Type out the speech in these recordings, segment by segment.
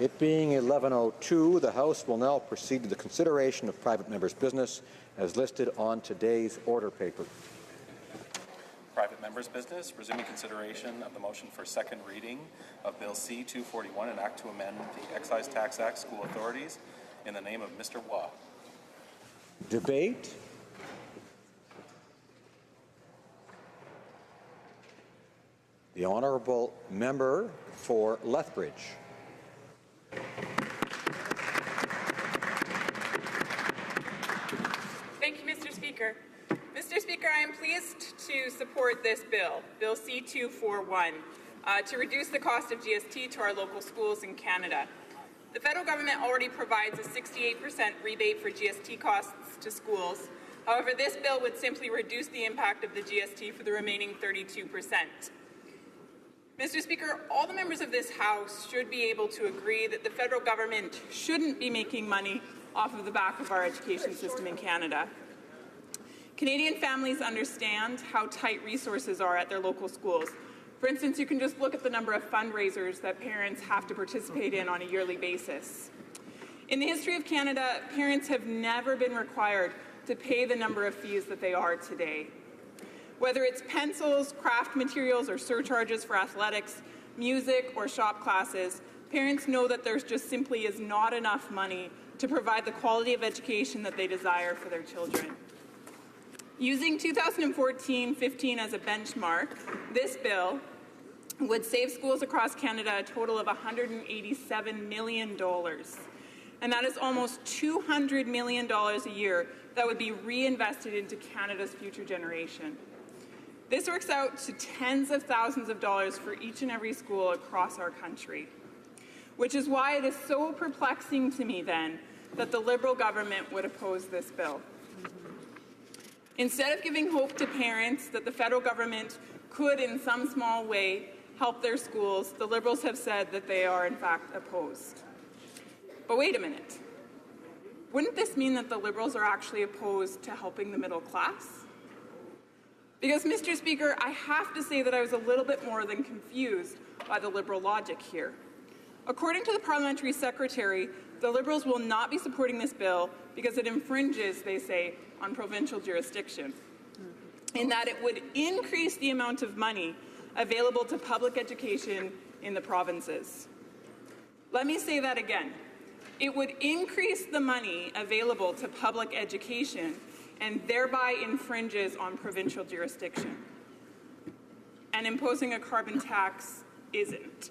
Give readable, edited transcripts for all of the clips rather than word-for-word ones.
It being 11:02, the House will now proceed to the consideration of private members' business as listed on today's order paper. Private members' business, resuming consideration of the motion for second reading of Bill C-241, an act to amend the Excise Tax Act, School Authorities, in the name of Mr. Waugh. Debate. The Honourable Member for Lethbridge. Thank you, Mr. Speaker. Mr. Speaker, I am pleased to support this bill, Bill C-241, to reduce the cost of GST to our local schools in Canada. The federal government already provides a 68% rebate for GST costs to schools. However, this bill would simply reduce the impact of the GST for the remaining 32%. Mr. Speaker, all the members of this House should be able to agree that the federal government shouldn't be making money off of the back of our education system in Canada. Canadian families understand how tight resources are at their local schools. For instance, you can just look at the number of fundraisers that parents have to participate in on a yearly basis. In the history of Canada, parents have never been required to pay the number of fees that they are today. Whether it's pencils, craft materials, or surcharges for athletics, music, or shop classes, parents know that there just simply is not enough money to provide the quality of education that they desire for their children. Using 2014-15 as a benchmark, this bill would save schools across Canada a total of $187 million. And that is almost $200 million a year that would be reinvested into Canada's future generation. This works out to tens of thousands of dollars for each and every school across our country, which is why it is so perplexing to me then that the Liberal government would oppose this bill. Instead of giving hope to parents that the federal government could in some small way help their schools, the Liberals have said that they are in fact opposed. But wait a minute. Wouldn't this mean that the Liberals are actually opposed to helping the middle class? Because, Mr. Speaker, I have to say that I was a little bit more than confused by the Liberal logic here. According to the Parliamentary Secretary, the Liberals will not be supporting this bill because it infringes, they say, on provincial jurisdiction, in that it would increase the amount of money available to public education in the provinces. Let me say that again. It would increase the money available to public education and thereby infringes on provincial jurisdiction. And imposing a carbon tax isn't.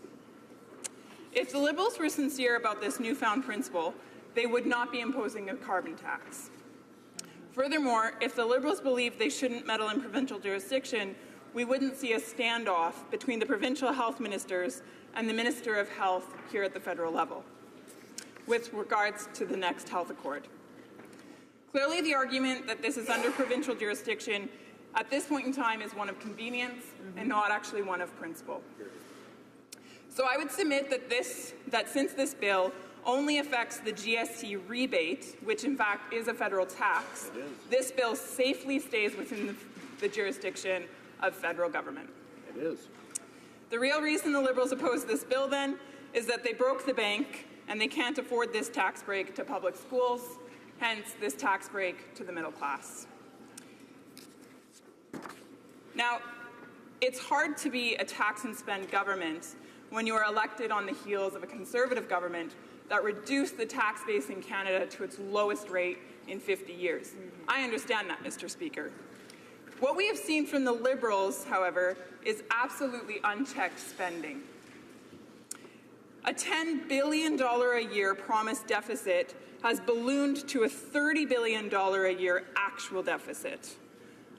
If the Liberals were sincere about this newfound principle, they would not be imposing a carbon tax. Furthermore, if the Liberals believe they shouldn't meddle in provincial jurisdiction, we wouldn't see a standoff between the provincial health ministers and the Minister of Health here at the federal level with regards to the next health accord. Clearly, the argument that this is under provincial jurisdiction at this point in time is one of convenience and not actually one of principle. So I would submit that since this bill only affects the GST rebate, which in fact is a federal tax, this bill safely stays within the jurisdiction of federal government. It is. The real reason the Liberals oppose this bill then is that they broke the bank and they can't afford this tax break to public schools, hence this tax break to the middle class. Now, it's hard to be a tax and spend government when you are elected on the heels of a Conservative government that reduced the tax base in Canada to its lowest rate in 50 years. I understand that, Mr. Speaker. What we have seen from the Liberals, however, is absolutely unchecked spending. A $10 billion a year promised deficit has ballooned to a $30 billion a year actual deficit.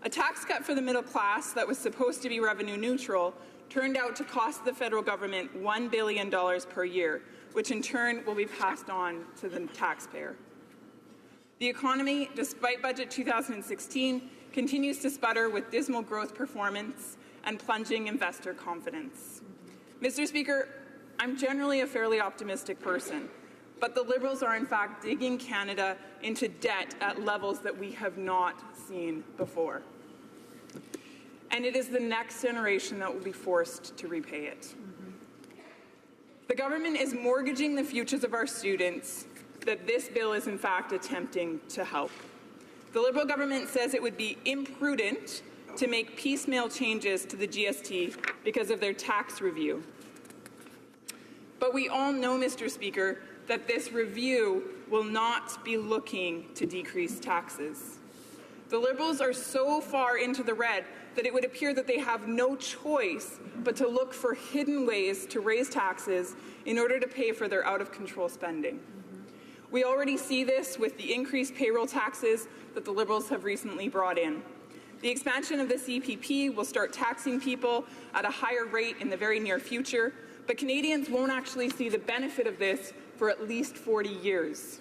A tax cut for the middle class that was supposed to be revenue neutral turned out to cost the federal government $1 billion per year, which in turn will be passed on to the taxpayer. The economy, despite Budget 2016, continues to sputter with dismal growth performance and plunging investor confidence. Mr. Speaker, I'm generally a fairly optimistic person, but the Liberals are in fact digging Canada into debt at levels that we have not seen before. And it is the next generation that will be forced to repay it. The government is mortgaging the futures of our students that this bill is in fact attempting to help. The Liberal government says it would be imprudent to make piecemeal changes to the GST because of their tax review. But we all know, Mr. Speaker, that this review will not be looking to decrease taxes. The Liberals are so far into the red that it would appear that they have no choice but to look for hidden ways to raise taxes in order to pay for their out-of-control spending. We already see this with the increased payroll taxes that the Liberals have recently brought in. The expansion of the CPP will start taxing people at a higher rate in the very near future, but Canadians won't actually see the benefit of this for at least 40 years.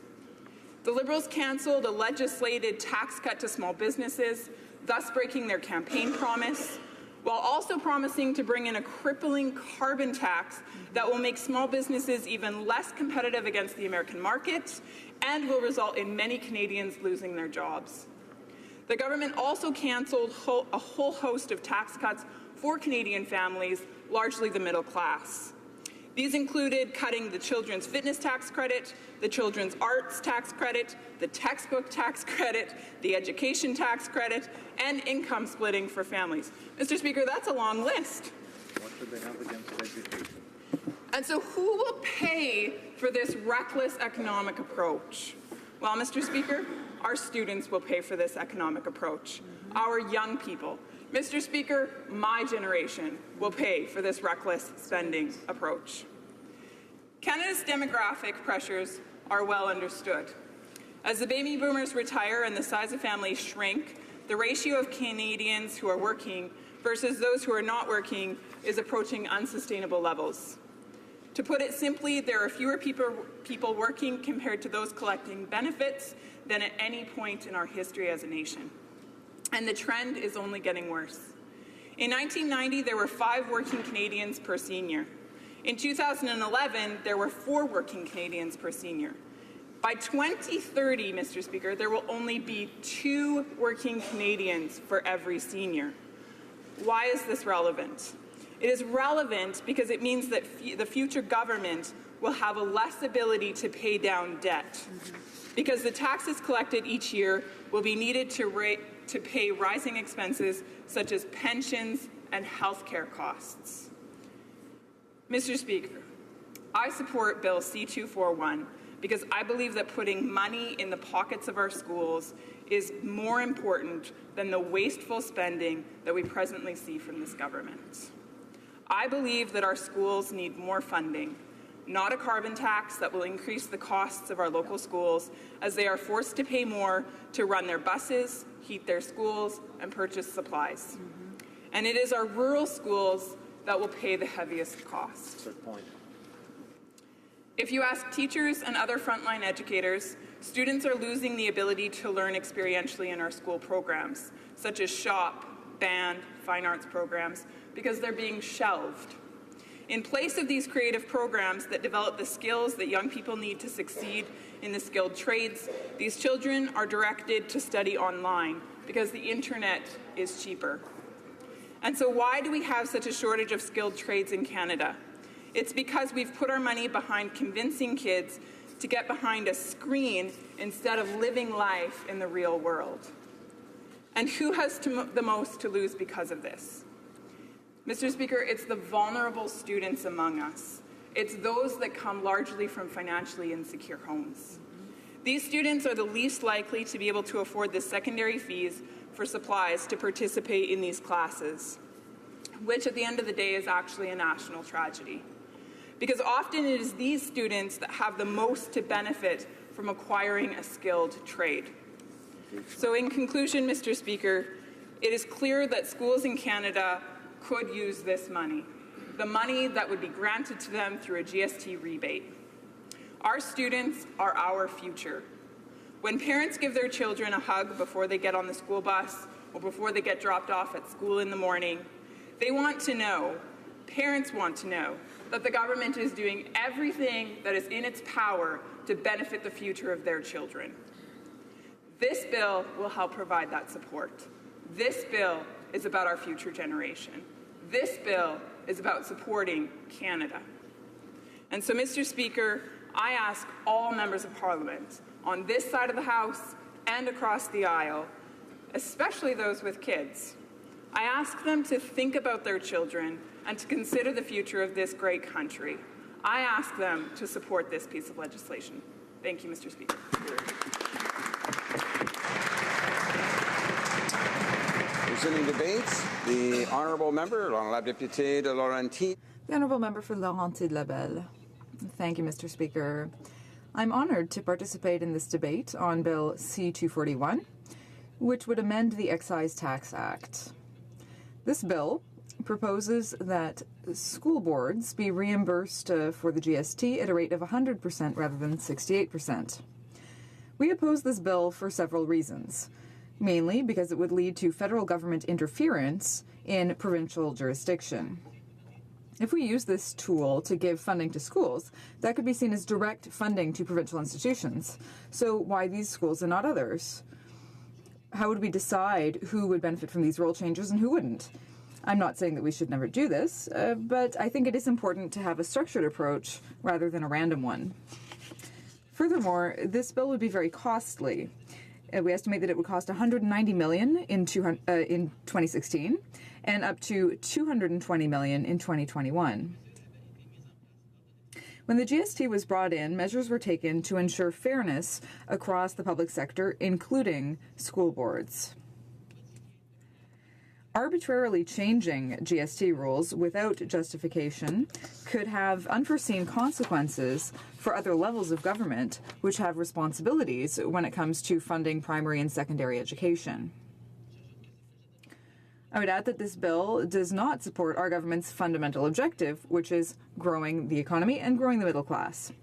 The Liberals cancelled a legislated tax cut to small businesses, thus breaking their campaign promise, while also promising to bring in a crippling carbon tax that will make small businesses even less competitive against the American market and will result in many Canadians losing their jobs. The government also cancelled a whole host of tax cuts for Canadian families, largely the middle class. These included cutting the Children's Fitness Tax Credit, the Children's Arts Tax Credit, the Textbook Tax Credit, the Education Tax Credit, and income splitting for families. Mr. Speaker, that's a long list. What do they have against education? And so who will pay for this reckless economic approach? Well, Mr. Speaker, our students will pay for this economic approach. Our young people. Mr. Speaker, my generation will pay for this reckless spending approach. Canada's demographic pressures are well understood. As the baby boomers retire and the size of families shrink, the ratio of Canadians who are working versus those who are not working is approaching unsustainable levels. To put it simply, there are fewer people working compared to those collecting benefits than at any point in our history as a nation. And the trend is only getting worse. In 1990, there were 5 working Canadians per senior. In 2011, there were 4 working Canadians per senior. By 2030, Mr. Speaker, there will only be 2 working Canadians for every senior. Why is this relevant? It is relevant because it means that the future government will have a less ability to pay down debt, because the taxes collected each year will be needed to pay rising expenses such as pensions and health care costs. Mr. Speaker, I support Bill C-241 because I believe that putting money in the pockets of our schools is more important than the wasteful spending that we presently see from this government. I believe that our schools need more funding, not a carbon tax that will increase the costs of our local schools as they are forced to pay more to run their buses, heat their schools, and purchase supplies. And it is our rural schools that will pay the heaviest cost. Good point. If you ask teachers and other frontline educators, students are losing the ability to learn experientially in our school programs, such as shop, band, fine arts programs, because they're being shelved. In place of these creative programs that develop the skills that young people need to succeed in the skilled trades, these children are directed to study online because the internet is cheaper. And so why do we have such a shortage of skilled trades in Canada? It's because we've put our money behind convincing kids to get behind a screen instead of living life in the real world. And who has the most to lose because of this? Mr. Speaker, it's the vulnerable students among us. It's those that come largely from financially insecure homes. These students are the least likely to be able to afford the secondary fees for supplies to participate in these classes, which at the end of the day is actually a national tragedy. Because often it is these students that have the most to benefit from acquiring a skilled trade. So in conclusion, Mr. Speaker, it is clear that schools in Canada could use this money, the money that would be granted to them through a GST rebate. Our students are our future. When parents give their children a hug before they get on the school bus or before they get dropped off at school in the morning, they want to know, parents want to know, that the government is doing everything that is in its power to benefit the future of their children. This bill will help provide that support. This bill is about our future generation. This bill is about supporting Canada. And so, Mr. Speaker, I ask all members of Parliament on this side of the House and across the aisle, especially those with kids, I ask them to think about their children and to consider the future of this great country. I ask them to support this piece of legislation. Thank you, Mr. Speaker. Resuming debates, the honourable member, l'honorable député de Laurentides. The honourable member for Laurentides-Labelle. Thank you, Mr. Speaker. I'm honoured to participate in this debate on Bill C-241, which would amend the Excise Tax Act. This bill proposes that school boards be reimbursed for the GST at a rate of 100% rather than 68%. We oppose this bill for several reasons, mainly because it would lead to federal government interference in provincial jurisdiction. If we use this tool to give funding to schools, that could be seen as direct funding to provincial institutions. So why these schools and not others? How would we decide who would benefit from these rule changes and who wouldn't? I'm not saying that we should never do this, but I think it is important to have a structured approach rather than a random one. Furthermore, this bill would be very costly. We estimate that it would cost $190 million in 2016 and up to $220 million in 2021. When the GST was brought in, measures were taken to ensure fairness across the public sector, including school boards. Arbitrarily changing GST rules without justification could have unforeseen consequences for other levels of government which have responsibilities when it comes to funding primary and secondary education. I would add that this bill does not support our government's fundamental objective, which is growing the economy and growing the middle class.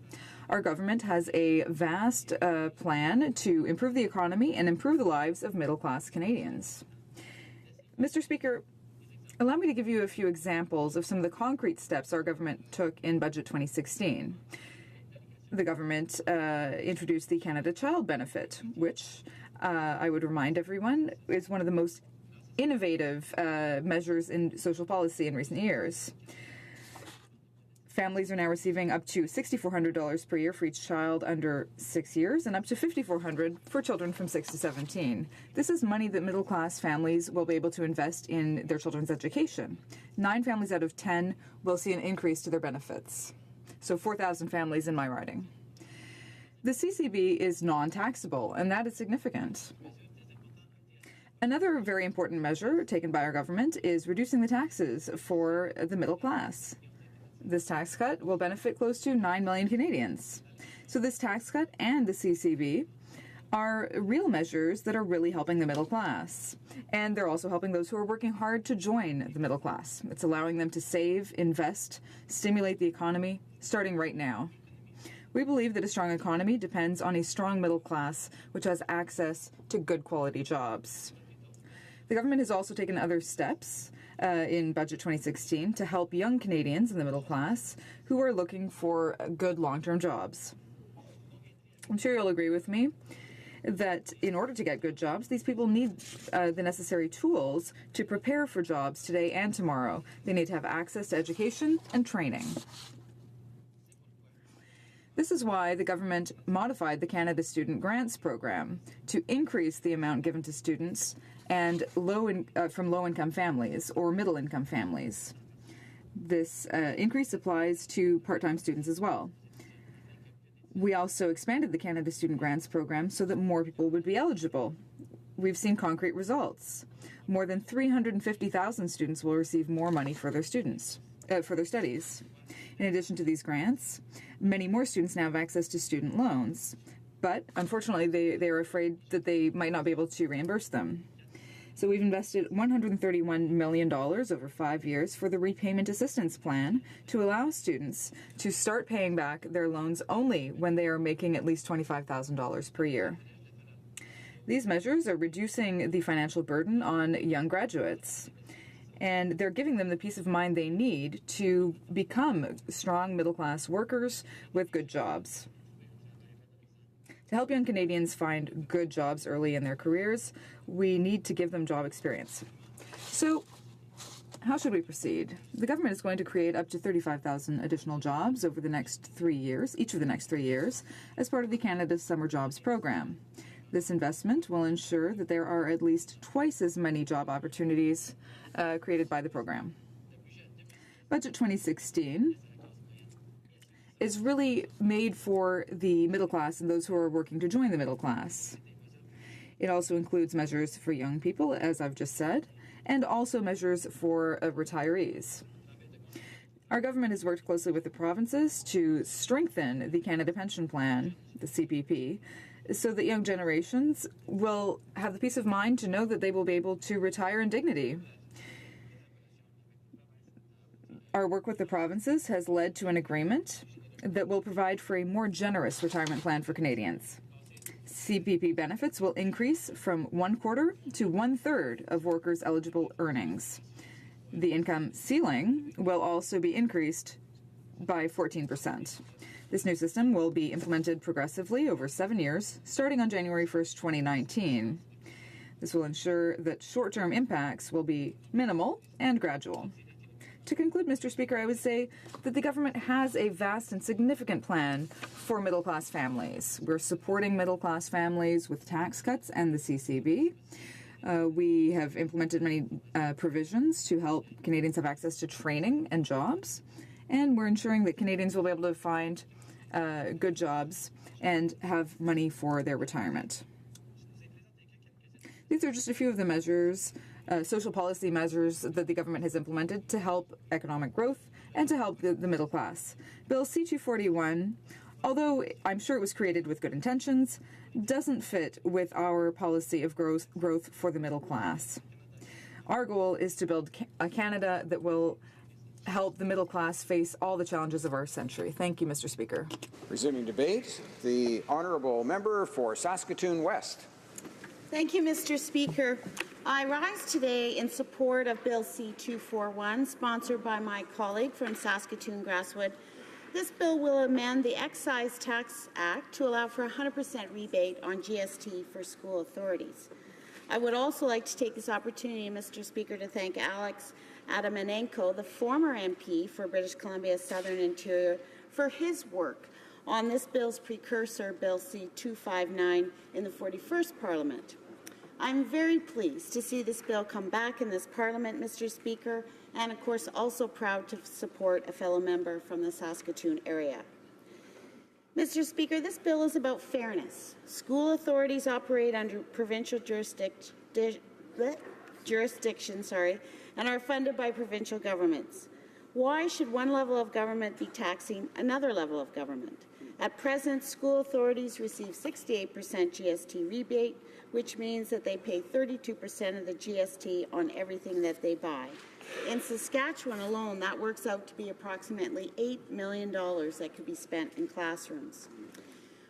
Our government has a vast plan to improve the economy and improve the lives of middle-class Canadians. Mr. Speaker, allow me to give you a few examples of some of the concrete steps our government took in Budget 2016. The government introduced the Canada Child Benefit, which I would remind everyone is one of the most innovative measures in social policy in recent years. Families are now receiving up to $6,400 per year for each child under 6 years and up to $5,400 for children from 6 to 17. This is money that middle-class families will be able to invest in their children's education. 9 families out of 10 will see an increase to their benefits. So 4,000 families in my riding. The CCB is non-taxable, and that is significant. Another very important measure taken by our government is reducing the taxes for the middle class. This tax cut will benefit close to 9 million Canadians. So this tax cut and the CCB are real measures that are really helping the middle class. And they're also helping those who are working hard to join the middle class. It's allowing them to save, invest, stimulate the economy, starting right now. We believe that a strong economy depends on a strong middle class, which has access to good quality jobs. The government has also taken other steps in Budget 2016 to help young Canadians in the middle class who are looking for good long-term jobs. I'm sure you'll agree with me that in order to get good jobs, these people need the necessary tools to prepare for jobs today and tomorrow. They need to have access to education and training. This is why the government modified the Canada Student Grants Program to increase the amount given to students and from low-income families or middle-income families. This increase applies to part-time students as well. We also expanded the Canada Student Grants Program so that more people would be eligible. We've seen concrete results. More than 350,000 students will receive more money for their studies. In addition to these grants, many more students now have access to student loans, but unfortunately they are afraid that they might not be able to reimburse them. So we've invested $131 million over 5 years for the repayment assistance plan to allow students to start paying back their loans only when they are making at least $25,000 per year. These measures are reducing the financial burden on young graduates, and they're giving them the peace of mind they need to become strong middle-class workers with good jobs. To help young Canadians find good jobs early in their careers, we need to give them job experience. So, how should we proceed? The government is going to create up to 35,000 additional jobs over the next 3 years, each of the next 3 years, as part of the Canada's Summer Jobs program. This investment will ensure that there are at least twice as many job opportunities created by the program. Budget 2016 is really made for the middle class and those who are working to join the middle class. It also includes measures for young people, as I've just said, and also measures for retirees. Our government has worked closely with the provinces to strengthen the Canada Pension Plan, the CPP, so that young generations will have the peace of mind to know that they will be able to retire in dignity. Our work with the provinces has led to an agreement that will provide for a more generous retirement plan for Canadians. CPP benefits will increase from 1/4 to 1/3 of workers' eligible earnings. The income ceiling will also be increased by 14%. This new system will be implemented progressively over 7 years, starting on January 1st, 2019. This will ensure that short-term impacts will be minimal and gradual. To conclude, Mr. Speaker, I would say that the government has a vast and significant plan for middle-class families. We're supporting middle-class families with tax cuts and the CCB. We have implemented many provisions to help Canadians have access to training and jobs, and we're ensuring that Canadians will be able to find good jobs and have money for their retirement. These are just a few of the measures, social policy measures that the government has implemented to help economic growth and to help the middle class. Bill C-241, although I'm sure it was created with good intentions, doesn't fit with our policy of growth for the middle class. Our goal is to build a Canada that will help the middle class face all the challenges of our century. Thank you, Mr. Speaker. Resuming debate, the honourable member for Saskatoon West. Thank you, Mr. Speaker. I rise today in support of Bill C-241, sponsored by my colleague from Saskatoon Grasswood. This bill will amend the Excise Tax Act to allow for 100% rebate on GST for school authorities. I would also like to take this opportunity, Mr. Speaker, to thank Alex Adamanenko, the former MP for British Columbia's Southern Interior, for his work on this bill's precursor, Bill C-259, in the 41st Parliament. I'm very pleased to see this bill come back in this Parliament, Mr. Speaker, and of course also proud to support a fellow member from the Saskatoon area. Mr. Speaker, this bill is about fairness. School authorities operate under provincial jurisdiction, and are funded by provincial governments. Why should one level of government be taxing another level of government? At present, school authorities receive 68% GST rebate, which means that they pay 32% of the GST on everything that they buy. In Saskatchewan alone, that works out to be approximately $8 million that could be spent in classrooms.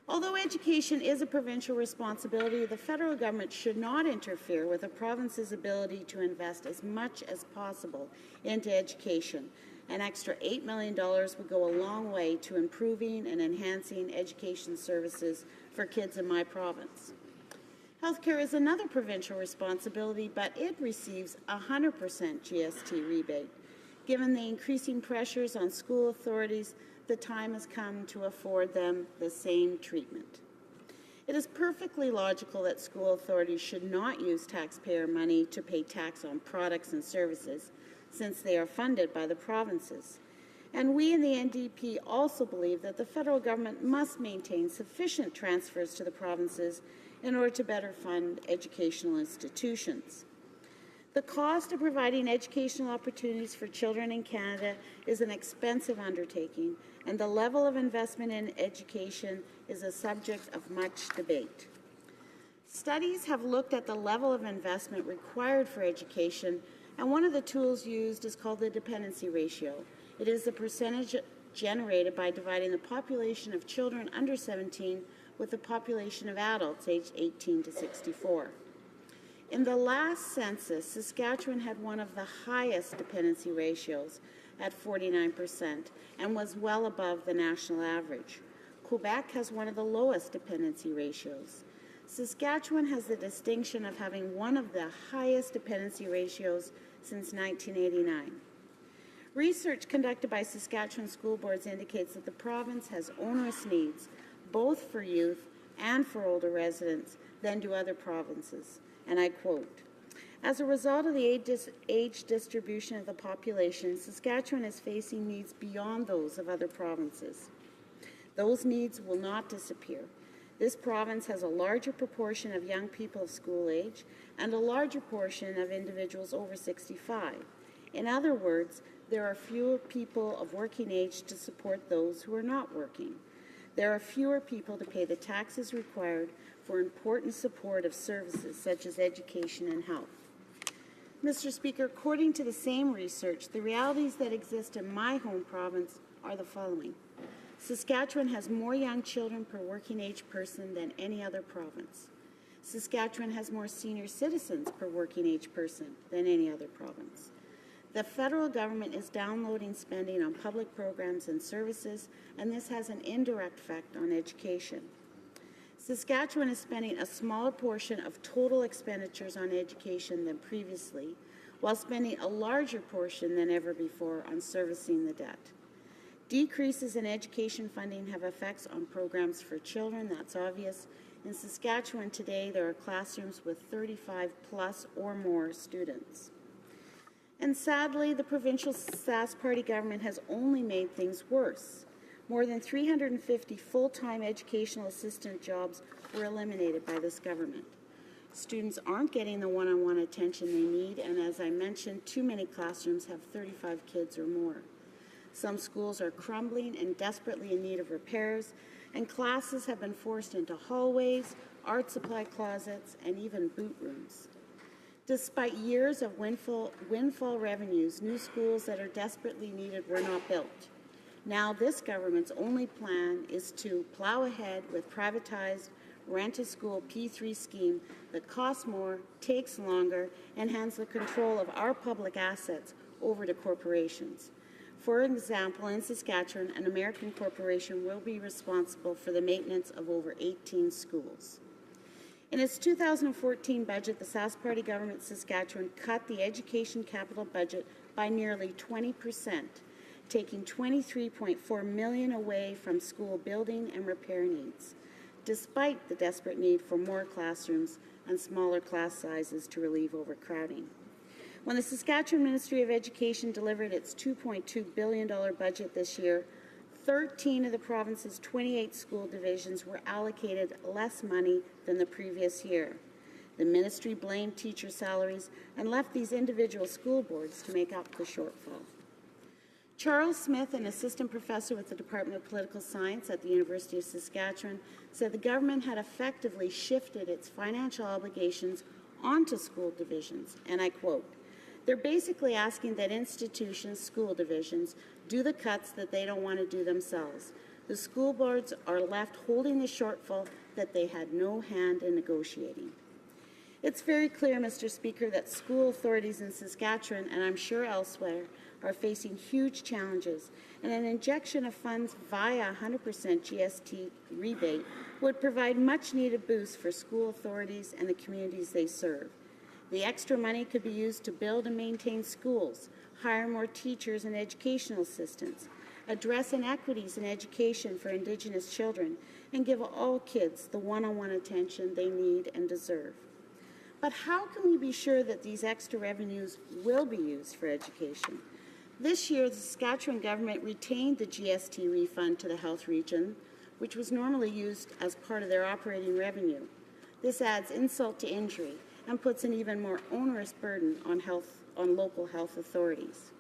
Although education is a provincial responsibility, the federal government should not interfere with a province's ability to invest as much as possible into education. An extra $8 million would go a long way to improving and enhancing education services for kids in my province. Healthcare is another provincial responsibility, but it receives 100% GST rebate. Given the increasing pressures on school authorities, the time has come to afford them the same treatment. It is perfectly logical that school authorities should not use taxpayer money to pay tax on products and services, since they are funded by the provinces. And we in the NDP also believe that the federal government must maintain sufficient transfers to the provinces in order to better fund educational institutions. The cost of providing educational opportunities for children in Canada is an expensive undertaking, and the level of investment in education is a subject of much debate. Studies have looked at the level of investment required for education, and one of the tools used is called the dependency ratio. It is the percentage generated by dividing the population of children under 17 with the population of adults aged 18 to 64. In the last census, Saskatchewan had one of the highest dependency ratios at 49% and was well above the national average. Quebec has one of the lowest dependency ratios. Saskatchewan has the distinction of having one of the highest dependency ratios since 1989. Research conducted by Saskatchewan school boards indicates that the province has onerous needs, both for youth and for older residents, than do other provinces. And I quote, "As a result of the age distribution of the population, Saskatchewan is facing needs beyond those of other provinces. Those needs will not disappear. This province has a larger proportion of young people of school age and a larger portion of individuals over 65. In other words, there are fewer people of working age to support those who are not working. There are fewer people to pay the taxes required for important supportive services such as education and health." Mr. Speaker, according to the same research, the realities that exist in my home province are the following. Saskatchewan has more young children per working age person than any other province. Saskatchewan has more senior citizens per working age person than any other province. The federal government is downloading spending on public programs and services, and this has an indirect effect on education. Saskatchewan is spending a smaller portion of total expenditures on education than previously, while spending a larger portion than ever before on servicing the debt. Decreases in education funding have effects on programs for children, that's obvious. In Saskatchewan today, there are classrooms with 35 plus or more students. And sadly, the provincial Sask Party government has only made things worse. More than 350 full-time educational assistant jobs were eliminated by this government. Students aren't getting the one-on-one attention they need, and as I mentioned, too many classrooms have 35 kids or more. Some schools are crumbling and desperately in need of repairs, and classes have been forced into hallways, art supply closets, and even boot rooms. Despite years of windfall revenues, new schools that are desperately needed were not built. Now this government's only plan is to plow ahead with privatized rent-a-school P3 scheme that costs more, takes longer, and hands the control of our public assets over to corporations. For example, in Saskatchewan, an American corporation will be responsible for the maintenance of over 18 schools. In its 2014 budget, the Sask Party government Saskatchewan cut the education capital budget by nearly 20%, taking $23.4 million away from school building and repair needs, despite the desperate need for more classrooms and smaller class sizes to relieve overcrowding. When the Saskatchewan Ministry of Education delivered its $2.2 billion budget this year, 13 of the province's 28 school divisions were allocated less money than the previous year. The ministry blamed teacher salaries and left these individual school boards to make up the shortfall. Charles Smith, an assistant professor with the Department of Political Science at the University of Saskatchewan, said the government had effectively shifted its financial obligations onto school divisions, and I quote, "They're basically asking that institutions, school divisions, do the cuts that they don't want to do themselves. The school boards are left holding the shortfall that they had no hand in negotiating." It's very clear, Mr. Speaker, that school authorities in Saskatchewan, and I'm sure elsewhere, are facing huge challenges, and an injection of funds via 100% GST rebate would provide much-needed boosts for school authorities and the communities they serve. The extra money could be used to build and maintain schools, hire more teachers and educational assistants, address inequities in education for Indigenous children, and give all kids the one-on-one attention they need and deserve. But how can we be sure that these extra revenues will be used for education? This year, the Saskatchewan government retained the GST refund to the health region, which was normally used as part of their operating revenue. This adds insult to injury and puts an even more onerous burden on local health authorities.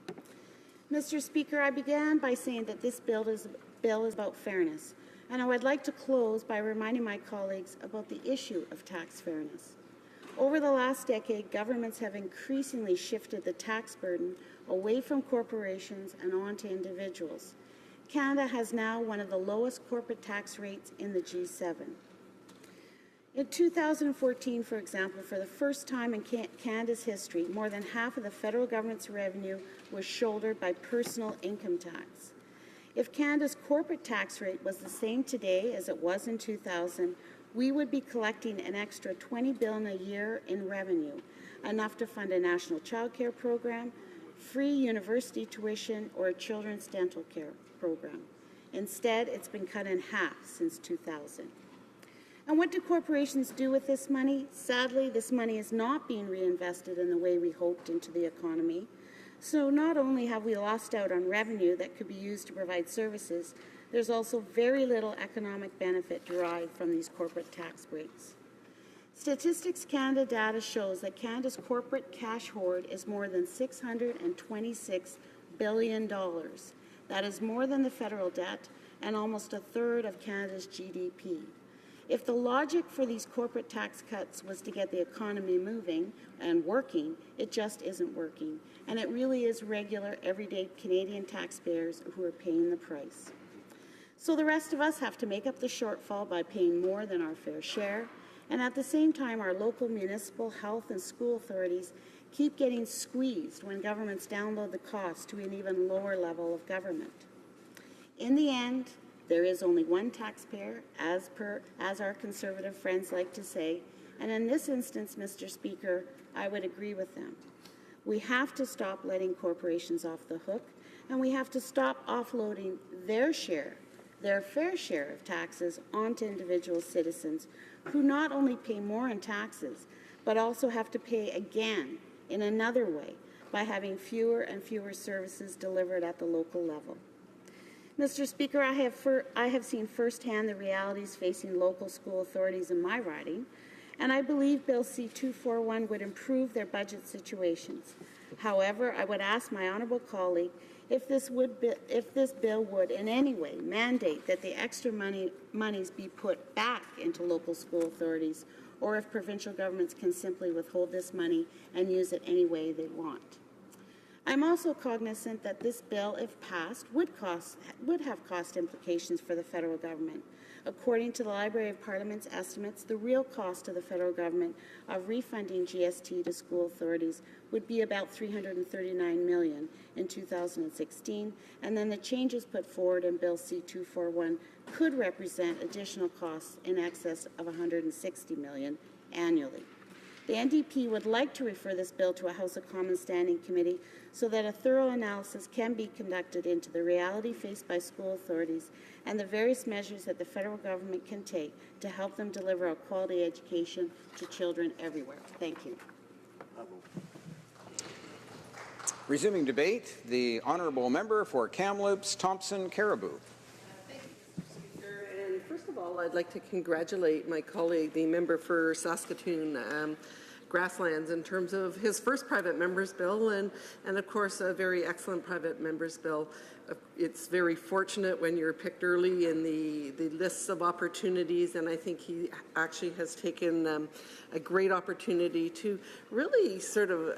Mr. Speaker, I began by saying that this bill is about fairness, and I would like to close by reminding my colleagues about the issue of tax fairness. Over the last decade, governments have increasingly shifted the tax burden away from corporations and onto individuals. Canada has now one of the lowest corporate tax rates in the G7. In 2014, for example, for the first time in Canada's history, more than half of the federal government's revenue was shouldered by personal income tax. If Canada's corporate tax rate was the same today as it was in 2000, we would be collecting an extra $20 billion a year in revenue, enough to fund a national child care program, free university tuition, or a children's dental care program. Instead, it's been cut in half since 2000. And what do corporations do with this money? Sadly, this money is not being reinvested in the way we hoped into the economy. So not only have we lost out on revenue that could be used to provide services, there's also very little economic benefit derived from these corporate tax breaks. Statistics Canada data shows that Canada's corporate cash hoard is more than $626 billion. That is more than the federal debt and almost a third of Canada's GDP. If the logic for these corporate tax cuts was to get the economy moving and working, it just isn't working. And it really is regular, everyday Canadian taxpayers who are paying the price. So the rest of us have to make up the shortfall by paying more than our fair share. And at the same time, our local municipal, health, and school authorities keep getting squeezed when governments download the cost to an even lower level of government. In the end, there is only one taxpayer, as our Conservative friends like to say, and in this instance, Mr. Speaker, I would agree with them. We have to stop letting corporations off the hook, and we have to stop offloading their fair share of taxes onto individual citizens who not only pay more in taxes, but also have to pay again in another way by having fewer and fewer services delivered at the local level. Mr. Speaker, I have seen firsthand the realities facing local school authorities in my riding, and I believe Bill C-241 would improve their budget situations. However, I would ask my honourable colleague if this bill would in any way mandate that the extra monies be put back into local school authorities, or if provincial governments can simply withhold this money and use it any way they want. I'm also cognizant that this bill, if passed, would have cost implications for the federal government. According to the Library of Parliament's estimates, the real cost to the federal government of refunding GST to school authorities would be about $339 million in 2016, and then the changes put forward in Bill C-241 could represent additional costs in excess of $160 million annually. The NDP would like to refer this bill to a House of Commons Standing Committee so that a thorough analysis can be conducted into the reality faced by school authorities and the various measures that the federal government can take to help them deliver a quality education to children everywhere. Thank you. Resuming debate, the honourable member for Kamloops, Thompson, Caribou. Thank you, Mr. Speaker. And first of all, I'd like to congratulate my colleague, the member for Saskatoon Grasslands, in terms of his first private member's bill and of course, a very excellent private member's bill. It's very fortunate when you're picked early in the lists of opportunities, and I think he actually has taken a great opportunity to really sort of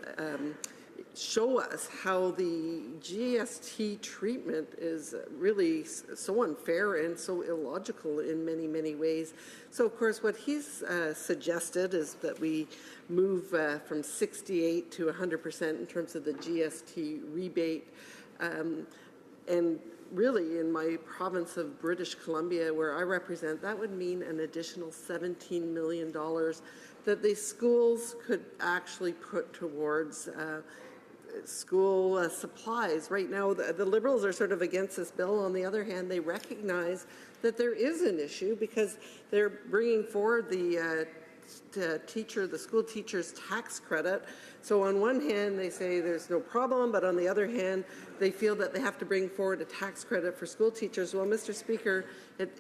show us how the GST treatment is really so unfair and so illogical in many, many ways. So, of course, what he's suggested is that we move from 68 to 100% in terms of the GST rebate. And really, in my province of British Columbia, where I represent, that would mean an additional $17 million that the schools could actually put towards school supplies. Right now, the Liberals are sort of against this bill. On the other hand, they recognize that there is an issue because they're bringing forward the school teacher's tax credit. So on one hand, they say there's no problem, but on the other hand, they feel that they have to bring forward a tax credit for school teachers. Well, Mr. Speaker, it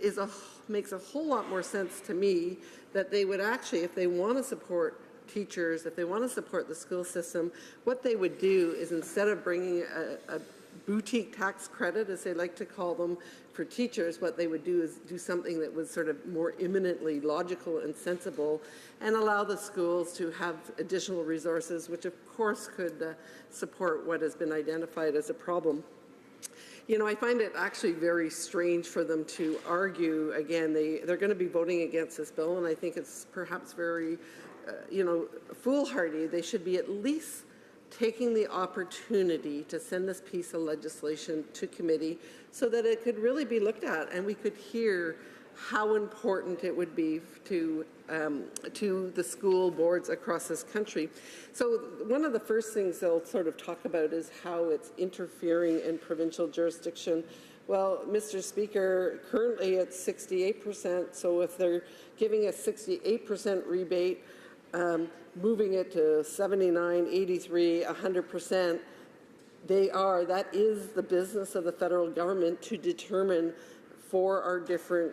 makes a whole lot more sense to me that they would actually, if they want to support teachers, if they want to support the school system, what they would do is, instead of bringing a boutique tax credit, as they like to call them, for teachers, what they would do is do something that was sort of more imminently logical and sensible and allow the schools to have additional resources, which of course could support what has been identified as a problem. You know, I find it actually very strange for them to argue. Again, they're going to be voting against this bill, and I think it's perhaps very foolhardy. They should be at least taking the opportunity to send this piece of legislation to committee so that it could really be looked at and we could hear how important it would be to the school boards across this country. So one of the first things they'll sort of talk about is how it's interfering in provincial jurisdiction. Well, Mr. Speaker, currently it's 68%, so if they're giving a 68% rebate, moving it to 79, 83, 100%, that is the business of the federal government to determine for our different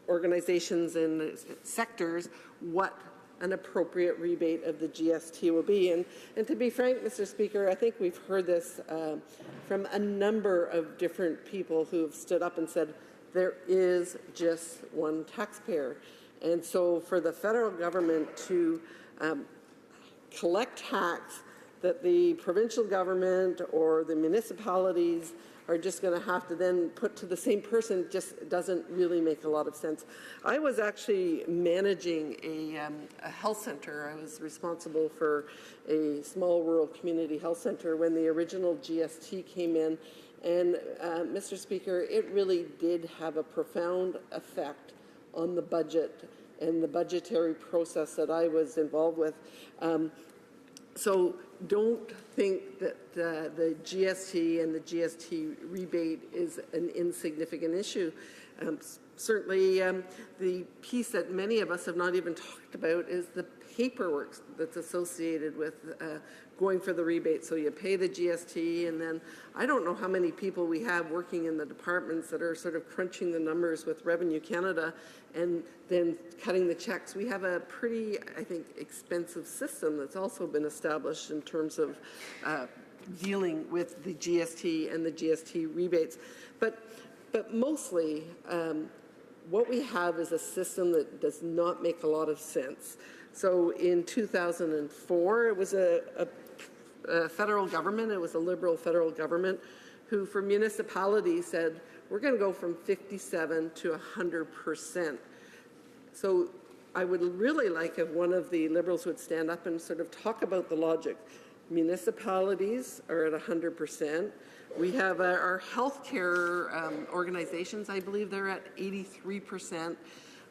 organizations and sectors what an appropriate rebate of the GST will be. And to be frank, Mr. Speaker, I think we've heard this from a number of different people who have stood up and said there is just one taxpayer. And so for the federal government to collect tax that the provincial government or the municipalities are just going to have to then put to the same person just doesn't really make a lot of sense. I was actually managing a health center. I was responsible for a small rural community health center when the original GST came in. And Mr. Speaker, it really did have a profound effect on the budget and the budgetary process that I was involved with. So don't think that the GST and the GST rebate is an insignificant issue. Certainly, the piece that many of us have not even talked about is the paperwork that's associated with going for the rebate. So you pay the GST, and then I don't know how many people we have working in the departments that are sort of crunching the numbers with Revenue Canada and then cutting the checks. We have a pretty, I think, expensive system that's also been established in terms of dealing with the GST and the GST rebates. But mostly, what we have is a system that does not make a lot of sense. So in 2004, it was a federal government, it was a Liberal federal government, who for municipalities said, we're going to go from 57 to 100%. So I would really like if one of the Liberals would stand up and sort of talk about the logic. Municipalities are at 100%. We have our healthcare organizations, I believe they're at 83%.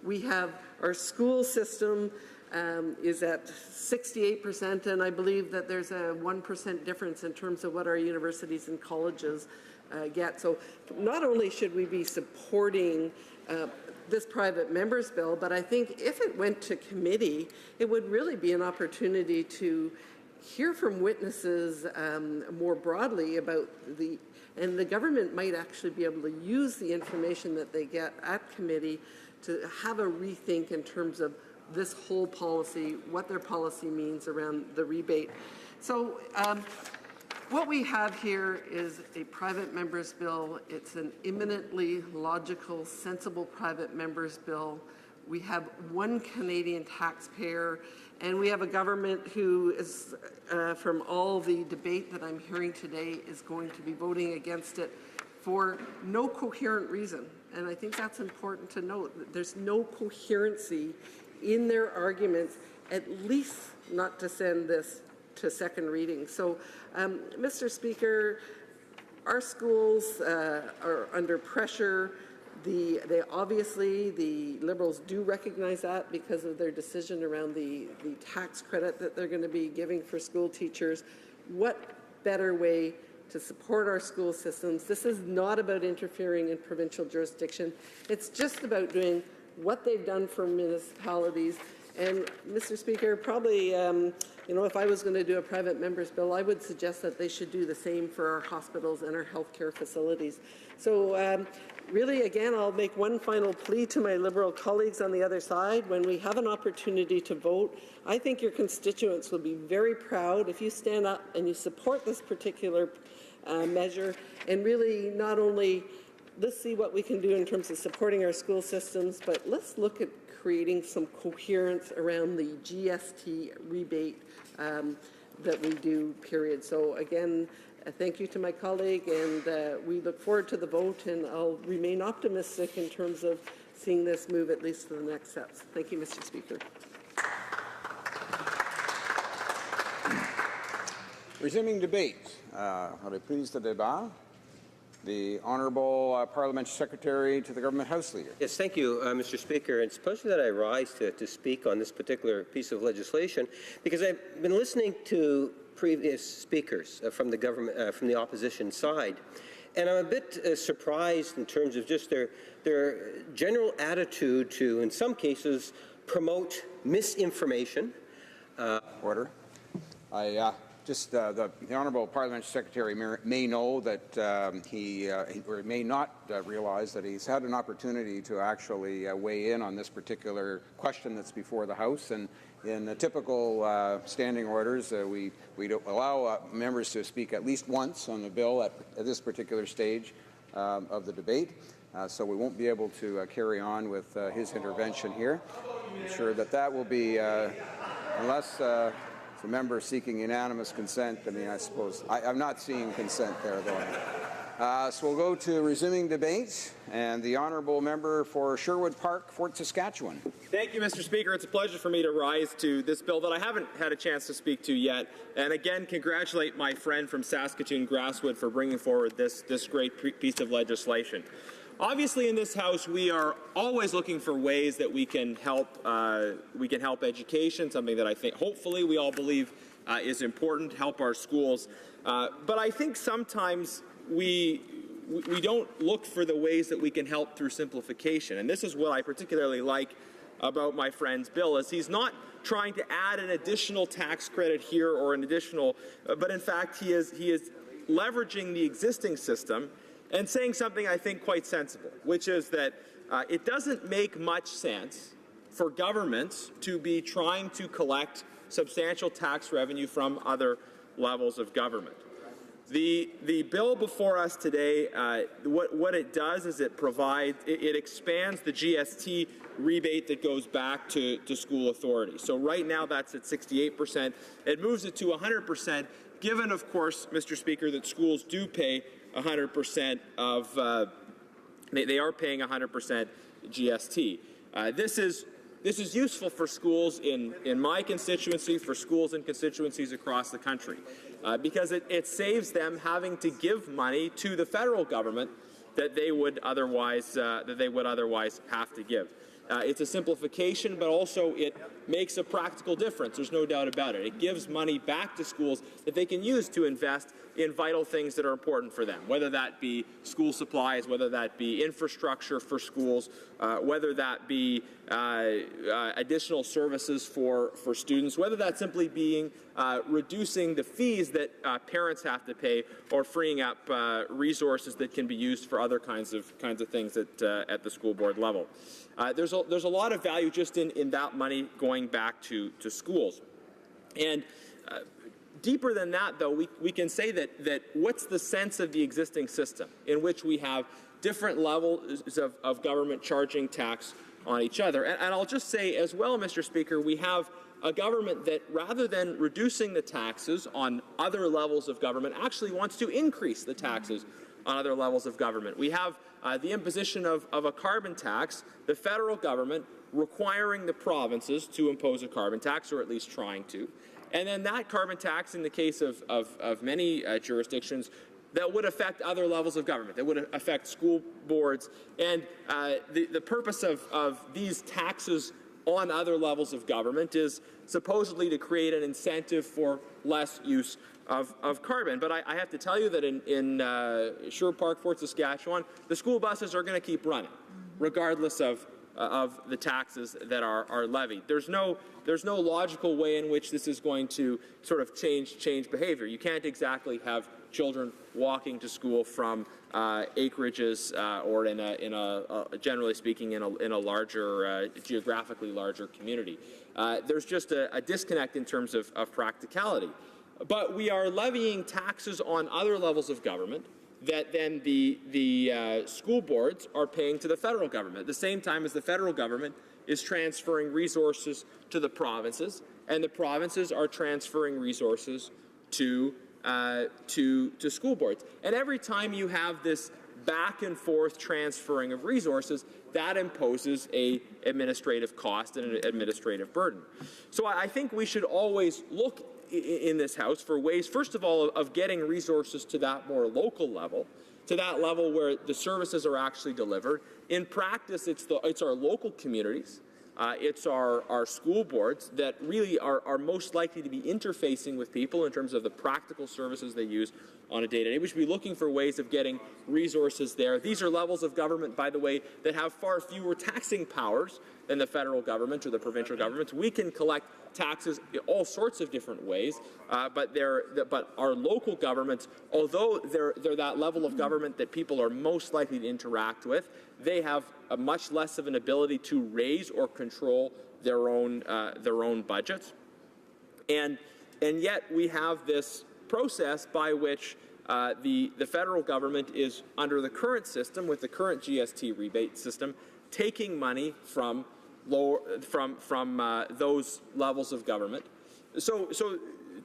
We have our school system is at 68%, and I believe that there's a 1% difference in terms of what our universities and colleges get. So not only should we be supporting this private members bill, but I think if it went to committee, it would really be an opportunity to hear from witnesses more broadly about and the government might actually be able to use the information that they get at committee to have a rethink in terms of this whole policy, what their policy means around the rebate. So what we have here is a private members bill. It's an eminently logical, sensible private members bill. We have one Canadian taxpayer, and we have a government who is, from all the debate that I'm hearing today, is going to be voting against it for no coherent reason. And I think that's important to note. There's no coherency in their arguments, at least not to send this to second reading. So, Mr. Speaker, our schools are under pressure. Obviously, the Liberals do recognize that because of their decision around the tax credit that they're going to be giving for school teachers. What better way to support our school systems? This is not about interfering in provincial jurisdiction. It's just about doing what they've done for municipalities. And, Mr. Speaker, probably, if I was going to do a private members bill, I would suggest that they should do the same for our hospitals and our healthcare facilities. So, really, again, I'll make one final plea to my Liberal colleagues on the other side. When we have an opportunity to vote, I think your constituents will be very proud if you stand up and you support this particular measure, and really not only let's see what we can do in terms of supporting our school systems, but let's look at creating some coherence around the GST rebate that we do, period. So again, thank you to my colleague, and we look forward to the vote, and I'll remain optimistic in terms of seeing this move at least to the next steps. Thank you, Mr. Speaker. Resuming debate. Reprise de débat. the Honourable Parliamentary Secretary to the Government House Leader. Yes, thank you, Mr. Speaker. It's a pleasure that I rise to speak on this particular piece of legislation because I've been listening to previous speakers from the government, from the opposition side, and I'm a bit surprised in terms of just their general attitude to, in some cases, promote misinformation. Order. The Honourable Parliamentary Secretary may know that he may not realize that he's had an opportunity to actually weigh in on this particular question that's before the House. And in the typical standing orders, we allow members to speak at least once on the bill at this particular stage of the debate. So we won't be able to carry on with his intervention here. I'm sure that will be, unless the member seeking unanimous consent. I mean, I suppose I'm not seeing consent there, though. So we'll go to resuming debate, and the honourable member for Sherwood Park, Fort Saskatchewan. Thank you, Mr. Speaker. It's a pleasure for me to rise to this bill that I haven't had a chance to speak to yet. And again, congratulate my friend from Saskatoon Grasswood for bringing forward this great piece of legislation. Obviously, in this House, we are always looking for ways that we can help education, something that I think, hopefully, we all believe is important, help our schools. But I think sometimes we don't look for the ways that we can help through simplification. And this is what I particularly like about my friend's bill, is he's not trying to add an additional tax credit here or an additional, but in fact, he is leveraging the existing system and saying something I think quite sensible, which is that it doesn't make much sense for governments to be trying to collect substantial tax revenue from other levels of government. The bill before us today, what it does is it expands the GST rebate that goes back to school authorities. So right now that's at 68%. It moves it to 100%, given, of course, Mr. Speaker, that schools do pay 100% of, they are paying 100% GST. This is useful for schools in my constituency, for schools in constituencies across the country, because it saves them having to give money to the federal government that they would otherwise have to give. It's a simplification, but also it makes a practical difference. There's no doubt about it. It gives money back to schools that they can use to invest in vital things that are important for them, whether that be school supplies, whether that be infrastructure for schools, whether that be additional services for students, whether that's simply being reducing the fees that parents have to pay, or freeing up resources that can be used for other kinds of things at the school board level. There's a lot of value just in that money going back to schools. And deeper than that, though, we can say that what's the sense of the existing system in which we have different levels of government charging tax on each other. And I'll just say as well, Mr. Speaker, we have a government that, rather than reducing the taxes on other levels of government, actually wants to increase the taxes on other levels of government. We have the imposition of a carbon tax, the federal government requiring the provinces to impose a carbon tax, or at least trying to. And then that carbon tax, in the case of many jurisdictions, that would affect other levels of government, that would affect school boards. And the purpose of these taxes on other levels of government is supposedly to create an incentive for less use of carbon. But I have to tell you that in Sherwood Park, Fort Saskatchewan, the school buses are going to keep running, regardless of the taxes that are levied. There's no logical way in which this is going to sort of change behavior. You can't exactly have children walking to school from acreages or in a generally speaking in a larger geographically larger community. There's just a disconnect in terms of practicality. But we are levying taxes on other levels of government that then the school boards are paying to the federal government, at the same time as the federal government is transferring resources to the provinces, and the provinces are transferring resources to school boards. And every time you have this back and forth transferring of resources, that imposes an administrative cost and an administrative burden. So I think we should always look in this House for ways, first of all, of getting resources to that more local level, to that level where the services are actually delivered. In practice, it's our local communities, it's our school boards that really are most likely to be interfacing with people in terms of the practical services they use on a day-to-day. We should be looking for ways of getting resources there. These are levels of government, by the way, that have far fewer taxing powers than the federal government or the provincial governments. We can collect taxes in all sorts of different ways, but our local governments, although they're that level of government that people are most likely to interact with, they have a much less of an ability to raise or control their own budgets, and yet we have this process by which the federal government is, under the current system, with the current GST rebate system, taking money from those levels of government. So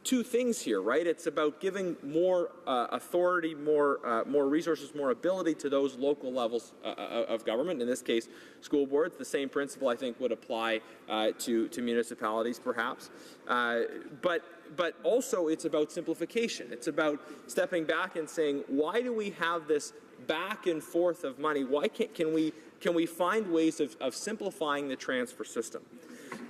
two things here, right? It's about giving more authority, more resources, more ability to those local levels of government. In this case, school boards. The same principle, I think, would apply to municipalities, perhaps. But also, it's about simplification. It's about stepping back and saying, why do we have this back and forth of money? Why can we find ways of simplifying the transfer system?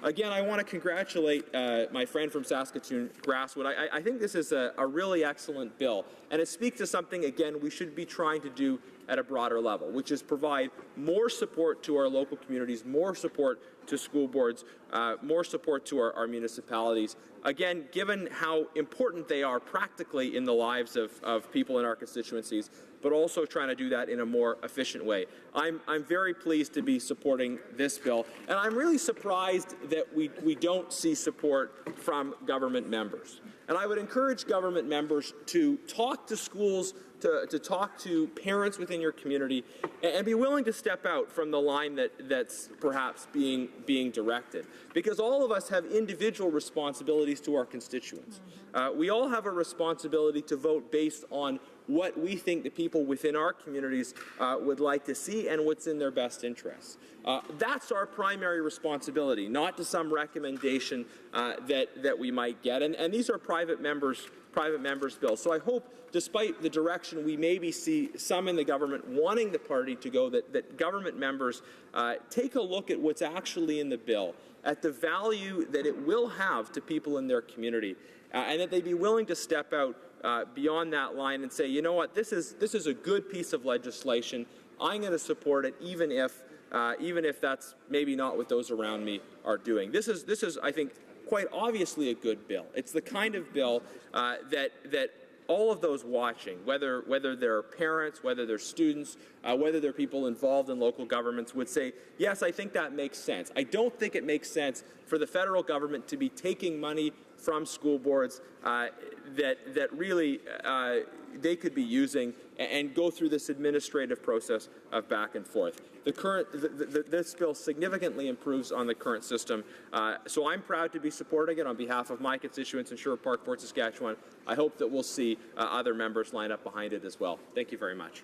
Again, I want to congratulate my friend from Saskatoon, Grasswood. I think this is a really excellent bill, and it speaks to something, again, we should be trying to do at a broader level, which is provide more support to our local communities, more support to school boards, more support to our municipalities. Again, given how important they are practically in the lives of people in our constituencies, but also trying to do that in a more efficient way. I'm very pleased to be supporting this bill, and I'm really surprised that we don't see support from government members. And I would encourage government members to talk to schools, to talk to parents within your community, and be willing to step out from the line that's perhaps being directed. Because all of us have individual responsibilities to our constituents. We all have a responsibility to vote based on what we think the people within our communities would like to see and what's in their best interests. That's our primary responsibility, not to some recommendation that we might get. And these are private members' bills. So I hope, despite the direction we maybe see some in the government wanting the party to go, that government members take a look at what's actually in the bill, at the value that it will have to people in their community, and that they be willing to step out beyond that line and say, you know what, this is a good piece of legislation. I'm going to support it, even if that's maybe not what those around me are doing. This is, I think, quite obviously a good bill. It's the kind of bill that all of those watching, whether they're parents, whether they're students, whether they're people involved in local governments, would say, yes, I think that makes sense. I don't think it makes sense for the federal government to be taking money from school boards that really they could be using and go through this administrative process of back and forth. This bill significantly improves on the current system, so I'm proud to be supporting it on behalf of my constituents in Sherwood Park, Fort Saskatchewan. I hope that we'll see other members line up behind it as well. Thank you very much.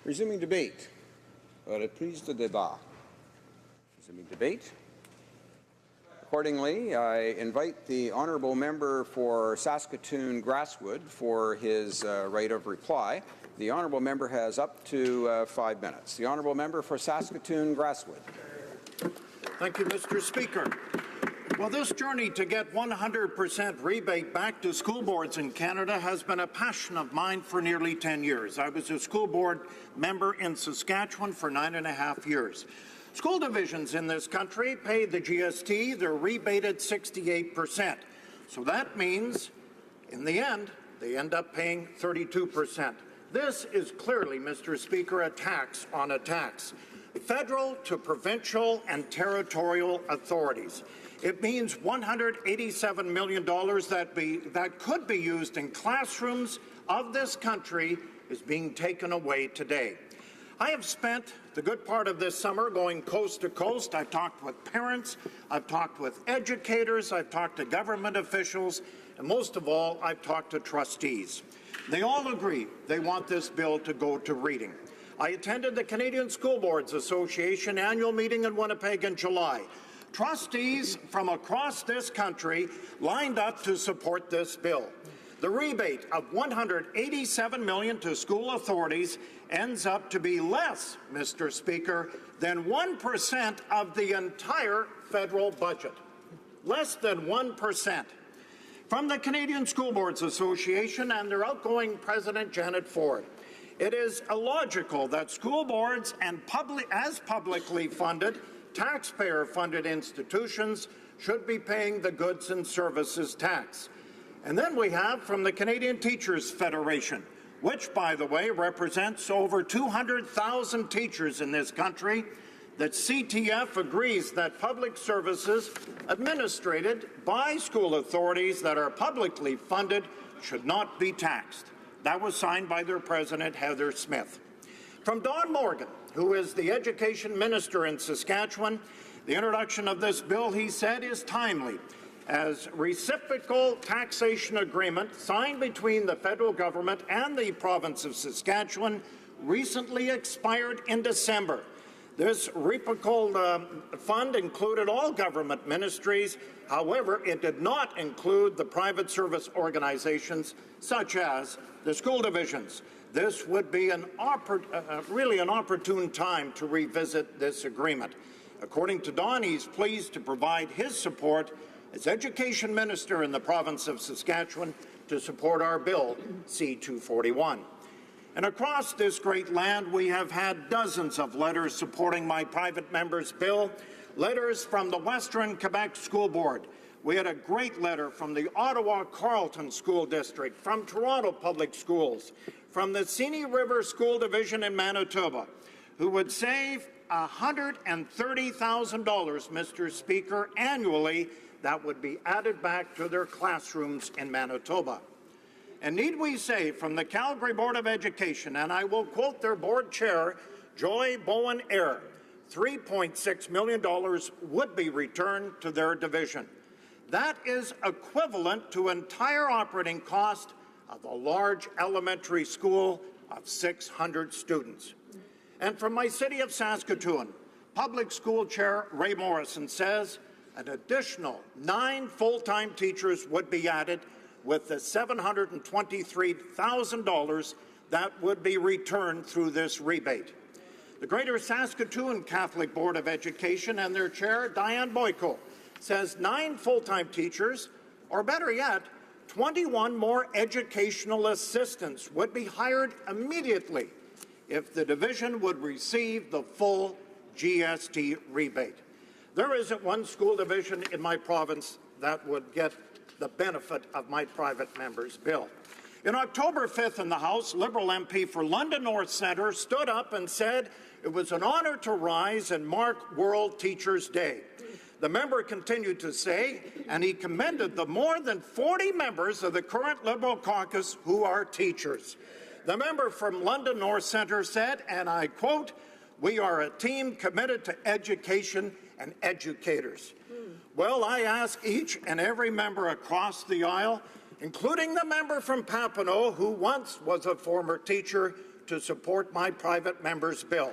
Resuming debate. Reprise de débat. Resuming debate. Accordingly, I invite the honourable member for Saskatoon Grasswood for his right of reply. The honourable member has up to 5 minutes. The honourable member for Saskatoon Grasswood. Thank you, Mr. Speaker. Well, this journey to get 100% rebate back to school boards in Canada has been a passion of mine for nearly 10 years. I was a school board member in Saskatchewan for 9.5 years. School divisions in this country pay the GST. They're rebated 68%. So that means, in the end, they end up paying 32%. This is clearly, Mr. Speaker, a tax on a tax. Federal to provincial and territorial authorities. It means $187 million that could be used in classrooms of this country is being taken away today. I have spent the good part of this summer going coast to coast. I've talked with parents, I've talked with educators, I've talked to government officials, and most of all, I've talked to trustees. They all agree they want this bill to go to reading. I attended the Canadian School Boards Association annual meeting in Winnipeg in July. Trustees from across this country lined up to support this bill. The rebate of $187 million to school authorities ends up to be less, Mr. Speaker, than 1% of the entire federal budget. Less than 1%. From the Canadian School Boards Association and their outgoing president, Janet Ford, it is illogical that school boards and publicly funded, taxpayer-funded institutions should be paying the goods and services tax. And then we have from the Canadian Teachers Federation, which, by the way, represents over 200,000 teachers in this country, that CTF agrees that public services administered by school authorities that are publicly funded should not be taxed. That was signed by their president, Heather Smith. From Don Morgan, who is the education minister in Saskatchewan, the introduction of this bill, he said, is timely, as reciprocal taxation agreement signed between the federal government and the province of Saskatchewan recently expired in December. This reciprocal fund included all government ministries. However, it did not include the private service organizations such as the school divisions. This would be really an opportune time to revisit this agreement. According to Don, he's pleased to provide his support as Education Minister in the province of Saskatchewan to support our bill, C-241. And across this great land, we have had dozens of letters supporting my private member's bill, letters from the Western Quebec School Board. We had a great letter from the Ottawa-Carleton School District, from Toronto Public Schools, from the Sini River School Division in Manitoba, who would save $130,000, Mr. Speaker, annually that would be added back to their classrooms in Manitoba. And need we say, from the Calgary Board of Education, and I will quote their board chair, Joy Bowen-Eyre, $3.6 million would be returned to their division. That is equivalent to entire operating cost of a large elementary school of 600 students. And from my city of Saskatoon, Public School Chair Ray Morrison says an additional 9 full-time teachers would be added with the $723,000 that would be returned through this rebate. The Greater Saskatoon Catholic Board of Education and their chair, Diane Boyko, says 9 full-time teachers, or better yet, 21 more educational assistants would be hired immediately if the division would receive the full GST rebate. There isn't one school division in my province that would get the benefit of my private member's bill. In October 5th in the House, Liberal MP for London North Centre stood up and said it was an honour to rise and mark World Teachers' Day. The member continued to say, and he commended the more than 40 members of the current Liberal caucus who are teachers. The member from London North Centre said, and I quote, "We are a team committed to education and educators." Well, I ask each and every member across the aisle, including the member from Papineau, who once was a former teacher, to support my private member's bill.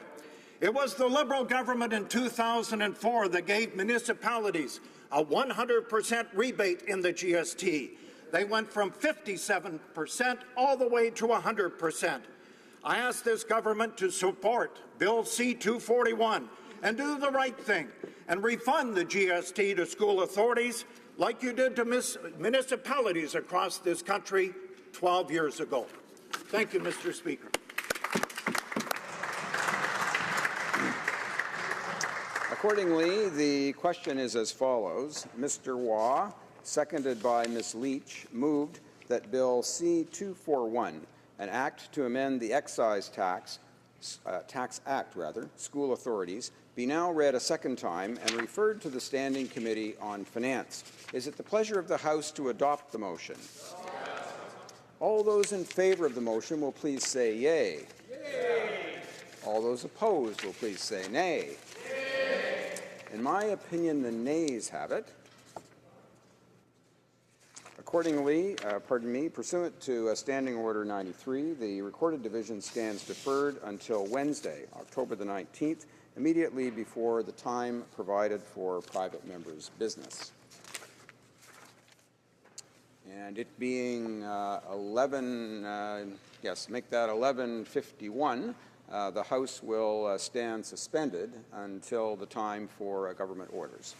It was the Liberal government in 2004 that gave municipalities a 100% rebate in the GST. They went from 57% all the way to 100%. I ask this government to support Bill C-241 and do the right thing and refund the GST to school authorities like you did to municipalities across this country 12 years ago. Thank you, Mr. Speaker. Accordingly, the question is as follows. Mr. Waugh, seconded by Ms. Leach, moved that Bill C-241, an act to amend the Excise Tax Act, school authorities, be now read a second time and referred to the Standing Committee on Finance. Is it the pleasure of the House to adopt the motion? Yes. All those in favour of the motion will please say yea. Yay. All those opposed will please say nay. Yay. In my opinion, the nays have it. Accordingly, pursuant to Standing Order 93, the recorded division stands deferred until Wednesday, October the 19th, immediately before the time provided for private members' business. And it being 11, yes, make that 11:51, the House will stand suspended until the time for government orders.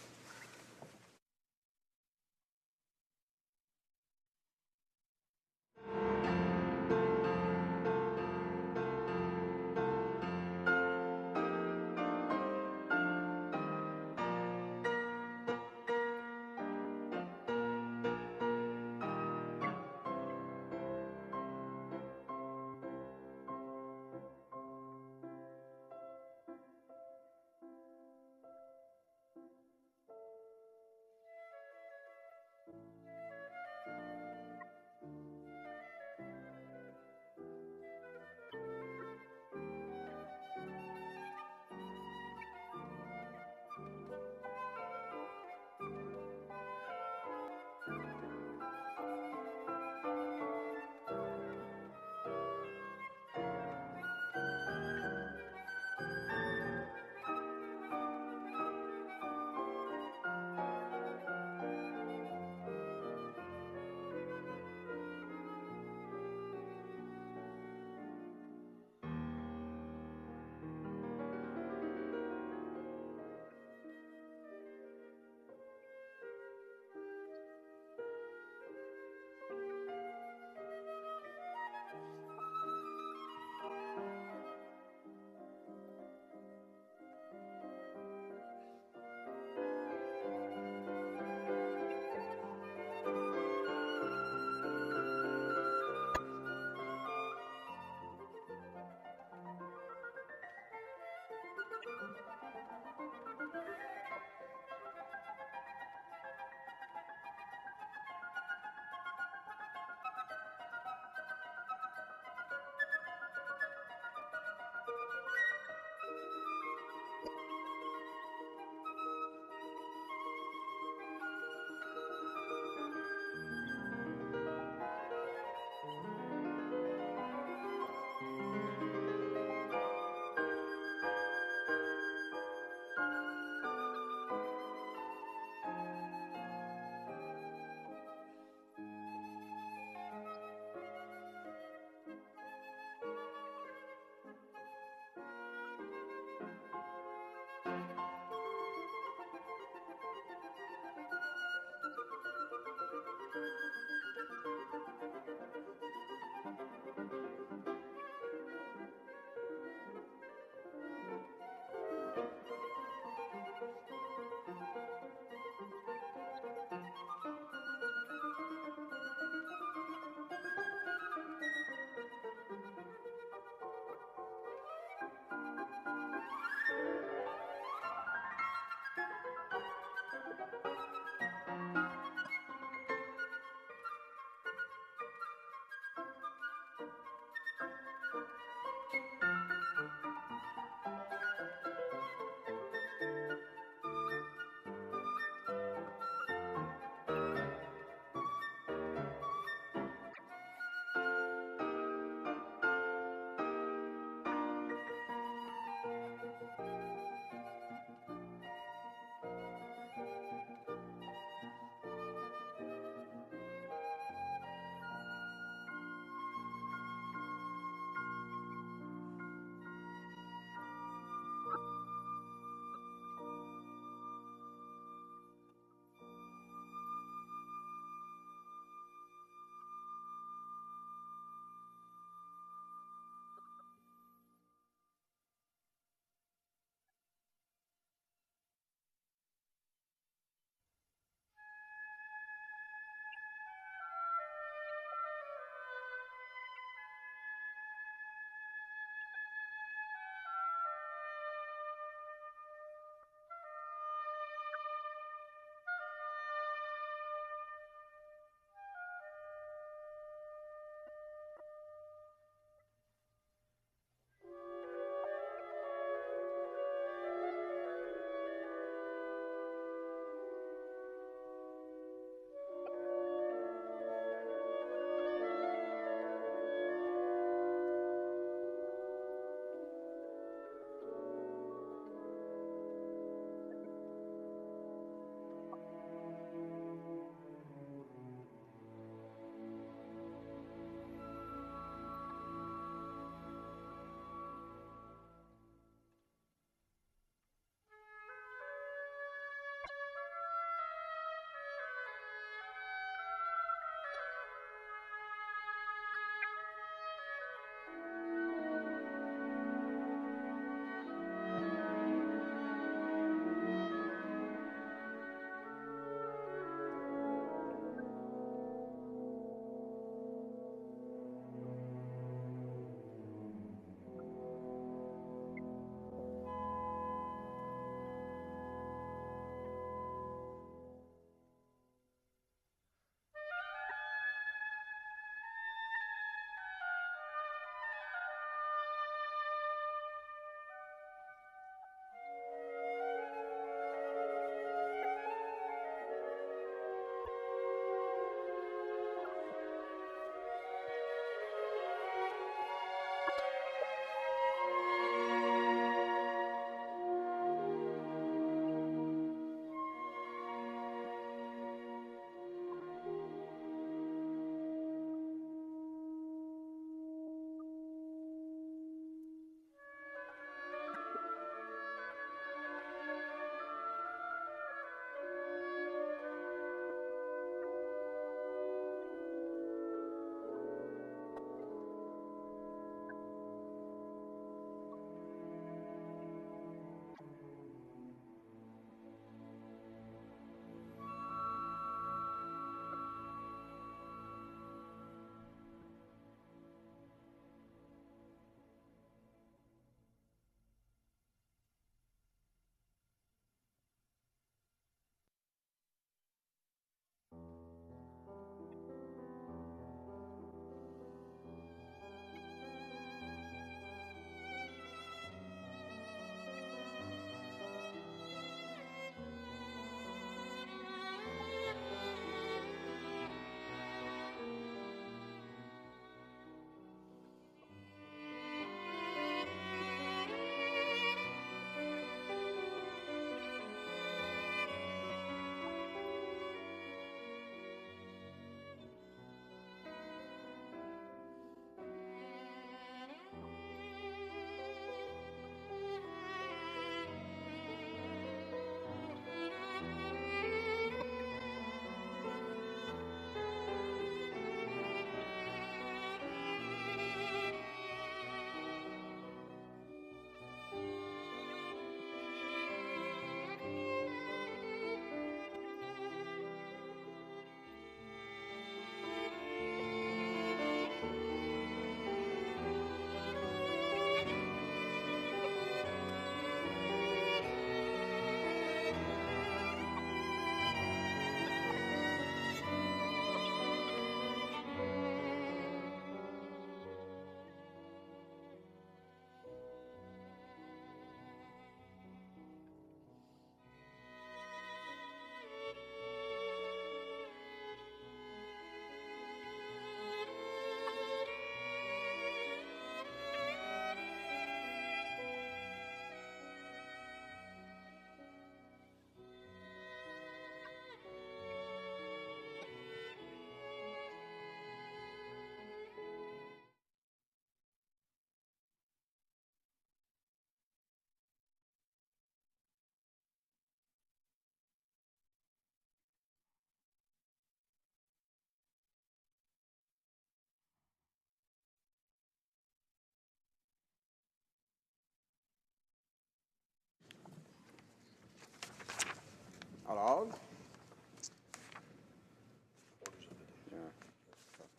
Alors,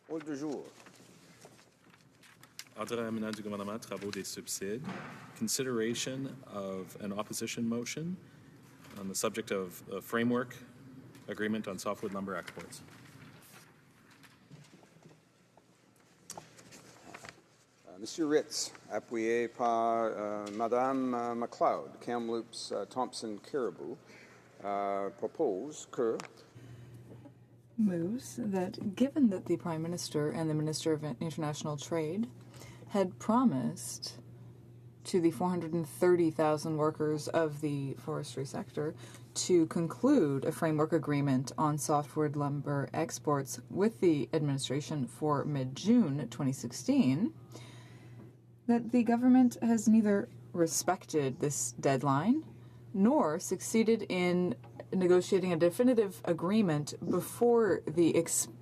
ordre du jour. Ordre aménage du gouvernement, travaux des subsides. Consideration of an opposition motion on the subject of a framework agreement on softwood lumber exports. Monsieur Ritz, appuyé par Madame MacLeod, Kamloops Thompson Caribou, propose que moves that given that the Prime Minister and the Minister of International Trade had promised to the 430,000 workers of the forestry sector to conclude a framework agreement on softwood lumber exports with the administration for mid-June 2016, that the government has neither respected this deadline nor succeeded in negotiating a definitive agreement before the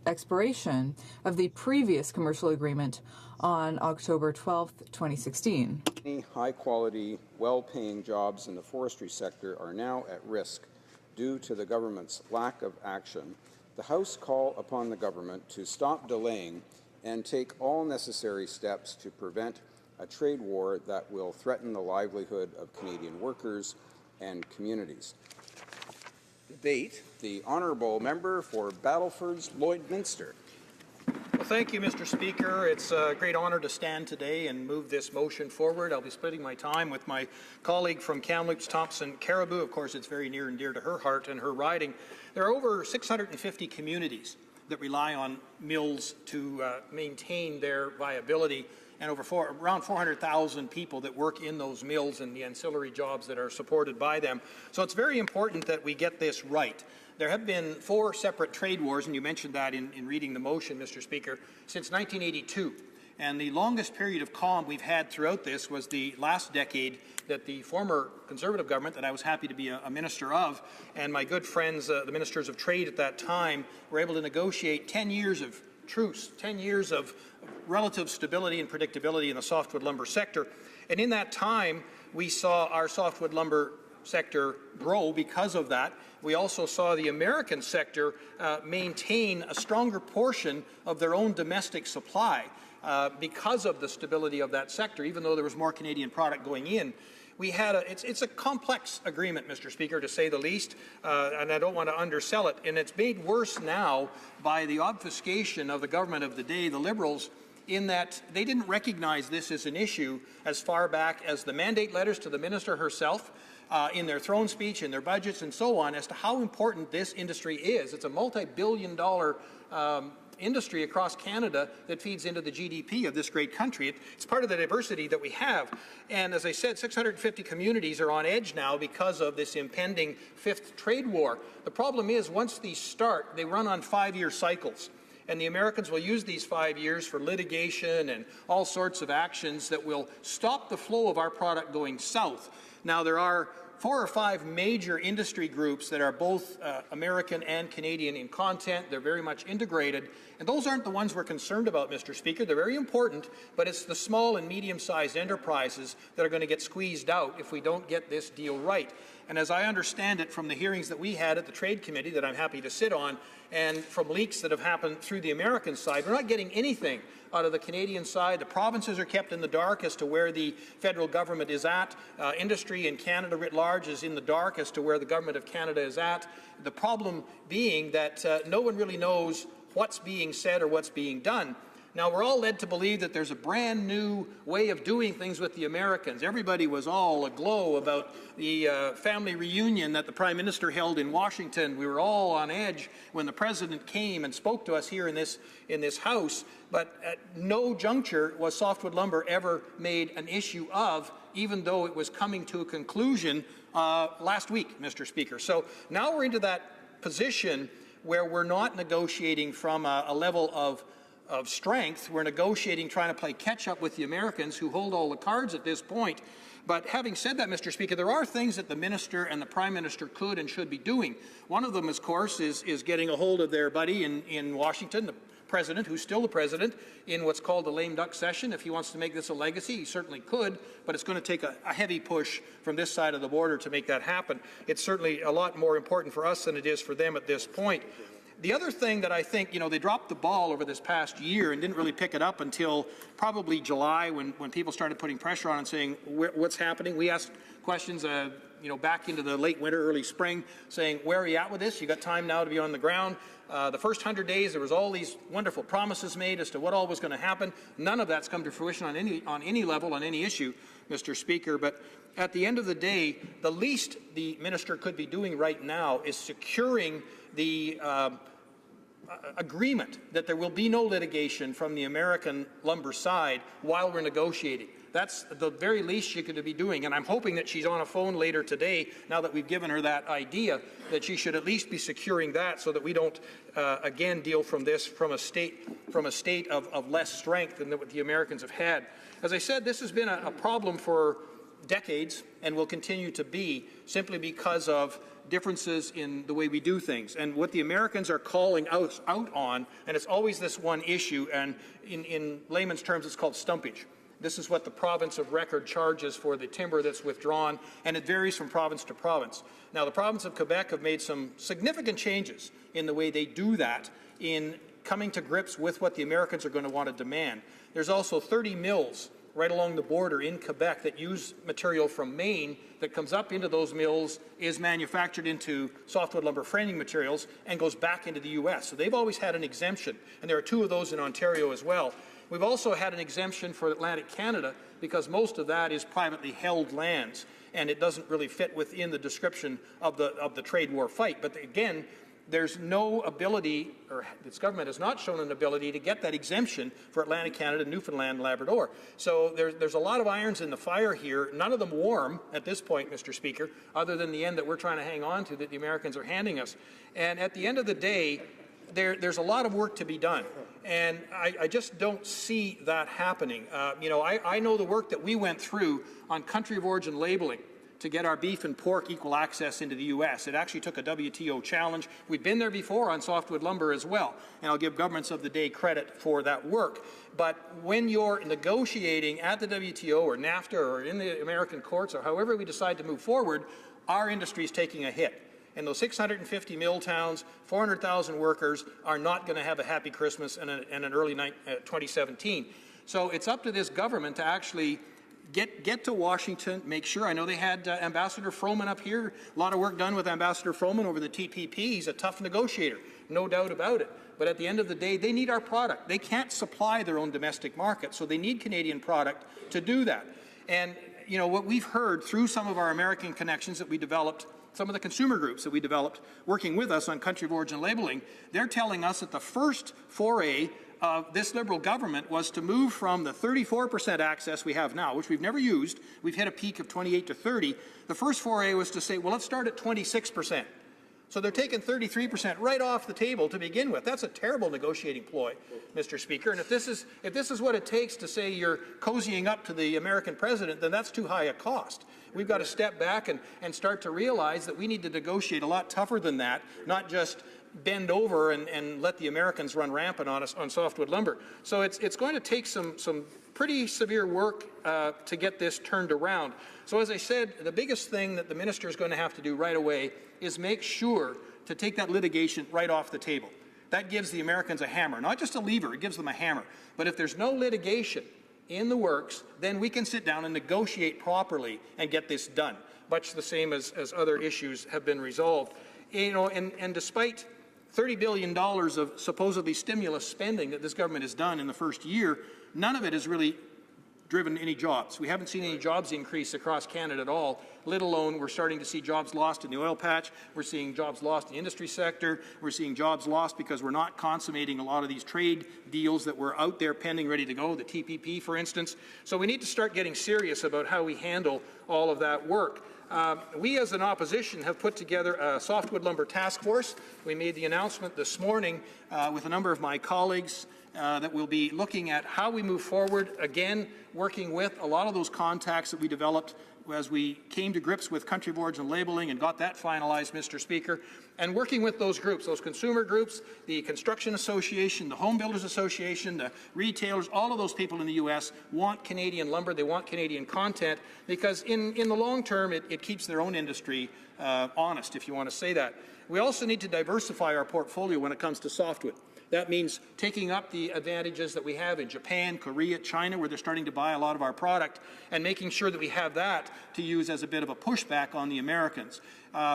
expiration of the previous commercial agreement on October 12th, 2016. many high-quality, well-paying jobs in the forestry sector are now at risk due to the government's lack of action. The House call upon the government to stop delaying and take all necessary steps to prevent a trade war that will threaten the livelihood of Canadian workers and communities. Debate, the Honourable Member for Battleford's Lloydminster. Well, thank you, Mr. Speaker. It's a great honour to stand today and move this motion forward. I'll be splitting my time with my colleague from Kamloops Thompson Caribou. Of course, it's very near and dear to her heart and her riding. There are over 650 communities that rely on mills to maintain their viability, and around 400,000 people that work in those mills and the ancillary jobs that are supported by them. So it's very important that we get this right. There have been 4 separate trade wars, and you mentioned that in reading the motion, Mr. Speaker, since 1982. And the longest period of calm we've had throughout this was the last decade that the former Conservative government, that I was happy to be a minister of, and my good friends, the ministers of trade at that time, were able to negotiate 10 years of truce, 10 years of relative stability and predictability in the softwood lumber sector. And in that time, we saw our softwood lumber sector grow because of that. We also saw the American sector maintain a stronger portion of their own domestic supply because of the stability of that sector, even though there was more Canadian product going in. We had it's a complex agreement, Mr. Speaker, to say the least, and I don't want to undersell it. And it's made worse now by the obfuscation of the government of the day, the Liberals, in that they didn't recognize this as an issue as far back as the mandate letters to the minister herself, in their throne speech, in their budgets, and so on, as to how important this industry is. It's a multi-billion-dollar industry across Canada that feeds into the GDP of this great country. It's part of the diversity that we have. And as I said, 650 communities are on edge now because of this impending 5th trade war. The problem is, once these start, they run on 5-year cycles. And the Americans will use these 5 years for litigation and all sorts of actions that will stop the flow of our product going south. Now, there are 4 or 5 major industry groups that are both American and Canadian in content. They're very much integrated. And those aren't the ones we're concerned about, Mr. Speaker. They're very important, but it's the small and medium-sized enterprises that are going to get squeezed out if we don't get this deal right. And as I understand it from the hearings that we had at the Trade Committee that I'm happy to sit on, and from leaks that have happened through the American side, we're not getting anything out of the Canadian side. The provinces are kept in the dark as to where the federal government is at. Industry in Canada writ large is in the dark as to where the government of Canada is at. The problem being that no one really knows what's being said or what's being done. Now, we're all led to believe that there's a brand new way of doing things with the Americans. Everybody was all aglow about the family reunion that the Prime Minister held in Washington. We were all on edge when the President came and spoke to us here in this House. But at no juncture was softwood lumber ever made an issue of, even though it was coming to a conclusion last week, Mr. Speaker. So now we're into that position where we're not negotiating from a level of strength. We're negotiating, trying to play catch-up with the Americans who hold all the cards at this point. But having said that, Mr. Speaker, there are things that the Minister and the Prime Minister could and should be doing. One of them, of course, is getting a hold of their buddy in Washington, the president, who's still the president, in what's called the lame duck session. If he wants to make this a legacy, he certainly could, but it's going to take a heavy push from this side of the border to make that happen. It's certainly a lot more important for us than it is for them at this point. The other thing that I think, they dropped the ball over this past year and didn't really pick it up until probably July when people started putting pressure on and saying, what's happening? We asked questions, back into the late winter, early spring, saying, where are you at with this? You got time now to be on the ground. The first 100 days, there was all these wonderful promises made as to what all was going to happen. None of that's come to fruition on any level, on any issue, Mr. Speaker. But at the end of the day, the least the minister could be doing right now is securing the agreement that there will be no litigation from the American lumber side while we're negotiating. That's the very least she could be doing, and I'm hoping that she's on a phone later today, now that we've given her that idea, that she should at least be securing that so that we don't again deal from this from a state of less strength than what the Americans have had. As I said, this has been a problem for decades and will continue to be, simply because of differences in the way we do things. And what the Americans are calling out on, and it's always this one issue, and in layman's terms it's called stumpage. This is what the province of record charges for the timber that's withdrawn, and it varies from province to province. Now, the province of Quebec have made some significant changes in the way they do that in coming to grips with what the Americans are going to want to demand. There's also 30 mills right along the border in Quebec that use material from Maine that comes up into those mills, is manufactured into softwood lumber framing materials, and goes back into the U.S. So they've always had an exemption, and there are 2 of those in Ontario as well. We've also had an exemption for Atlantic Canada because most of that is privately held lands, and it doesn't really fit within the description of the trade war fight. But again, there's no ability, or this government has not shown an ability to get that exemption for Atlantic Canada, Newfoundland, and Labrador. So there's a lot of irons in the fire here, none of them warm at this point, Mr. Speaker, other than the end that we're trying to hang on to that the Americans are handing us. And at the end of the day, there's a lot of work to be done. And I just don't see that happening. I know the work that we went through on country of origin labeling to get our beef and pork equal access into the U.S. It actually took a WTO challenge. We've been there before on softwood lumber as well, and I'll give governments of the day credit for that work. But when you're negotiating at the WTO or NAFTA or in the American courts or however we decide to move forward, our industry is taking a hit. And those 650 mill towns, 400,000 workers are not going to have a happy Christmas and an early 2017. So it's up to this government to actually get to Washington, make sure. I know they had Ambassador Froman up here. A lot of work done with Ambassador Froman over the TPP. He's a tough negotiator, no doubt about it. But at the end of the day, they need our product. They can't supply their own domestic market, so they need Canadian product to do that. And, what we've heard through some of our American connections that we developed, some of the consumer groups that we developed working with us on country of origin labeling, they're telling us that the first foray of this Liberal government was to move from the 34% access we have now, which we've never used. We've hit a peak of 28 to 30. The first foray was to say, well, let's start at 26%. So they're taking 33% right off the table to begin with. That's a terrible negotiating ploy, Mr. Speaker. And if this is what it takes to say you're cozying up to the American president, then that's too high a cost. We've got to step back and start to realize that we need to negotiate a lot tougher than that, not just bend over and let the Americans run rampant on us on softwood lumber. So it's going to take some pretty severe work to get this turned around. So as I said, the biggest thing that the minister is going to have to do right away is make sure to take that litigation right off the table. That gives the Americans a hammer, not just a lever, it gives them a hammer. But if there's no litigation in the works, then we can sit down and negotiate properly and get this done, much the same as other issues have been resolved. And despite $30 billion of supposedly stimulus spending that this government has done in the first year, none of it has really driven any jobs. We haven't seen any jobs increase across Canada at all, let alone we're starting to see jobs lost in the oil patch. We're seeing jobs lost in the industry sector. We're seeing jobs lost because we're not consummating a lot of these trade deals that were out there pending, ready to go, the TPP, for instance. So we need to start getting serious about how we handle all of that work. We as an opposition have put together a softwood lumber task force. We made the announcement this morning with a number of my colleagues that we'll be looking at how we move forward, again, working with a lot of those contacts that we developed as we came to grips with country boards and labeling and got that finalized, Mr. Speaker, and working with those groups, those consumer groups, the Construction Association, the Home Builders Association, the retailers, all of those people in the U.S. want Canadian lumber, they want Canadian content, because in the long term, it keeps their own industry honest, if you want to say that. We also need to diversify our portfolio when it comes to softwood. That means taking up the advantages that we have in Japan, Korea, China, where they're starting to buy a lot of our product, and making sure that we have that to use as a bit of a pushback on the Americans.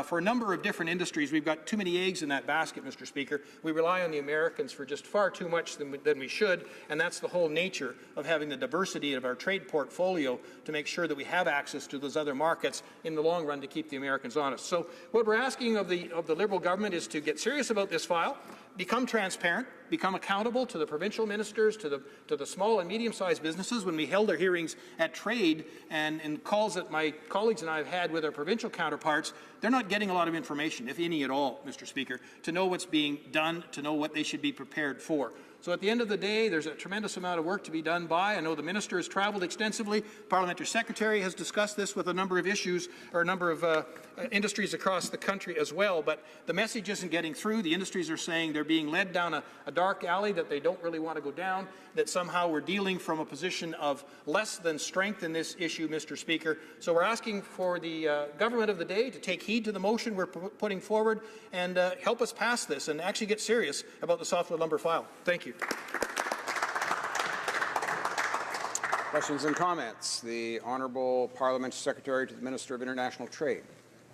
For a number of different industries, we've got too many eggs in that basket, Mr. Speaker. We rely on the Americans for just far too much than we should, and that's the whole nature of having the diversity of our trade portfolio to make sure that we have access to those other markets in the long run to keep the Americans honest. So what we're asking of the Liberal government is to get serious about this file, become transparent, become accountable to the provincial ministers, to the small and medium-sized businesses. When we held our hearings at Trade and calls that my colleagues and I have had with our provincial counterparts, they're not getting a lot of information, if any at all, Mr. Speaker, to know what's being done, to know what they should be prepared for. So at the end of the day, there's a tremendous amount of work to be done by. I know the minister has traveled extensively. Parliamentary secretary has discussed this with a number of issues or a number of industries across the country as well. But the message isn't getting through. The industries are saying they're being led down a dark alley that they don't really want to go down, that somehow we're dealing from a position of less than strength in this issue, Mr. Speaker. So we're asking for the government of the day to take heed to the motion we're putting forward and help us pass this and actually get serious about the softwood lumber file. Thank you. Questions and comments. The Honourable Parliamentary Secretary to the Minister of International Trade.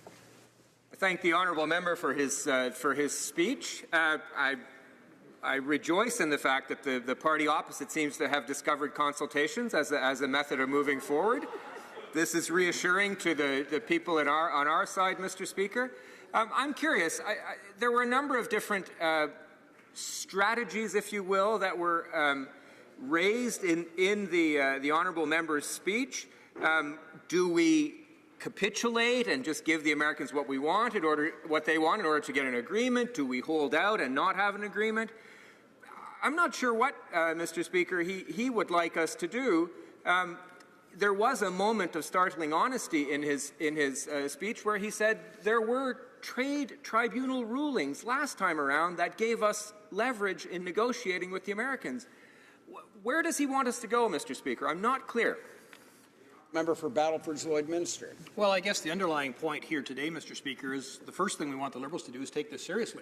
I thank the honourable member for his speech. I rejoice in the fact that the party opposite seems to have discovered consultations as a method of moving forward. This is reassuring to the people on our side, Mr. Speaker. I'm curious. There were a number of different strategies, if you will, that were raised in the honourable member's speech. Do we capitulate and just give the Americans what they want in order to get an agreement? Do we hold out and not have an agreement? I'm not sure what, Mr. Speaker, he would like us to do. There was a moment of startling honesty in his speech where he said there were trade tribunal rulings last time around that gave us leverage in negotiating with the Americans. Where does he want us to go, Mr. Speaker? I'm not clear. Member for Battleford's Lloydminster. Well, I guess the underlying point here today, Mr. Speaker, is the first thing we want the Liberals to do is take this seriously.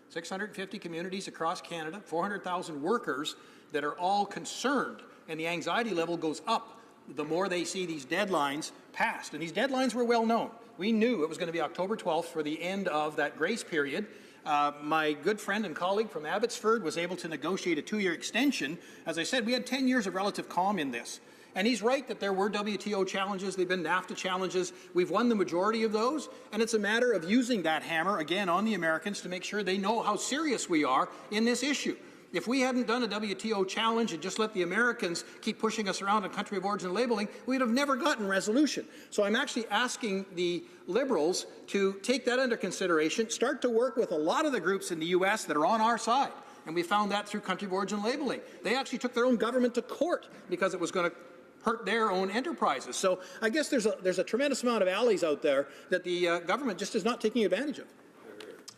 650 communities across Canada, 400,000 workers that are all concerned, and the anxiety level goes up the more they see these deadlines passed. And these deadlines were well known. We knew it was going to be October 12th for the end of that grace period. My good friend and colleague from Abbotsford was able to negotiate a 2-year extension. As I said, we had 10 years of relative calm in this. And he's right that there were WTO challenges, they've been NAFTA challenges. We've won the majority of those, and it's a matter of using that hammer, again, on the Americans to make sure they know how serious we are in this issue. If we hadn't done a WTO challenge and just let the Americans keep pushing us around on country of origin labeling, we'd have never gotten resolution. So I'm actually asking the Liberals to take that under consideration, start to work with a lot of the groups in the U.S. that are on our side. And we found that through country of origin labeling. They actually took their own government to court because it was going to hurt their own enterprises. So I guess there's a tremendous amount of alleys out there that the government just is not taking advantage of.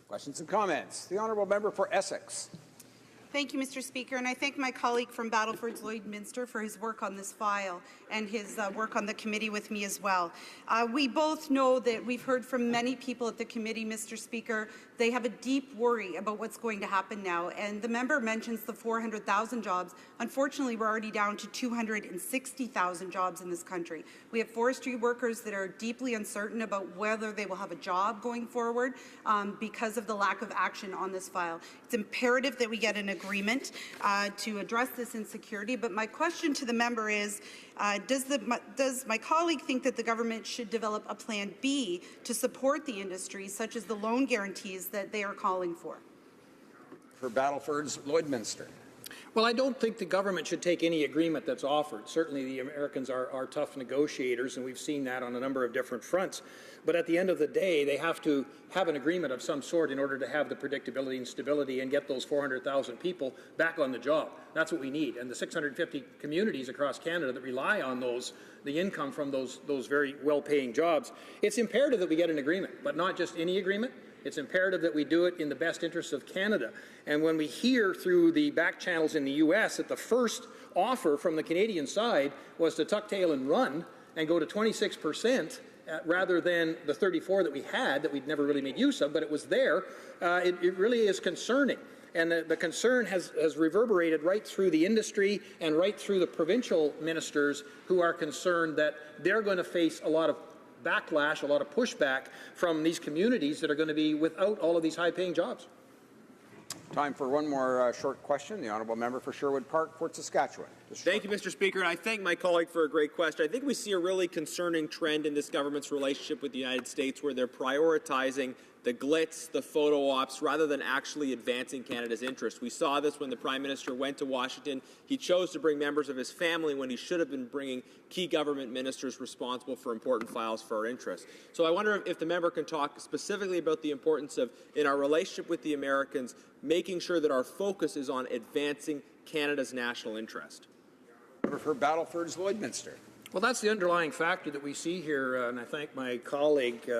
Questions and comments. The Honourable Member for Essex. Thank you, Mr. Speaker, and I thank my colleague from Battleford's Lloydminster for his work on this file and his work on the committee with me as well. We both know that we've heard from many people at the committee, Mr. Speaker. They have a deep worry about what's going to happen now, and the member mentions the 400,000 jobs. Unfortunately, we're already down to 260,000 jobs in this country. We have forestry workers that are deeply uncertain about whether they will have a job going forward because of the lack of action on this file. It's imperative that we get an agreement to address this insecurity, but my question to the member is, does my colleague think that the government should develop a plan B to support the industry, such as the loan guarantees that they are calling for? For Battleford's Lloydminster. Well, I don't think the government should take any agreement that's offered. Certainly the Americans are tough negotiators, and we've seen that on a number of different fronts. But at the end of the day, they have to have an agreement of some sort in order to have the predictability and stability and get those 400,000 people back on the job. That's what we need. And the 650 communities across Canada that rely on the income from those very well-paying jobs, it's imperative that we get an agreement, but not just any agreement. It's imperative that we do it in the best interests of Canada. And when we hear through the back channels in the U.S. that the first offer from the Canadian side was to tuck tail and run and go to 26%, rather than the 34 that we had, that we'd never really made use of, but it was there, it really is concerning. And the concern has reverberated right through the industry and right through the provincial ministers who are concerned that they're going to face a lot of backlash, a lot of pushback from these communities that are going to be without all of these high-paying jobs. Time for one more short question. The honourable member for Sherwood Park, Fort Saskatchewan. Thank you, Mr. Speaker, and I thank my colleague for a great question. I think we see a really concerning trend in this government's relationship with the United States where they're prioritizing the glitz, the photo ops, rather than actually advancing Canada's interests. We saw this when the Prime Minister went to Washington. He chose to bring members of his family when he should have been bringing key government ministers responsible for important files for our interests. So I wonder if the member can talk specifically about the importance of, in our relationship with the Americans, making sure that our focus is on advancing Canada's national interest. For Battleford's Lloydminster. Well, that's the underlying factor that we see here, and I thank my colleague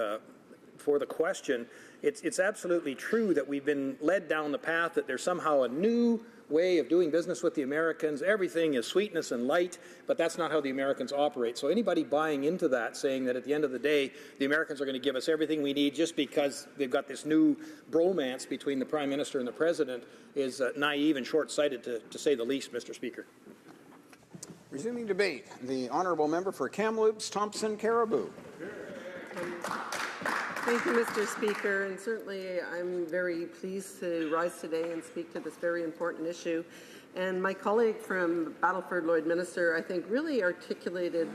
for the question. It's absolutely true that we've been led down the path that there's somehow a new way of doing business with the Americans. Everything is sweetness and light, but that's not how the Americans operate. So anybody buying into that, saying that at the end of the day, the Americans are going to give us everything we need just because they've got this new bromance between the Prime Minister and the President, is naive and short-sighted, to say the least, Mr. Speaker. Resuming debate, the honourable member for Kamloops, Thompson, Caribou. Thank you, Mr. Speaker, and certainly I'm very pleased to rise today and speak to this very important issue. And my colleague from Battleford Lloydminster, I think, really articulated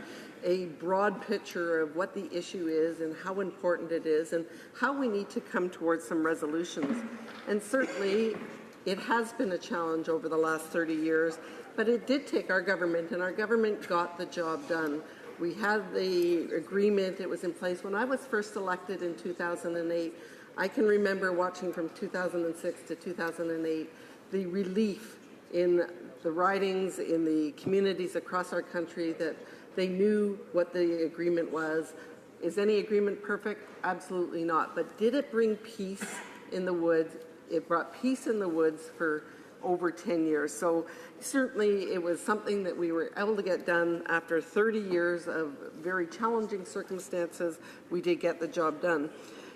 a broad picture of what the issue is and how important it is and how we need to come towards some resolutions. And certainly it has been a challenge over the last 30 years, but it did take our government, and our government got the job done. We had the agreement, it was in place. When I was first elected in 2008, I can remember watching from 2006 to 2008 the relief in the ridings, in the communities across our country, that they knew what the agreement was. Is any agreement perfect? Absolutely not. But did it bring peace in the woods? It brought peace in the woods for over 10 years. So certainly it was something that we were able to get done after 30 years of very challenging circumstances. We did get the job done.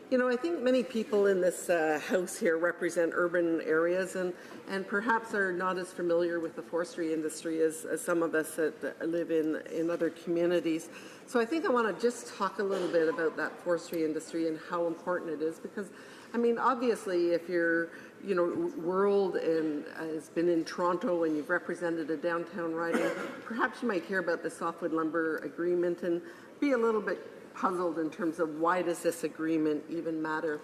You know, I think many people in this House here represent urban areas and perhaps are not as familiar with the forestry industry as some of us that live in other communities. So I think I want to just talk a little bit about that forestry industry and how important it is, because, I mean, obviously if you're world and has been in Toronto and you've represented a downtown riding, perhaps you might hear about the softwood lumber agreement and be a little bit puzzled in terms of why does this agreement even matter.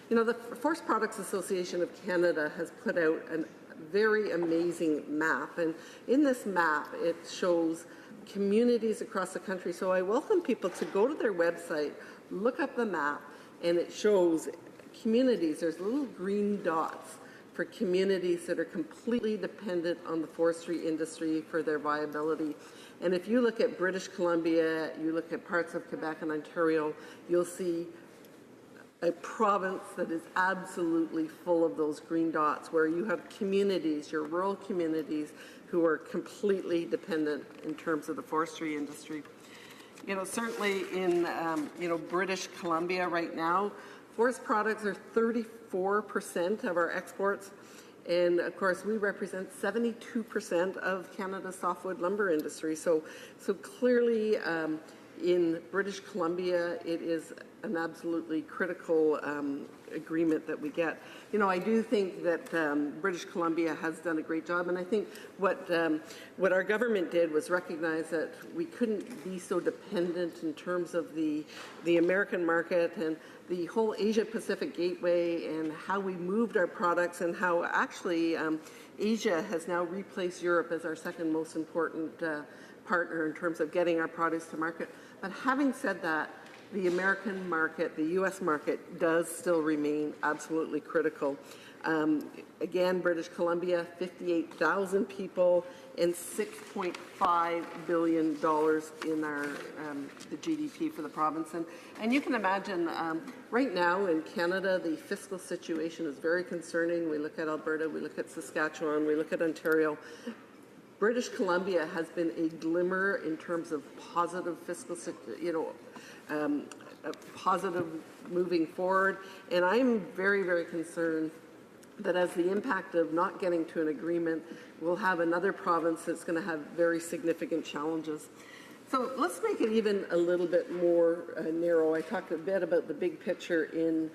You know, the Forest Products Association of Canada has put out a very amazing map, and in this map it shows communities across the country. So I welcome people to go to their website, look up the map, and it shows communities. There's little green dots for communities that are completely dependent on the forestry industry for their viability. And if you look at British Columbia, you look at parts of Quebec and Ontario, you'll see a province that is absolutely full of those green dots, where you have communities, your rural communities, who are completely dependent in terms of the forestry industry. You know, certainly in British Columbia right now, forest products are 34% of our exports, and of course we represent 72% of Canada's softwood lumber industry. So clearly in British Columbia it is an absolutely critical agreement that we get. You know, I do think that British Columbia has done a great job, and I think what our government did was recognize that we couldn't be so dependent in terms of the American market and the whole Asia-Pacific gateway and how we moved our products, and how actually Asia has now replaced Europe as our second most important partner in terms of getting our products to market. But having said that, the American market, the U.S. market, does still remain absolutely critical. Again, British Columbia, 58,000 people and $6.5 billion in our the GDP for the province. And you can imagine, right now in Canada, the fiscal situation is very concerning. We look at Alberta, we look at Saskatchewan, we look at Ontario. British Columbia has been a glimmer in terms of positive fiscal, positive moving forward. And I'm very, very concerned that as the impact of not getting to an agreement, we'll have another province that's going to have very significant challenges. So let's make it even a little bit more narrow. I talked a bit about the big picture in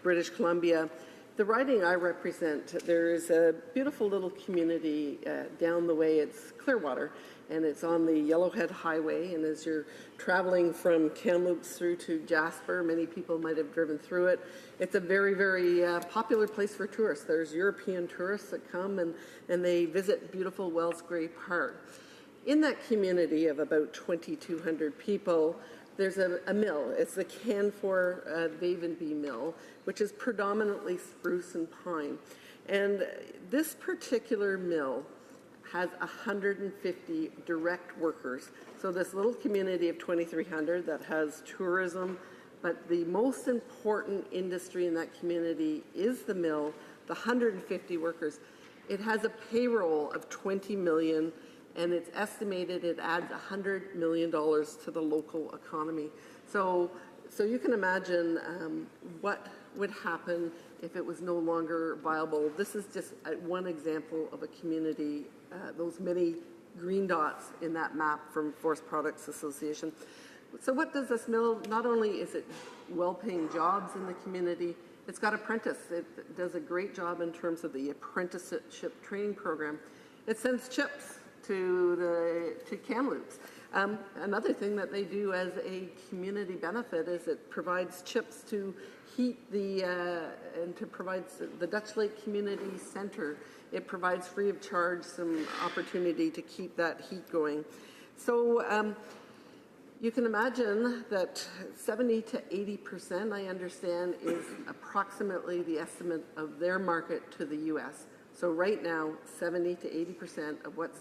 British Columbia. The riding I represent, there's a beautiful little community down the way. It's Clearwater, and it's on the Yellowhead Highway. And as you're traveling from Kamloops through to Jasper, many people might have driven through it. It's a very, very popular place for tourists. There's European tourists that come and they visit beautiful Wells Gray Park. In that community of about 2,200 people, there's a mill. It's the Canfor Vavenby Mill, which is predominantly spruce and pine. And this particular mill has 150 direct workers. So this little community of 2,300 that has tourism, but the most important industry in that community is the mill, the 150 workers. It has a payroll of $20 million, and it's estimated it adds $100 million to the local economy. So you can imagine what would happen if it was no longer viable. This is just one example of a community, those many green dots in that map from Forest Products Association. So what does this mill, not only is it well-paying jobs in the community, it's got apprentices. It does a great job in terms of the apprenticeship training program. It sends chips to Kamloops. Another thing that they do as a community benefit is it provides chips to heat and to provide the Dutch Lake Community Center. It provides free of charge some opportunity to keep that heat going. So you can imagine that 70 to 80%, I understand, is approximately the estimate of their market to the U.S. So right now, 70 to 80% of what's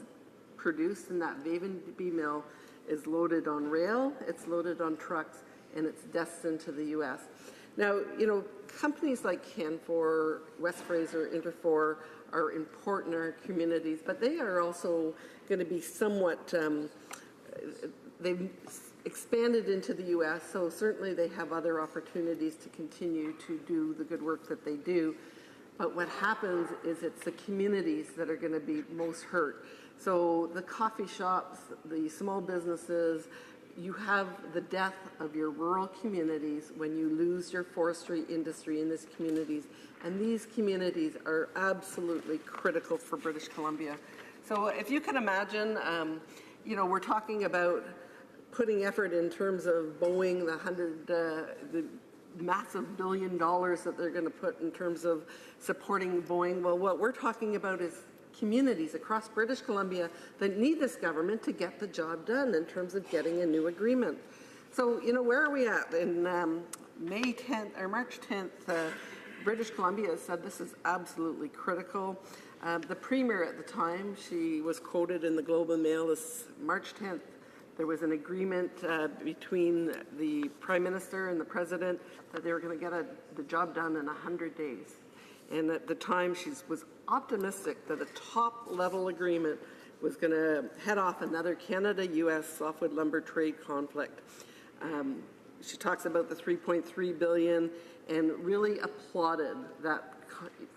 produced in that Vavenby mill is loaded on rail, it's loaded on trucks, and it's destined to the U.S. Now, companies like Canfor, West Fraser, Interfor are important in our communities, but they are also going to be somewhat, they've expanded into the U.S., so certainly they have other opportunities to continue to do the good work that they do. But what happens is it's the communities that are going to be most hurt. So the coffee shops, the small businesses, you have the death of your rural communities when you lose your forestry industry in these communities. And these communities are absolutely critical for British Columbia. So if you can imagine, we're talking about putting effort in terms of Boeing, the massive $1 billion that they're going to put in terms of supporting Boeing. Well, what we're talking about is communities across British Columbia that need this government to get the job done in terms of getting a new agreement. So, where are we at? In May 10th or March 10th, British Columbia said this is absolutely critical. The Premier at the time, she was quoted in the Globe and Mail as March 10th. There was an agreement between the Prime Minister and the President that they were going to get the job done in 100 days. And at the time, she was optimistic that a top-level agreement was going to head off another Canada-U.S. softwood lumber trade conflict. She talks about the $3.3 billion and really applauded that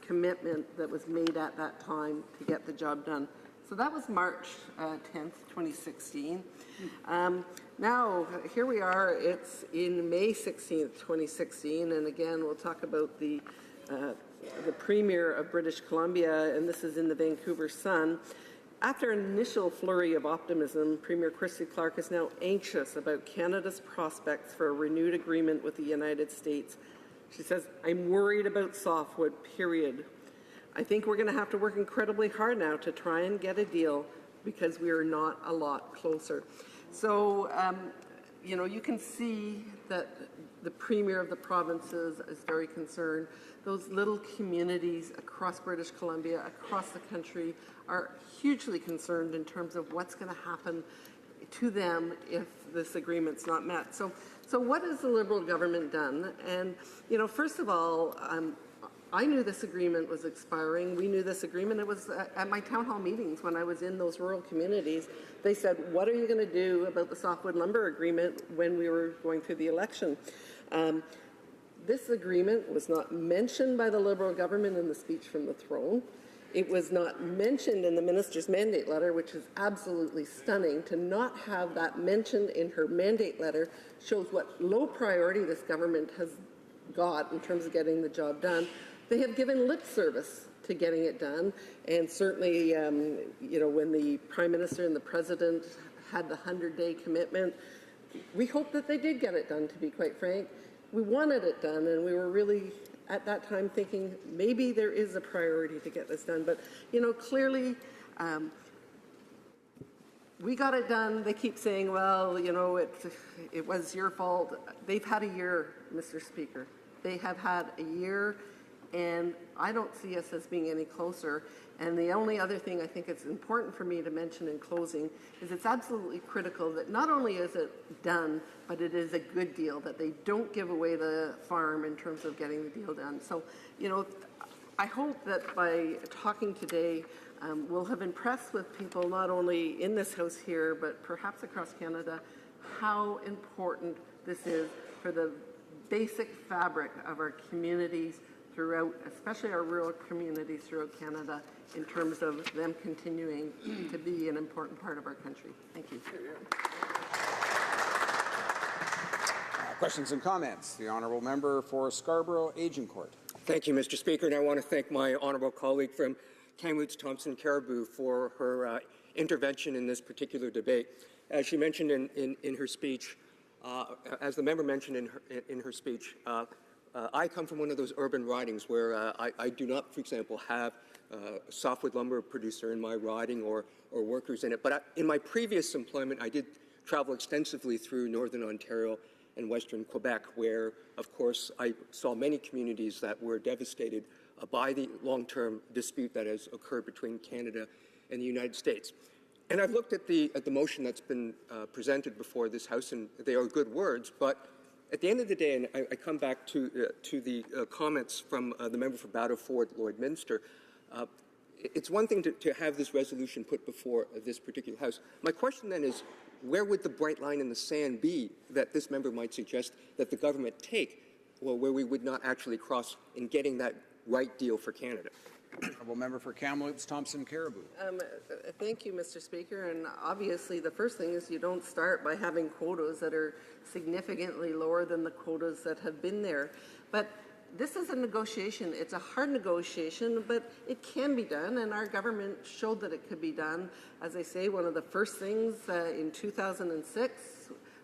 commitment that was made at that time to get the job done. So that was March 10th, 2016. Now, here we are. It's in May 16th, 2016, and again, we'll talk about the Premier of British Columbia, and this is in the Vancouver Sun. After an initial flurry of optimism, Premier Christy Clark is now anxious about Canada's prospects for a renewed agreement with the United States. She says, "I'm worried about softwood, period. I think we're going to have to work incredibly hard now to try and get a deal because we are not a lot closer." So, you know, you can see that the Premier of the provinces is very concerned. Those little communities across British Columbia, across the country, are hugely concerned in terms of what's going to happen to them if this agreement's not met. So what has the Liberal government done? And, you know, first of all, I knew this agreement was expiring. We knew this agreement. It was at my town hall meetings when I was in those rural communities. They said, what are you going to do about the softwood lumber agreement when we were going through the election? This agreement was not mentioned by the Liberal government in the speech from the throne. It was not mentioned in the minister's mandate letter, which is absolutely stunning. To not have that mentioned in her mandate letter shows what low priority this government has got in terms of getting the job done. They have given lip service to getting it done, and certainly, you know, when the Prime Minister and the President had the 100-day commitment, we hoped that they did get it done, to be quite frank. We wanted it done, and we were really, at that time, thinking maybe there is a priority to get this done. But, you know, clearly, we got it done. They keep saying, well, you know, it was your fault. They've had a year, Mr. Speaker. They have had a year, and I don't see us as being any closer. And the only other thing I think it's important for me to mention in closing is it's absolutely critical that not only is it done, but it is a good deal, that they don't give away the farm in terms of getting the deal done. So, you know, I hope that by talking today, we'll have impressed with people not only in this House here, but perhaps across Canada, how important this is for the basic fabric of our communities throughout, especially our rural communities throughout Canada, in terms of them continuing to be an important part of our country. Thank you. Questions and comments? The Honourable Member for Scarborough Agincourt. Thank you, Mr. Speaker, and I want to thank my honourable colleague from Kamloops Thompson Caribou for her intervention in this particular debate. As she mentioned in her speech, as the member mentioned in her speech, I come from one of those urban ridings where I do not, for example, have a softwood lumber producer in my riding or workers in it. But in my previous employment, I did travel extensively through Northern Ontario and Western Quebec, where, of course, I saw many communities that were devastated by the long-term dispute that has occurred between Canada and the United States. And I've looked at the motion that's been presented before this House, and they are good words, but at the end of the day, and I come back to the comments from the member for Battleford, Lloydminster, it's one thing to have this resolution put before this particular House. My question then is, where would the bright line in the sand be that this member might suggest that the government take, well, where we would not actually cross in getting that right deal for Canada? Honourable Member for Kamloops Thompson Caribou. Thank you, Mr. Speaker. And obviously, the first thing is you don't start by having quotas that are significantly lower than the quotas that have been there. But this is a negotiation. It's a hard negotiation, but it can be done, and our government showed that it could be done. As I say, one of the first things in 2006,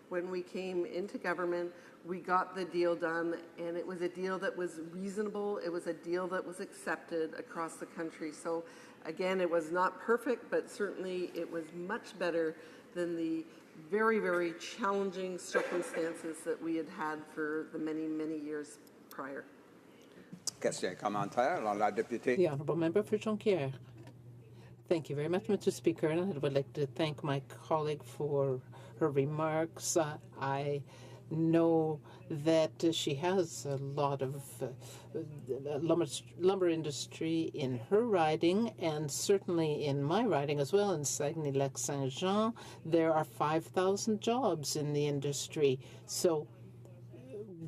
when we came into government, we got the deal done, and it was a deal that was reasonable. It was a deal that was accepted across the country. So, again, it was not perfect, but certainly it was much better than the very, very challenging circumstances that we had had for the many, many years prior. Question commentaire, la députée. The Honourable Member for Jonquière. Thank you very much, Mr. Speaker, and I would like to thank my colleague for her remarks. I know that she has a lot of lumber industry in her riding, and certainly in my riding as well, in Saguenay-Lac-Saint-Jean. There are 5,000 jobs in the industry. So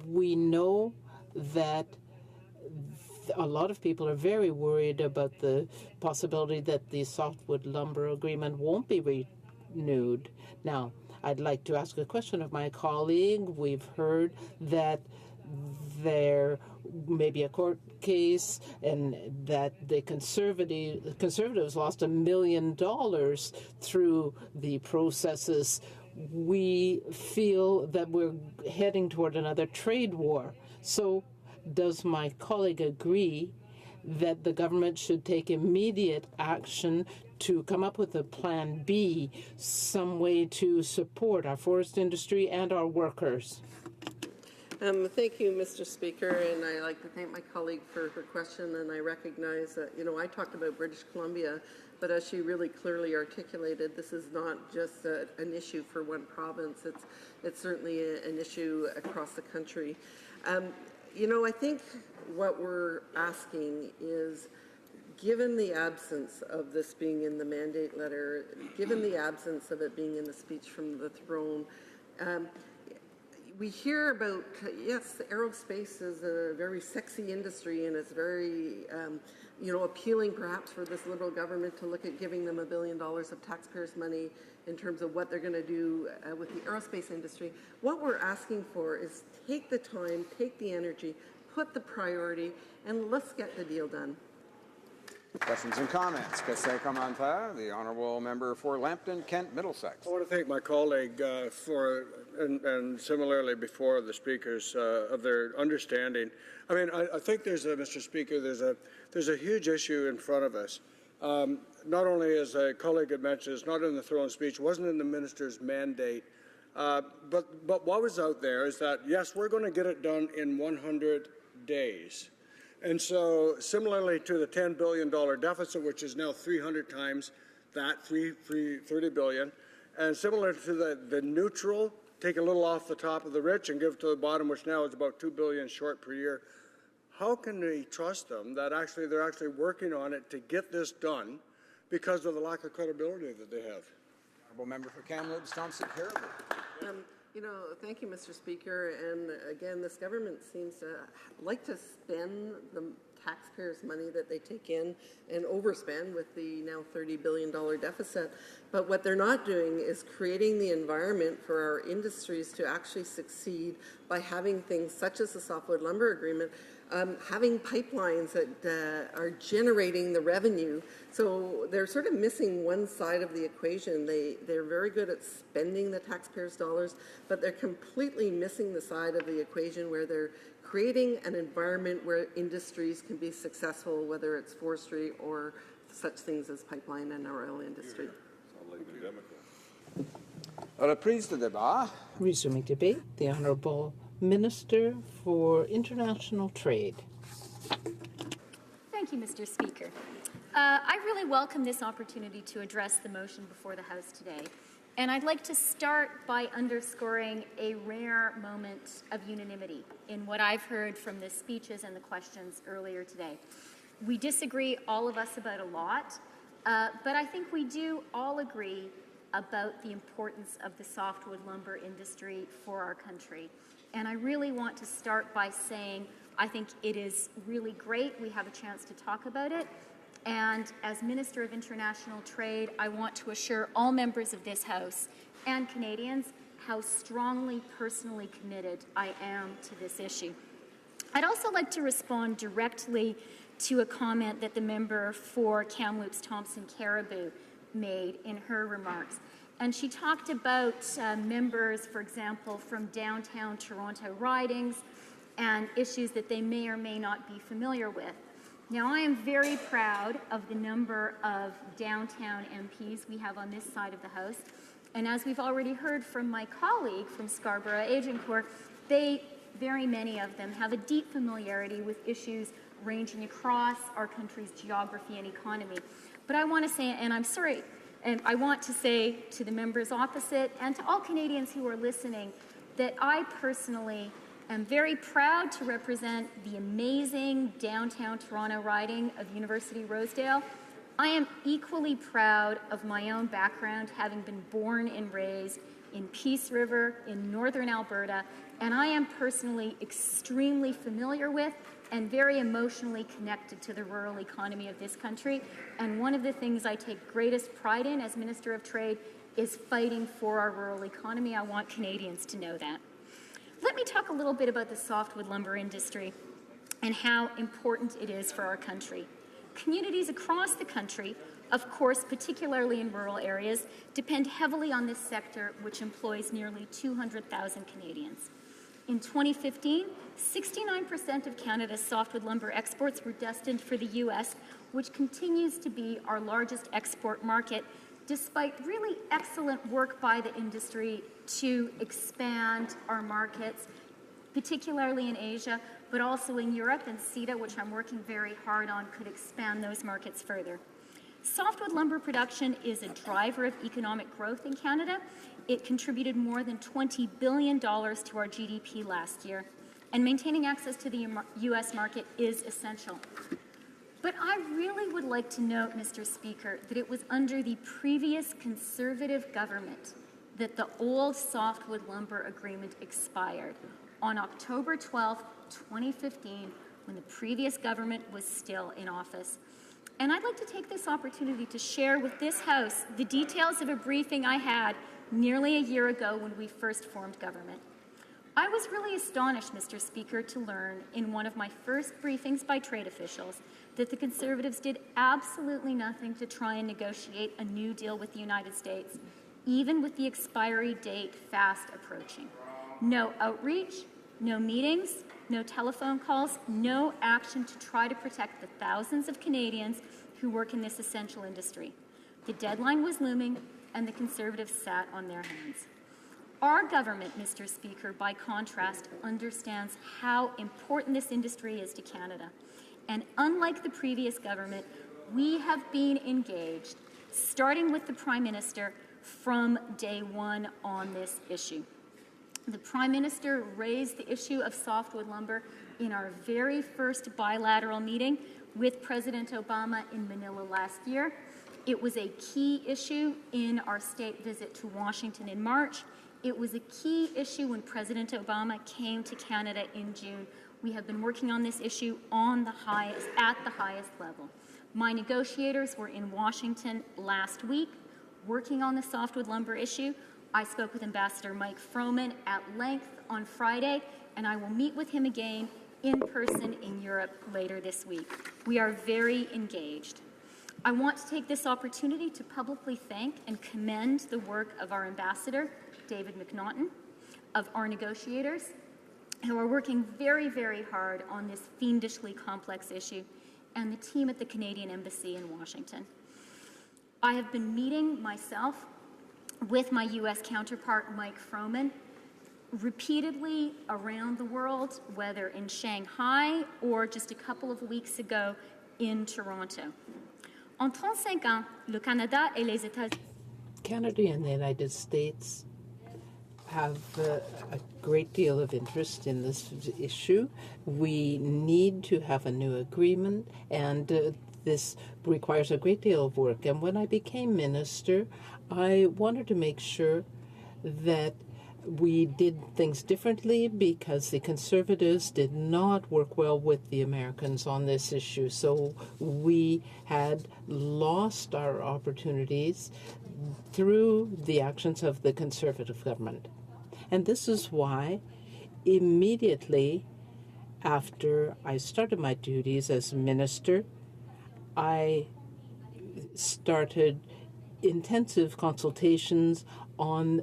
we know that a lot of people are very worried about the possibility that the softwood lumber agreement won't be renewed. Now, I'd like to ask a question of my colleague. We've heard that there may be a court case and that the conservatives lost $1 million through the processes. We feel that we're heading toward another trade war. So does my colleague agree that the government should take immediate action to come up with a plan B, some way to support our forest industry and our workers. Thank you, Mr. Speaker, and I like to thank my colleague for her question, and I recognize that, I talked about British Columbia, but as she really clearly articulated, this is not just an issue for one province. It's certainly an issue across the country. I think what we're asking is, given the absence of this being in the mandate letter, given the absence of it being in the speech from the throne, we hear about, yes, aerospace is a very sexy industry and it's very, appealing perhaps for this Liberal government to look at giving them $1 billion of taxpayers' money in terms of what they're going to do with the aerospace industry. What we're asking for is take the time, take the energy, put the priority, and let's get the deal done. Questions and comments. Question commentaire. The honourable member for Lambton, Kent, Middlesex. I want to thank my colleague and similarly before the speakers of their understanding. I mean, I think Mr. Speaker, there's a huge issue in front of us. Not only, as a colleague had mentioned, it's not in the throne speech, wasn't in the minister's mandate, but what was out there is that, yes, we're going to get it done in 100 days. And so, similarly to the $10 billion deficit, which is now 300 times that, $30 billion, and similar to the neutral, take a little off the top of the rich and give to the bottom, which now is about $2 billion short per year. How can we trust them that they're actually working on it to get this done because of the lack of credibility that they have? Honourable member for Kamloops, Thompson Caribou. Thank you, Mr. Speaker. And again, this government seems to like to spend the taxpayers' money that they take in and overspend with the now $30 billion deficit. But what they're not doing is creating the environment for our industries to actually succeed by having things such as the softwood lumber agreement, having pipelines that are generating the revenue. So they're sort of missing one side of the equation. They're very good at spending the taxpayers' dollars, but they're completely missing the side of the equation where they're creating an environment where industries can be successful, whether it's forestry or such things as pipeline and our oil industry. Reprise de débat. Resuming debate, the Honourable Minister for International Trade. Thank you, Mr. Speaker. I really welcome this opportunity to address the motion before the House today. And I'd like to start by underscoring a rare moment of unanimity in what I've heard from the speeches and the questions earlier today. We disagree, all of us, about a lot, but I think we do all agree about the importance of the softwood lumber industry for our country. And I really want to start by saying I think it is really great we have a chance to talk about it. And as Minister of International Trade, I want to assure all members of this House and Canadians how strongly personally committed I am to this issue. I'd also like to respond directly to a comment that the member for Kamloops Thompson Caribou made in her remarks. And she talked about members, for example, from downtown Toronto ridings and issues that they may or may not be familiar with. Now, I am very proud of the number of downtown MPs we have on this side of the House. And as we've already heard from my colleague from Scarborough-Agincourt, very many of them have a deep familiarity with issues ranging across our country's geography and economy. But I want to say, and I'm sorry, and I want to say to the members opposite and to all Canadians who are listening that I personally am very proud to represent the amazing downtown Toronto riding of University Rosedale. I am equally proud of my own background, having been born and raised in Peace River in northern Alberta, and I am personally extremely familiar with and very emotionally connected to the rural economy of this country. And one of the things I take greatest pride in as Minister of Trade is fighting for our rural economy. I want Canadians to know that. Let me talk a little bit about the softwood lumber industry and how important it is for our country. Communities across the country, of course, particularly in rural areas, depend heavily on this sector, which employs nearly 200,000 Canadians. In 2015, 69% of Canada's softwood lumber exports were destined for the U.S., which continues to be our largest export market, despite really excellent work by the industry to expand our markets, particularly in Asia, but also in Europe, and CETA, which I'm working very hard on, could expand those markets further. Softwood lumber production is a driver of economic growth in Canada. It contributed more than $20 billion to our GDP last year, and maintaining access to the U.S. market is essential. But I really would like to note, Mr. Speaker, that it was under the previous Conservative government that the old softwood lumber agreement expired on October 12, 2015, when the previous government was still in office. And I'd like to take this opportunity to share with this House the details of a briefing I had nearly a year ago when we first formed government. I was really astonished, Mr. Speaker, to learn in one of my first briefings by trade officials that the Conservatives did absolutely nothing to try and negotiate a new deal with the United States, even with the expiry date fast approaching. No outreach, no meetings, no telephone calls, no action to try to protect the thousands of Canadians who work in this essential industry. The deadline was looming, and the Conservatives sat on their hands. Our government, Mr. Speaker, by contrast, understands how important this industry is to Canada. And unlike the previous government, we have been engaged, starting with the Prime Minister, from day one on this issue. The Prime Minister raised the issue of softwood lumber in our very first bilateral meeting with President Obama in Manila last year. It was a key issue in our state visit to Washington in March. It was a key issue when President Obama came to Canada in June. We have been working on this issue at the highest level. My negotiators were in Washington last week working on the softwood lumber issue. I spoke with Ambassador Mike Froman at length on Friday, and I will meet with him again in person in Europe later this week. We are very engaged. I want to take this opportunity to publicly thank and commend the work of our ambassador, David McNaughton, of our negotiators, who are working very, very hard on this fiendishly complex issue, and the team at the Canadian Embassy in Washington. I have been meeting myself with my U.S. counterpart, Mike Froman, repeatedly around the world, whether in Shanghai or just a couple of weeks ago in Toronto. En 35 ans, le Canada et les États-Unis. Canada and the United States have a great deal of interest in this issue. We need to have a new agreement, and this requires a great deal of work. And when I became minister, I wanted to make sure that we did things differently because the Conservatives did not work well with the Americans on this issue. So we had lost our opportunities through the actions of the Conservative government. And this is why immediately after I started my duties as minister, I started intensive consultations on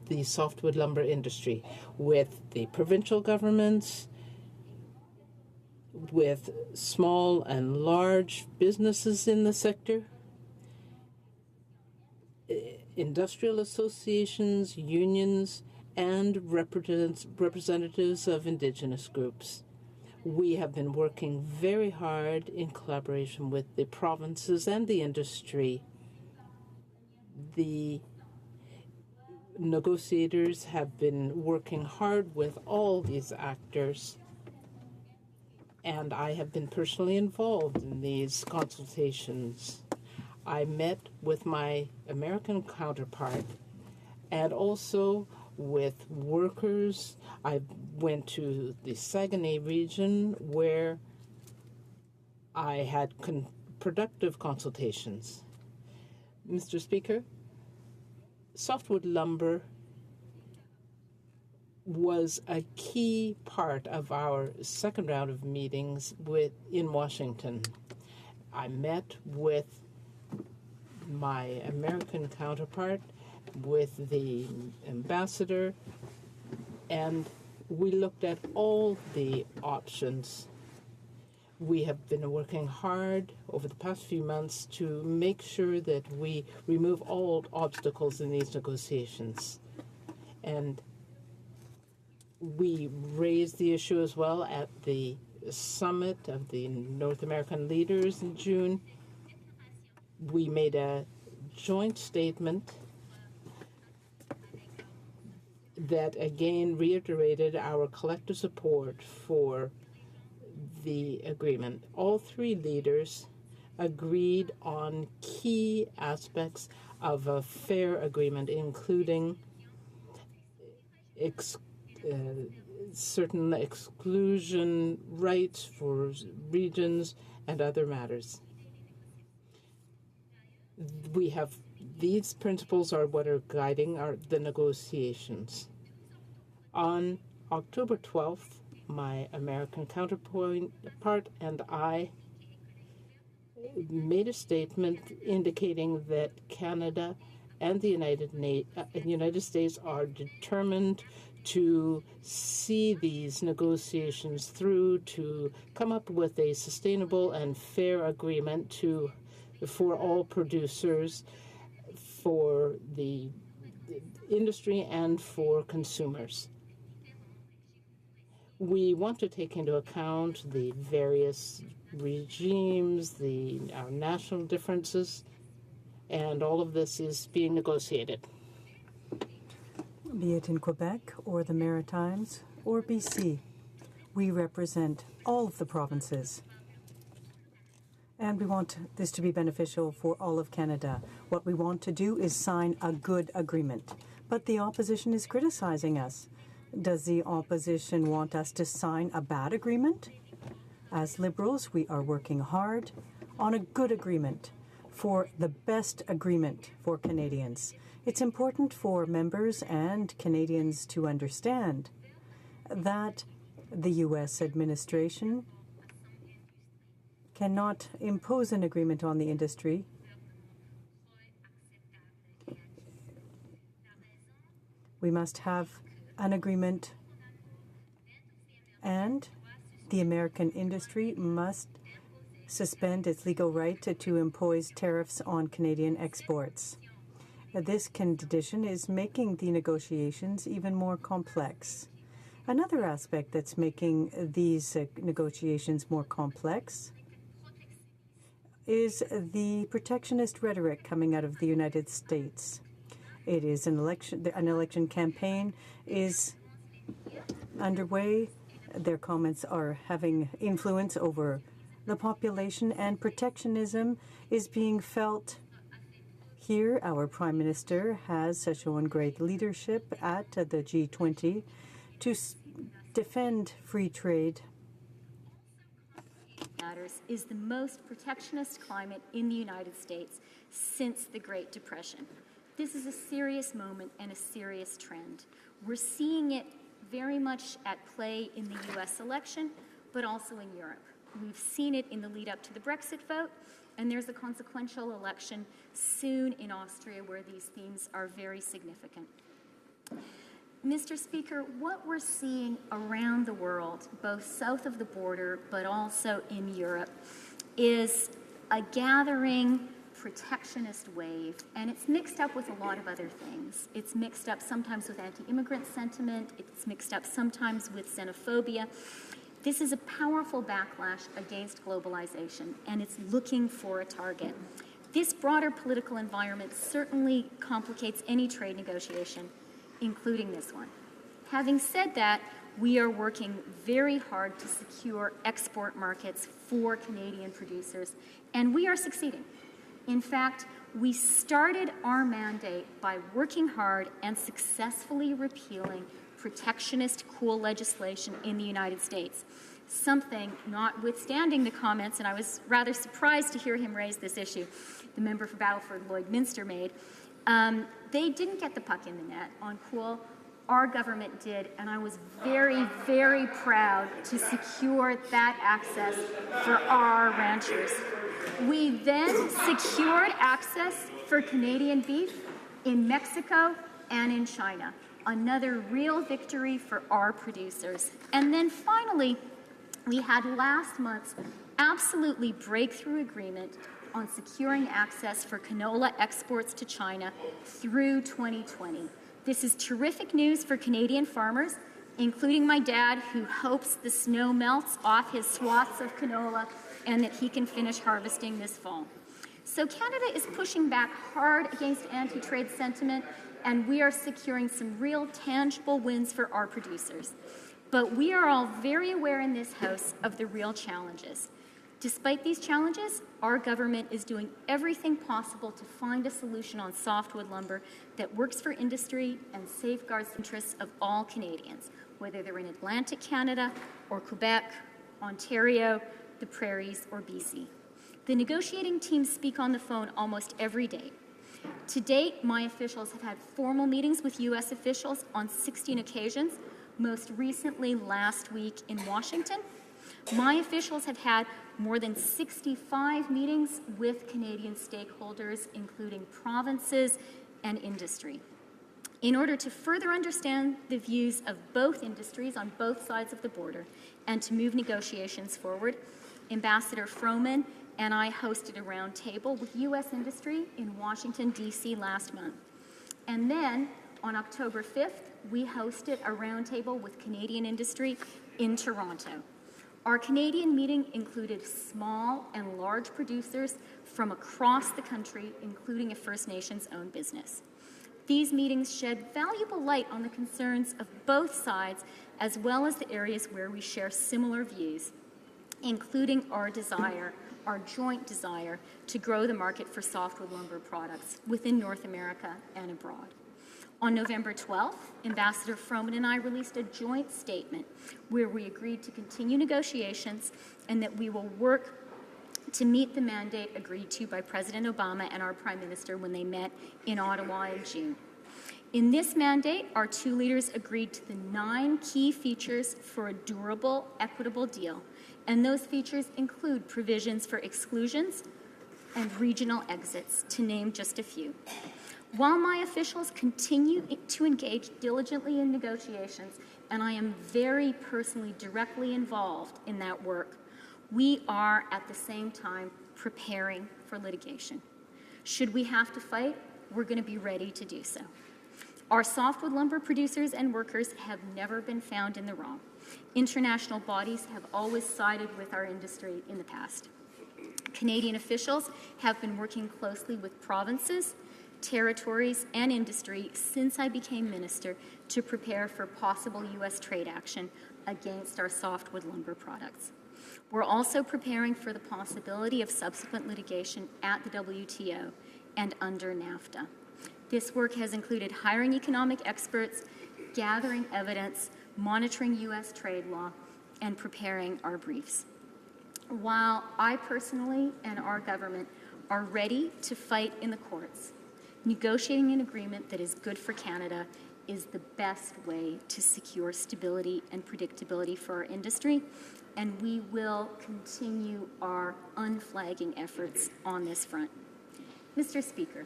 the softwood lumber industry with the provincial governments, with small and large businesses in the sector, industrial associations, unions, and representatives of Indigenous groups. We have been working very hard in collaboration with the provinces and the industry. The negotiators have been working hard with all these actors, and I have been personally involved in these consultations. I met with my American counterpart and also with workers. I went to the Saguenay region where I had productive consultations. Mr. Speaker, softwood lumber was a key part of our second round of meetings in Washington. I met with my American counterpart, with the ambassador, and we looked at all the options. We have been working hard over the past few months to make sure that we remove all obstacles in these negotiations. And we raised the issue as well at the summit of the North American leaders in June. We made a joint statement that again reiterated our collective support for the agreement. All three leaders agreed on key aspects of a fair agreement, including certain exclusion rights for regions and other matters. We have these principles are what are guiding the negotiations. On October 12th, my American counterpart and I made a statement indicating that Canada and the United States are determined to see these negotiations through, to come up with a sustainable and fair agreement for all producers, for the industry, and for consumers. We want to take into account the various regimes, our national differences, and all of this is being negotiated. Be it in Quebec or the Maritimes or BC, we represent all of the provinces. And we want this to be beneficial for all of Canada. What we want to do is sign a good agreement. But the opposition is criticizing us. Does the opposition want us to sign a bad agreement? As Liberals, we are working hard on a good agreement, for the best agreement for Canadians. It's important for members and Canadians to understand that the U.S. administration cannot impose an agreement on the industry. We must have an agreement, and the American industry must suspend its legal right to impose tariffs on Canadian exports. This condition is making the negotiations even more complex. Another aspect that's making these negotiations more complex is the protectionist rhetoric coming out of the United States. It is an election campaign is underway. Their comments are having influence over the population, and protectionism is being felt here. Our Prime Minister has shown great leadership at the G20 to defend free trade. Matters is the most protectionist climate in the United States since the Great Depression. This is a serious moment and a serious trend. We're seeing it very much at play in the U.S. election, but also in Europe. We've seen it in the lead up to the Brexit vote, and there's a consequential election soon in Austria where these themes are very significant. Mr. Speaker, what we're seeing around the world, both south of the border but also in Europe, is a gathering protectionist wave, and it's mixed up with a lot of other things. It's mixed up sometimes with anti-immigrant sentiment. It's mixed up sometimes with xenophobia. This is a powerful backlash against globalization, and it's looking for a target. This broader political environment certainly complicates any trade negotiation, including this one. Having said that, we are working very hard to secure export markets for Canadian producers, and we are succeeding. In fact, we started our mandate by working hard and successfully repealing protectionist coal legislation in the United States, something notwithstanding the comments, and I was rather surprised to hear him raise this issue, the member for Battleford Lloyd-Minster made. They didn't get the puck in the net on coal. Our government did, and I was very, very proud to secure that access for our ranchers. We then secured access for Canadian beef in Mexico and in China. another real victory for our producers. And then finally, we had last month's absolutely breakthrough agreement on securing access for canola exports to China through 2020. This is terrific news for Canadian farmers, including my dad, who hopes the snow melts off his swaths of canola and that he can finish harvesting this fall. So Canada is pushing back hard against anti-trade sentiment, and we are securing some real tangible wins for our producers. But we are all very aware in this House of the real challenges. Despite these challenges, our government is doing everything possible to find a solution on softwood lumber that works for industry and safeguards the interests of all Canadians, whether they're in Atlantic Canada or Quebec, Ontario, the Prairies, or BC. The negotiating teams speak on the phone almost every day. To date, my officials have had formal meetings with U.S. officials on 16 occasions, most recently last week in Washington. My officials have had more than 65 meetings with Canadian stakeholders, including provinces and industry. In order to further understand the views of both industries on both sides of the border and to move negotiations forward, Ambassador Froman and I hosted a roundtable with U.S. industry in Washington, D.C. last month. And then, on October 5th, we hosted a roundtable with Canadian industry in Toronto. Our Canadian meeting included small and large producers from across the country, including a First Nations-owned business. These meetings shed valuable light on the concerns of both sides, as well as the areas where we share similar views, including our joint desire to grow the market for softwood lumber products within North America and abroad. On November 12th, Ambassador Froman and I released a joint statement where we agreed to continue negotiations and that we will work to meet the mandate agreed to by President Obama and our Prime Minister when they met in Ottawa in June. In this mandate, our two leaders agreed to the 9 key features for a durable, equitable deal, and those features include provisions for exclusions and regional exits, to name just a few. While my officials continue to engage diligently in negotiations, and I am very personally directly involved in that work, we are at the same time preparing for litigation. Should we have to fight, we're going to be ready to do so. Our softwood lumber producers and workers have never been found in the wrong. International bodies have always sided with our industry in the past. Canadian officials have been working closely with provinces, territories, and industry since I became minister to prepare for possible U.S. trade action against our softwood lumber products. We're also preparing for the possibility of subsequent litigation at the WTO and under NAFTA. This work has included hiring economic experts, gathering evidence, monitoring U.S. trade law, and preparing our briefs. While I personally and our government are ready to fight in the courts, negotiating an agreement that is good for Canada is the best way to secure stability and predictability for our industry, and we will continue our unflagging efforts on this front. Mr. Speaker,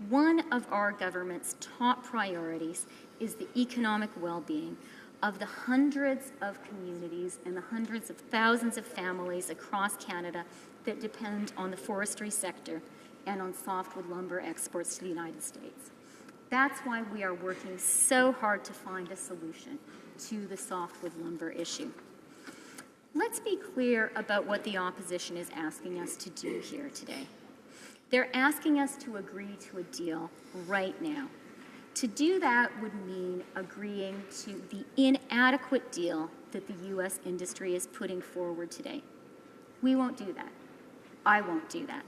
one of our government's top priorities is the economic well-being of the hundreds of communities and the hundreds of thousands of families across Canada that depend on the forestry sector and on softwood lumber exports to the United States. That's why we are working so hard to find a solution to the softwood lumber issue. Let's be clear about what the opposition is asking us to do here today. They're asking us to agree to a deal right now. To do that would mean agreeing to the inadequate deal that the U.S. industry is putting forward today. We won't do that. I won't do that.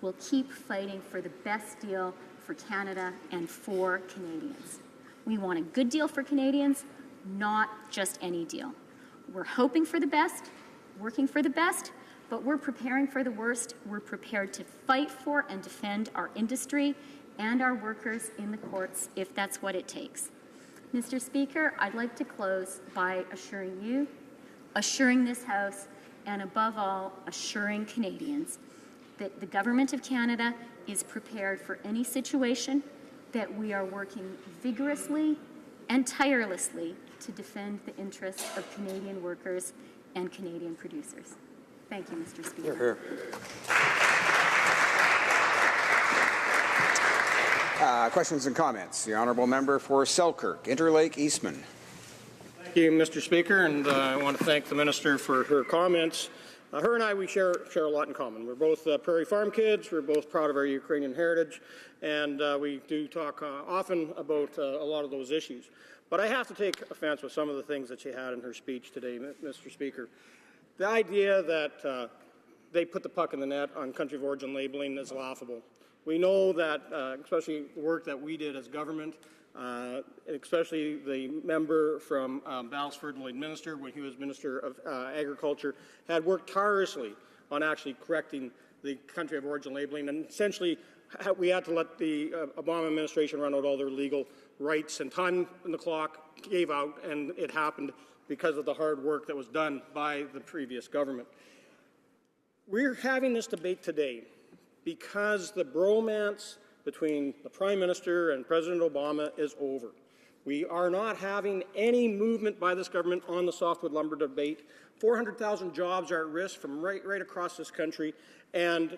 We'll keep fighting for the best deal for Canada and for Canadians. We want a good deal for Canadians, not just any deal. We're hoping for the best, working for the best, but we're preparing for the worst. We're prepared to fight for and defend our industry and our workers in the courts if that's what it takes. Mr. Speaker, I'd like to close by assuring you, assuring this House, and above all, assuring Canadians that the Government of Canada is prepared for any situation, that we are working vigorously and tirelessly to defend the interests of Canadian workers and Canadian producers. Thank you, Mr. Speaker. Hear, hear. Questions and comments. The honourable member for Selkirk, Interlake, Eastman. Thank you, Mr. Speaker, and I want to thank the minister for her comments. Her and I, we share a lot in common. We're both prairie farm kids. We're both proud of our Ukrainian heritage, and we do talk often about a lot of those issues. But I have to take offense with some of the things that she had in her speech today, Mr. Speaker. The idea that they put the puck in the net on country of origin labeling is laughable. We know that, especially the work that we did as government, especially the member from Battleford, Lloyd Minister, when he was Minister of Agriculture, had worked tirelessly on actually correcting the country of origin labeling. And essentially, we had to let the Obama administration run out all their legal rights, and time on the clock gave out, and it happened because of the hard work that was done by the previous government. We're having this debate today because the bromance between the Prime Minister and President Obama is over. We are not having any movement by this government on the softwood lumber debate. 400,000 jobs are at risk from right across this country, and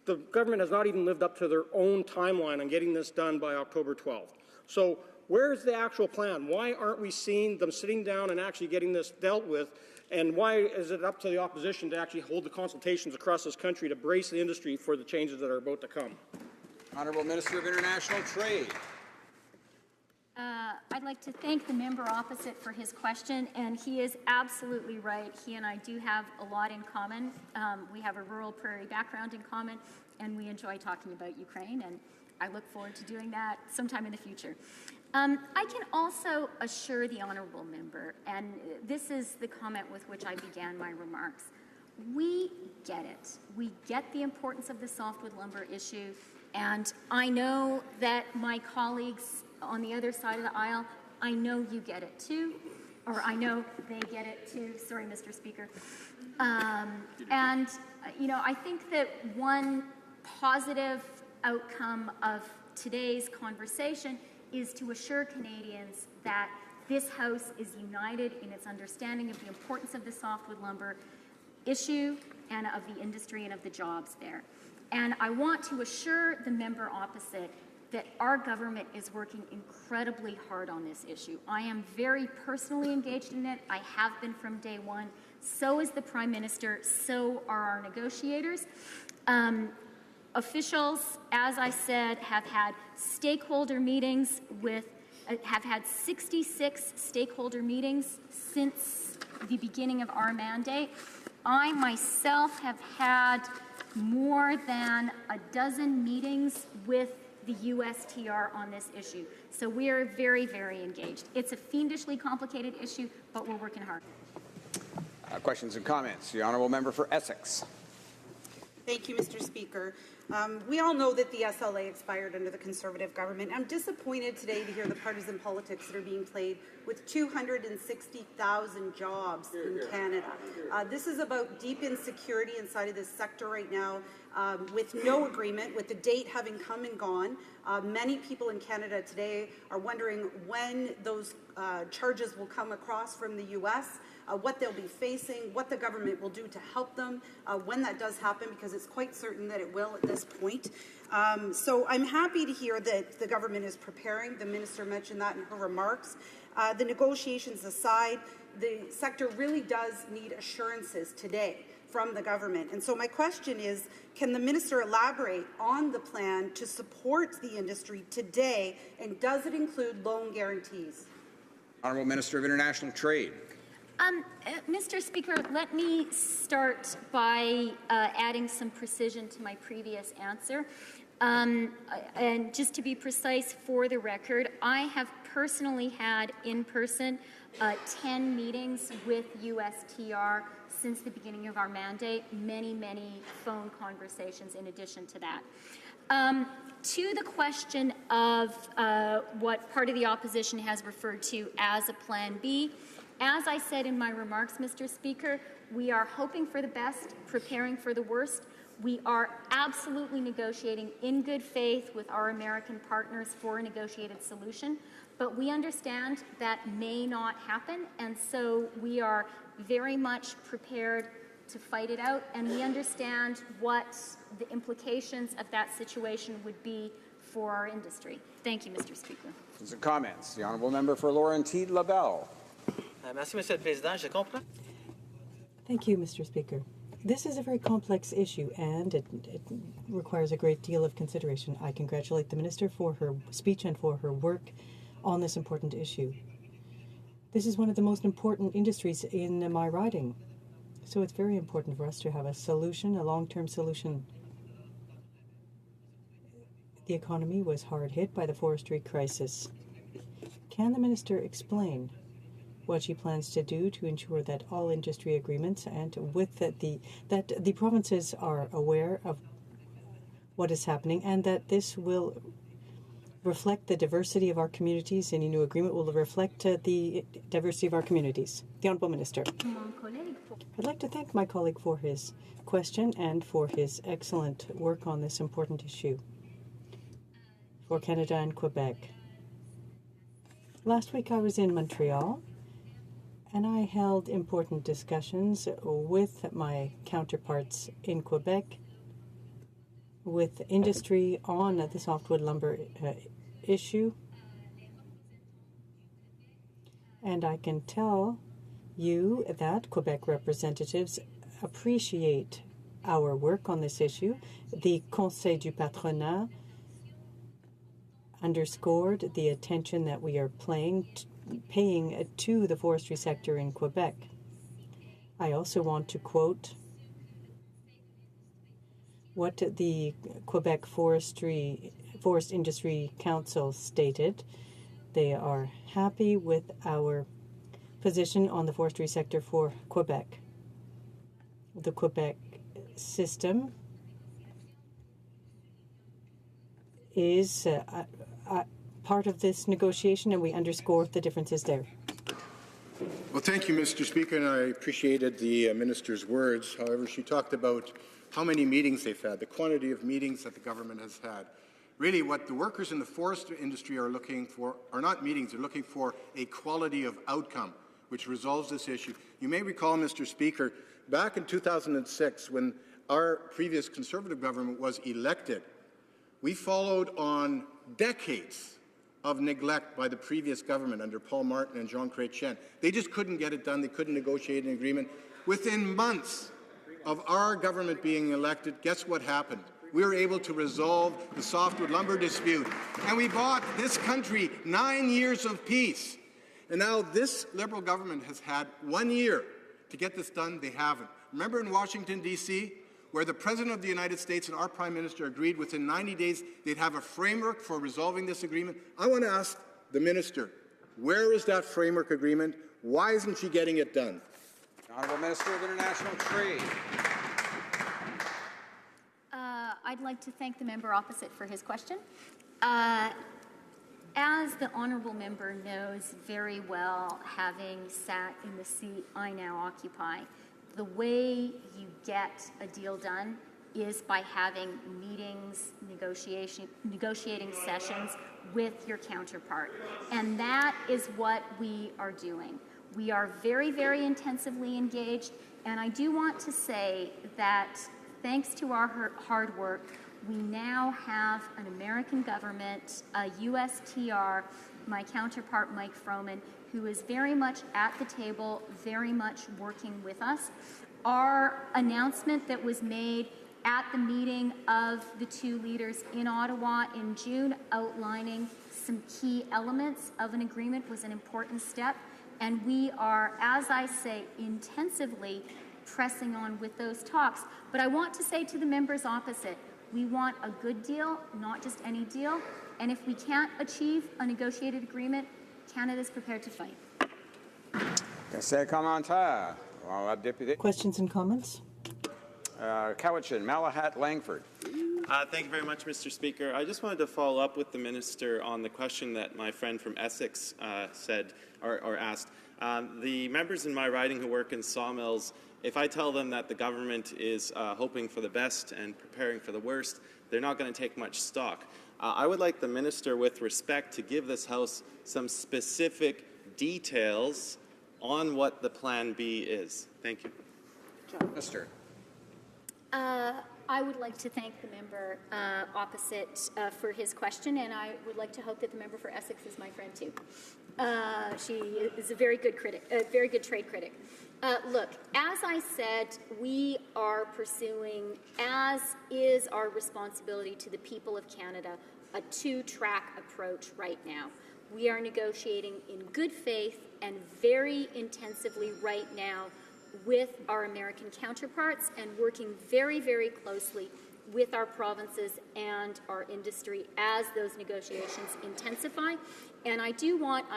the government has not even lived up to their own timeline on getting this done by October 12th. So where's the actual plan? Why aren't we seeing them sitting down and actually getting this dealt with? And why is it up to the opposition to actually hold the consultations across this country to brace the industry for the changes that are about to come? Honourable Minister of International Trade. I'd like to thank the member opposite for his question, and he is absolutely right. He and I do have a lot in common. We have a rural prairie background in common, and we enjoy talking about Ukraine, and I look forward to doing that sometime in the future. I can also assure the honourable member, and this is the comment with which I began my remarks, we get it. We get the importance of the softwood lumber issue, and I know that my colleagues on the other side of the aisle, I know you get it too, or I know they get it too. Sorry, Mr. Speaker. You know, I think that one positive outcome of today's conversation is to assure Canadians that this House is united in its understanding of the importance of the softwood lumber issue and of the industry and of the jobs there. And I want to assure the member opposite that our government is working incredibly hard on this issue. I am very personally engaged in it. I have been from day one. So is the Prime Minister. So are our negotiators. Officials, as I said, have had stakeholder meetings have had 66 stakeholder meetings since the beginning of our mandate. I myself have had more than a dozen meetings with the USTR on this issue. So we are very, very engaged. It's a fiendishly complicated issue, but we're working hard. Questions and comments. The honourable member for Essex. Thank you, Mr. Speaker. We all know that the SLA expired under the Conservative government. I'm disappointed today to hear the partisan politics that are being played with 260,000 jobs in Canada. This is about deep insecurity inside of this sector right now, with no agreement, with the date having come and gone. Many people in Canada today are wondering when those charges will come across from the U.S., what they'll be facing, what the government will do to help them when that does happen, because it's quite certain that it will at this point. So I'm happy to hear that the government is preparing. The minister mentioned that in her remarks. The negotiations aside, the sector really does need assurances today from the government. And so my question is, can the minister elaborate on the plan to support the industry today, and does it include loan guarantees? Honourable Minister of International Trade. Mr. Speaker, let me start by adding some precision to my previous answer. And just to be precise for the record, I have personally had in person 10 meetings with USTR since the beginning of our mandate, many, many phone conversations in addition to that. To the question of what part of the opposition has referred to as a Plan B, as I said in my remarks, Mr. Speaker, we are hoping for the best, preparing for the worst. We are absolutely negotiating in good faith with our American partners for a negotiated solution. But we understand that may not happen, and so we are very much prepared to fight it out, and we understand what the implications of that situation would be for our industry. Thank you, Mr. Speaker. Some comments. The honourable member for Laurentide LaBelle. Merci, Monsieur le Président. Je comprends. Thank you, Mr. Speaker. This is a very complex issue, and it requires a great deal of consideration. I congratulate the Minister for her speech and for her work on this important issue. This is one of the most important industries in my riding, so it's very important for us to have a solution, a long-term solution. The economy was hard hit by the forestry crisis. Can the Minister explain what she plans to do to ensure that all industry agreements and with that the provinces are aware of what is happening and that this will reflect the diversity of our communities, any new agreement will reflect the diversity of our communities? The Honourable Minister. I'd like to thank my colleague for his question and for his excellent work on this important issue for Canada and Quebec. Last week I was in Montreal, and I held important discussions with my counterparts in Quebec, with industry on the softwood lumber issue. And I can tell you that Quebec representatives appreciate our work on this issue. The Conseil du Patronat underscored the attention that we are paying to the forestry sector in Quebec. I also want to quote what the Quebec Forest Industry Council stated. They are happy with our position on the forestry sector for Quebec. The Quebec system is part of this negotiation, and we underscore the differences there. Well, thank you, Mr. Speaker, and I appreciated the Minister's words. However, she talked about how many meetings they've had, the quantity of meetings that the government has had. Really, what the workers in the forest industry are looking for are not meetings, they're looking for a quality of outcome which resolves this issue. You may recall, Mr. Speaker, back in 2006, when our previous Conservative government was elected, we followed on decades of neglect by the previous government under Paul Martin and Jean Chrétien. They just couldn't get it done. They couldn't negotiate an agreement. Within months of our government being elected, guess what happened? We were able to resolve the softwood lumber dispute, and we bought this country 9 years of peace. And now this Liberal government has had 1 year to get this done. They haven't. Remember in Washington, D.C., where the President of the United States and our Prime Minister agreed within 90 days they'd have a framework for resolving this agreement? I want to ask the Minister, where is that framework agreement? Why isn't she getting it done? Honourable Minister of International Trade. I'd like to thank the member opposite for his question. As the honourable member knows very well, having sat in the seat I now occupy, the way you get a deal done is by having meetings, negotiating sessions with your counterpart. And that is what we are doing. We are very, very intensively engaged, and I do want to say that thanks to our hard work, we now have an American government, a USTR, my counterpart Mike Froman, who is very much at the table, very much working with us. Our announcement that was made at the meeting of the two leaders in Ottawa in June, outlining some key elements of an agreement, was an important step. And we are, as I say, intensively pressing on with those talks. But I want to say to the members opposite, we want a good deal, not just any deal. And if we can't achieve a negotiated agreement, Canada's prepared to fight. Questions and comments? Cowichan, Malahat, Langford. Thank you very much, Mr. Speaker. I just wanted to follow up with the Minister on the question that my friend from Essex said or asked. The members in my riding who work in sawmills, if I tell them that the government is hoping for the best and preparing for the worst, they're not going to take much stock. I would like the minister, with respect, to give this House some specific details on what the Plan B is. Thank you. Minister. I would like to thank the member opposite for his question, and I would like to hope that the member for Essex is my friend too. She is a very good critic, a very good trade critic. Look, as I said, we are pursuing, as is our responsibility to the people of Canada, a two-track approach right now. We are negotiating in good faith and very intensively right now with our American counterparts and working very, very closely with our provinces and our industry as those negotiations intensify. And I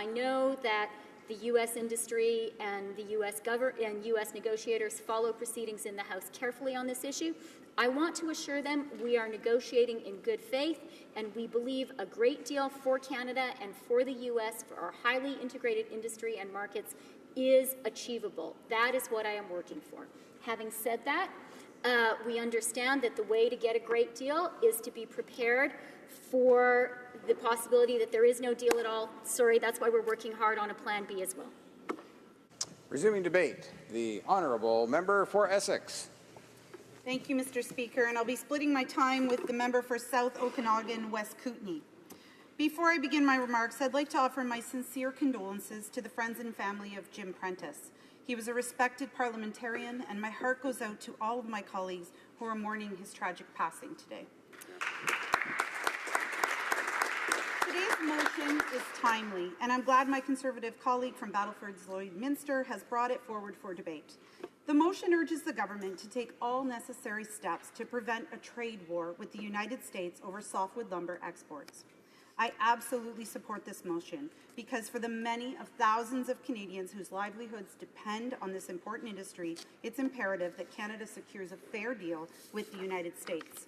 know that the U.S. industry and the U.S. and U.S. negotiators follow proceedings in the House carefully on this issue. I want to assure them we are negotiating in good faith, and we believe a great deal for Canada and for the U.S., for our highly integrated industry and markets, is achievable. That is what I am working for. Having said that, we understand that the way to get a great deal is to be prepared for the possibility that there is no deal at all. Sorry, that's why we're working hard on a Plan B as well. Resuming debate, the honourable member for Essex. Thank you, Mr. Speaker, and I'll be splitting my time with the member for South Okanagan, West Kootenay. Before I begin my remarks, I'd like to offer my sincere condolences to the friends and family of Jim Prentice. He was a respected parliamentarian, and my heart goes out to all of my colleagues who are mourning his tragic passing today. Today's motion is timely, and I'm glad my Conservative colleague from Battleford's Lloydminster has brought it forward for debate. The motion urges the government to take all necessary steps to prevent a trade war with the United States over softwood lumber exports. I absolutely support this motion because for the many of thousands of Canadians whose livelihoods depend on this important industry, it's imperative that Canada secures a fair deal with the United States.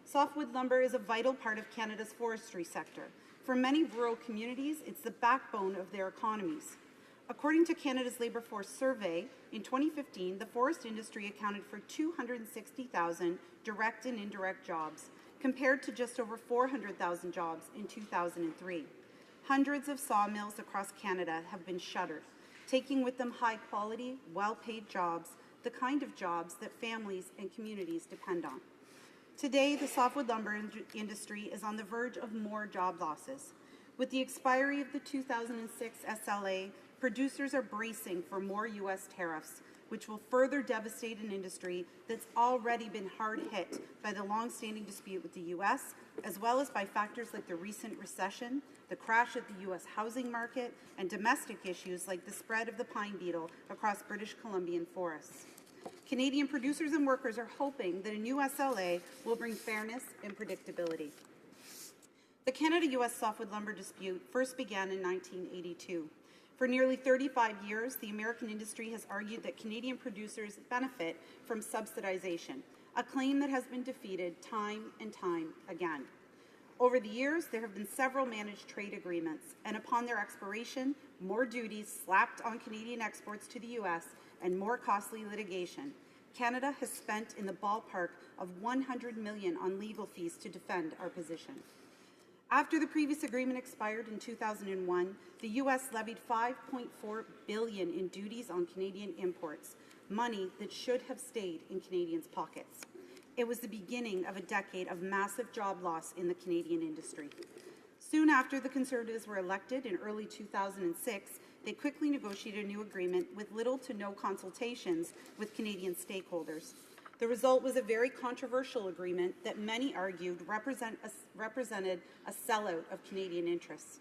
Softwood lumber is a vital part of Canada's forestry sector. For many rural communities, it's the backbone of their economies. According to Canada's Labour Force Survey, in 2015, the forest industry accounted for 260,000 direct and indirect jobs, compared to just over 400,000 jobs in 2003. Hundreds of sawmills across Canada have been shuttered, taking with them high-quality, well-paid jobs, the kind of jobs that families and communities depend on. Today, the softwood lumber industry is on the verge of more job losses. With the expiry of the 2006 SLA, producers are bracing for more U.S. tariffs, which will further devastate an industry that's already been hard hit by the long-standing dispute with the U.S., as well as by factors like the recent recession, the crash of the U.S. housing market, and domestic issues like the spread of the pine beetle across British Columbian forests. Canadian producers and workers are hoping that a new SLA will bring fairness and predictability. The Canada-U.S. softwood lumber dispute first began in 1982. For nearly 35 years, the American industry has argued that Canadian producers benefit from subsidization, a claim that has been defeated time and time again. Over the years, there have been several managed trade agreements, and upon their expiration, more duties slapped on Canadian exports to the U.S. and more costly litigation. Canada has spent in the ballpark of $100 million on legal fees to defend our position. After the previous agreement expired in 2001, the U.S. levied $5.4 billion in duties on Canadian imports, money that should have stayed in Canadians' pockets. It was the beginning of a decade of massive job loss in the Canadian industry. Soon after the Conservatives were elected in early 2006, they quickly negotiated a new agreement with little to no consultations with Canadian stakeholders. The result was a very controversial agreement that many argued represented a sellout of Canadian interests.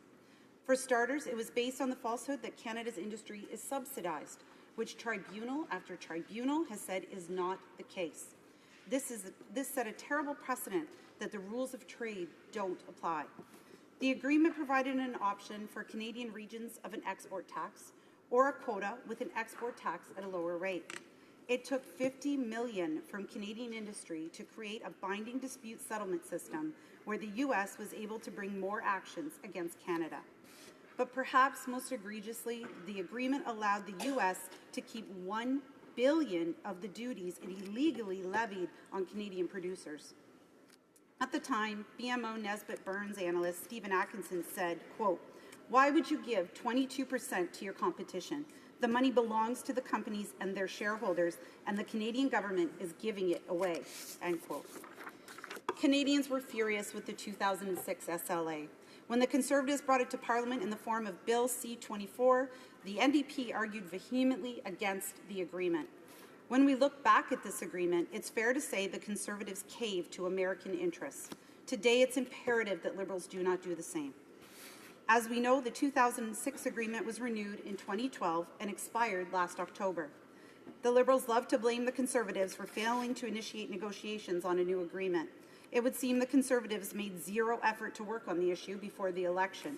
For starters, it was based on the falsehood that Canada's industry is subsidized, which tribunal after tribunal has said is not the case. This set a terrible precedent that the rules of trade don't apply. The agreement provided an option for Canadian regions of an export tax or a quota with an export tax at a lower rate. It took $50 million from Canadian industry to create a binding dispute settlement system where the U.S. was able to bring more actions against Canada. But perhaps most egregiously, the agreement allowed the U.S. to keep $1 billion of the duties it illegally levied on Canadian producers. At the time, BMO Nesbitt Burns analyst Stephen Atkinson said, quote, "Why would you give 22% to your competition? The money belongs to the companies and their shareholders, and the Canadian government is giving it away," end quote. Canadians were furious with the 2006 SLA. When the Conservatives brought it to Parliament in the form of Bill C-24, the NDP argued vehemently against the agreement. When we look back at this agreement, it's fair to say the Conservatives caved to American interests. Today, it's imperative that Liberals do not do the same. As we know, the 2006 agreement was renewed in 2012 and expired last October. The Liberals love to blame the Conservatives for failing to initiate negotiations on a new agreement. It would seem the Conservatives made zero effort to work on the issue before the election.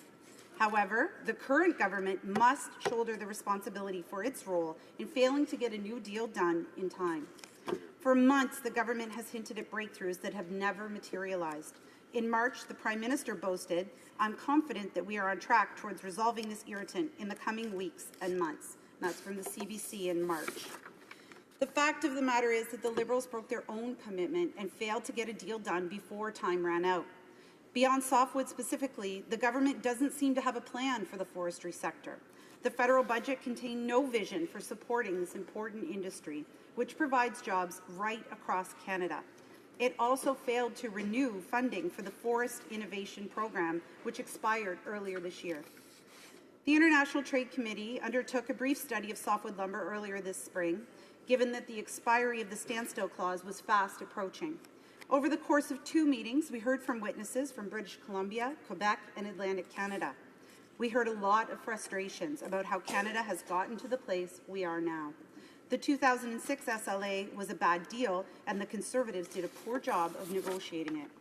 However, the current government must shoulder the responsibility for its role in failing to get a new deal done in time. For months, the government has hinted at breakthroughs that have never materialized. In March, the Prime Minister boasted, "I'm confident that we are on track towards resolving this irritant in the coming weeks and months." And that's from the CBC in March. The fact of the matter is that the Liberals broke their own commitment and failed to get a deal done before time ran out. Beyond softwood specifically, the government doesn't seem to have a plan for the forestry sector. The federal budget contained no vision for supporting this important industry, which provides jobs right across Canada. It also failed to renew funding for the Forest Innovation Program, which expired earlier this year. The International Trade Committee undertook a brief study of softwood lumber earlier this spring, given that the expiry of the standstill clause was fast approaching. Over the course of 2 meetings, we heard from witnesses from British Columbia, Quebec, and Atlantic Canada. We heard a lot of frustrations about how Canada has gotten to the place we are now. The 2006 SLA was a bad deal, and the Conservatives did a poor job of negotiating it.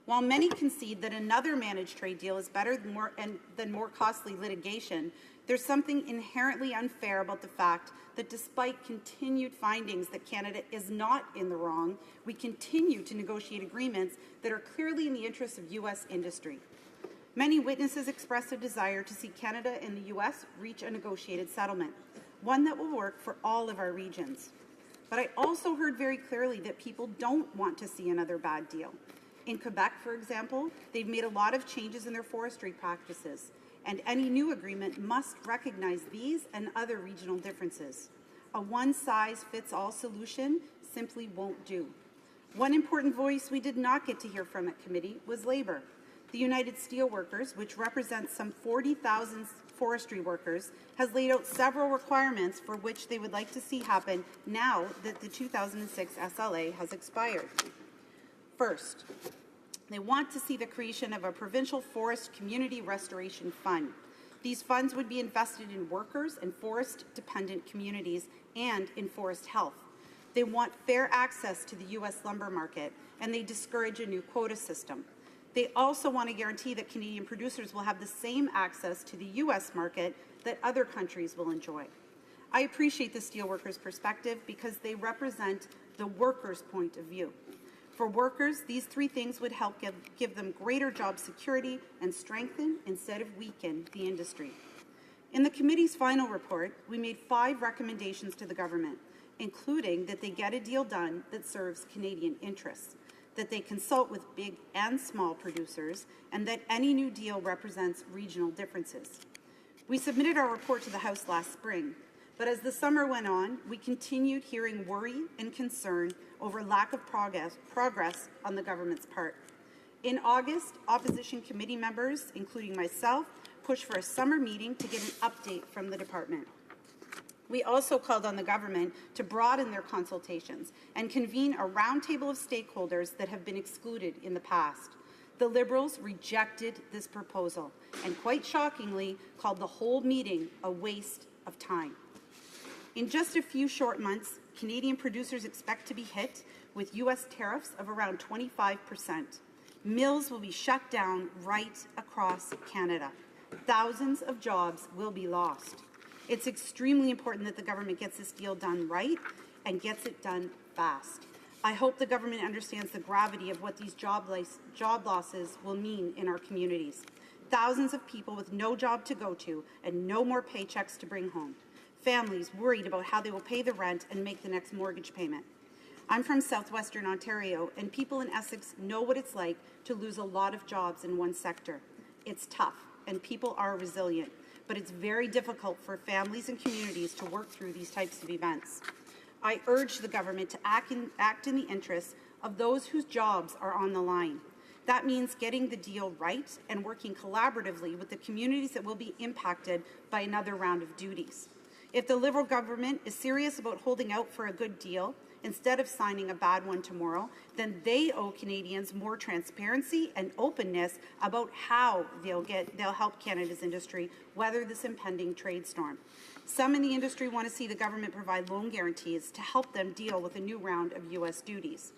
While many concede that another managed trade deal is better than more costly litigation, there's something inherently unfair about the fact that despite continued findings that Canada is not in the wrong, we continue to negotiate agreements that are clearly in the interests of U.S. industry. Many witnesses expressed a desire to see Canada and the U.S. reach a negotiated settlement, one that will work for all of our regions. But I also heard very clearly that people don't want to see another bad deal. In Quebec, for example, they've made a lot of changes in their forestry practices, and any new agreement must recognize these and other regional differences. A one-size-fits-all solution simply won't do. One important voice we did not get to hear from at committee was Labour. The United Steelworkers, which represents some 40,000 forestry workers, has laid out several requirements for which they would like to see happen now that the 2006 SLA has expired. First, they want to see the creation of a provincial forest community restoration fund. These funds would be invested in workers and forest-dependent communities and in forest health. They want fair access to the U.S. lumber market, and they discourage a new quota system. They also want to guarantee that Canadian producers will have the same access to the U.S. market that other countries will enjoy. I appreciate the steelworkers' perspective because they represent the workers' point of view. For workers, these 3 things would help give them greater job security and strengthen instead of weaken the industry. In the committee's final report, we made 5 recommendations to the government, including that they get a deal done that serves Canadian interests, that they consult with big and small producers, and that any new deal represents regional differences. We submitted our report to the House last spring, but as the summer went on, we continued hearing worry and concern over lack of progress on the government's part. In August, opposition committee members, including myself, pushed for a summer meeting to get an update from the department. We also called on the government to broaden their consultations and convene a roundtable of stakeholders that have been excluded in the past. The Liberals rejected this proposal and, quite shockingly, called the whole meeting a waste of time. In just a few short months, Canadian producers expect to be hit with U.S. tariffs of around 25%. Mills will be shut down right across Canada. Thousands of jobs will be lost. It's extremely important that the government gets this deal done right and gets it done fast. I hope the government understands the gravity of what these job losses will mean in our communities. Thousands of people with no job to go to and no more paychecks to bring home. Families worried about how they will pay the rent and make the next mortgage payment. I'm from southwestern Ontario, and people in Essex know what it's like to lose a lot of jobs in one sector. It's tough, and people are resilient, but it's very difficult for families and communities to work through these types of events. I urge the government to act in the interests of those whose jobs are on the line. That means getting the deal right and working collaboratively with the communities that will be impacted by another round of duties. If the Liberal government is serious about holding out for a good deal, instead of signing a bad one tomorrow, then they owe Canadians more transparency and openness about how they'll help Canada's industry weather this impending trade storm. Some in the industry want to see the government provide loan guarantees to help them deal with a new round of U.S. duties.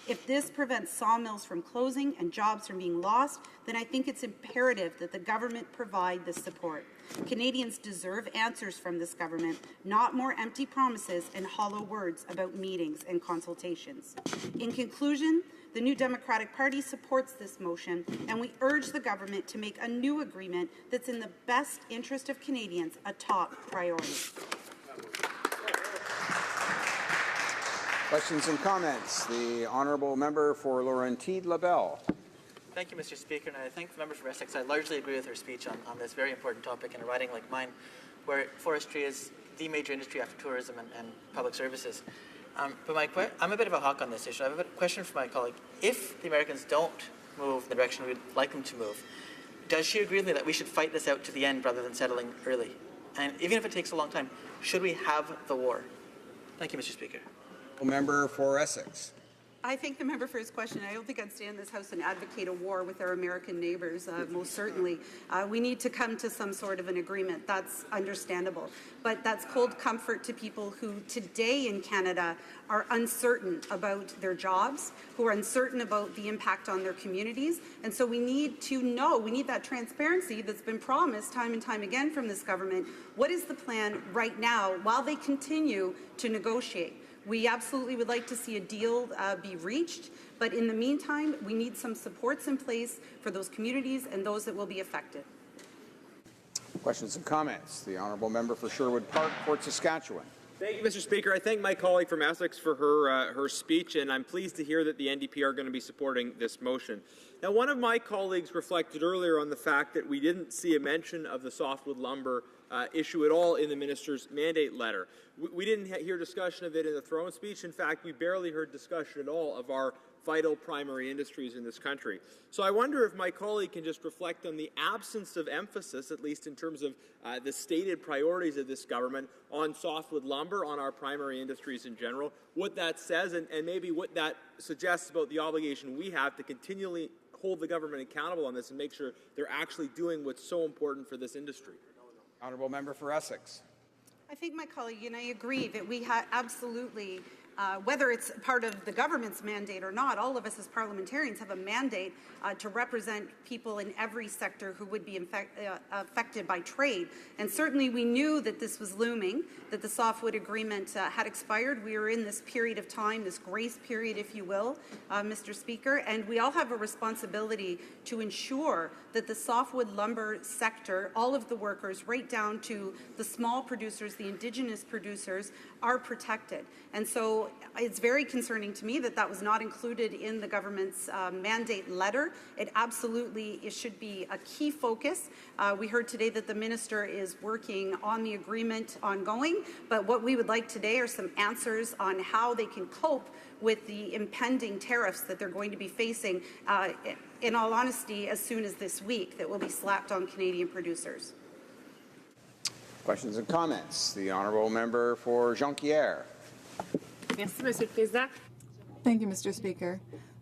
If this prevents sawmills from closing and jobs from being lost, then I think it's imperative that the government provide this support. Canadians deserve answers from this government, not more empty promises and hollow words about meetings and consultations. In conclusion, the New Democratic Party supports this motion, and we urge the government to make a new agreement that's in the best interest of Canadians a top priority. Questions and comments. The honourable member for Laurentide-Labelle. Thank you, Mr. Speaker, and I thank the member for Essex. I largely agree with her speech on this very important topic in a riding like mine, where forestry is the major industry after tourism and public services. But I'm a bit of a HoC on this issue. I have a question for my colleague. If the Americans don't move in the direction we'd like them to move, does she agree with me that we should fight this out to the end rather than settling early? And even if it takes a long time, should we have the war? Thank you, Mr. Speaker. Member for Essex. I thank the member for his question. I don't think I'd stand in this House and advocate a war with our American neighbours, most certainly. We need to come to some sort of an agreement. That's understandable. But that's cold comfort to people who today in Canada are uncertain about their jobs, who are uncertain about the impact on their communities. And so we need to know, we need that transparency that's been promised time and time again from this government. What is the plan right now while they continue to negotiate? We absolutely would like to see a deal be reached, but in the meantime, we need some supports in place for those communities and those that will be affected. Questions and comments. The honourable member for Sherwood Park, Fort Saskatchewan. Thank you, Mr. Speaker. I thank my colleague from Essex for her speech, and I'm pleased to hear that the NDP are going to be supporting this motion. Now, one of my colleagues reflected earlier on the fact that we didn't see a mention of the softwood lumber issue at all in the minister's mandate letter. We didn't hear discussion of it in the throne speech. In fact, we barely heard discussion at all of our vital primary industries in this country. So I wonder if my colleague can just reflect on the absence of emphasis, at least in terms of the stated priorities of this government, on softwood lumber, on our primary industries in general, what that says, and maybe what that suggests about the obligation we have to continually hold the government accountable on this and make sure they're actually doing what's so important for this industry. Honourable member for Essex. I think my colleague and I agree that we absolutely, whether it's part of the government's mandate or not, all of us as parliamentarians have a mandate to represent people in every sector who would be affected by trade. And certainly we knew that this was looming, that the softwood agreement had expired. We were in this period of time, this grace period, if you will, Mr. Speaker, and we all have a responsibility to ensure that the softwood lumber sector, all of the workers, right down to the small producers, the Indigenous producers, are protected. And so it's very concerning to me that that was not included in the government's mandate letter. It absolutely should be a key focus. We heard today that the minister is working on the agreement ongoing, but what we would like today are some answers on how they can cope with the impending tariffs that they're going to be facing, in all honesty, as soon as this week, that will be slapped on Canadian producers. Questions and comments. The honourable member for Jonquière. Merci, Monsieur le Président. Thank you, Mr. Speaker.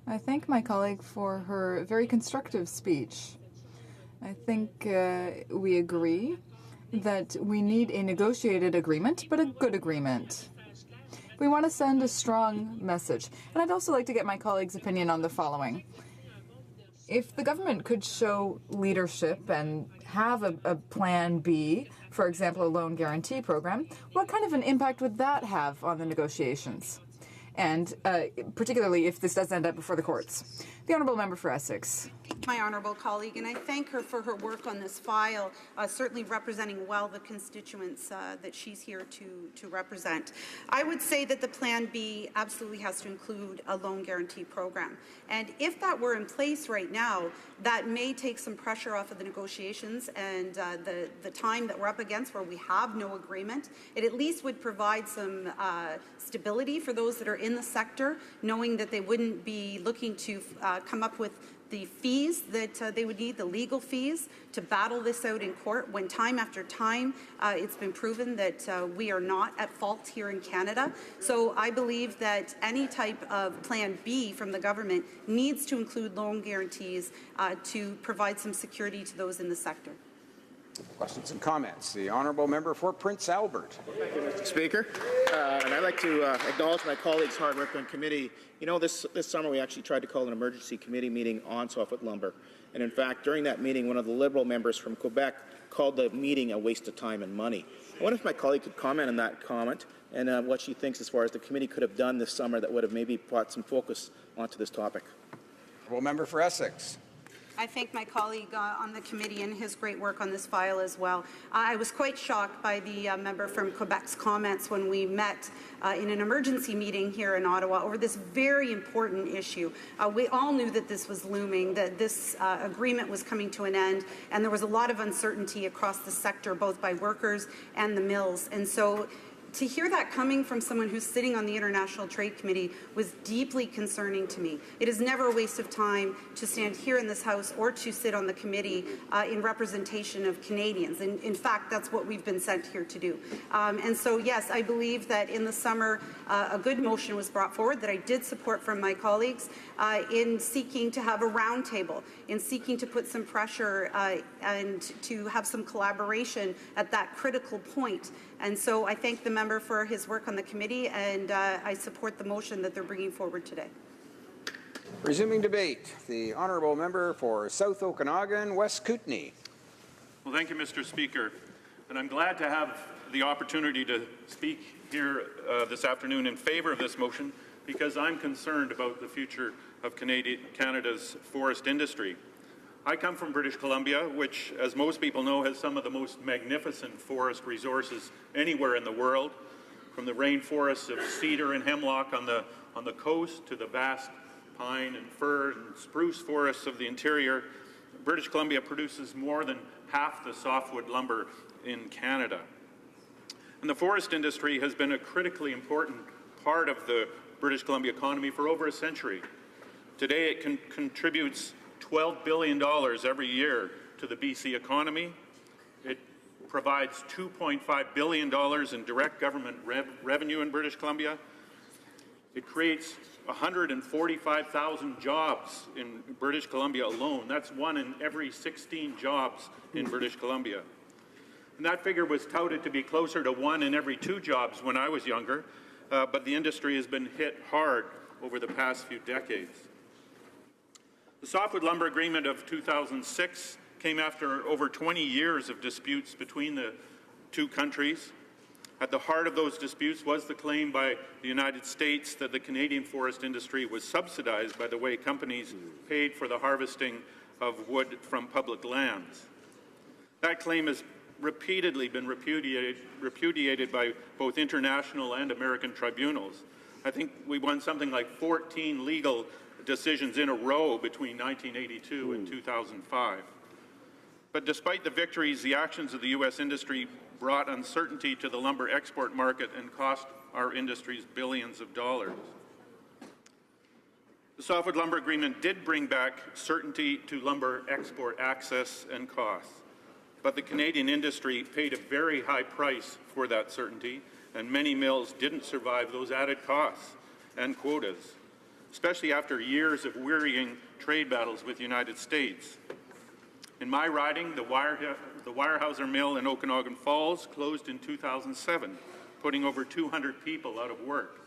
I thank my colleague for her very constructive speech. I think we agree that we need a negotiated agreement, but a good agreement. We want to send a strong message. And I'd also like to get my colleague's opinion on the following. If the government could show leadership and have a plan B, for example, a loan guarantee program, what kind of an impact would that have on the negotiations? And particularly if this does end up before the courts. The honourable member for Essex. my honourable colleague, and I thank her for her work on this file, certainly representing well the constituents that she's here to represent. I would say that the Plan B absolutely has to include a loan guarantee program. And if that were in place right now, that may take some pressure off of the negotiations and the time that we're up against where we have no agreement. It at least would provide some stability for those that are in the sector, knowing that they wouldn't be looking to come up with the fees that they would need, the legal fees, to battle this out in court when time after time it's been proven that we are not at fault here in Canada. So I believe that any type of Plan B from the government needs to include loan guarantees to provide some security to those in the sector. Questions and comments. The honourable member for Prince Albert. Thank you, Mr. Speaker. And I'd like to acknowledge my colleagues' hard work on committee. You know, this summer we actually tried to call an emergency committee meeting on softwood lumber. And in fact, during that meeting, one of the Liberal members from Quebec called the meeting a waste of time and money. I wonder if my colleague could comment on that comment and what she thinks as far as the committee could have done this summer that would have maybe brought some focus onto this topic. Honourable member for Essex. I thank my colleague on the committee and his great work on this file as well. I was quite shocked by the member from Quebec's comments when we met in an emergency meeting here in Ottawa over this very important issue. We all knew that this was looming, that this agreement was coming to an end, and there was a lot of uncertainty across the sector, both by workers and the mills. And so to hear that coming from someone who's sitting on the International Trade Committee was deeply concerning to me. It is never a waste of time to stand here in this House or to sit on the committee in representation of Canadians. And in fact, that's what we've been sent here to do. And so, yes, I believe that in the summer a good motion was brought forward that I did support from my colleagues in seeking to have a roundtable, in seeking to put some pressure and to have some collaboration at that critical point. And so I thank the member for his work on the committee, and I support the motion that they're bringing forward today. Resuming debate, the honourable member for South Okanagan, West Kootenay. Well, thank you, Mr. Speaker. And I'm glad to have the opportunity to speak here this afternoon in favour of this motion because I'm concerned about the future of Canada's forest industry. I come from British Columbia, which, as most people know, has some of the most magnificent forest resources anywhere in the world, from the rainforests of cedar and hemlock on the coast to the vast pine and fir and spruce forests of the interior. British Columbia produces more than half the softwood lumber in Canada. And the forest industry has been a critically important part of the British Columbia economy for over a century. Today it contributes $12 billion every year to the BC economy. It provides $2.5 billion in direct government revenue in British Columbia. It creates 145,000 jobs in British Columbia alone. That's 1 in every 16 jobs in British Columbia. And that figure was touted to be closer to 1 in every 2 jobs when I was younger, but the industry has been hit hard over the past few decades. The Softwood Lumber Agreement of 2006 came after over 20 years of disputes between the two countries. At the heart of those disputes was the claim by the United States that the Canadian forest industry was subsidized by the way companies paid for the harvesting of wood from public lands. That claim has repeatedly been repudiated by both international and American tribunals. I think we won something like 14 legal decisions in a row between 1982 and 2005. But despite the victories, the actions of the U.S. industry brought uncertainty to the lumber export market and cost our industries billions of dollars. The Softwood Lumber Agreement did bring back certainty to lumber export access and costs, but the Canadian industry paid a very high price for that certainty, and many mills didn't survive those added costs and quotas, especially after years of wearying trade battles with the United States. In my riding, the Weyerhaeuser Mill in Okanagan Falls closed in 2007, putting over 200 people out of work.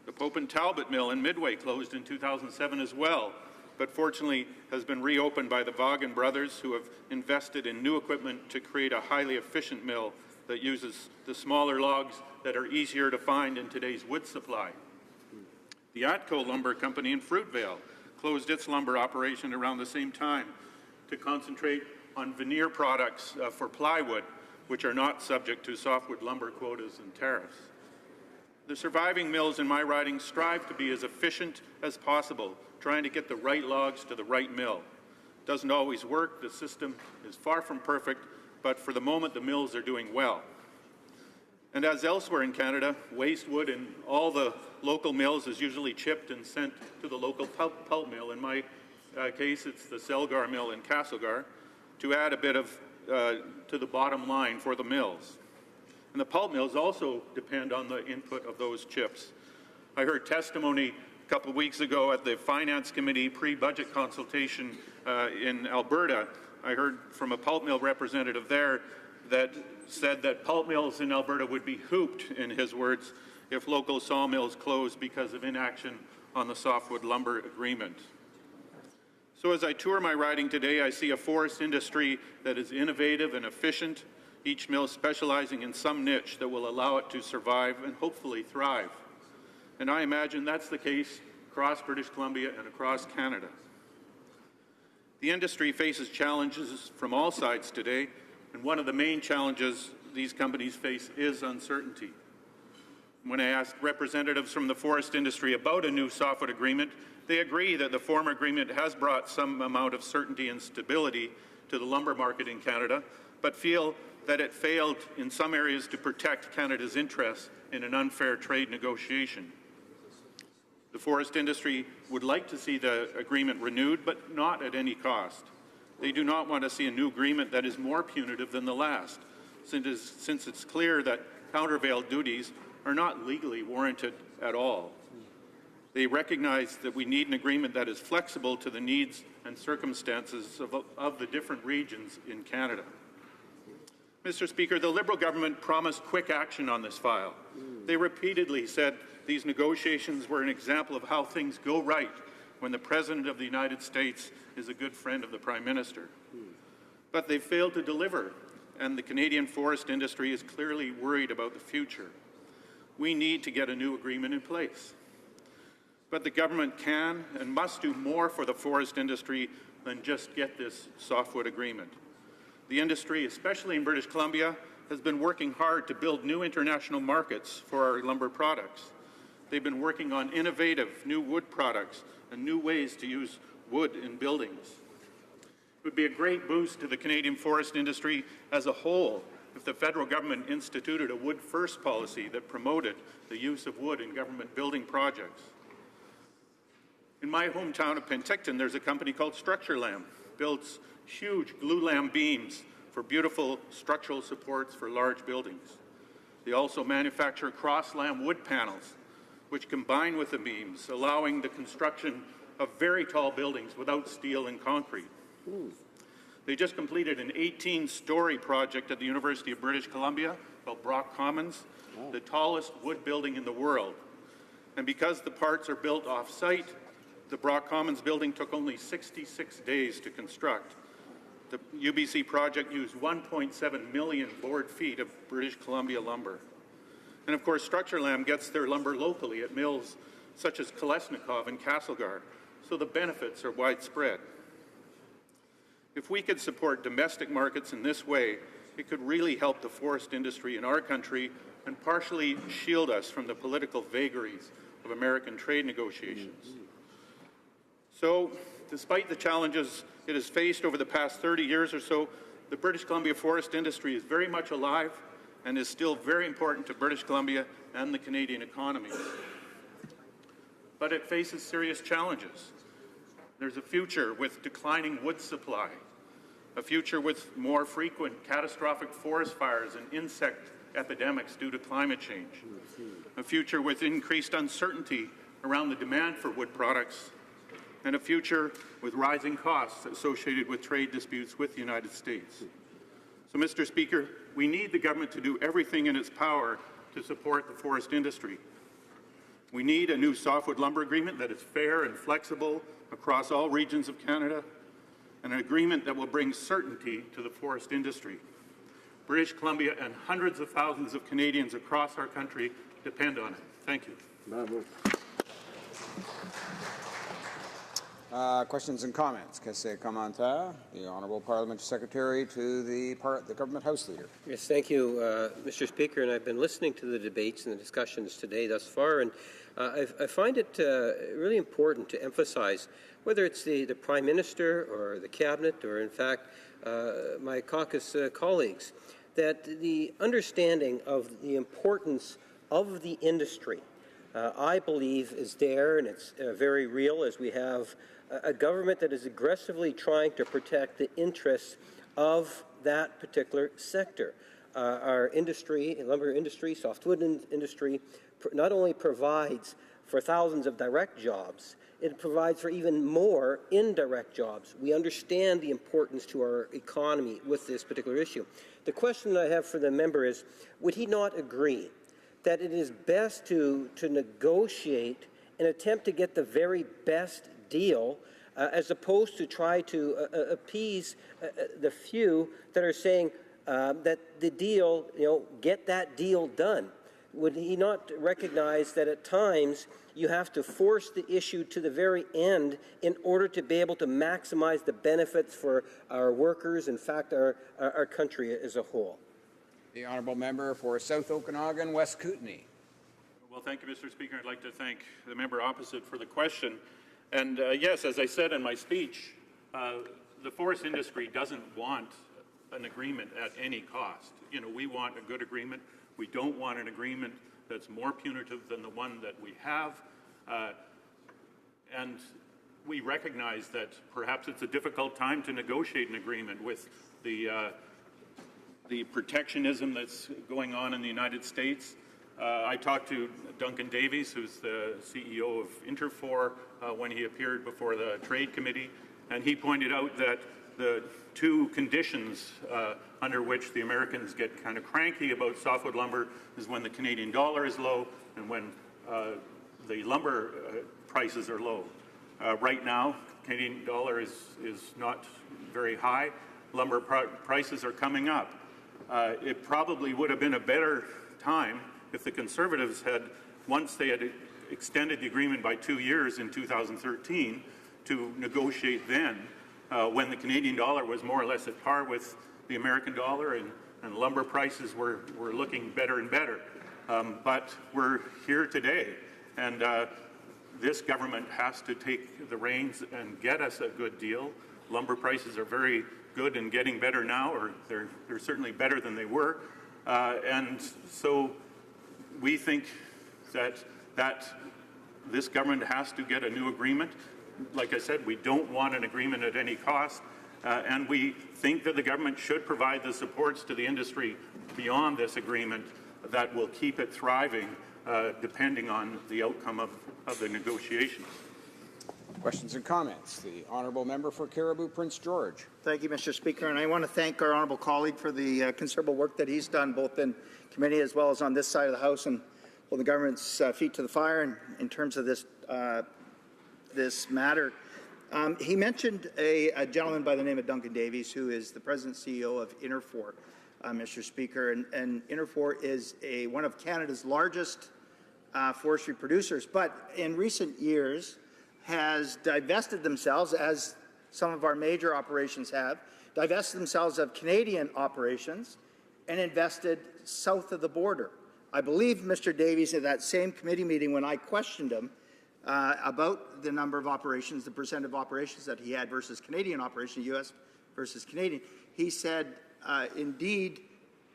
The Pope and Talbot Mill in Midway closed in 2007 as well, but fortunately has been reopened by the Vaughan brothers, who have invested in new equipment to create a highly efficient mill that uses the smaller logs that are easier to find in today's wood supply. The Atco Lumber Company in Fruitvale closed its lumber operation around the same time to concentrate on veneer products for plywood, which are not subject to softwood lumber quotas and tariffs. The surviving mills in my riding strive to be as efficient as possible, trying to get the right logs to the right mill. Doesn't always work. The system is far from perfect, but for the moment, the mills are doing well. And as elsewhere in Canada, waste wood in all the local mills is usually chipped and sent to the local pulp mill. In my case, it's the Celgar mill in Castlegar, to add a bit of to the bottom line for the mills. And the pulp mills also depend on the input of those chips. I heard testimony a couple of weeks ago at the Finance Committee pre-budget consultation in Alberta. I heard from a pulp mill representative there that said that pulp mills in Alberta would be hooped, in his words, if local sawmills closed because of inaction on the softwood lumber agreement. So as I tour my riding today, I see a forest industry that is innovative and efficient, each mill specializing in some niche that will allow it to survive and hopefully thrive. And I imagine that's the case across British Columbia and across Canada. The industry faces challenges from all sides today, and one of the main challenges these companies face is uncertainty. When I asked representatives from the forest industry about a new softwood agreement, they agree that the former agreement has brought some amount of certainty and stability to the lumber market in Canada, but feel that it failed in some areas to protect Canada's interests in an unfair trade negotiation. The forest industry would like to see the agreement renewed, but not at any cost. They do not want to see a new agreement that is more punitive than the last, since it's clear that countervail duties are not legally warranted at all. They recognize that we need an agreement that is flexible to the needs and circumstances of the different regions in Canada. Mr. Speaker, the Liberal government promised quick action on this file. They repeatedly said these negotiations were an example of how things go right when the President of the United States is a good friend of the Prime Minister. But they failed to deliver, and the Canadian forest industry is clearly worried about the future. We need to get a new agreement in place. But the government can and must do more for the forest industry than just get this softwood agreement. The industry, especially in British Columbia, has been working hard to build new international markets for our lumber products. They've been working on innovative new wood products and new ways to use wood in buildings. It would be a great boost to the Canadian forest industry as a whole if the federal government instituted a wood-first policy that promoted the use of wood in government building projects. In my hometown of Penticton, there's a company called Structurelam, builds huge glulam beams for beautiful structural supports for large buildings. They also manufacture cross-lam wood panels, which combine with the beams, allowing the construction of very tall buildings without steel and concrete. They just completed an 18-story project at the University of British Columbia called Brock Commons, the tallest wood building in the world. And because the parts are built off-site, the Brock Commons building took only 66 days to construct. The UBC project used 1.7 million board feet of British Columbia lumber. And of course, Structurelam gets their lumber locally at mills such as Kolesnikov and Castlegar, so the benefits are widespread. If we could support domestic markets in this way, it could really help the forest industry in our country and partially shield us from the political vagaries of American trade negotiations. So, despite the challenges it has faced over the past 30 years or so, the British Columbia forest industry is very much alive and is still very important to British Columbia and the Canadian economy. But it faces serious challenges. There's a future with declining wood supply, a future with more frequent catastrophic forest fires and insect epidemics due to climate change, a future with increased uncertainty around the demand for wood products, and a future with rising costs associated with trade disputes with the United States. So, Mr. Speaker, we need the government to do everything in its power to support the forest industry. We need a new softwood lumber agreement that is fair and flexible across all regions of Canada, and an agreement that will bring certainty to the forest industry. British Columbia and hundreds of thousands of Canadians across our country depend on it. Thank you. Questions and comments? Kese Kamanta, the Honourable Parliamentary Secretary to the Government House Leader. Yes, thank you, Mr. Speaker. And I've been listening to the debates and the discussions today thus far, and I find it really important to emphasize, whether it's the Prime Minister or the Cabinet or, in fact, my caucus colleagues, that the understanding of the importance of the industry, I believe, is there, and it's very real, as we have a government that is aggressively trying to protect the interests of that particular sector. Our industry, lumber industry, softwood industry, not only provides for thousands of direct jobs, it provides for even more indirect jobs. We understand the importance to our economy with this particular issue. The question I have for the member is, would he not agree that it is best to negotiate and attempt to get the very best deal as opposed to try to appease the few that are saying that the deal, get that deal done? Would he not recognize that at times you have to force the issue to the very end in order to be able to maximize the benefits for our workers, in fact, our country as a whole? The Honourable Member for South Okanagan, West Kootenay. Well, thank you, Mr. Speaker. I'd like to thank the member opposite for the question. And yes, as I said in my speech, the forest industry doesn't want an agreement at any cost. We want a good agreement. We don't want an agreement that's more punitive than the one that we have. And we recognize that perhaps it's a difficult time to negotiate an agreement with the protectionism that's going on in the United States. I talked to Duncan Davies, who's the CEO of Interfor, when he appeared before the Trade Committee, and he pointed out that the two conditions under which the Americans get kind of cranky about softwood lumber is when the Canadian dollar is low and when the lumber prices are low. Right now, Canadian dollar is not very high. Lumber prices are coming up. It probably would have been a better time if the Conservatives had, once they had extended the agreement by 2 years in 2013, to negotiate then, when the Canadian dollar was more or less at par with the American dollar and lumber prices were looking better and better. But we're here today, and this government has to take the reins and get us a good deal. Lumber prices are very good and getting better now, or they're certainly better than they were. And so we think that this government has to get a new agreement. Like I said, we don't want an agreement at any cost, and we think that the government should provide the supports to the industry beyond this agreement that will keep it thriving, depending on the outcome of the negotiations. Questions and comments? The Honourable Member for Caribou, Prince George. Thank you, Mr. Speaker, and I want to thank our honourable colleague for the considerable work that he's done, both in committee as well as on this side of the House, and hold the government's feet to the fire in terms of this this matter. He mentioned a gentleman by the name of Duncan Davies, who is the President and CEO of Interfor, Mr. Speaker, and Interfor is one of Canada's largest forestry producers, but in recent years has divested themselves, as some of our major operations have, divested themselves of Canadian operations and invested south of the border. I believe Mr. Davies at that same committee meeting, when I questioned him about the number of operations, the percent of operations that he had versus Canadian operations, U.S. versus Canadian, he said, indeed,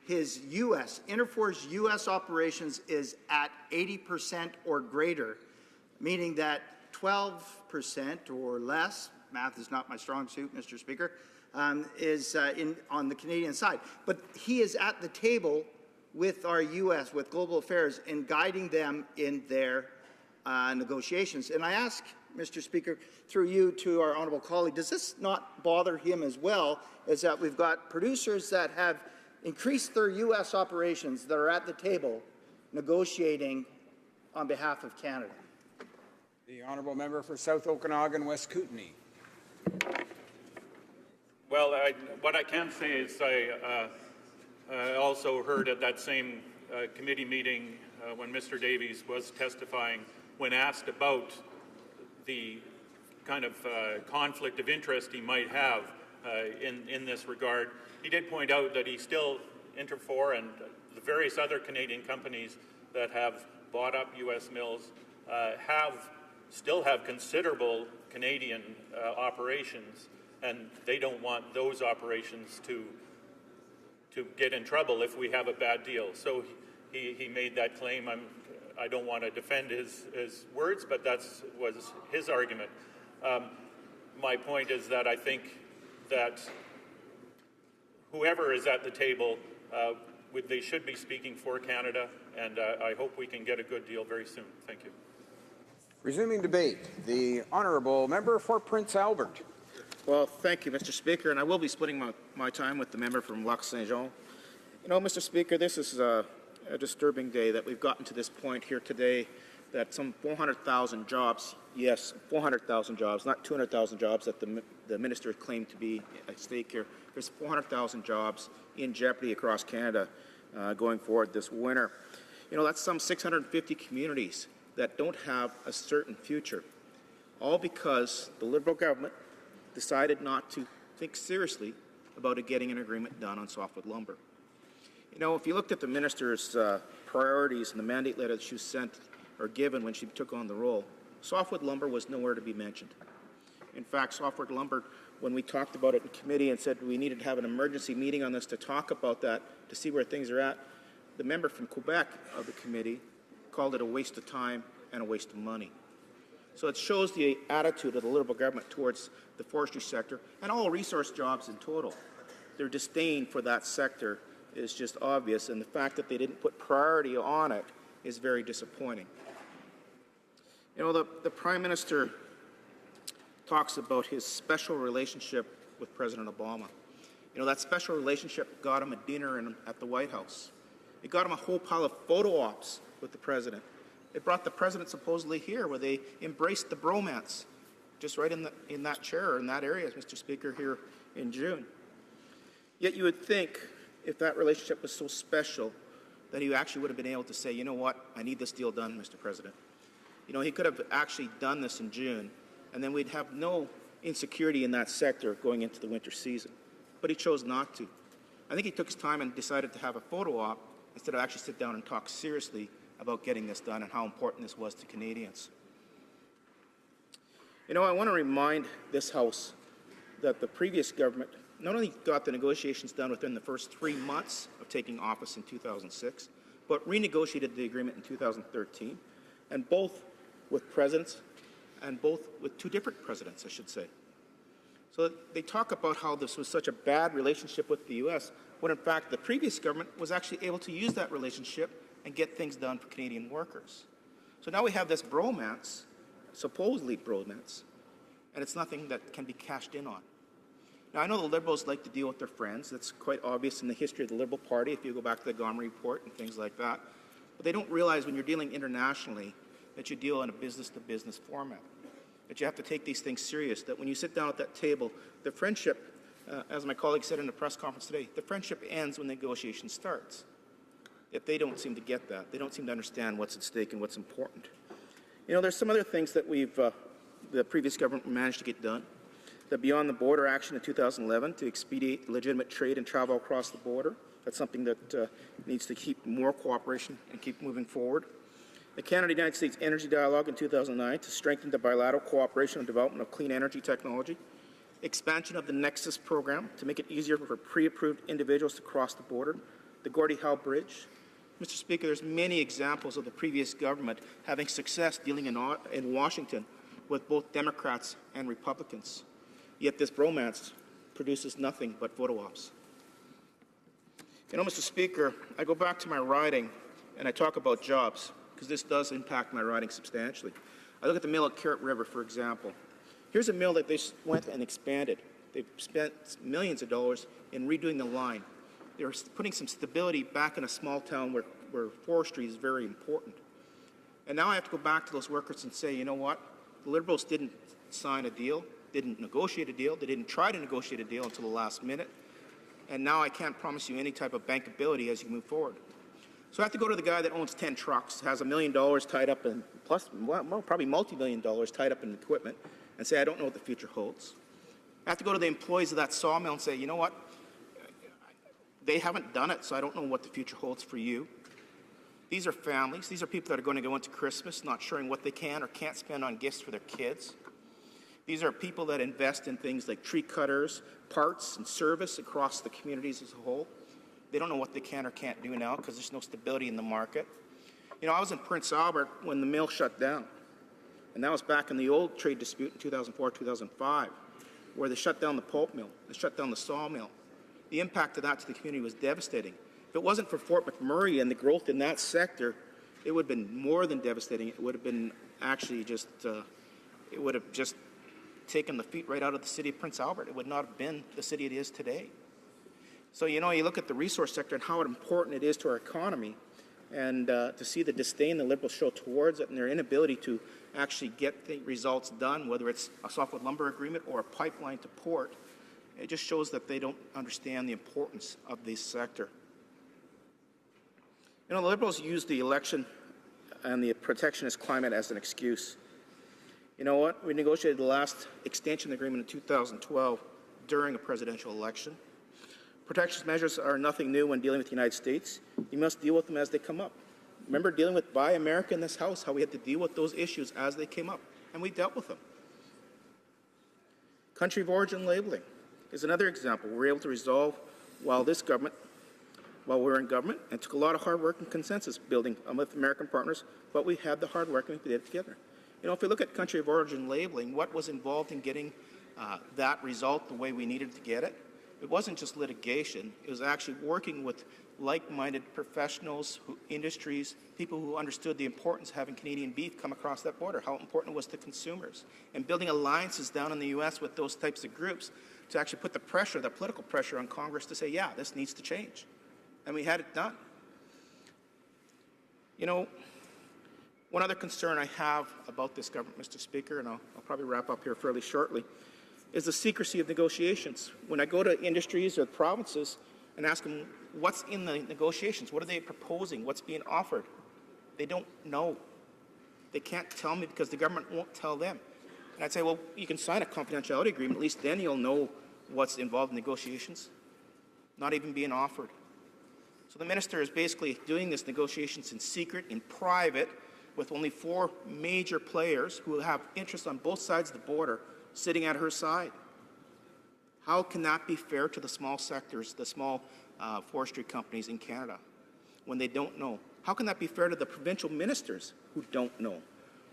his Interfor's U.S. operations is at 80% or greater, meaning that 12% or less, math is not my strong suit, Mr. Speaker, is on the Canadian side. But he is at the table with our U.S., with Global Affairs, in guiding them in their negotiations. And I ask, Mr. Speaker, through you to our honourable colleague, does this not bother him as well, is that we've got producers that have increased their U.S. operations that are at the table negotiating on behalf of Canada? The Honourable Member for South Okanagan, West Kootenay. Well, what I can say is I also heard at that same committee meeting when Mr. Davies was testifying, when asked about the kind of conflict of interest he might have in this regard. He did point out that he still, Interfor and the various other Canadian companies that have bought up U.S. mills still have considerable Canadian operations, and they don't want those operations to get in trouble if we have a bad deal. So he made that claim. I don't want to defend his words, but that was his argument. My point is that I think that whoever is at the table, they should be speaking for Canada, and I hope we can get a good deal very soon. Thank you. Resuming debate, the honourable member for Prince Albert. Well, thank you, Mr. Speaker, and I will be splitting my time with the member from Lac Saint Jean. You know, Mr. Speaker, this is a disturbing day that we've gotten to this point here today, that some 400,000 jobs, yes, 400,000 jobs, not 200,000 jobs that the minister claimed to be at stake here. There's 400,000 jobs in jeopardy across Canada going forward this winter. You know, that's some 650 communities that don't have a certain future, all because the Liberal government decided not to think seriously about getting an agreement done on softwood lumber. You know, if you looked at the minister's priorities and the mandate letter that she sent or given when she took on the role, softwood lumber was nowhere to be mentioned. In fact, softwood lumber, when we talked about it in committee and said we needed to have an emergency meeting on this to talk about that, to see where things are at, the member from Quebec of the committee called it a waste of time and a waste of money. So it shows the attitude of the Liberal government towards the forestry sector and all resource jobs in total. Their disdain for that sector is just obvious, and the fact that they didn't put priority on it is very disappointing. You know, the Prime Minister talks about his special relationship with President Obama. You know, that special relationship got him a dinner at the White House. It got him a whole pile of photo ops with the President. It brought the President supposedly here, where they embraced the bromance, just right in that chair, in that area, Mr. Speaker, here in June. Yet you would think, if that relationship was so special, that he actually would have been able to say, you know what, I need this deal done, Mr. President. You know, he could have actually done this in June, and then we'd have no insecurity in that sector going into the winter season. But he chose not to. I think he took his time and decided to have a photo op instead of actually sit down and talk seriously about getting this done and how important this was to Canadians. You know, I want to remind this House that the previous government not only got the negotiations done within the first 3 months of taking office in 2006, but renegotiated the agreement in 2013, and both with presidents and both with two different presidents, I should say. So they talk about how this was such a bad relationship with the U.S., when in fact the previous government was actually able to use that relationship and get things done for Canadian workers. So now we have this bromance, supposedly bromance, and it's nothing that can be cashed in on. Now, I know the Liberals like to deal with their friends. That's quite obvious in the history of the Liberal Party, if you go back to the Gomery Report and things like that. But they don't realize when you're dealing internationally that you deal in a business-to-business format, that you have to take these things serious, that when you sit down at that table, the friendship, as my colleague said in the press conference today, the friendship ends when negotiation starts. Yet they don't seem to get that. They don't seem to understand what's at stake and what's important. You know, there's some other things that the previous government managed to get done. The Beyond the Border action in 2011 to expedite legitimate trade and travel across the border. That's something that needs to keep more cooperation and keep moving forward. The Canada-United States Energy Dialogue in 2009 to strengthen the bilateral cooperation and development of clean energy technology. Expansion of the Nexus program to make it easier for pre-approved individuals to cross the border. The Gordie Howe Bridge. Mr. Speaker, there's many examples of the previous government having success dealing in Washington with both Democrats and Republicans. Yet this bromance produces nothing but photo ops. You know, Mr. Speaker, I go back to my riding and I talk about jobs, because this does impact my riding substantially. I look at the mill at Carrot River, for example. Here's a mill that they went and expanded. They've spent millions of dollars in redoing the line. They're putting some stability back in a small town where forestry is very important. And now I have to go back to those workers and say, you know what? The Liberals didn't sign a deal, didn't negotiate a deal, they didn't try to negotiate a deal until the last minute. And now I can't promise you any type of bankability as you move forward. So I have to go to the guy that owns 10 trucks, has $1 million tied up in, plus, well, probably multi-million dollars tied up in equipment, and say, I don't know what the future holds. I have to go to the employees of that sawmill and say, you know what? They haven't done it, so I don't know what the future holds for you. These are families. These are people that are going to go into Christmas not sure what they can or can't spend on gifts for their kids. These are people that invest in things like tree cutters, parts, and service across the communities as a whole. They don't know what they can or can't do now because there's no stability in the market. You know, I was in Prince Albert when the mill shut down. And that was back in the old trade dispute in 2004, 2005, where they shut down the pulp mill, they shut down the sawmill. The impact of that to the community was devastating. If it wasn't for Fort McMurray and the growth in that sector, it would have been more than devastating. It would have been actually just, it would have just taken the feet right out of the city of Prince Albert. It would not have been the city it is today. So, you know, you look at the resource sector and how important it is to our economy, and to see the disdain the Liberals show towards it and their inability to actually get the results done, whether it's a softwood lumber agreement or a pipeline to port, it just shows that they don't understand the importance of this sector. You know, the Liberals use the election and the protectionist climate as an excuse. You know what? We negotiated the last extension agreement in 2012 during a presidential election. Protectionist measures are nothing new when dealing with the United States. You must deal with them as they come up. Remember dealing with Buy America in this House, how we had to deal with those issues as they came up, and we dealt with them. Country of origin labeling is another example. We were able to resolve while we were in government, and it took a lot of hard work and consensus building with American partners, but we had the hard work and we did it together. You know, if we look at country of origin labeling, what was involved in getting that result the way we needed to get it? It wasn't just litigation. It was actually working with like-minded professionals, industries, people who understood the importance of having Canadian beef come across that border, how important it was to consumers, and building alliances down in the U.S. with those types of groups to actually put the pressure, the political pressure on Congress to say, yeah, this needs to change. And we had it done. You know, one other concern I have about this government, Mr. Speaker, and I'll probably wrap up here fairly shortly, is the secrecy of negotiations. When I go to industries or provinces and ask them what's in the negotiations, what are they proposing, what's being offered, they don't know. They can't tell me because the government won't tell them. And I'd say, well, you can sign a confidentiality agreement, at least then you'll know what's involved in negotiations. Not even being offered. So the minister is basically doing this negotiations in secret, in private, with only 4 major players who have interests on both sides of the border sitting at her side. How can that be fair to the small sectors, the small forestry companies in Canada, when they don't know? How can that be fair to the provincial ministers who don't know?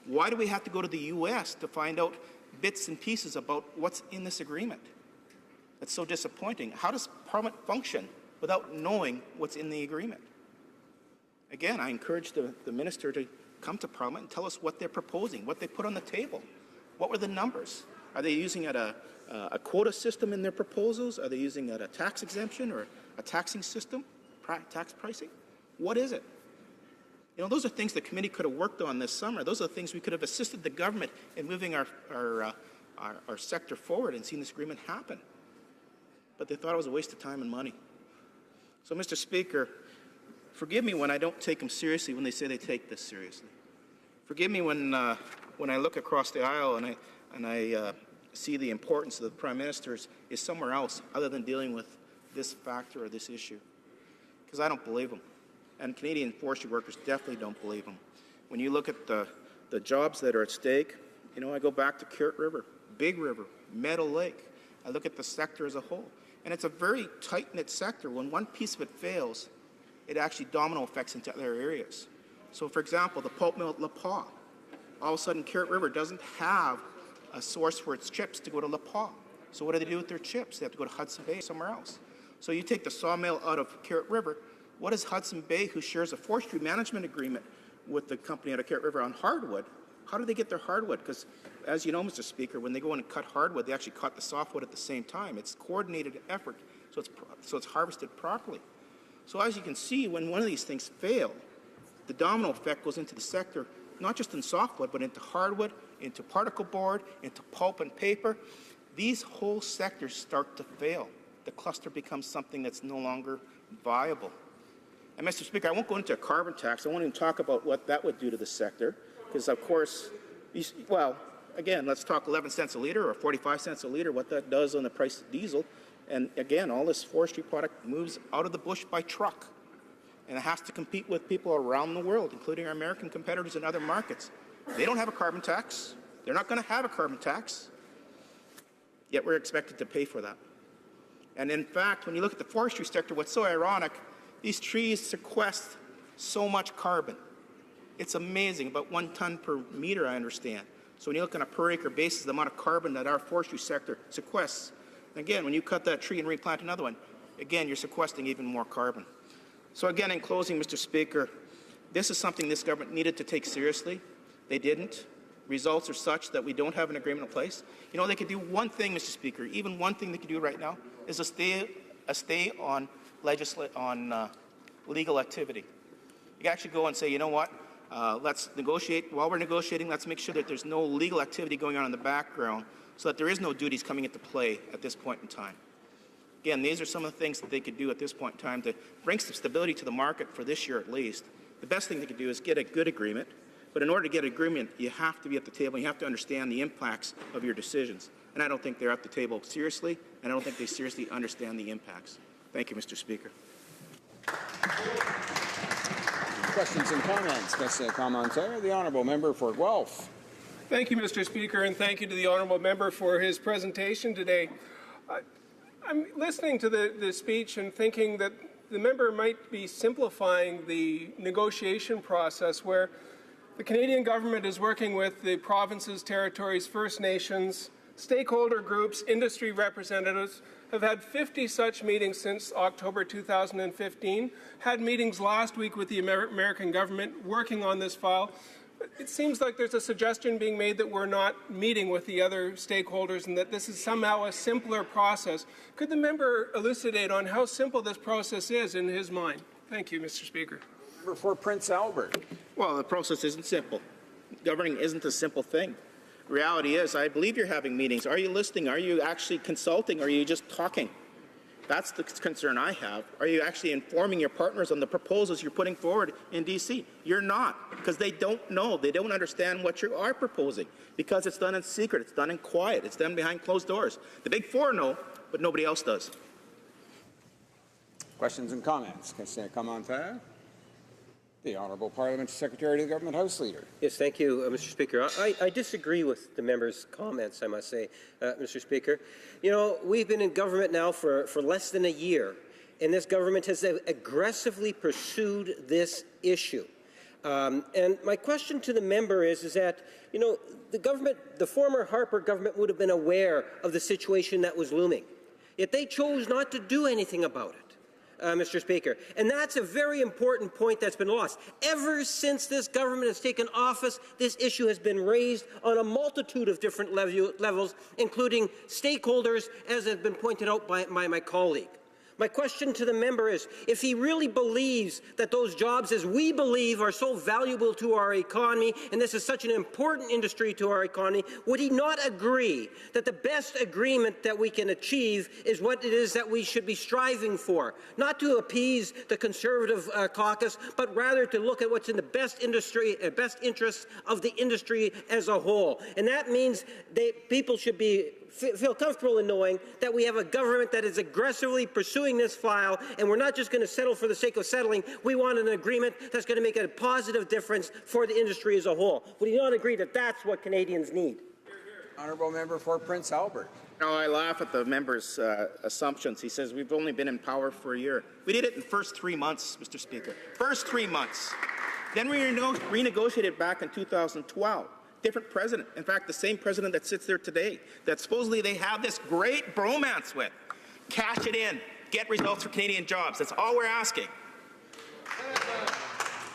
Why do we have to go to the U.S. to find out bits and pieces about what's in this agreement? That's so disappointing. How does Parliament function without knowing what's in the agreement? Again, I encourage the minister to come to Parliament and tell us what they're proposing, what they put on the table. What were the numbers? Are they using a quota system in their proposals? Are they using a tax exemption or a taxing system, tax pricing? What is it? You know, those are things the committee could have worked on this summer. Those are the things we could have assisted the government in moving our sector forward and seen this agreement happen. But they thought it was a waste of time and money. So, Mr. Speaker, forgive me when I don't take them seriously when they say they take this seriously. Forgive me when I look across the aisle and I see the importance of the Prime Minister's is somewhere else other than dealing with this factor or this issue. Because I don't believe them. And Canadian forestry workers definitely don't believe them. When you look at the jobs that are at stake, you know, I go back to Kirt River, Big River, Meadow Lake. I look at the sector as a whole. And it's a very tight-knit sector. When one piece of it fails, it actually domino effects into other areas. So, for example, the pulp mill at La Pas. All of a sudden, Kirt River doesn't have a source for its chips to go to La Pas. So what do they do with their chips? They have to go to Hudson Bay, somewhere else. So you take the sawmill out of Kirt River. What is Hudson Bay, who shares a forestry management agreement with the company out of Kirt River on hardwood? How do they get their hardwood? Because, as you know, Mr. Speaker, when they go in and cut hardwood, they actually cut the softwood at the same time. It's coordinated effort, so it's harvested properly. So as you can see, when one of these things fail, the domino effect goes into the sector, not just in softwood, but into hardwood, into particle board, into pulp and paper. These whole sectors start to fail. The cluster becomes something that's no longer viable. And Mr. Speaker, I won't go into a carbon tax. I won't even talk about what that would do to the sector, because of course, well, again, let's talk 11 cents a litre or 45 cents a litre, what that does on the price of diesel. And again, all this forestry product moves out of the bush by truck. And it has to compete with people around the world, including our American competitors in other markets. They don't have a carbon tax. They're not going to have a carbon tax. Yet we're expected to pay for that. And in fact, when you look at the forestry sector, what's so ironic, these trees sequester so much carbon. It's amazing, about 1 ton per meter, I understand. So when you look on a per acre basis, the amount of carbon that our forestry sector sequesters, again, when you cut that tree and replant another one, again, you're sequestering even more carbon. So again, in closing, Mr. Speaker, this is something this government needed to take seriously. They didn't. Results are such that we don't have an agreement in place. You know, they could do one thing, Mr. Speaker, even one thing they could do right now is a stay on legal activity. You can actually go and say, you know what, let's negotiate. While we're negotiating, let's make sure that there's no legal activity going on in the background so that there is no duties coming into play at this point in time. Again, these are some of the things that they could do at this point in time to bring some stability to the market for this year at least. The best thing they could do is get a good agreement, but in order to get an agreement, you have to be at the table, and you have to understand the impacts of your decisions. And I don't think they're at the table seriously, and I don't think they seriously understand the impacts. Thank you, Mr. Speaker. Questions and comments? Commentaire. The Honourable Member for Guelph. Thank you, Mr. Speaker, and thank you to the Honourable Member for his presentation today. I'm listening to the speech and thinking that the member might be simplifying the negotiation process where the Canadian government is working with the provinces, territories, First Nations, stakeholder groups, industry representatives, have had 50 such meetings since October 2015, had meetings last week with the American government working on this file. It seems like there's a suggestion being made that we're not meeting with the other stakeholders and that this is somehow a simpler process. Could the member elucidate on how simple this process is in his mind? Thank you, Mr. Speaker. Member for Prince Albert. Well, the process isn't simple. Governing isn't a simple thing. The reality is, I believe you're having meetings. Are you listening? Are you actually consulting? Or are you just talking? That's the concern I have. Are you actually informing your partners on the proposals you're putting forward in D.C.? You're not, because they don't know. They don't understand what you are proposing, because it's done in secret. It's done in quiet. It's done behind closed doors. The Big Four know, but nobody else does. Questions and comments? Commentaire. The Honourable Parliament Secretary to the Government House Leader. Yes, thank you, Mr. Speaker. I disagree with the member's comments, I must say, Mr. Speaker. You know, we've been in government now for less than a year, and this government has aggressively pursued this issue. And my question to the member is that, you know, the former Harper government would have been aware of the situation that was looming, yet they chose not to do anything about it. Mr. Speaker. And that's a very important point that's been lost. Ever since this government has taken office, this issue has been raised on a multitude of different levels, including stakeholders, as has been pointed out by my colleague. My question to the member is, if he really believes that those jobs, as we believe, are so valuable to our economy, and this is such an important industry to our economy, would he not agree that the best agreement that we can achieve is what it is that we should be striving for? Not to appease the Conservative caucus, but rather to look at what's in the best interests of the industry as a whole. And that means people should feel comfortable in knowing that we have a government that is aggressively pursuing this file, and we're not just going to settle for the sake of settling. We want an agreement that's going to make a positive difference for the industry as a whole. Would you not agree that that's what Canadians need? Honourable Member for Prince Albert. No, I laugh at the member's assumptions. He says we've only been in power for a year. We did it in the first 3 months, Mr. Speaker. First 3 months. Then we renegotiated back in 2012. Different president. In fact, the same president that sits there today, that supposedly they have this great bromance with. Cash it in. Get results for Canadian jobs. That's all we're asking.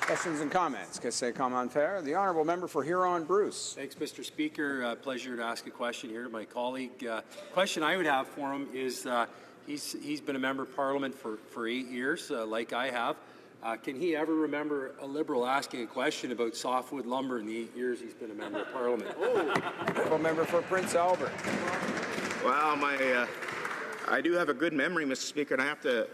Questions and comments? Commentaire. The Honourable Member for Huron-Bruce. Thanks, Mr. Speaker. Pleasure to ask a question here to my colleague. Question I would have for him is he's been a member of Parliament for 8 years, like I have. Can he ever remember a Liberal asking a question about softwood lumber in the 8 years he's been a member of Parliament? Honourable Member for Prince Albert. Well, I do have a good memory, Mr. Speaker, and I have to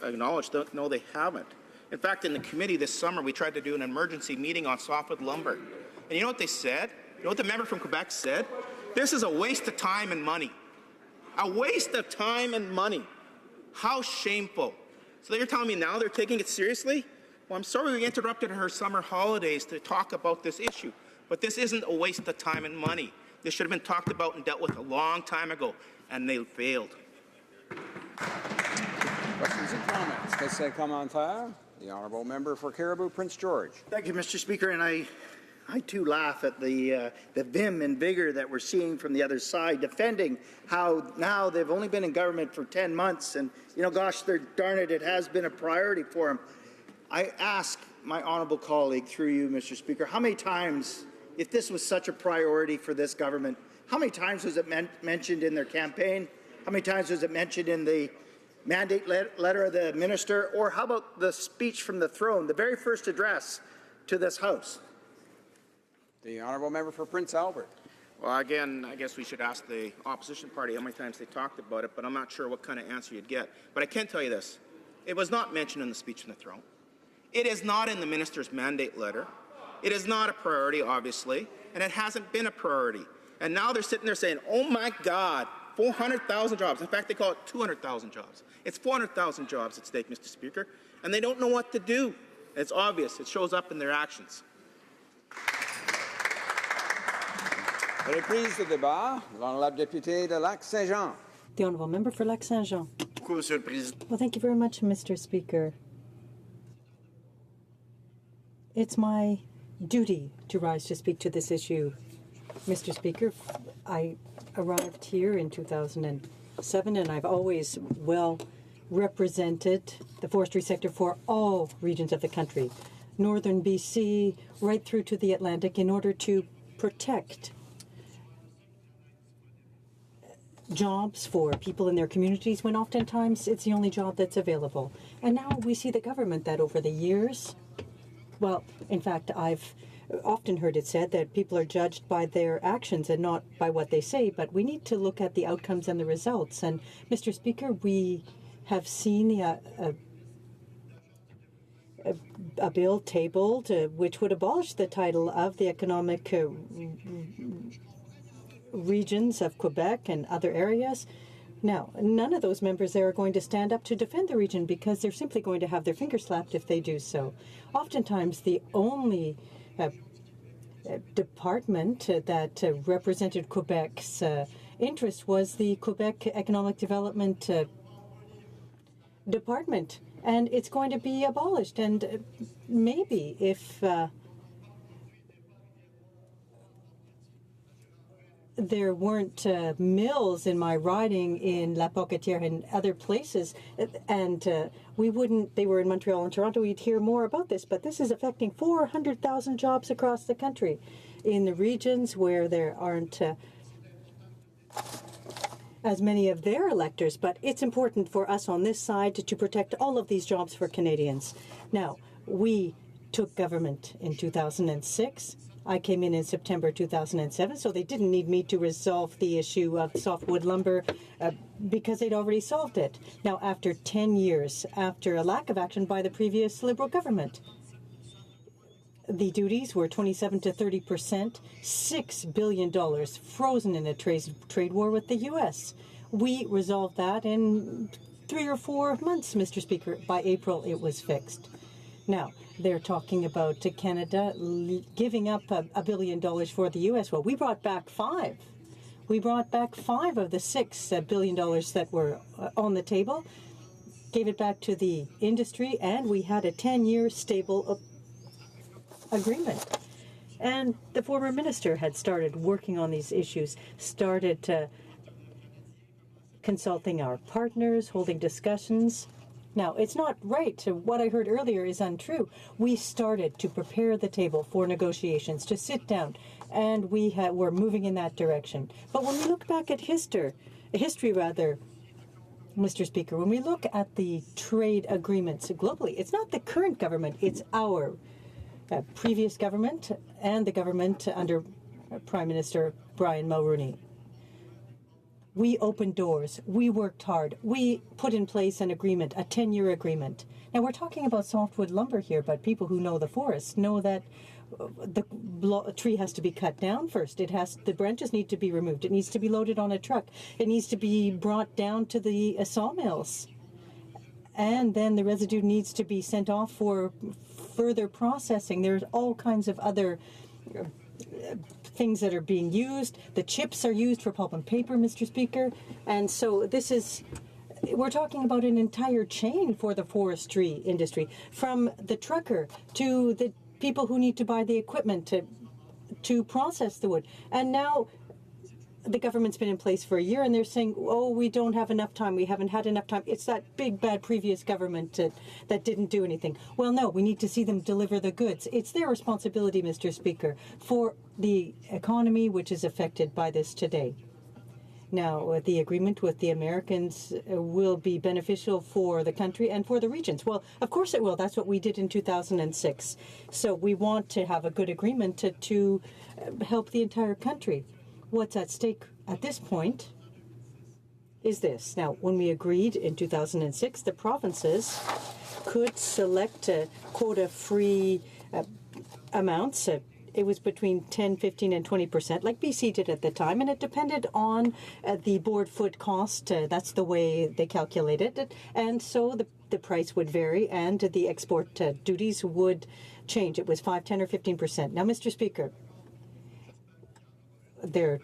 acknowledge, no, they haven't. In fact, in the committee this summer, we tried to do an emergency meeting on softwood lumber. And you know what they said? You know what the member from Quebec said? This is a waste of time and money. A waste of time and money. How shameful. So you're telling me now they're taking it seriously? Well, I'm sorry we interrupted her summer holidays to talk about this issue. But this isn't a waste of time and money. This should have been talked about and dealt with a long time ago, and they failed. Questions and comments? Question commentaire. The honourable member for Caribou, Prince George. Thank you, Mr. Speaker. And I too laugh at the vim and vigor that we're seeing from the other side, defending how now they've only been in government for 10 months, and gosh, darn it, it has been a priority for them. I ask my honourable colleague, through you, Mr. Speaker, how many times, if this was such a priority for this government, how many times was it mentioned in their campaign? How many times was it mentioned in the mandate letter of the minister? Or how about the speech from the throne, the very first address to this House? The honourable member for Prince Albert. Well, again, I guess we should ask the opposition party how many times they talked about it, but I'm not sure what kind of answer you'd get. But I can tell you this. It was not mentioned in the speech from the throne. It is not in the minister's mandate letter. It is not a priority, obviously, and it hasn't been a priority. And now they're sitting there saying, oh my God, 400,000 jobs. In fact, they call it 200,000 jobs. It's 400,000 jobs at stake, Mr. Speaker, and they don't know what to do. It's obvious. It shows up in their actions. Reprise de débat. L'honorable député de Lac-Saint-Jean. The honourable member for Lac-Saint-Jean. Well, thank you very much, Mr. Speaker. It's my duty to rise to speak to this issue. Mr. Speaker, I arrived here in 2007, and I've always well represented the forestry sector for all regions of the country, northern BC, right through to the Atlantic, in order to protect jobs for people in their communities when oftentimes it's the only job that's available. And now we see the government that over the years, well, in fact, I've often heard it said that people are judged by their actions and not by what they say, but we need to look at the outcomes and the results. And, Mr. Speaker, we have seen a bill tabled which would abolish the title of the economic regions of Quebec and other areas. Now, none of those members there are going to stand up to defend the region because they're simply going to have their fingers slapped if they do so. Oftentimes, the only department that represented Quebec's interest was the Quebec Economic Development Department, and it's going to be abolished. And maybe if there weren't mills in my riding in La Pocatière and other places, and they were in Montreal and Toronto, we'd hear more about this. But this is affecting 400,000 jobs across the country in the regions where there aren't as many of their electors. But it's important for us on this side to protect all of these jobs for Canadians. Now, we took government in 2006. I came in September 2007, so they didn't need me to resolve the issue of softwood lumber because they'd already solved it. Now, after 10 years, after a lack of action by the previous Liberal government, the duties were 27 to 30%, $6 billion frozen in a trade war with the U.S. We resolved that in 3 or 4 months, Mr. Speaker. By April, it was fixed. Now, they're talking about Canada giving up $1 billion for the U.S. Well, we brought back 5. We brought back 5 of the $6 billion that were on the table, gave it back to the industry, and we had a 10-year stable agreement. And the former minister had started working on these issues, started consulting our partners, holding discussions. Now, it's not right. What I heard earlier is untrue. We started to prepare the table for negotiations, to sit down, and we're moving in that direction. But when we look back at history, Mr. Speaker, when we look at the trade agreements globally, it's not the current government, it's our previous government and the government under Prime Minister Brian Mulroney. We opened doors. We worked hard. We put in place an agreement, a 10-year agreement. Now, we're talking about softwood lumber here, but people who know the forest know that the tree has to be cut down first. The branches need to be removed. It needs to be loaded on a truck. It needs to be brought down to the sawmills. And then the residue needs to be sent off for further processing. There's all kinds of other things that are being used. The chips are used for pulp and paper, Mr. Speaker. And so we're talking about an entire chain for the forestry industry, from the trucker to the people who need to buy the equipment to process the wood. And now the government's been in place for a year, and they're saying, oh, we don't have enough time. We haven't had enough time. It's that big, bad previous government that didn't do anything. Well, no, we need to see them deliver the goods. It's their responsibility, Mr. Speaker, for the economy which is affected by this today. Now, the agreement with the Americans will be beneficial for the country and for the regions. Well, of course it will. That's what we did in 2006. So we want to have a good agreement to help the entire country. What's at stake at this point is this. Now, when we agreed in 2006, the provinces could select quota-free amounts. It was between 10, 15, and 20%, like BC did at the time, and it depended on the board foot cost. That's the way they calculated it. And so the price would vary, and the export duties would change. It was 5, 10, or 15%. Now, Mr. Speaker, they're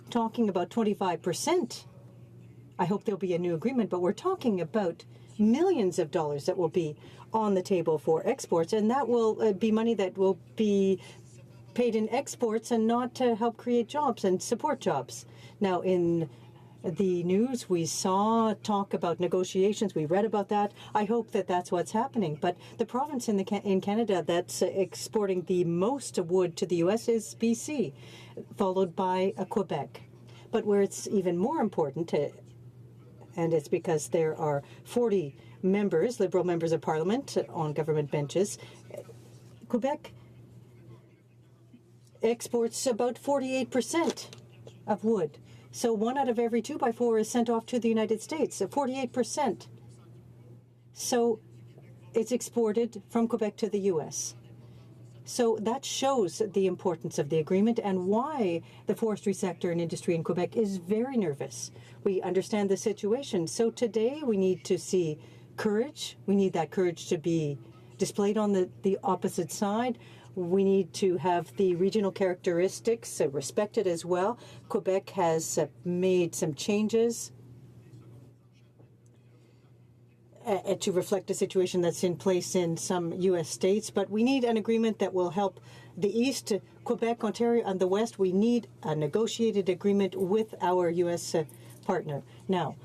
talking about 25%. I hope there'll be a new agreement, but we're talking about millions of dollars that will be on the table for exports, and that will be money that will be paid in exports and not to help create jobs and support jobs. Now, in the news, we saw talk about negotiations. We read about that. I hope that that's what's happening. But the province in Canada that's exporting the most wood to the U.S. is BC, followed by Quebec. But where it's even more important, and it's because there are 40 members, Liberal members of Parliament, on government benches, Quebec exports about 48% of wood. So 1 out of every 2x4 is sent off to the United States, 48%. So it's exported from Quebec to the U.S. So that shows the importance of the agreement and why the forestry sector and industry in Quebec is very nervous. We understand the situation. So today we need to see courage. We need that courage to be displayed on the opposite side. We need to have the regional characteristics respected as well. Quebec has made some changes to reflect a situation that's in place in some U.S. states, but we need an agreement that will help the East, Quebec, Ontario, and the West. We need a negotiated agreement with our U.S. partner. Now,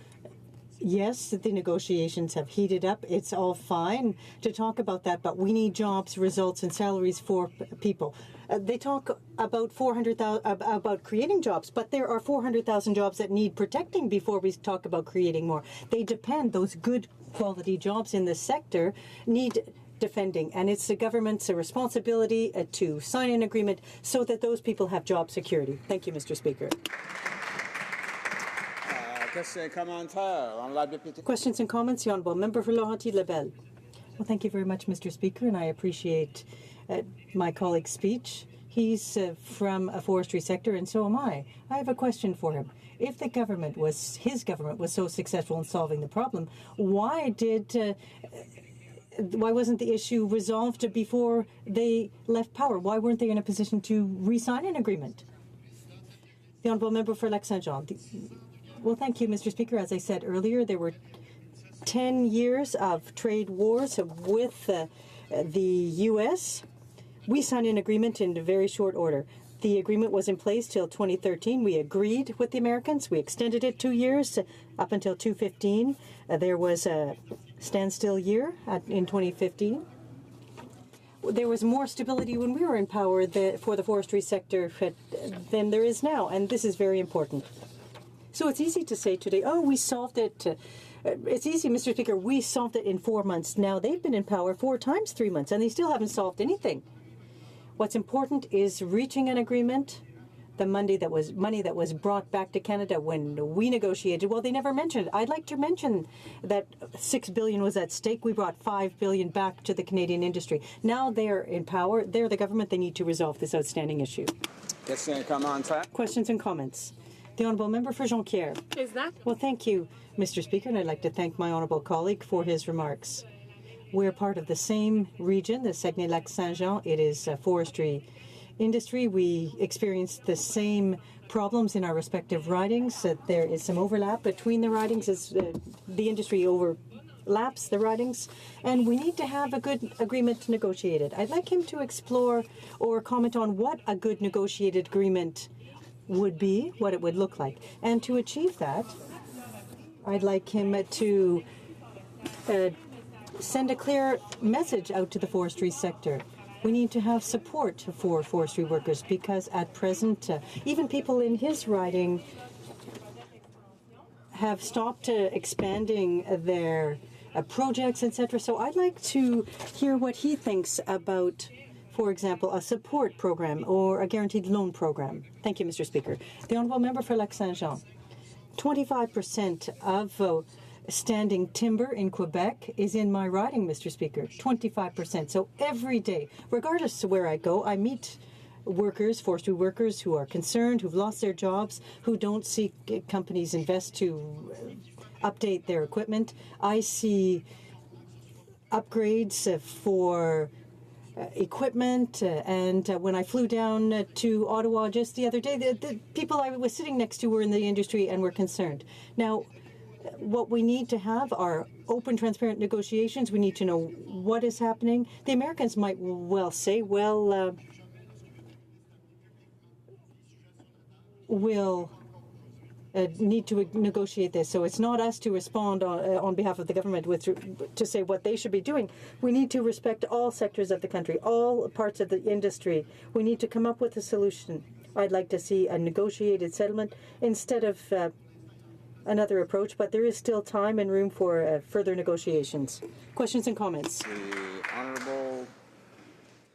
yes, the negotiations have heated up. It's all fine to talk about that, but we need jobs, results, and salaries for people. They talk about about creating jobs, but there are 400,000 jobs that need protecting before we talk about creating more. They depend, those good quality jobs in this sector need defending, and it's the government's responsibility to sign an agreement so that those people have job security. Thank you, Mr. Speaker. Questions and comments? The Honourable Member for Laurentides-Lebel. Well, thank you very much, Mr. Speaker, and I appreciate my colleague's speech. He's from a forestry sector, and so am I. I have a question for him. If his government was so successful in solving the problem, why wasn't the issue resolved before they left power? Why weren't they in a position to re-sign an agreement? The Honourable Member for Lac-Saint-Jean. Well, thank you, Mr. Speaker. As I said earlier, there were 10 years of trade wars with the U.S. We signed an agreement in very short order. The agreement was in place till 2013. We agreed with the Americans. We extended it 2 years up until 2015. There was a standstill year in 2015. There was more stability when we were in power for the forestry sector than there is now, and this is very important. So it's easy to say today, oh, we solved it. It's easy, Mr. Speaker, we solved it in 4 months. Now, they've been in power 4 times 3 months, and they still haven't solved anything. What's important is reaching an agreement the money that was brought back to Canada when we negotiated. Well, they never mentioned it. I'd like to mention that $6 billion was at stake. We brought $5 billion back to the Canadian industry. Now they're in power. They're the government. They need to resolve this outstanding issue. Questions and comments. The Honourable Member for Jonquière. Is that? Well, thank you, Mr. Speaker, and I'd like to thank my honourable colleague for his remarks. We're part of the same region, the Saguenay-Lac-Saint-Jean. It is a forestry industry. We experience the same problems in our respective ridings. There is some overlap between the ridings as the industry overlaps the ridings, and we need to have a good agreement negotiated. I'd like him to explore or comment on what a good negotiated agreement would be, what it would look like. And to achieve that, I'd like him to send a clear message out to the forestry sector. We need to have support for forestry workers because at present, even people in his riding have stopped expanding their projects, etc. So I'd like to hear what he thinks about, for example, a support program or a guaranteed loan program. Thank you, Mr. Speaker. The Honourable Member for Lac-Saint-Jean. 25% of standing timber in Quebec is in my riding, Mr. Speaker. 25%. So every day, regardless of where I go, I meet workers, forestry workers who are concerned, who've lost their jobs, who don't see companies invest to update their equipment. I see upgrades for equipment, and when I flew down to Ottawa just the other day, the people I was sitting next to were in the industry and were concerned. Now, what we need to have are open, transparent negotiations. We need to know what is happening. The Americans might well say, well, we'll need to negotiate this. So it's not us to respond on behalf of the government to say what they should be doing. We need to respect all sectors of the country, all parts of the industry. We need to come up with a solution. I'd like to see a negotiated settlement instead of another approach, but there is still time and room for further negotiations. Questions and comments?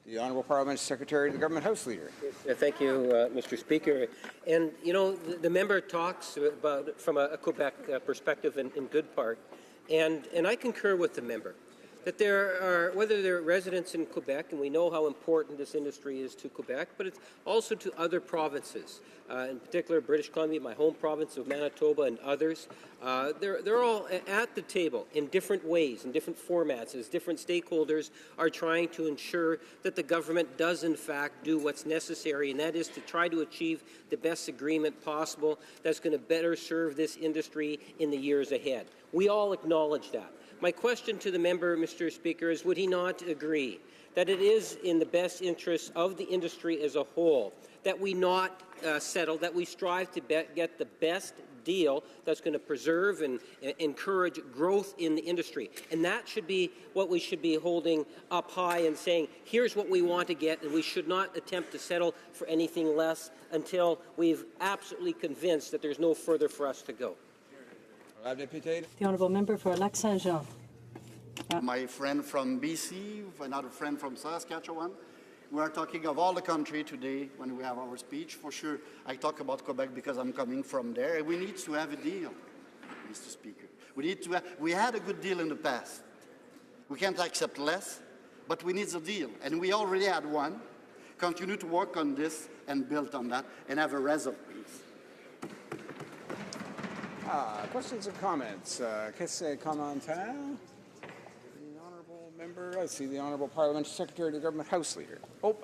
The Honourable Parliament Secretary to the Government House Leader. Thank you, Mr. Speaker. And, you know, the member talks about from a Quebec perspective in good part, and I concur with the member that there are, whether they're residents in Quebec, and we know how important this industry is to Quebec, but it's also to other provinces, in particular British Columbia, my home province of Manitoba, and others. They're all at the table in different ways, in different formats, as different stakeholders are trying to ensure that the government does in fact do what's necessary, and that is to try to achieve the best agreement possible that's going to better serve this industry in the years ahead. We all acknowledge that. My question to the member, Mr. Speaker, is would he not agree that it is in the best interest of the industry as a whole that we not settle, that we strive to get the best deal that's going to preserve and encourage growth in the industry? And that should be what we should be holding up high and saying, here's what we want to get, and we should not attempt to settle for anything less until we've absolutely convinced that there's no further for us to go. The Honourable Member for Lac-Saint-Jean. My friend from BC, another friend from Saskatchewan. We are talking of all the country today when we have our speech. For sure, I talk about Quebec because I'm coming from there. We need to have a deal, Mr. Speaker. We had a good deal in the past. We can't accept less, but we need a deal. And we already had one. Continue to work on this and build on that and have a result, please. Questions and comments? Qu'est-ce que commentaire? The Honourable Member, I see the Honourable Parliament Secretary to the Government House Leader.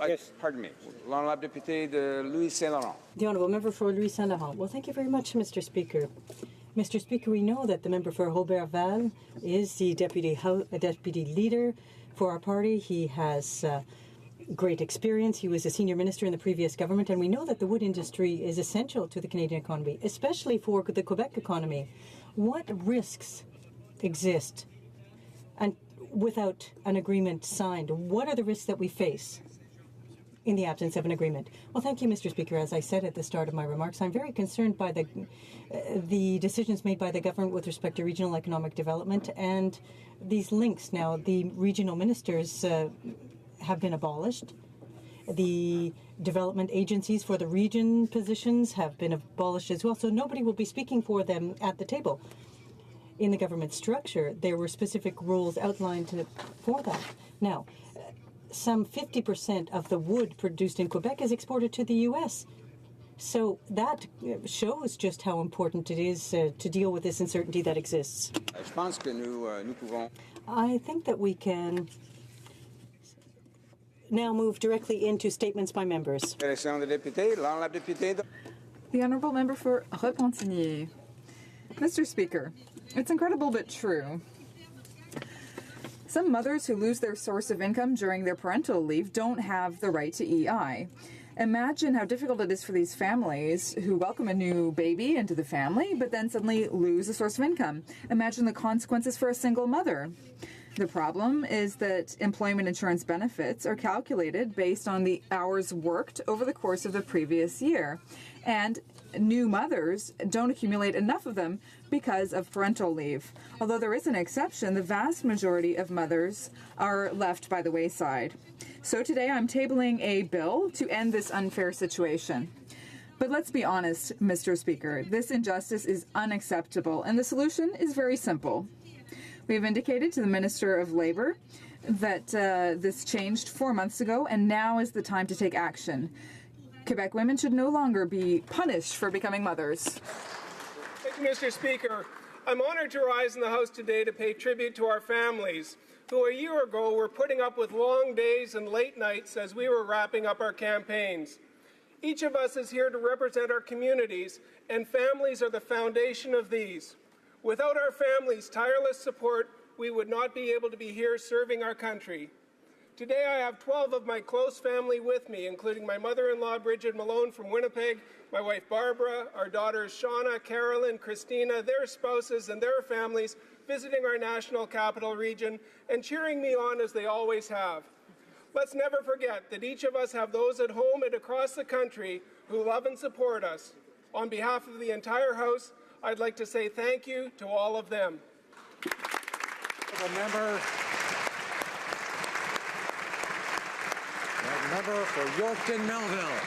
Yes. Pardon me. L'Honourable Député de Louis Saint-Laurent. The Honourable Member for Louis Saint-Laurent. Well, thank you very much, Mr. Speaker. Mr. Speaker, we know that the member for Robert-Val is the deputy leader for our party. He has great experience. He was a senior minister in the previous government, and we know that the wood industry is essential to the Canadian economy, especially for the Quebec economy. What risks exist and without an agreement signed? What are the risks that we face in the absence of an agreement? Well, thank you, Mr. Speaker. As I said at the start of my remarks, I'm very concerned by the decisions made by the government with respect to regional economic development and these links. Now, the regional ministers have been abolished, The development agencies for the region positions have been abolished as well, so nobody will be speaking for them at the table. In the government structure, there were specific rules outlined for that. Now, some 50% of the wood produced in Quebec is exported to the U.S., so that shows just how important it is to deal with this uncertainty that exists. I think that we can now move directly into statements by members. The Honourable Member for Repentigny. Mr. Speaker, it's incredible but true. Some mothers who lose their source of income during their parental leave don't have the right to EI. Imagine how difficult it is for these families who welcome a new baby into the family, but then suddenly lose a source of income. Imagine the consequences for a single mother. The problem is that employment insurance benefits are calculated based on the hours worked over the course of the previous year, and new mothers don't accumulate enough of them because of parental leave. Although there is an exception, the vast majority of mothers are left by the wayside. So today I'm tabling a bill to end this unfair situation. But let's be honest, Mr. Speaker, this injustice is unacceptable, and the solution is very simple. We have indicated to the Minister of Labour that this changed 4 months ago, and now is the time to take action. Quebec women should no longer be punished for becoming mothers. Thank you, Mr. Speaker. I'm honored to rise in the House today to pay tribute to our families who a year ago were putting up with long days and late nights as we were wrapping up our campaigns. Each of us is here to represent our communities, and families are the foundation of these. Without our families' tireless support, we would not be able to be here serving our country. Today I have 12 of my close family with me, including my mother-in-law, Bridget Malone from Winnipeg, my wife, Barbara, our daughters, Shauna, Carolyn, Christina, their spouses, and their families visiting our national capital region and cheering me on as they always have. Let's never forget that each of us have those at home and across the country who love and support us. On behalf of the entire House, I'd like to say thank you to all of them. Member for Yorkton Melville.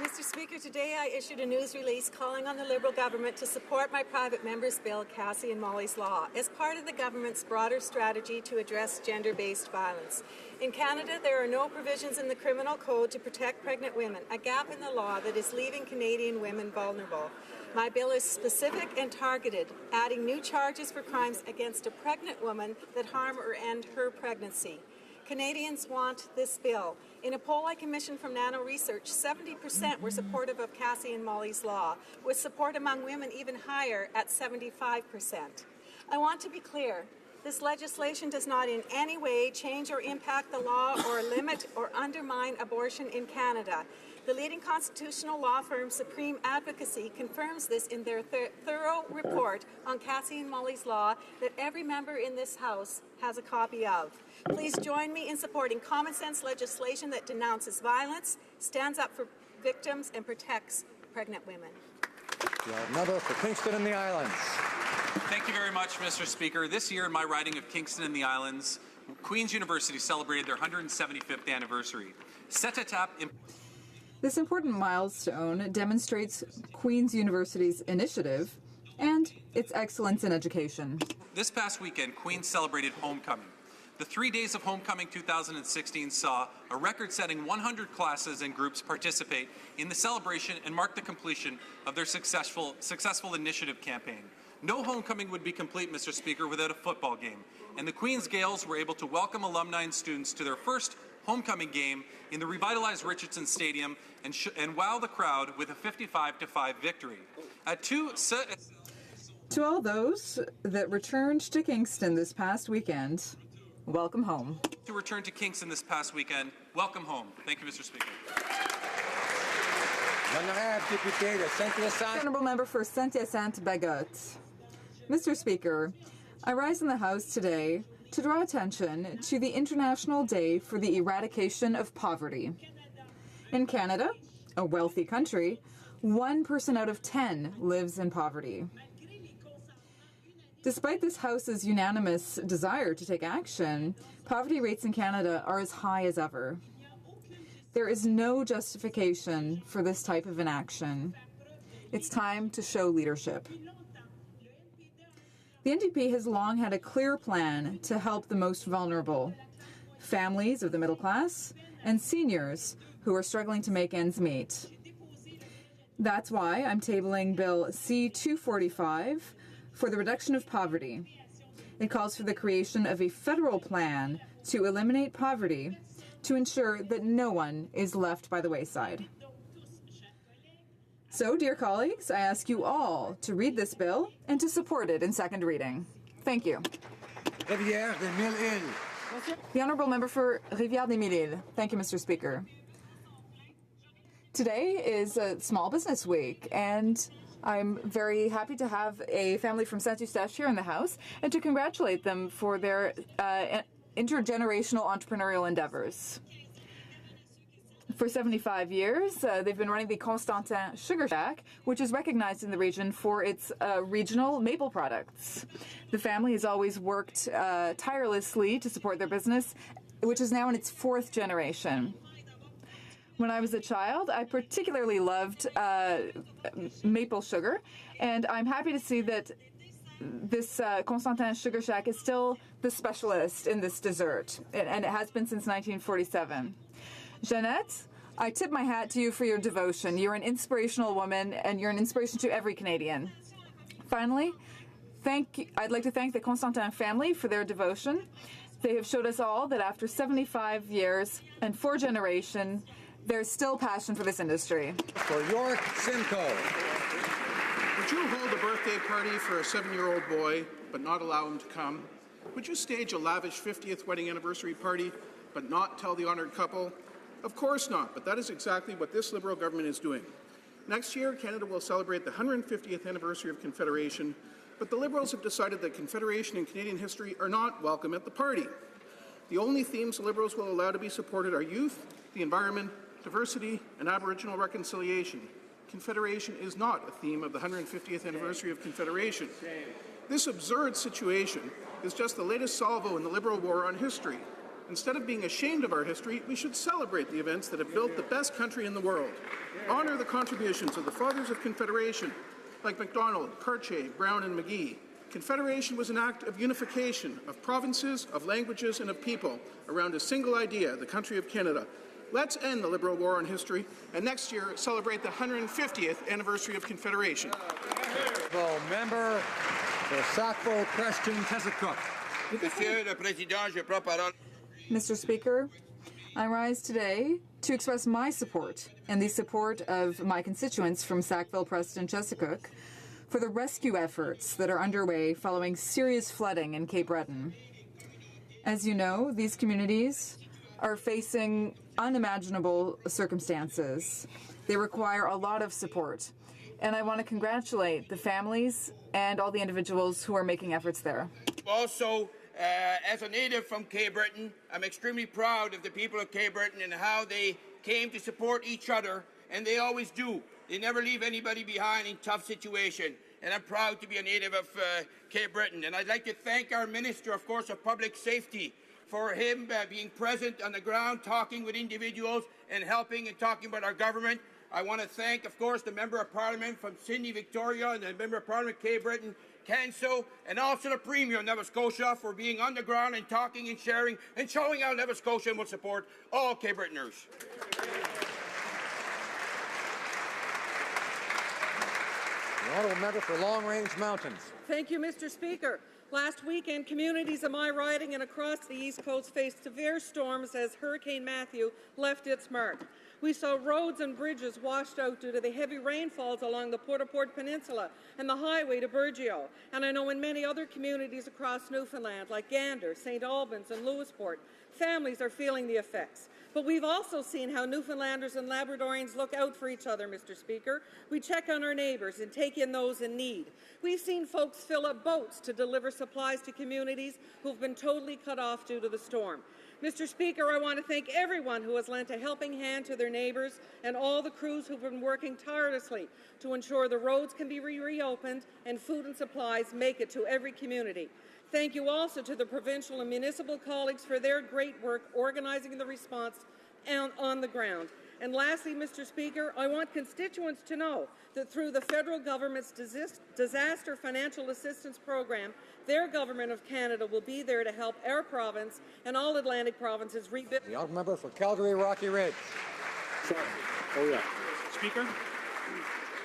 Mr. Speaker, today I issued a news release calling on the Liberal government to support my private member's bill, Cassie and Molly's Law, as part of the government's broader strategy to address gender-based violence. In Canada, there are no provisions in the criminal code to protect pregnant women, a gap in the law that is leaving Canadian women vulnerable. My bill is specific and targeted, adding new charges for crimes against a pregnant woman that harm or end her pregnancy. Canadians want this bill. In a poll I commissioned from Nano Research, 70% were supportive of Cassie and Molly's Law, with support among women even higher at 75%. I want to be clear. This legislation does not in any way change or impact the law or limit or undermine abortion in Canada. The leading constitutional law firm Supreme Advocacy confirms this in their thorough report on Cassie and Molly's Law that every member in this House has a copy of. Please join me in supporting common sense legislation that denounces violence, stands up for victims, and protects pregnant women. The member for Kingston and the Islands. Thank you very much, Mr. Speaker. This year in my riding of Kingston and the Islands, Queen's University celebrated their 175th anniversary. This important milestone demonstrates Queen's University's initiative and its excellence in education. This past weekend, Queen's celebrated homecoming. The 3 days of Homecoming 2016 saw a record-setting 100 classes and groups participate in the celebration and mark the completion of their successful initiative campaign. No homecoming would be complete, Mr. Speaker, without a football game, and the Queen's Gaels were able to welcome alumni and students to their first homecoming game in the revitalized Richardson Stadium and wow the crowd with a 55-5 victory. To all those that returned to Kingston this past weekend, welcome home. To return to Kingston this past weekend, welcome home. Thank you, Mr. Speaker. Honourable Member for Saint-Hyacinthe-Bagotte. Mr. Speaker, I rise in the House today to draw attention to the International Day for the Eradication of Poverty. In Canada, a wealthy country, 1 person out of 10 lives in poverty. Despite this House's unanimous desire to take action, poverty rates in Canada are as high as ever. There is no justification for this type of inaction. It's time to show leadership. The NDP has long had a clear plan to help the most vulnerable, families of the middle class, and seniors who are struggling to make ends meet. That's why I'm tabling Bill C-245 for the reduction of poverty. It calls for the creation of a federal plan to eliminate poverty to ensure that no one is left by the wayside. So, dear colleagues, I ask you all to read this bill and to support it in second reading. Thank you. Rivière des Mille Îles. The Honourable Member for Rivière des Mille Îles. Thank you, Mr. Speaker. Today is a Small Business Week, and I'm very happy to have a family from Saint-Eustache here in the House and to congratulate them for their intergenerational entrepreneurial endeavors. For 75 years, they've been running the Constantin Sugar Shack, which is recognized in the region for its regional maple products. The family has always worked tirelessly to support their business, which is now in its fourth generation. When I was a child, I particularly loved maple sugar, and I'm happy to see that this Constantin Sugar Shack is still the specialist in this dessert, and it has been since 1947. Jeannette, I tip my hat to you for your devotion. You're an inspirational woman, and you're an inspiration to every Canadian. Finally, I'd like to thank the Constantin family for their devotion. They have showed us all that after 75 years and 4 generations, there's still passion for this industry. For York Simcoe. Would you hold a birthday party for a 7-year-old boy, but not allow him to come? Would you stage a lavish 50th wedding anniversary party, but not tell the honoured couple? Of course not, but that is exactly what this Liberal government is doing. Next year, Canada will celebrate the 150th anniversary of Confederation, but the Liberals have decided that Confederation and Canadian history are not welcome at the party. The only themes the Liberals will allow to be supported are youth, the environment, diversity, and Aboriginal reconciliation. Confederation is not a theme of the 150th anniversary of Confederation. This absurd situation is just the latest salvo in the Liberal war on history. Instead of being ashamed of our history, we should celebrate the events that have built the best country in the world. Honor the contributions of the fathers of Confederation, like MacDonald, Cartier, Brown, and McGee. Confederation was an act of unification of provinces, of languages, and of people around a single idea, the country of Canada. Let's end the Liberal war on history, and next year celebrate the 150th anniversary of Confederation. Member for Sackville, Preston, Chesapeake. Monsieur le Président, je prends parole. Mr. Speaker, I rise today to express my support and the support of my constituents from Sackville, Preston, Chesapeake for the rescue efforts that are underway following serious flooding in Cape Breton. As you know, these communities are facing unimaginable circumstances. They require a lot of support, and I want to congratulate the families and all the individuals who are making efforts there. Also, as a native from Cape Breton, I'm extremely proud of the people of Cape Breton and how they came to support each other, and they always do. They never leave anybody behind in tough situations, and I'm proud to be a native of Cape Breton. And I'd like to thank our Minister, of course, of Public Safety for him being present on the ground, talking with individuals and helping and talking about our government. I want to thank, of course, the Member of Parliament from Sydney, Victoria, and the Member of Parliament, Cape Breton, Canso, and also the Premier of Nova Scotia for being on the ground and talking and sharing and showing how Nova Scotia will support all Cape Bretoners. The Honourable Member for Long Range Mountains. Thank you, Mr. Speaker. Last weekend, communities in my riding and across the East Coast faced severe storms as Hurricane Matthew left its mark. We saw roads and bridges washed out due to the heavy rainfalls along the Port-au-Port Peninsula and the highway to Burgeo. And I know in many other communities across Newfoundland, like Gander, St. Albans, and Lewisport, families are feeling the effects. But we've also seen how Newfoundlanders and Labradorians look out for each other, Mr. Speaker. We check on our neighbours and take in those in need. We've seen folks fill up boats to deliver supplies to communities who've been totally cut off due to the storm. Mr. Speaker, I want to thank everyone who has lent a helping hand to their neighbours and all the crews who've been working tirelessly to ensure the roads can be reopened and food and supplies make it to every community. Thank you also to the provincial and municipal colleagues for their great work organising the response and on the ground. And lastly, Mr. Speaker, I want constituents to know that through the federal government's disaster financial assistance program, their government of Canada will be there to help our province and all Atlantic provinces rebuild. The honourable member for Calgary Rocky Ridge. Speaker,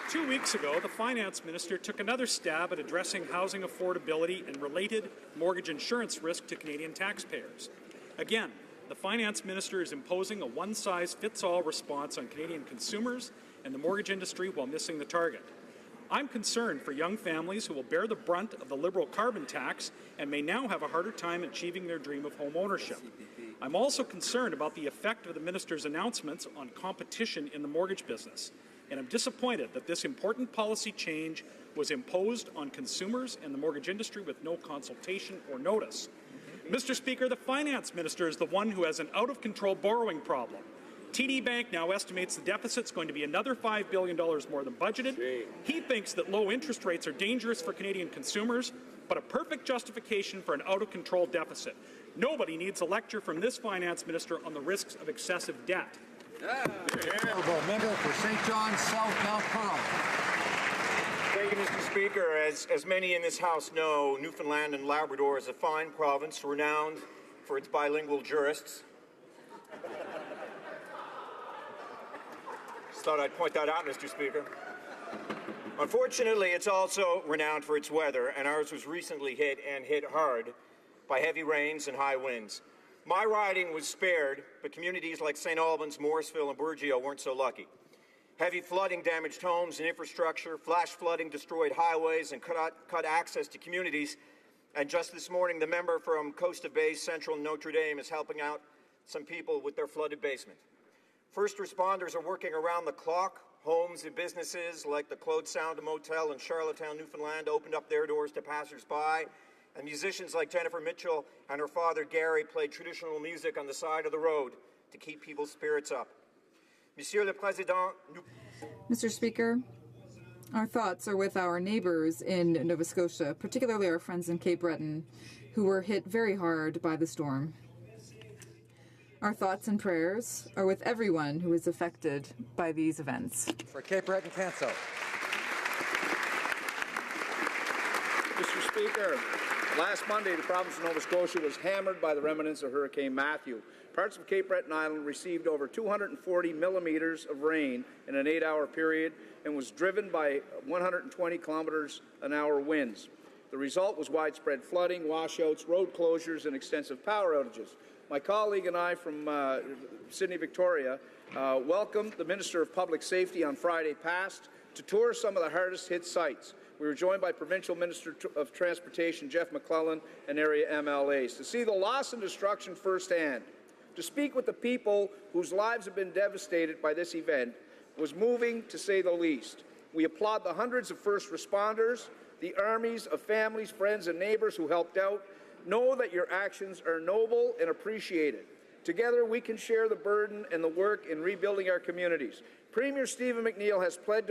2 weeks ago, the Finance Minister took another stab at addressing housing affordability and related mortgage insurance risk to Canadian taxpayers. Again, the Finance Minister is imposing a one-size-fits-all response on Canadian consumers and the mortgage industry while missing the target. I'm concerned for young families who will bear the brunt of the Liberal carbon tax and may now have a harder time achieving their dream of home ownership. I'm also concerned about the effect of the Minister's announcements on competition in the mortgage business, and I'm disappointed that this important policy change was imposed on consumers and the mortgage industry with no consultation or notice. Mr. Speaker, the Finance Minister is the one who has an out-of-control borrowing problem. TD Bank now estimates the deficit's going to be another $5 billion more than budgeted. He thinks that low interest rates are dangerous for Canadian consumers, but a perfect justification for an out-of-control deficit. Nobody needs a lecture from this Finance Minister on the risks of excessive debt. Honourable member for St. John's South Mount Pearl. Thank you, Mr. Speaker. As many in this House know, Newfoundland and Labrador is a fine province renowned for its bilingual jurists. Just thought I'd point that out, Mr. Speaker. Unfortunately, it's also renowned for its weather, and ours was recently hit hard by heavy rains and high winds. My riding was spared, but communities like St. Albans, Morrisville, and Burgeo weren't so lucky. Heavy flooding damaged homes and infrastructure, flash flooding destroyed highways and cut access to communities. And just this morning, the member from Costa Bay Central Notre Dame is helping out some people with their flooded basement. First responders are working around the clock. Homes and businesses like the Claude Sound Motel in Charlottetown, Newfoundland opened up their doors to passers-by. And musicians like Jennifer Mitchell and her father Gary played traditional music on the side of the road to keep people's spirits up. Monsieur le Président, Mr. Speaker, our thoughts are with our neighbours in Nova Scotia, particularly our friends in Cape Breton, who were hit very hard by the storm. Our thoughts and prayers are with everyone who is affected by these events. For Cape Breton Canso. Mr. Speaker, last Monday, the province of Nova Scotia was hammered by the remnants of Hurricane Matthew. Parts of Cape Breton Island received over 240 millimeters of rain in an 8-hour period and was driven by 120 kilometers an hour winds. The result was widespread flooding, washouts, road closures, and extensive power outages. My colleague and I from Sydney, Victoria, welcomed the Minister of Public Safety on Friday past to tour some of the hardest hit sites. We were joined by Provincial Minister of Transportation Jeff McClellan and area MLAs to see the loss and destruction firsthand. To speak with the people whose lives have been devastated by this event was moving, to say the least. We applaud the hundreds of first responders, the armies of families, friends, and neighbors who helped out. Know that your actions are noble and appreciated. Together, we can share the burden and the work in rebuilding our communities. Premier Stephen McNeil has pledged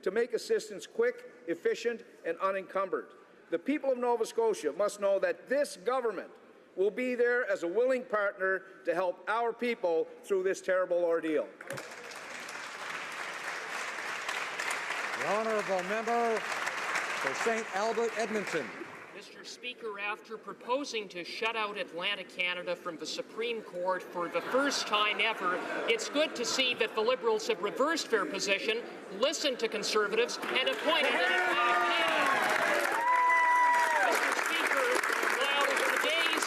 to make assistance quick, efficient, and unencumbered. The people of Nova Scotia must know that this government will be there as a willing partner to help our people through this terrible ordeal. The honourable member for St. Albert, Edmonton. Mr. Speaker, after proposing to shut out Atlantic Canada from the Supreme Court for the first time ever, it's good to see that the Liberals have reversed their position, listened to Conservatives, and appointed an Atlantic Canada. Mr. Speaker, while today's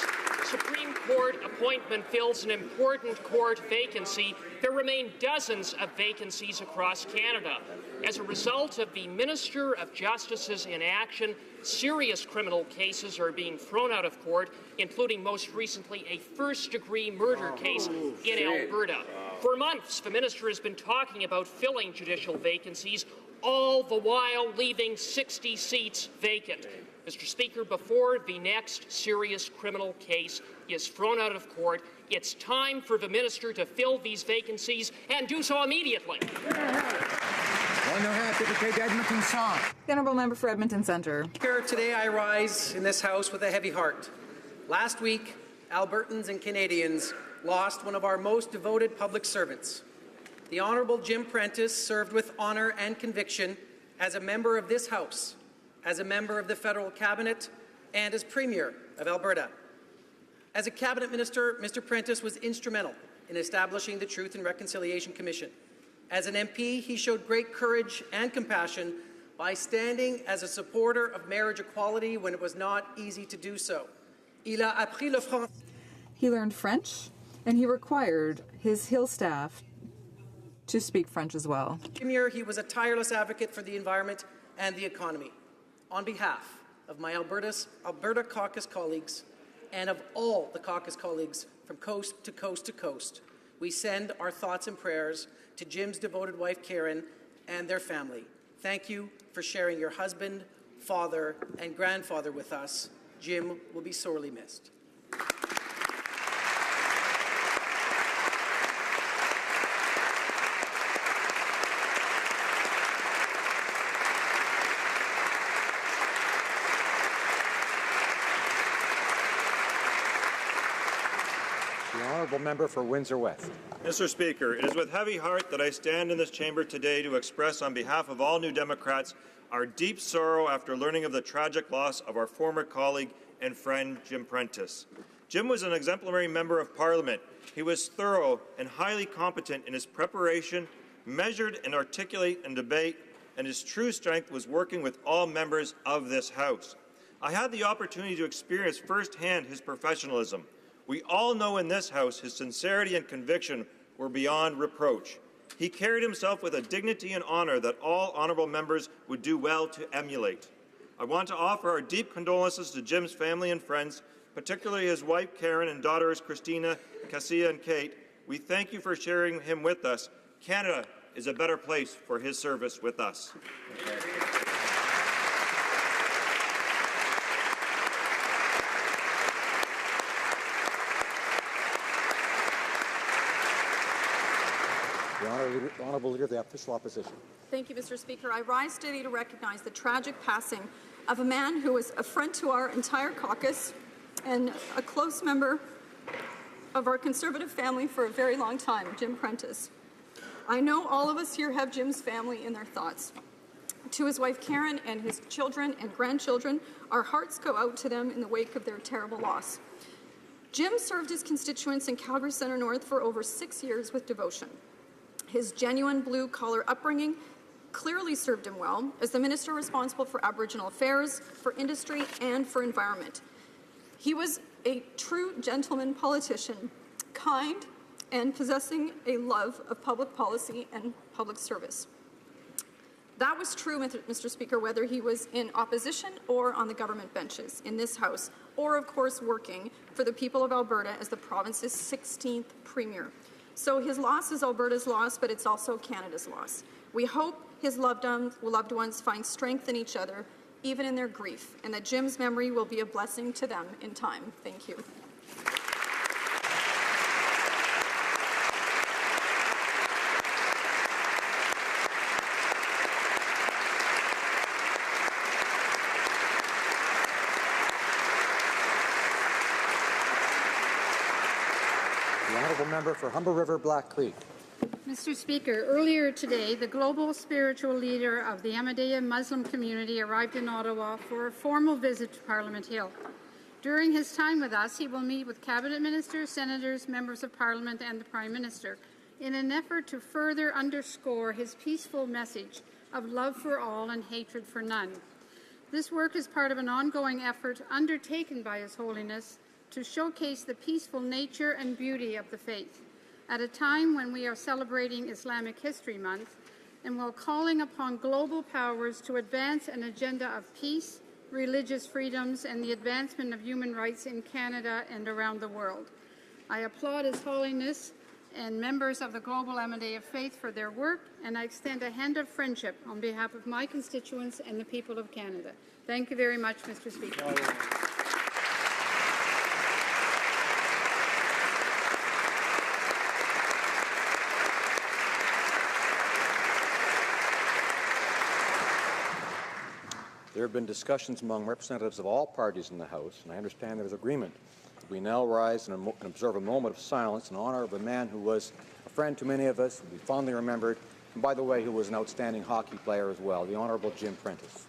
Supreme Court appointment fills an important court vacancy, there remain dozens of vacancies across Canada. As a result of the Minister of Justice's inaction, serious criminal cases are being thrown out of court, including most recently a first-degree murder case in Alberta. For months, the minister has been talking about filling judicial vacancies, all the while leaving 60 seats vacant. Mr. Speaker, before the next serious criminal case is thrown out of court, it's time for the minister to fill these vacancies and do so immediately. The honourable member for Edmonton Centre. Today I rise in this House with a heavy heart. Last week, Albertans and Canadians lost one of our most devoted public servants. The Honourable Jim Prentice served with honour and conviction as a member of this House, as a member of the Federal Cabinet, and as Premier of Alberta. As a Cabinet Minister, Mr. Prentice was instrumental in establishing the Truth and Reconciliation Commission. As an MP, he showed great courage and compassion by standing as a supporter of marriage equality when it was not easy to do so. He learned French, and he required his Hill staff to speak French as well. Premier, he was a tireless advocate for the environment and the economy. On behalf of my Alberta caucus colleagues and of all the caucus colleagues from coast to coast to coast, we send our thoughts and prayers to Jim's devoted wife, Karen, and their family. Thank you for sharing your husband, father, and grandfather with us. Jim will be sorely missed. The honourable member for Windsor West. Mr. Speaker, it is with heavy heart that I stand in this chamber today to express on behalf of all New Democrats our deep sorrow after learning of the tragic loss of our former colleague and friend, Jim Prentice. Jim was an exemplary member of Parliament. He was thorough and highly competent in his preparation, measured and articulate in debate, and his true strength was working with all members of this House. I had the opportunity to experience firsthand his professionalism. We all know in this House his sincerity and conviction were beyond reproach. He carried himself with a dignity and honour that all honourable members would do well to emulate. I want to offer our deep condolences to Jim's family and friends, particularly his wife Karen and daughters Christina, Cassia and Kate. We thank you for sharing him with us. Canada is a better place for his service with us. The Honourable Leader of the Official Opposition. Thank you, Mr. Speaker. I rise today to recognize the tragic passing of a man who was a friend to our entire caucus and a close member of our Conservative family for a very long time, Jim Prentice. I know all of us here have Jim's family in their thoughts. To his wife Karen and his children and grandchildren, our hearts go out to them in the wake of their terrible loss. Jim served his constituents in Calgary Centre North for over 6 years with devotion. His genuine blue-collar upbringing clearly served him well as the minister responsible for Aboriginal affairs, for industry, and for environment. He was a true gentleman politician, kind, and possessing a love of public policy and public service. That was true, Mr. Speaker, whether he was in opposition or on the government benches in this House, or, of course, working for the people of Alberta as the province's 16th Premier. So his loss is Alberta's loss, but it's also Canada's loss. We hope his loved ones find strength in each other, even in their grief, and that Jim's memory will be a blessing to them in time. Thank you. Member for Humber River Black Creek. Mr. Speaker, earlier today, the global spiritual leader of the Ahmadiyya Muslim community arrived in Ottawa for a formal visit to Parliament Hill. During his time with us, he will meet with cabinet ministers, senators, members of Parliament, and the Prime Minister in an effort to further underscore his peaceful message of love for all and hatred for none. This work is part of an ongoing effort undertaken by His Holiness to showcase the peaceful nature and beauty of the faith at a time when we are celebrating Islamic History Month and while calling upon global powers to advance an agenda of peace, religious freedoms, and the advancement of human rights in Canada and around the world. I applaud His Holiness and members of the Global Ahmadiyya Faith for their work, and I extend a hand of friendship on behalf of my constituents and the people of Canada. Thank you very much, Mr. Speaker. There have been discussions among representatives of all parties in the House, and I understand there is agreement We now rise and observe a moment of silence in honor of a man who was a friend to many of us, who we fondly remembered, and by the way, who was an outstanding hockey player as well, the Honourable Jim Prentice.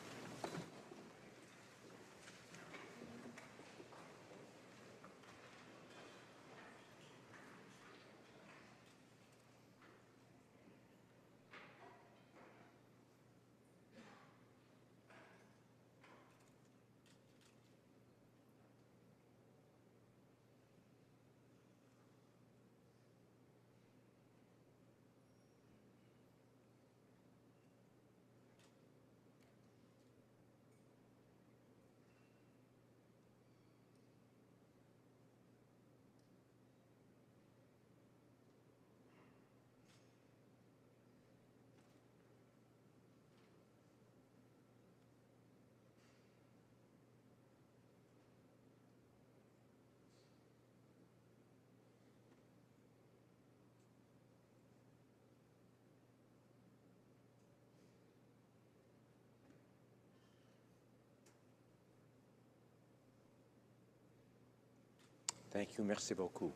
Thank you. Merci beaucoup.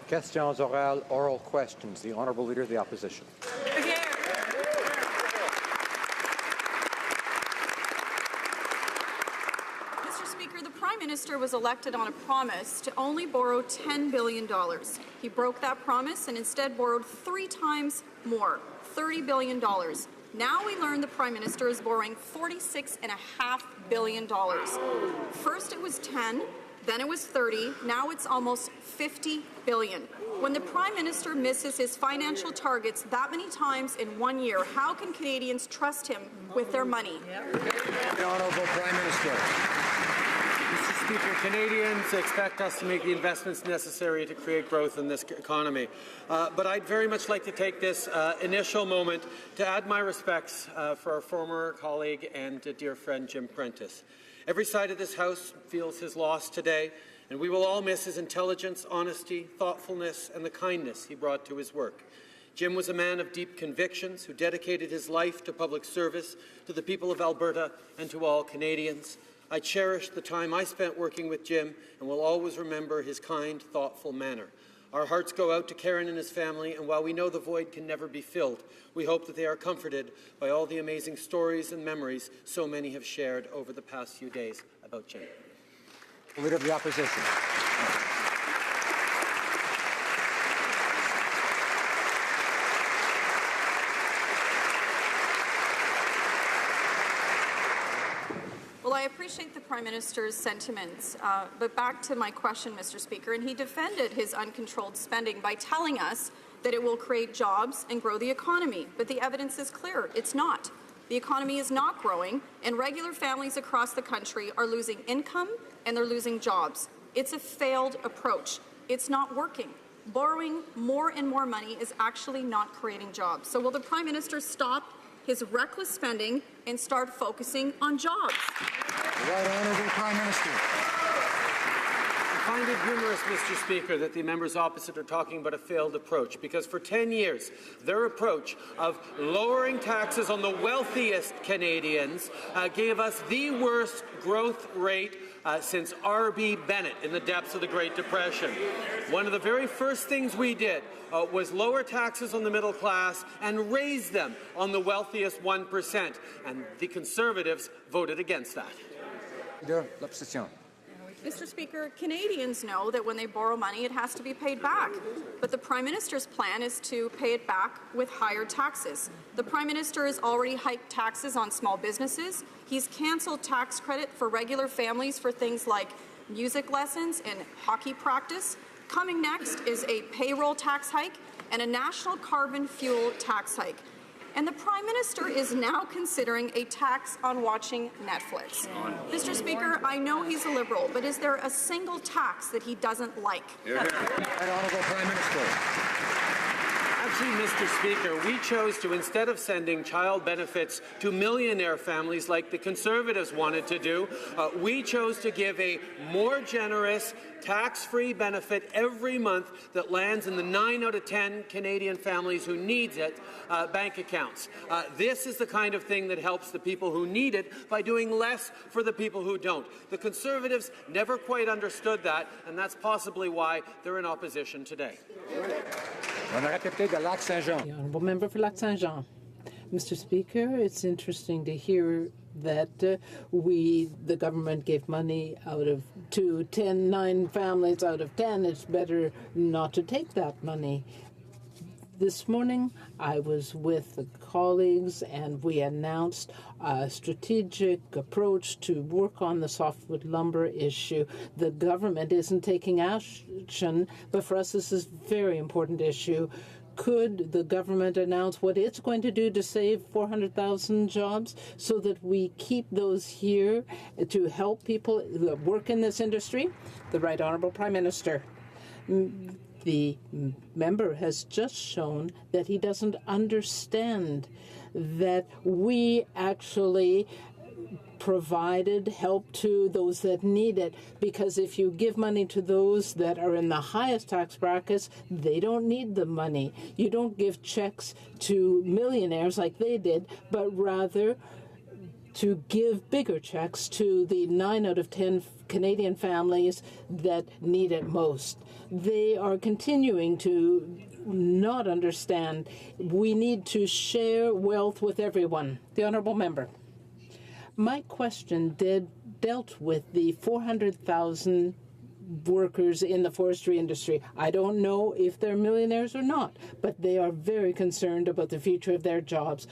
Questions orales, oral questions. The Honourable Leader of the Opposition. Mr. Speaker, the Prime Minister was elected on a promise to only borrow $10 billion. He broke that promise and instead borrowed 3 times more, $30 billion. Now we learn the Prime Minister is borrowing $46.5 billion. First it was 10, then it was 30, now it's almost 50 billion. When the Prime Minister misses his financial targets that many times in 1 year, how can Canadians trust him with their money? The Honourable Prime Minister. Mr. Speaker, Canadians expect us to make the investments necessary to create growth in this economy. But I'd very much like to take this initial moment to add my respects for our former colleague and dear friend Jim Prentice. Every side of this House feels his loss today, and we will all miss his intelligence, honesty, thoughtfulness, and the kindness he brought to his work. Jim was a man of deep convictions who dedicated his life to public service, to the people of Alberta, and to all Canadians. I cherish the time I spent working with Jim and will always remember his kind, thoughtful manner. Our hearts go out to Karen and his family, and while we know the void can never be filled, we hope that they are comforted by all the amazing stories and memories so many have shared over the past few days about Jim. Leader of the Opposition. Well, I appreciate the Prime Minister's sentiments, but back to my question, Mr. Speaker, and he defended his uncontrolled spending by telling us that it will create jobs and grow the economy. But the evidence is clear, it's not. The economy is not growing, and regular families across the country are losing income and they're losing jobs. It's a failed approach. It's not working. Borrowing more and more money is actually not creating jobs. So will the Prime Minister stop his reckless spending and start focusing on jobs? The Right Honourable Prime Minister. I find it humorous, Mr. Speaker, that the members opposite are talking about a failed approach, because for 10 years, their approach of lowering taxes on the wealthiest Canadians gave us the worst growth rate since R.B. Bennett in the depths of the Great Depression. One of the very first things we did was lower taxes on the middle class and raise them on the wealthiest 1%, and the Conservatives voted against that. Leader of l'Opposition. Mr. Speaker, Canadians know that when they borrow money, it has to be paid back. But the Prime Minister's plan is to pay it back with higher taxes. The Prime Minister has already hiked taxes on small businesses. He's cancelled tax credit for regular families for things like music lessons and hockey practice. Coming next is a payroll tax hike and a national carbon fuel tax hike. And the Prime Minister is now considering a tax on watching Netflix. Mr. Speaker, I know he's a Liberal, but is there a single tax that he doesn't like? Right Honourable Prime Minister. see, Mr. Speaker, we chose to, instead of sending child benefits to millionaire families like the Conservatives wanted to do, we chose to give a more generous, tax-free benefit every month that lands in the 9 out of 10 Canadian families who need it bank accounts. This is the kind of thing that helps the people who need it by doing less for the people who don't. The Conservatives never quite understood that, and that's possibly why they're in opposition today. The honourable member for Lac-Saint-Jean. Mr. Speaker, it's interesting to hear that the government gave money to 9 families out of 10. It's better not to take that money. This morning, I was with the colleagues and we announced a strategic approach to work on the softwood lumber issue. The government isn't taking action, but for us this is a very important issue. Could the government announce what it's going to do to save 400,000 jobs so that we keep those here to help people that work in this industry? The Right Honourable Prime Minister. The member has just shown that he doesn't understand that we actually provided help to those that need it, because if you give money to those that are in the highest tax brackets, they don't need the money. You don't give checks to millionaires like they did, but rather to give bigger checks to the 9 out of 10 Canadian families that need it most. They are continuing to not understand. We need to share wealth with everyone. The honourable member. My question dealt with the 400,000 workers in the forestry industry. I don't know if they're millionaires or not, but they are very concerned about the future of their jobs.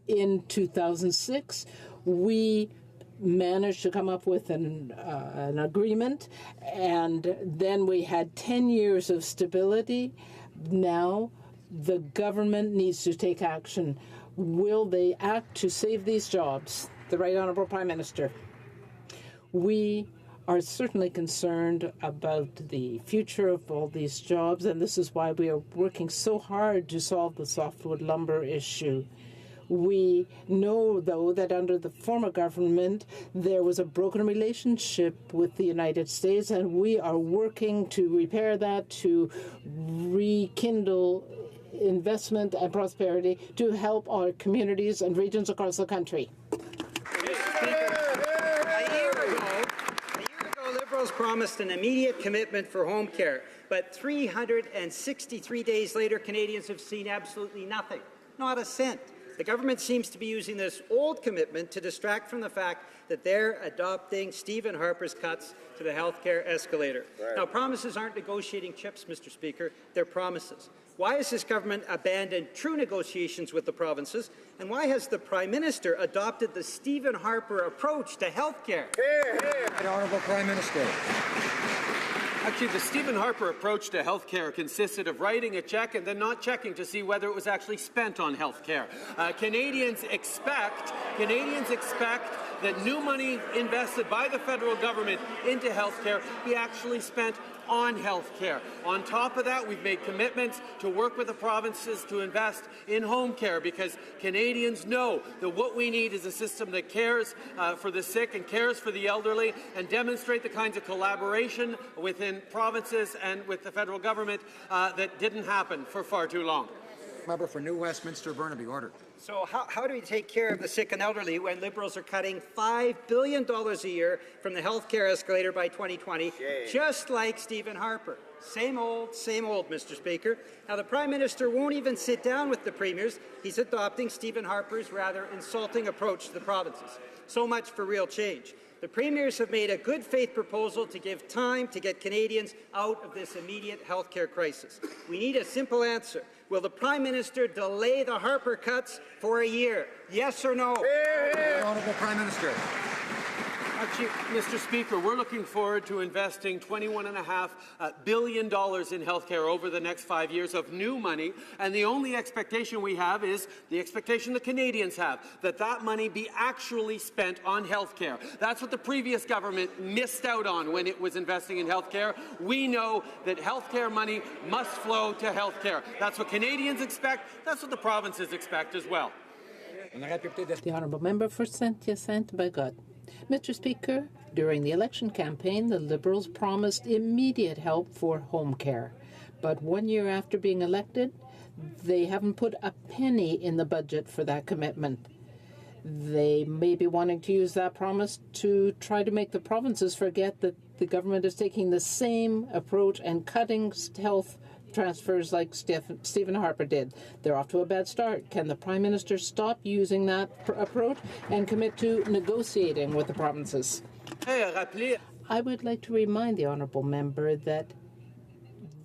In 2006, we managed to come up with an agreement, and then we had 10 years of stability. Now the government needs to take action. Will they act to save these jobs? The Right Honourable Prime Minister. We are certainly concerned about the future of all these jobs, and this is why we are working so hard to solve the softwood lumber issue. We know, though, that under the former government there was a broken relationship with the United States, and we are working to repair that, to rekindle investment and prosperity to help our communities and regions across the country. A year ago, Liberals promised an immediate commitment for home care, but 363 days later, Canadians have seen absolutely nothing, not a cent. The government seems to be using this old commitment to distract from the fact that they're adopting Stephen Harper's cuts to the health care escalator. Right. Now, promises aren't negotiating chips, Mr. Speaker. They're promises. Why has this government abandoned true negotiations with the provinces? And why has the Prime Minister adopted the Stephen Harper approach to health care? Right, Honourable Prime Minister. Actually, the Stephen Harper approach to health care consisted of writing a check and then not checking to see whether it was actually spent on health care. Canadians expect that new money invested by the federal government into health care be actually spent on health care. On top of that, we've made commitments to work with the provinces to invest in home care, because Canadians know that what we need is a system that cares for the sick and cares for the elderly, and demonstrate the kinds of collaboration within provinces and with the federal government that didn't happen for far too long. Member for New Westminster, Burnaby, order. So how do we take care of the sick and elderly when Liberals are cutting $5 billion a year from the health care escalator by 2020, just like Stephen Harper? Same old, Mr. Speaker. Now, the Prime Minister won't even sit down with the premiers. He's adopting Stephen Harper's rather insulting approach to the provinces. So much for real change. The premiers have made a good faith proposal to give time to get Canadians out of this immediate health care crisis. We need a simple answer. Will the Prime Minister delay the Harper cuts for a year? Yes or no? Honourable Prime Minister. Actually, Mr. Speaker, we're looking forward to investing $21.5 billion in healthcare over the next 5 years of new money, and the only expectation we have is the expectation the Canadians have, that that money be actually spent on healthcare. That's what the previous government missed out on when it was investing in healthcare. We know that healthcare money must flow to healthcare. That's what Canadians expect. That's what the provinces expect as well. The honourable member for Saint-Hyacinthe-Bagot. Mr. Speaker, during the election campaign, the Liberals promised immediate help for home care. But 1 year after being elected, they haven't put a penny in the budget for that commitment. They may be wanting to use that promise to try to make the provinces forget that the government is taking the same approach and cutting health transfers like Stephen Harper did. They're off to a bad start. Can the Prime Minister stop using that approach and commit to negotiating with the provinces? I would like to remind the honourable member that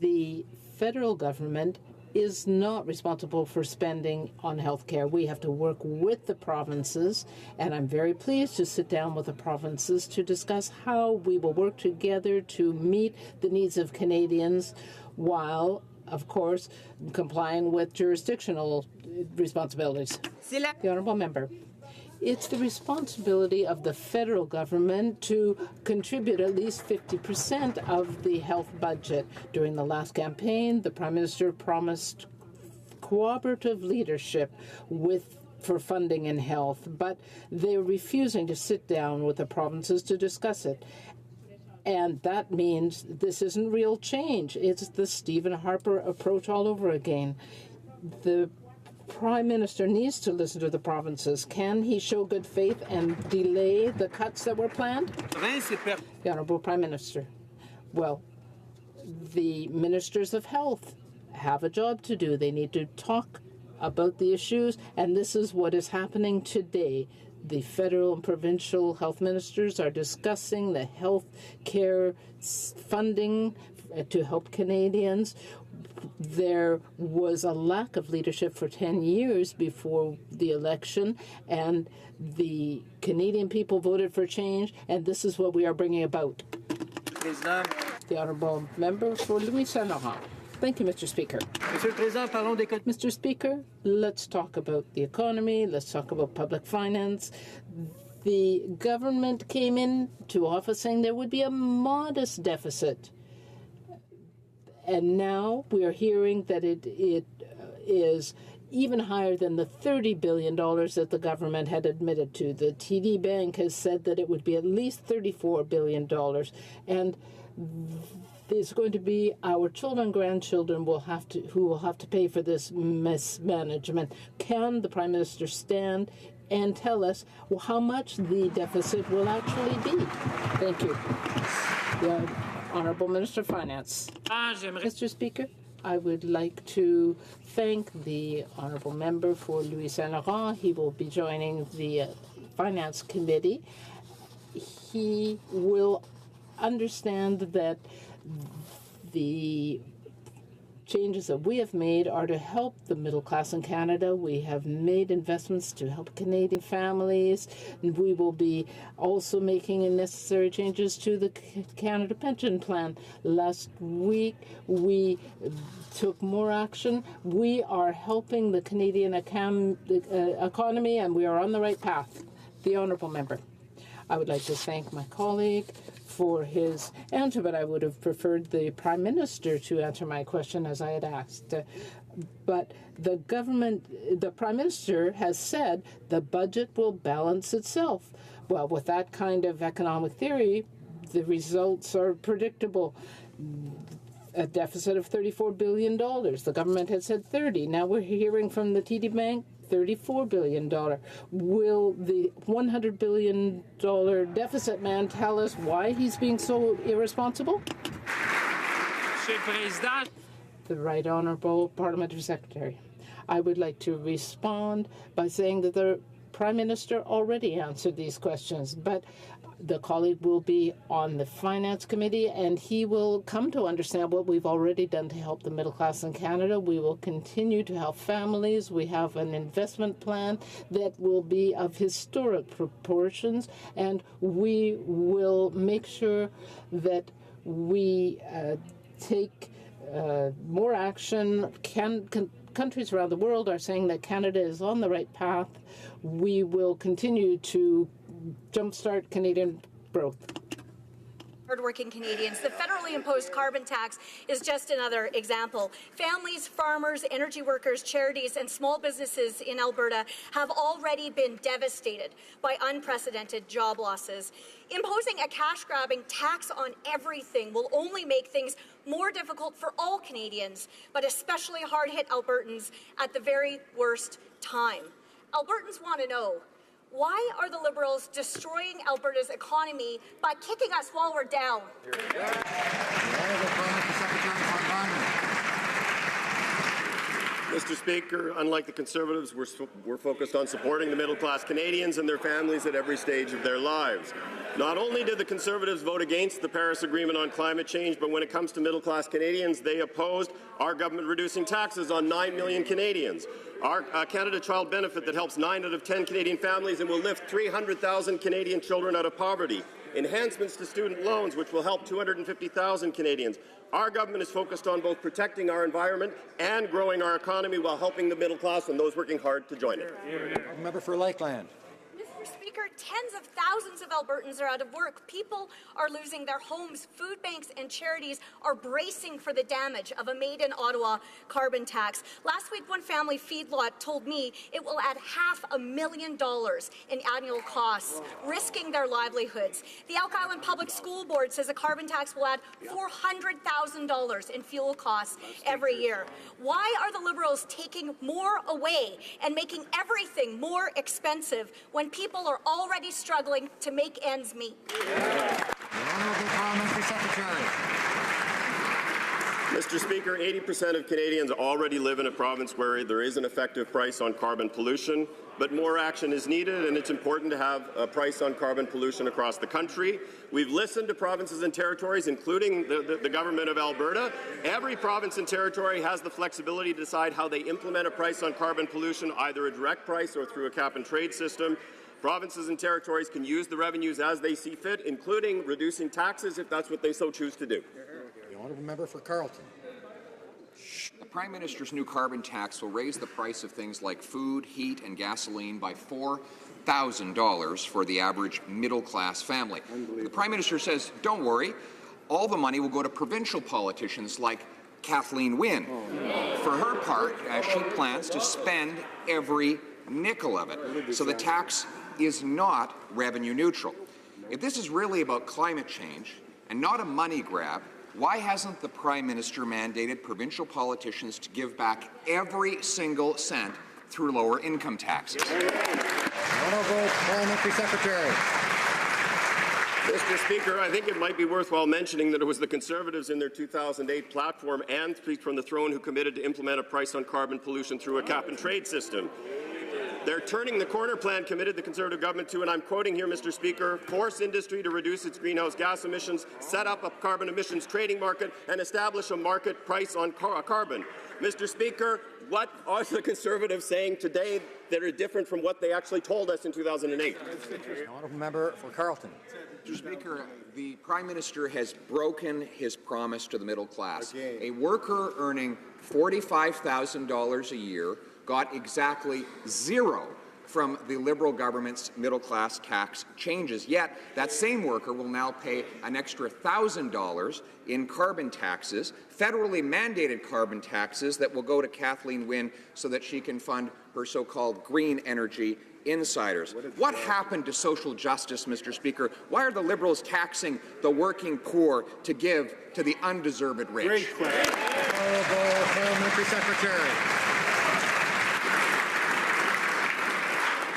the federal government is not responsible for spending on health care. We have to work with the provinces, and I'm very pleased to sit down with the provinces to discuss how we will work together to meet the needs of Canadians while, of course, complying with jurisdictional responsibilities. The honourable member. It's the responsibility of the federal government to contribute at least 50% of the health budget. During the last campaign, the Prime Minister promised cooperative leadership for funding in health, but they're refusing to sit down with the provinces to discuss it. And that means this isn't real change. It's the Stephen Harper approach all over again. The Prime Minister needs to listen to the provinces. Can he show good faith and delay the cuts that were planned? The Honourable Prime Minister. Well, the Ministers of Health have a job to do. They need to talk about the issues, and this is what is happening today. The federal and provincial health ministers are discussing the health care funding to help Canadians. There was a lack of leadership for 10 years before the election, and the Canadian people voted for change, and this is what we are bringing about. The honourable member for Louis Saint Laurent. Thank you, Mr. Speaker. Mr. Speaker, let's talk about the economy. Let's talk about public finance. The government came into office saying there would be a modest deficit. And now we are hearing that it is even higher than the $30 billion that the government had admitted to. The TD Bank has said that it would be at least $34 billion. And it's going to be our children and grandchildren who will have to pay for this mismanagement. Can the Prime Minister stand and tell us how much the deficit will actually be? Thank you. The Honourable Minister of Finance. Mr. Speaker, I would like to thank the Honourable Member for Louis Saint Laurent. He will be joining the Finance Committee. He will understand that the changes that we have made are to help the middle class in Canada. We have made investments to help Canadian families, and we will be also making necessary changes to the Canada Pension Plan. Last week, we took more action. We are helping the Canadian economy, and we are on the right path. The Honourable Member. I would like to thank my colleague for his answer, but I would have preferred the Prime Minister to answer my question as I had asked. But the Prime Minister has said the budget will balance itself. Well, with that kind of economic theory, the results are predictable. A deficit of $34 billion. The government had said 30. Now we're hearing from the TD Bank $34 billion. Will the $100 billion deficit man tell us why he's being so irresponsible? The Right Honourable Parliamentary Secretary. I would like to respond by saying that the Prime Minister already answered these questions, but The colleague will be on the Finance Committee, and he will come to understand what we've already done to help the middle class in Canada. We will continue to help families. We have an investment plan that will be of historic proportions, and we will make sure that we take more action. Countries around the world are saying that Canada is on the right path. We will continue to jumpstart Canadian growth. Hardworking Canadians. The federally imposed carbon tax is just another example. Families, farmers, energy workers, charities, and small businesses in Alberta have already been devastated by unprecedented job losses. Imposing a cash-grabbing tax on everything will only make things more difficult for all Canadians, but especially hard-hit Albertans at the very worst time. Albertans want to know, why are the Liberals destroying Alberta's economy by kicking us while we're down? Mr. Speaker, unlike the Conservatives, we're focused on supporting the middle-class Canadians and their families at every stage of their lives. Not only did the Conservatives vote against the Paris Agreement on climate change, but when it comes to middle-class Canadians, they opposed our government reducing taxes on 9 million Canadians. Our Canada Child Benefit that helps 9 out of 10 Canadian families and will lift 300,000 Canadian children out of poverty. Enhancements to student loans, which will help 250,000 Canadians. Our government is focused on both protecting our environment and growing our economy while helping the middle class and those working hard to join it. Member for Lakeland. Mr. Speaker, tens of thousands of Albertans are out of work. People are losing their homes. Food banks and charities are bracing for the damage of a made-in-Ottawa carbon tax. Last week, one family feedlot told me it will add $500,000 in annual costs, risking their livelihoods. The Elk Island Public School Board says a carbon tax will add $400,000 in fuel costs every year. Why are the Liberals taking more away and making everything more expensive when people are already struggling to make ends meet? Parliamentary Secretary. Mr. Speaker, 80% of Canadians already live in a province where there is an effective price on carbon pollution, but more action is needed, and it's important to have a price on carbon pollution across the country. We've listened to provinces and territories, including the government of Alberta. Every province and territory has the flexibility to decide how they implement a price on carbon pollution, either a direct price or through a cap-and-trade system. Provinces and territories can use the revenues as they see fit, including reducing taxes if that's what they so choose to do. The honourable member for Carleton. The Prime Minister's new carbon tax will raise the price of things like food, heat and gasoline by $4,000 for the average middle-class family. The Prime Minister says, don't worry, all the money will go to provincial politicians like Kathleen Wynne. For her part, she plans to spend every nickel of it. So the tax is not revenue neutral. If this is really about climate change and not a money grab, why hasn't the Prime Minister mandated provincial politicians to give back every single cent through lower income taxes? Honourable Parliamentary Secretary. Mr. Speaker, I think it might be worthwhile mentioning that it was the Conservatives in their 2008 platform and Speak from the Throne who committed to implement a price on carbon pollution through a cap-and-trade system. Their Turning the Corner plan committed the Conservative government to, and I'm quoting here, Mr. Speaker, force industry to reduce its greenhouse gas emissions, set up a carbon emissions trading market, and establish a market price on carbon. Mr. Speaker, what are the Conservatives saying today that are different from what they actually told us in 2008? The honourable member for Carleton. Mr. Speaker, the Prime Minister has broken his promise to the middle class. A worker earning $45,000 a year got exactly zero from the Liberal government's middle-class tax changes. Yet, that same worker will now pay an extra $1,000 in carbon taxes, federally mandated carbon taxes that will go to Kathleen Wynne so that she can fund her so-called green energy insiders. What happened to social justice, Mr. Speaker? Why are the Liberals taxing the working poor to give to the undeserved rich? Great question. Honourable Parliamentary Secretary.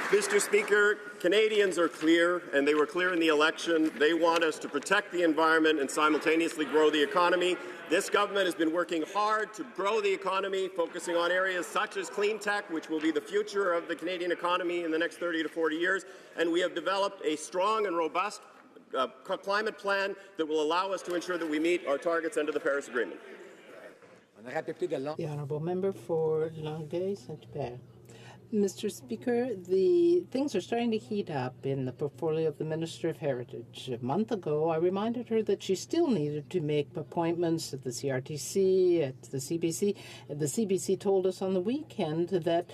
Mr. Speaker, Canadians are clear, and they were clear in the election. They want us to protect the environment and simultaneously grow the economy. This government has been working hard to grow the economy, focusing on areas such as clean tech, which will be the future of the Canadian economy in the next 30 to 40 years. And we have developed a strong and robust climate plan that will allow us to ensure that we meet our targets under the Paris Agreement. The honourable member for Longueuil Saint-Hubert. Mr. Speaker, the things are starting to heat up in the portfolio of the Minister of Heritage. A month ago, I reminded her that she still needed to make appointments at the CRTC, at the CBC. The CBC told us on the weekend that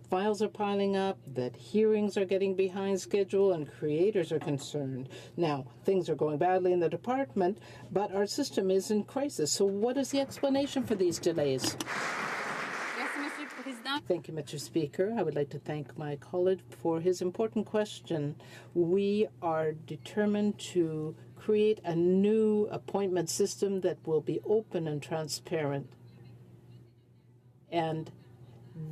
files are piling up, that hearings are getting behind schedule, and creators are concerned. Now, things are going badly in the department, but our system is in crisis. So what is the explanation for these delays? Thank you, Mr. Speaker. I would like to thank my colleague for his important question. We are determined to create a new appointment system that will be open and transparent. And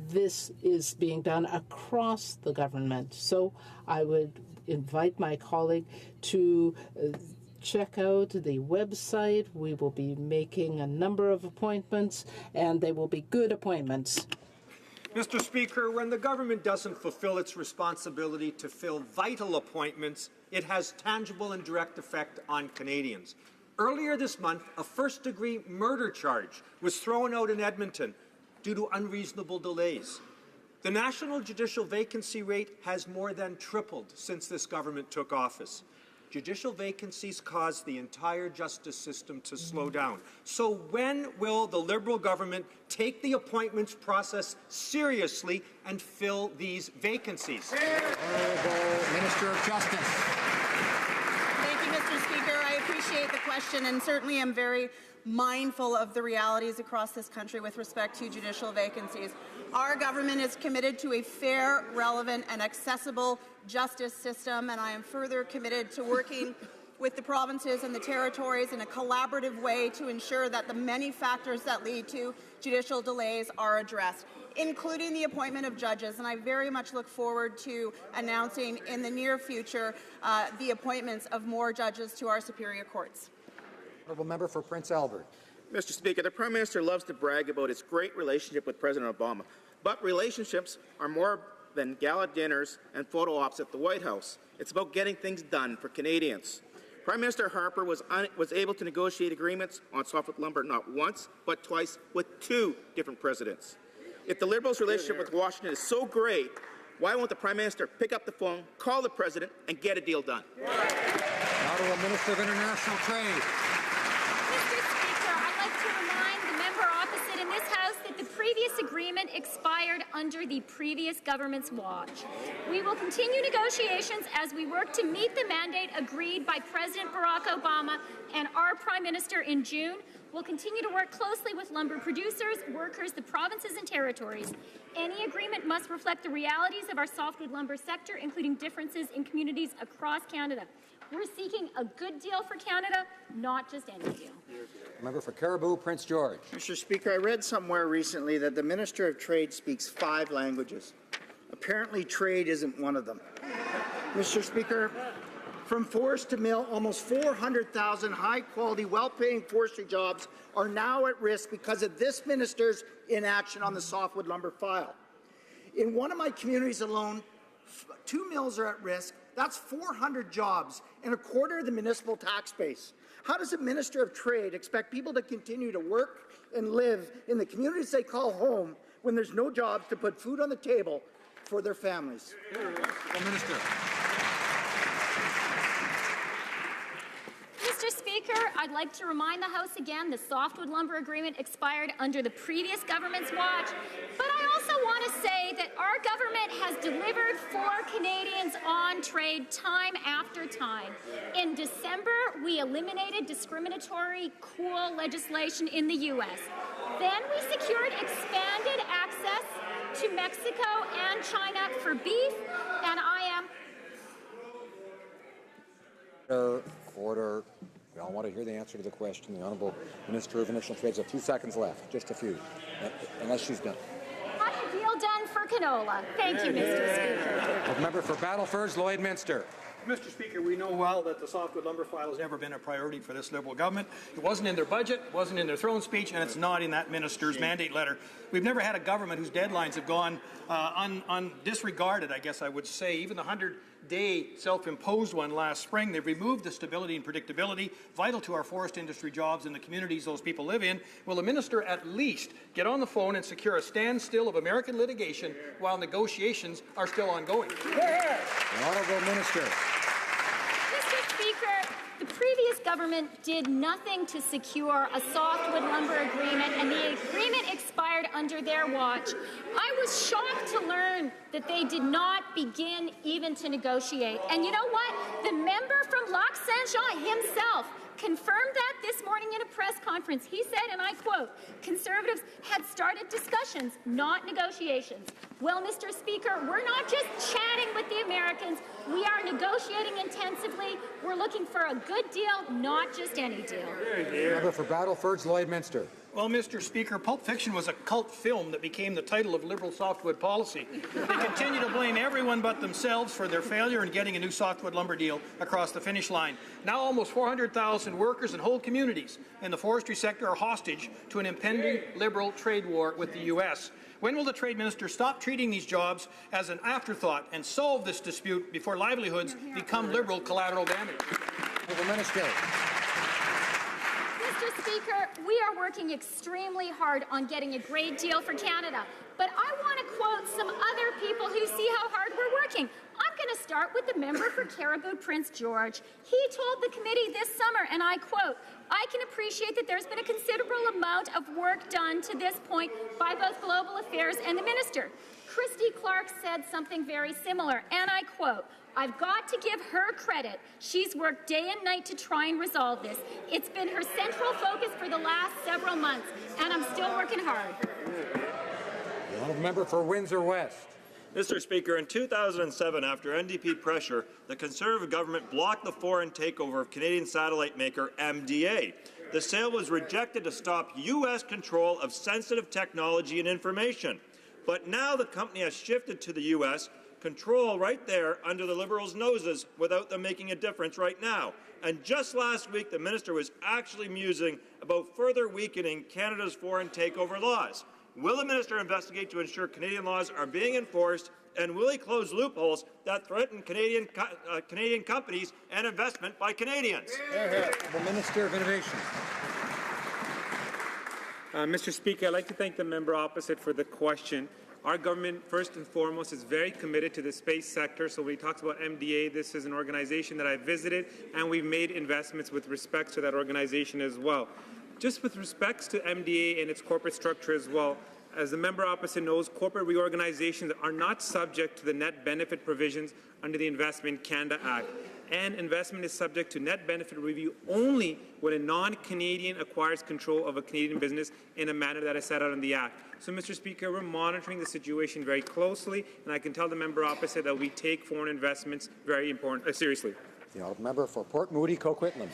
this is being done across the government. So I would invite my colleague to check out the website. We will be making a number of appointments, and they will be good appointments. Mr. Speaker, when the government doesn't fulfill its responsibility to fill vital appointments, it has tangible and direct effect on Canadians. Earlier this month, a first-degree murder charge was thrown out in Edmonton due to unreasonable delays. The national judicial vacancy rate has more than tripled since this government took office. Judicial vacancies cause the entire justice system to slow down. So when will the Liberal government take the appointments process seriously and fill these vacancies? Honourable Minister of Justice. Thank you, Mr. Speaker. I appreciate the question, and certainly am very mindful of the realities across this country with respect to judicial vacancies. Our government is committed to a fair, relevant, and accessible justice system, and I am further committed to working with the provinces and the territories in a collaborative way to ensure that the many factors that lead to judicial delays are addressed, including the appointment of judges. And I very much look forward to announcing in the near future the appointments of more judges to our superior courts. Honourable member for Prince Albert. Mr. Speaker, the Prime Minister loves to brag about his great relationship with President Obama, but relationships are more than gala dinners and photo ops at the White House. It's about getting things done for Canadians. Prime Minister Harper was able to negotiate agreements on softwood lumber not once, but twice with 2 different presidents. If the Liberals' relationship with Washington is so great, why won't the Prime Minister pick up the phone, call the President, and get a deal done? Honourable Minister of International Trade. The previous agreement expired under the previous government's watch. We will continue negotiations as we work to meet the mandate agreed by President Barack Obama and our Prime Minister in June. We'll continue to work closely with lumber producers, workers, the provinces and territories. Any agreement must reflect the realities of our softwood lumber sector, including differences in communities across Canada. We're seeking a good deal for Canada, not just any deal. Member for Caribou, Prince George. Mr. Speaker, I read somewhere recently that the Minister of Trade speaks 5 languages. Apparently, trade isn't one of them. Mr. Speaker, from forest to mill, almost 400,000 high-quality, well-paying forestry jobs are now at risk because of this minister's inaction on the softwood lumber file. In one of my communities alone, 2 mills are at risk. That's 400 jobs and a quarter of the municipal tax base. How does a Minister of Trade expect people to continue to work and live in the communities they call home when there's no jobs to put food on the table for their families? Minister. Mr. Speaker, I'd like to remind the House again the softwood lumber agreement expired under the previous government's watch. But I also want to say that our government has delivered for Canadians on trade time after time. In December, we eliminated discriminatory coal legislation in the U.S. Then we secured expanded access to Mexico and China for beef, and I am... Order. We all want to hear the answer to the question. The Honourable Minister of International Trade has a few seconds left, just a few, unless she's done. Got a deal done for canola. Thank you, Mr. Speaker. Member for Battleford, Lloydminster. Mr. Speaker, we know well that the softwood lumber file has never been a priority for this Liberal government. It wasn't in their budget, wasn't in their throne speech, and it's not in that minister's mandate letter. We've never had a government whose deadlines have gone disregarded, I guess I would say, even the 100-day self-imposed one last spring. They've removed the stability and predictability vital to our forest industry jobs in the communities those people live in. Will the minister at least get on the phone and secure a standstill of American litigation while negotiations are still ongoing? The Honourable Minister. Mr. Speaker, the previous government did nothing to secure a softwood lumber agreement, and the agreement expired under their watch. I was shocked to learn that they did not begin even to negotiate. And you know what? The member from Lac Saint-Jean himself confirmed that this morning in a press conference. He said, and I quote, Conservatives had started discussions, not negotiations. Well, Mr. Speaker, we're not just chatting with the Americans. We are negotiating intensively. We're looking for a good deal, not just any deal. Member for Battleford's Lloydminster. Well, Mr. Speaker, Pulp Fiction was a cult film that became the title of Liberal softwood policy. They continue to blame everyone but themselves for their failure in getting a new softwood lumber deal across the finish line. Now almost 400,000 workers and whole communities in the forestry sector are hostage to an impending Liberal trade war with the U.S. When will the Trade Minister stop treating these jobs as an afterthought and solve this dispute before livelihoods become Liberal collateral damage? The Minister. Mr. Speaker, we are working extremely hard on getting a great deal for Canada. But I want to quote some other people who see how hard we're working. I'm going to start with the member for Caribou Prince George. He told the committee this summer, and I quote, I can appreciate that there's been a considerable amount of work done to this point by both Global Affairs and the Minister. Christy Clark said something very similar, and I quote, I've got to give her credit. She's worked day and night to try and resolve this. It's been her central focus for the last several months, and I'm still working hard. The honourable member for Windsor West. Mr. Speaker, in 2007, after NDP pressure, the Conservative government blocked the foreign takeover of Canadian satellite maker MDA. The sale was rejected to stop U.S. control of sensitive technology and information. But now the company has shifted to the U.S., control right there under the Liberals' noses without them making a difference right now. And just last week, the minister was actually musing about further weakening Canada's foreign takeover laws. Will the minister investigate to ensure Canadian laws are being enforced, and will he close loopholes that threaten Canadian companies and investment by Canadians? The Minister of Innovation. Mr. Speaker, I'd like to thank the member opposite for the question. Our government, first and foremost, is very committed to the space sector. So when he talks about MDA, this is an organization that I visited, and we've made investments with respect to that organization as well. Just with respects to MDA and its corporate structure as well, as the member opposite knows, corporate reorganizations are not subject to the net benefit provisions under the Investment Canada Act. And investment is subject to net benefit review only when a non-Canadian acquires control of a Canadian business in a manner that is set out in the Act. So, Mr. Speaker, we're monitoring the situation very closely, and I can tell the member opposite that we take foreign investments very seriously. The honourable member for Port Moody, Coquitlam.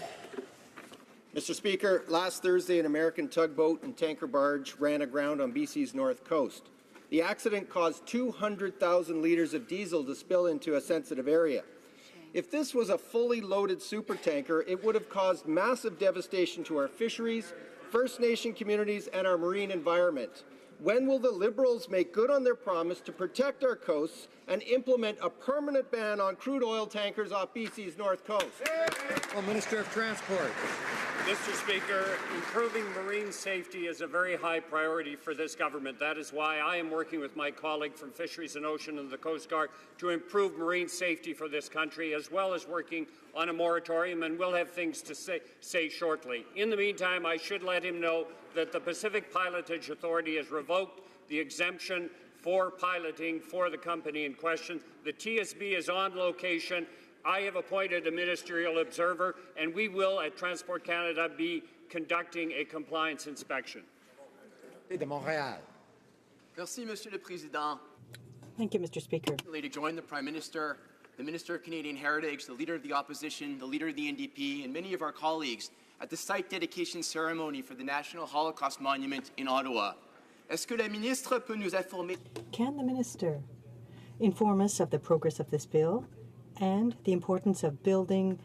Mr. Speaker, last Thursday, an American tugboat and tanker barge ran aground on BC's north coast. The accident caused 200,000 litres of diesel to spill into a sensitive area. If this was a fully loaded supertanker, it would have caused massive devastation to our fisheries, First Nation communities, and our marine environment. When will the Liberals make good on their promise to protect our coasts and implement a permanent ban on crude oil tankers off BC's north coast? Well, Minister of Transport. Mr. Speaker, improving marine safety is a very high priority for this government. That is why I am working with my colleague from Fisheries and Ocean and the Coast Guard to improve marine safety for this country, as well as working on a moratorium, and we'll have things to say shortly. In the meantime, I should let him know that the Pacific Pilotage Authority has revoked the exemption for piloting for the company in question. The TSB is on location. I have appointed a ministerial observer, and we will, at Transport Canada, be conducting a compliance inspection. De Montréal. Merci, Monsieur le Président. Thank you, Mr. Speaker. To join the Prime Minister, the Minister of Canadian Heritage, the Leader of the Opposition, the Leader of the NDP, and many of our colleagues at the site dedication ceremony for the National Holocaust Monument in Ottawa. Est-ce que la ministre peut nous informer? Can the minister inform us of the progress of this bill and the importance of building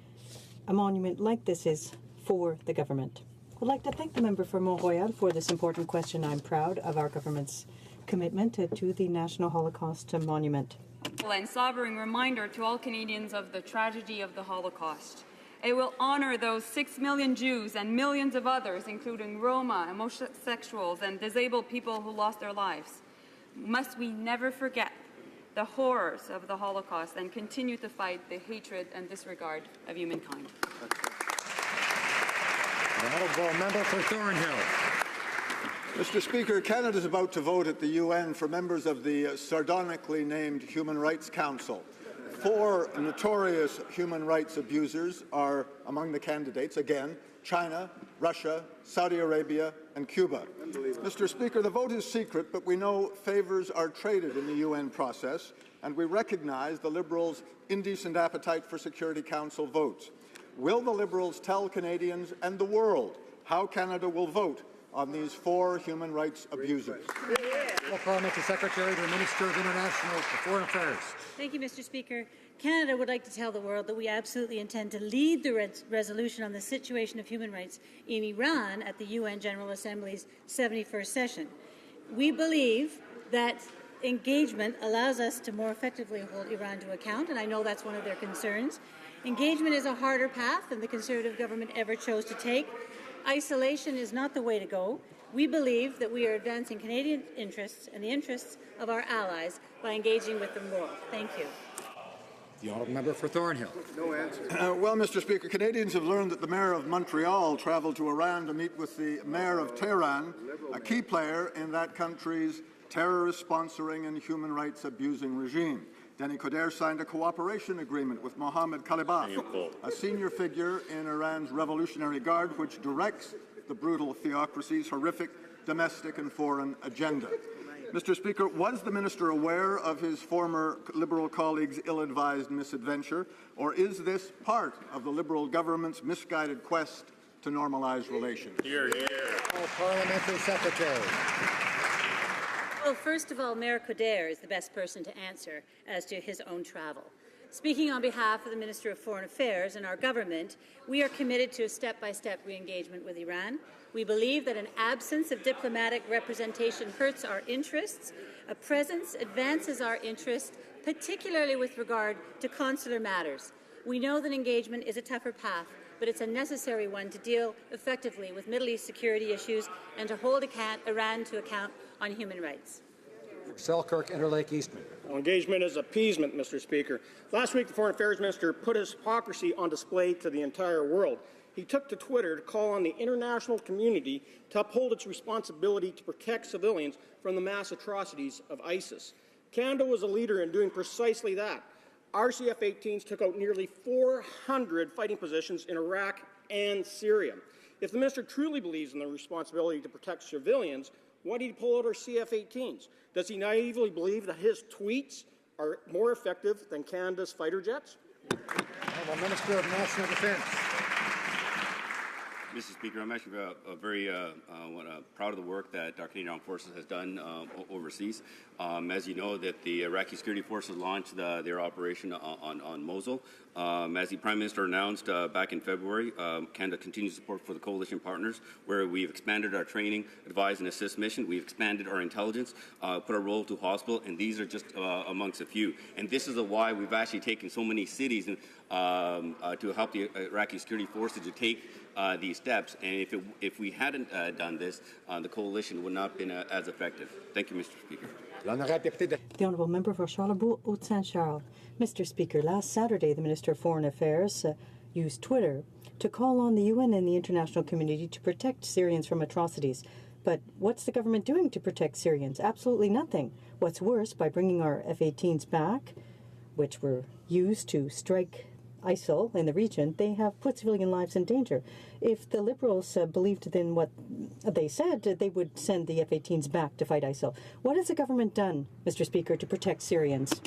a monument like this is for the government? I'd like to thank the member for Mont-Royal for this important question. I'm proud of our government's commitment to the National Holocaust Monument. And sobering reminder to all Canadians of the tragedy of the Holocaust. It will honor those 6 million Jews and millions of others, including Roma, homosexuals, and disabled people who lost their lives. Must we never forget the horrors of the Holocaust and continue to fight the hatred and disregard of humankind. The honourable member for Thornhill. Mr. Speaker, Canada is about to vote at the UN for members of the sardonically named Human Rights Council. 4 notorious human rights abusers are among the candidates, again, China, Russia, Saudi Arabia, and Cuba. Mr. Speaker, the vote is secret, but we know favours are traded in the UN process, and we recognise the Liberals' indecent appetite for Security Council votes. Will the Liberals tell Canadians and the world how Canada will vote on these 4 human rights abusers? Parliamentary Secretary to the Minister of International Foreign Affairs. Thank you, Mr. Speaker. Canada would like to tell the world that we absolutely intend to lead the resolution on the situation of human rights in Iran at the UN General Assembly's 71st session. We believe that engagement allows us to more effectively hold Iran to account, and I know that's one of their concerns. Engagement is a harder path than the Conservative government ever chose to take. Isolation is not the way to go. We believe that we are advancing Canadian interests and the interests of our allies by engaging with them more. Thank you. The honourable member for Thornhill. No answer. Well, Mr. Speaker, Canadians have learned that the Mayor of Montreal travelled to Iran to meet with the Mayor of Tehran, a key player in that country's terrorist sponsoring and human rights abusing regime. Denny Coderre signed a cooperation agreement with Mohammad Kalibaf, a senior figure in Iran's Revolutionary Guard, which directs the brutal theocracy's horrific domestic and foreign agenda. Mr. Speaker, was the minister aware of his former Liberal colleague's ill-advised misadventure, or is this part of the Liberal government's misguided quest to normalise relations? Hear, hear. Parliamentary Secretary. Well, first of all, Mayor Coderre is the best person to answer as to his own travel. Speaking on behalf of the Minister of Foreign Affairs and our government, we are committed to a step-by-step re-engagement with Iran. We believe that an absence of diplomatic representation hurts our interests. A presence advances our interests, particularly with regard to consular matters. We know that engagement is a tougher path, but it's a necessary one to deal effectively with Middle East security issues and to hold Iran to account on human rights. Selkirk, Interlake, Eastman. Well, engagement is appeasement, Mr. Speaker. Last week, the Foreign Affairs Minister put his hypocrisy on display to the entire world. He took to Twitter to call on the international community to uphold its responsibility to protect civilians from the mass atrocities of ISIS. Canada was a leader in doing precisely that. Our CF-18s took out nearly 400 fighting positions in Iraq and Syria. If the minister truly believes in the responsibility to protect civilians, why did he pull out our CF-18s? Does he naively believe that his tweets are more effective than Canada's fighter jets? The Minister of National Defence. Mr. Speaker, I'm actually very proud of the work that our Canadian Armed Forces has done overseas. As you know, that the Iraqi security forces launched their operation on Mosul. As the Prime Minister announced back in February, Canada continues support for the coalition partners, where we've expanded our training, advise and assist mission. We've expanded our intelligence, put our role to hospital, and these are just amongst a few. And this is why we've actually taken so many cities to help the Iraqi security forces to take these steps. And if we hadn't done this, the coalition would not have been as effective. Thank you, Mr. Speaker. The Honourable Member for Charlebourg, Haute-Saint-Charles. Mr. Speaker, last Saturday, the Minister of Foreign Affairs used Twitter to call on the UN and the international community to protect Syrians from atrocities. But what's the government doing to protect Syrians? Absolutely nothing. What's worse, by bringing our F-18s back, which were used to strike ISIL in the region, they have put civilian lives in danger. If the Liberals believed in what they said, they would send the F-18s back to fight ISIL. What has the government done, Mr. Speaker, to protect Syrians?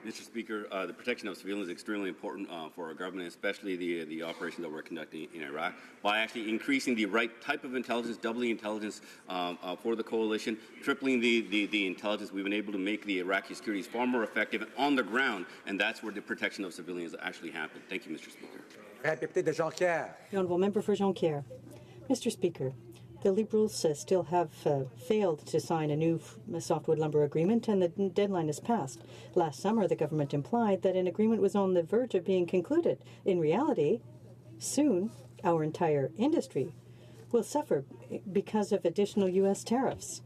Mr. Speaker, the protection of civilians is extremely important for our government, especially the operation that we're conducting in Iraq. By actually increasing the right type of intelligence, doubling intelligence for the coalition, tripling the intelligence, we've been able to make the Iraqi securities far more effective on the ground, and that's where the protection of civilians actually happened. Thank you, Mr. Speaker. The Honourable Member for Jonquière. Mr. Speaker, The Liberals still have failed to sign a new softwood lumber agreement, and the deadline is passed. Last summer, the government implied that an agreement was on the verge of being concluded. In reality, soon, our entire industry will suffer because of additional U.S. tariffs.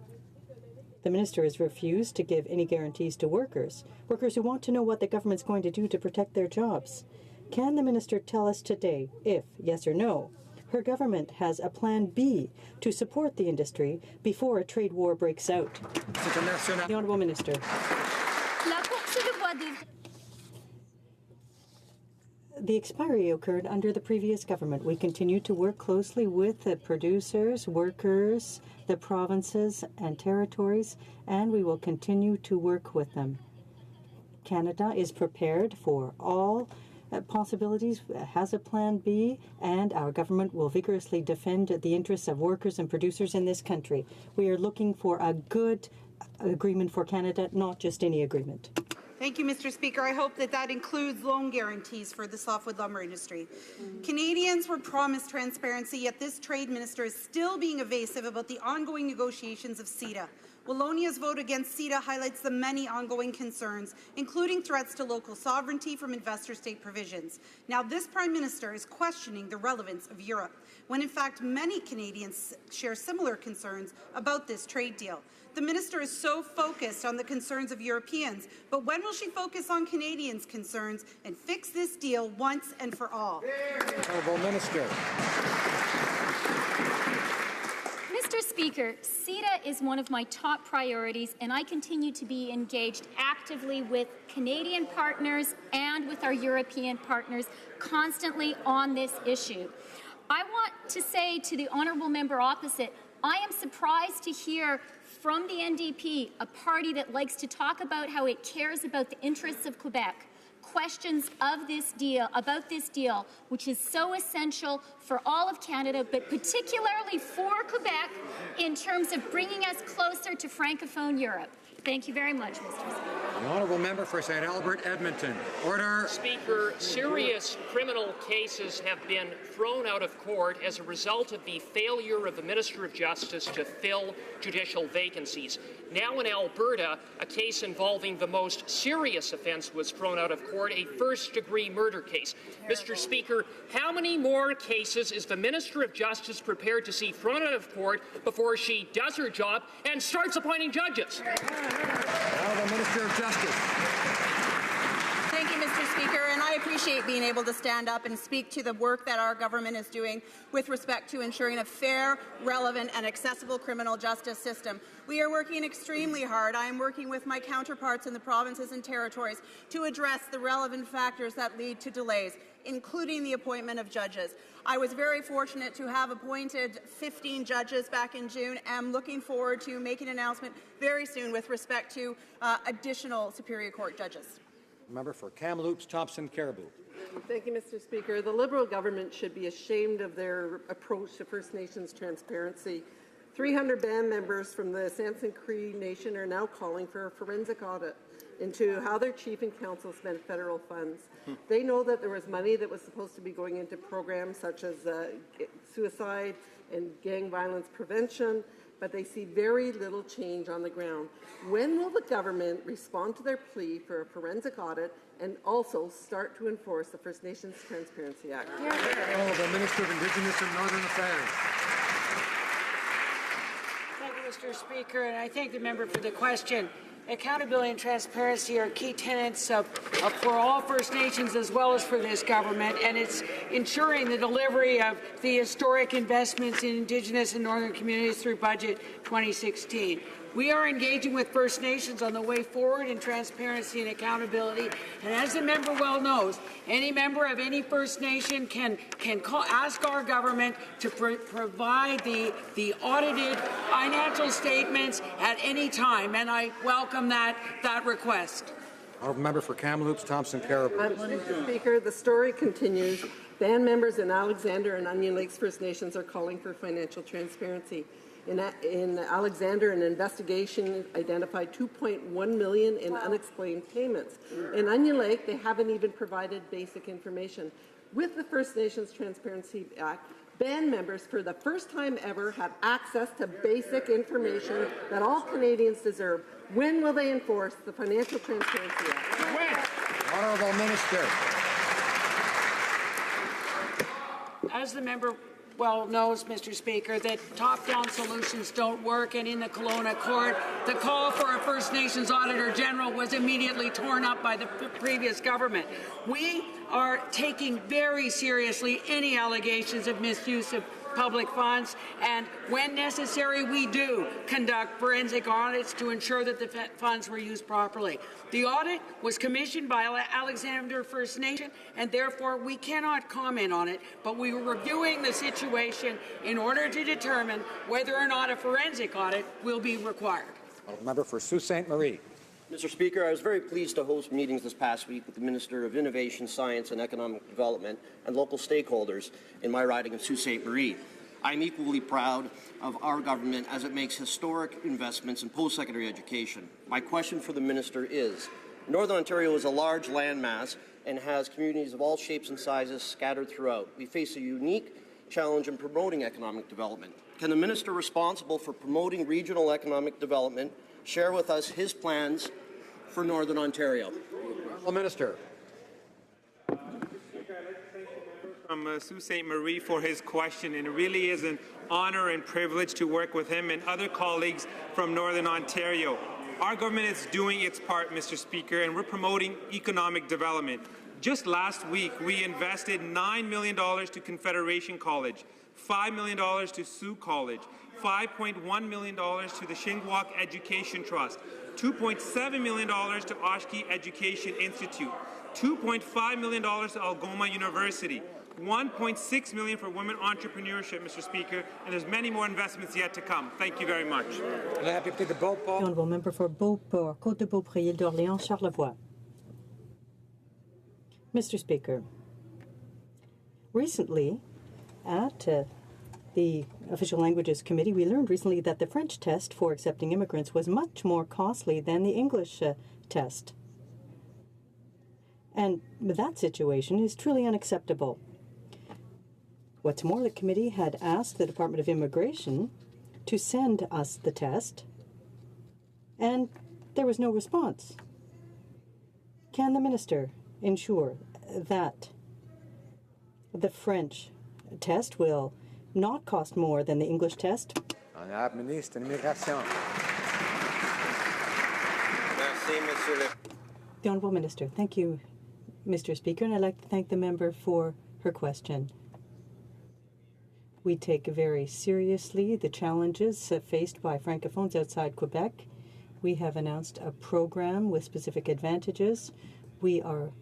The minister has refused to give any guarantees to workers who want to know what the government's going to do to protect their jobs. Can the minister tell us today if, yes or no, her government has a plan B to support the industry before a trade war breaks out? The Honourable Minister. The expiry occurred under the previous government. We continue to work closely with the producers, workers, the provinces and territories, and we will continue to work with them. Canada is prepared for all possibilities, has a plan B, and our government will vigorously defend the interests of workers and producers in this country. We are looking for a good agreement for Canada, not just any agreement. Thank you, Mr. Speaker. I hope that includes loan guarantees for the softwood lumber industry. Canadians were promised transparency, yet this trade minister is still being evasive about the ongoing negotiations of CETA. Wallonia's vote against CETA highlights the many ongoing concerns, including threats to local sovereignty from investor-state provisions. Now, this Prime Minister is questioning the relevance of Europe, when in fact many Canadians share similar concerns about this trade deal. The minister is so focused on the concerns of Europeans, but when will she focus on Canadians' concerns and fix this deal once and for all? Honourable Minister. Mr. Speaker, CETA is one of my top priorities, and I continue to be engaged actively with Canadian partners and with our European partners constantly on this issue. I want to say to the honourable member opposite, I am surprised to hear from the NDP, a party that likes to talk about how it cares about the interests of Quebec, questions of this deal, about this deal, which is so essential for all of Canada, but particularly for Quebec in terms of bringing us closer to Francophone Europe. Thank you very much, Mr. Speaker. The honourable member for St. Albert, Edmonton. Order. Speaker, serious criminal cases have been thrown out of court as a result of the failure of the Minister of Justice to fill judicial vacancies. Now in Alberta, a case involving the most serious offence was thrown out of court, a first-degree murder case. Mr. Speaker, how many more cases is the Minister of Justice prepared to see thrown out of court before she does her job and starts appointing judges? Now the Minister of Justice. Thank you, Mr. Speaker, and I appreciate being able to stand up and speak to the work that our government is doing with respect to ensuring a fair, relevant and accessible criminal justice system. We are working extremely hard. I am working with my counterparts in the provinces and territories to address the relevant factors that lead to delays, including the appointment of judges. I was very fortunate to have appointed 15 judges back in June, and I'm looking forward to making an announcement very soon with respect to additional Superior Court judges. Member for Kamloops, Thompson, Caribou. Thank you, Mr. Speaker. The Liberal government should be ashamed of their approach to First Nations transparency. 300 band members from the Samson Cree Nation are now calling for a forensic audit into how their chief and council spent federal funds. They know that there was money that was supposed to be going into programs such as suicide and gang violence prevention, but they see very little change on the ground. When will the government respond to their plea for a forensic audit and also start to enforce the First Nations Transparency Act? The Minister of Indigenous and Northern Affairs. Thank you, Mr. Speaker, and I thank the member for the question. Accountability and transparency are key tenets for all First Nations as well as for this government, and it's ensuring the delivery of the historic investments in Indigenous and Northern communities through Budget 2016. We are engaging with First Nations on the way forward in transparency and accountability, and as the member well knows, any member of any First Nation can ask our government to provide the audited financial statements at any time, and I welcome that request. Honourable member for Kamloops, Thompson, Caribou. Mr. Speaker, the story continues. Band members in Alexander and Onion Lakes First Nations are calling for financial transparency. In Alexander, an investigation identified $2.1 million in unexplained payments. In Onion Lake, they haven't even provided basic information. With the First Nations Transparency Act, band members, for the first time ever, have access to basic information that all Canadians deserve. When will they enforce the Financial Transparency Act? When? Honourable Minister. As the member well knows, Mr. Speaker, that top-down solutions don't work, and in the Kelowna court, the call for a First Nations Auditor General was immediately torn up by the previous government. We are taking very seriously any allegations of misuse of public funds, and when necessary, we do conduct forensic audits to ensure that the funds were used properly. The audit was commissioned by Alexander First Nation, and therefore we cannot comment on it, but we were reviewing the situation in order to determine whether or not a forensic audit will be required. Member for Sault Ste. Marie. Mr. Speaker, I was very pleased to host meetings this past week with the Minister of Innovation, Science and Economic Development and local stakeholders in my riding of Sault Ste. Marie. I am equally proud of our government as it makes historic investments in post-secondary education. My question for the Minister is, Northern Ontario is a large landmass and has communities of all shapes and sizes scattered throughout. We face a unique challenge in promoting economic development. Can the Minister responsible for promoting regional economic development share with us his plans for Northern Ontario? The Minister. From Sault Ste. Marie for his question, and it really is an honour and privilege to work with him and other colleagues from Northern Ontario. Our government is doing its part, Mr. Speaker, and we're promoting economic development. Just last week, we invested $9 million to Confederation College, $5 million to Sioux College, $5.1 million to the Shingwauk Education Trust, $2.7 million to Oshkosh Education Institute, $2.5 million to Algoma University, $1.6 million for women entrepreneurship, Mr. Speaker, and there's many more investments yet to come. Thank you very much. Honourable member for Beauport, Côte-de-Beaupré, Île d'Orléans, Charlevoix. Mr. Speaker, recently at the Official Languages Committee, we learned recently that the French test for accepting immigrants was much more costly than the English test. And that situation is truly unacceptable. What's more, the committee had asked the Department of Immigration to send us the test, and there was no response. Can the minister ensure that the French test will not cost more than the English test? Ministre de l'Immigration. The Honourable Minister. Thank you, Mr. Speaker, and I'd like to thank the member for her question. We take very seriously the challenges faced by Francophones outside Quebec. We have announced a program with specific advantages. We are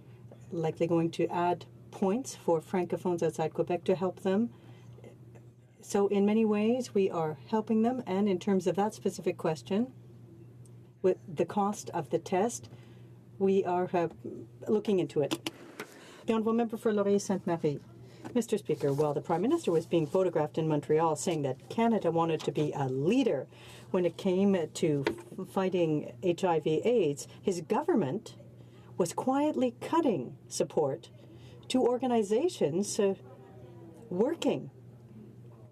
likely going to add points for Francophones outside Quebec to help them. So in many ways, we are helping them, and in terms of that specific question, with the cost of the test, we are looking into it. The Honourable Member for Laurier-Sainte-Marie. Mr. Speaker, while the Prime Minister was being photographed in Montreal saying that Canada wanted to be a leader when it came to fighting HIV/AIDS, his government was quietly cutting support to organizations working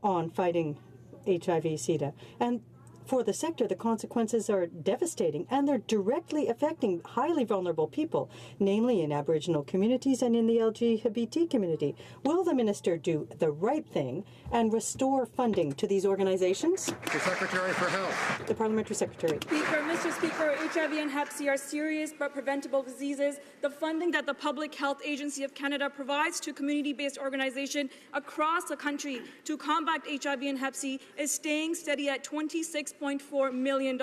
on fighting HIV/SIDA. And for the sector, the consequences are devastating, and they're directly affecting highly vulnerable people, namely in Aboriginal communities and in the LGBT community. Will the minister do the right thing and restore funding to these organizations? The Secretary for Health. The Parliamentary Secretary. Mr. Speaker, HIV and Hep C are serious but preventable diseases. The funding that the Public Health Agency of Canada provides to community-based organizations across the country to combat HIV and Hep C is staying steady at $26.4 million.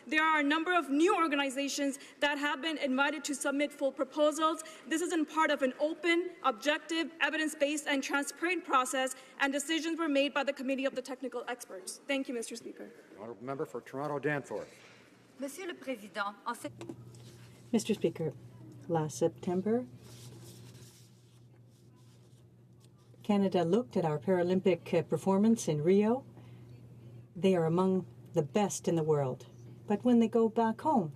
There are a number of new organizations that have been invited to submit full proposals. This is in part of an open, objective, evidence-based and transparent process, and decisions were made by the Committee of the Technical Experts. Thank you, Mr. Speaker. Honourable Member for Toronto-Danforth. Mr. Speaker, last September, Canada looked at our Paralympic performance in Rio. They are among the best in the world. But when they go back home,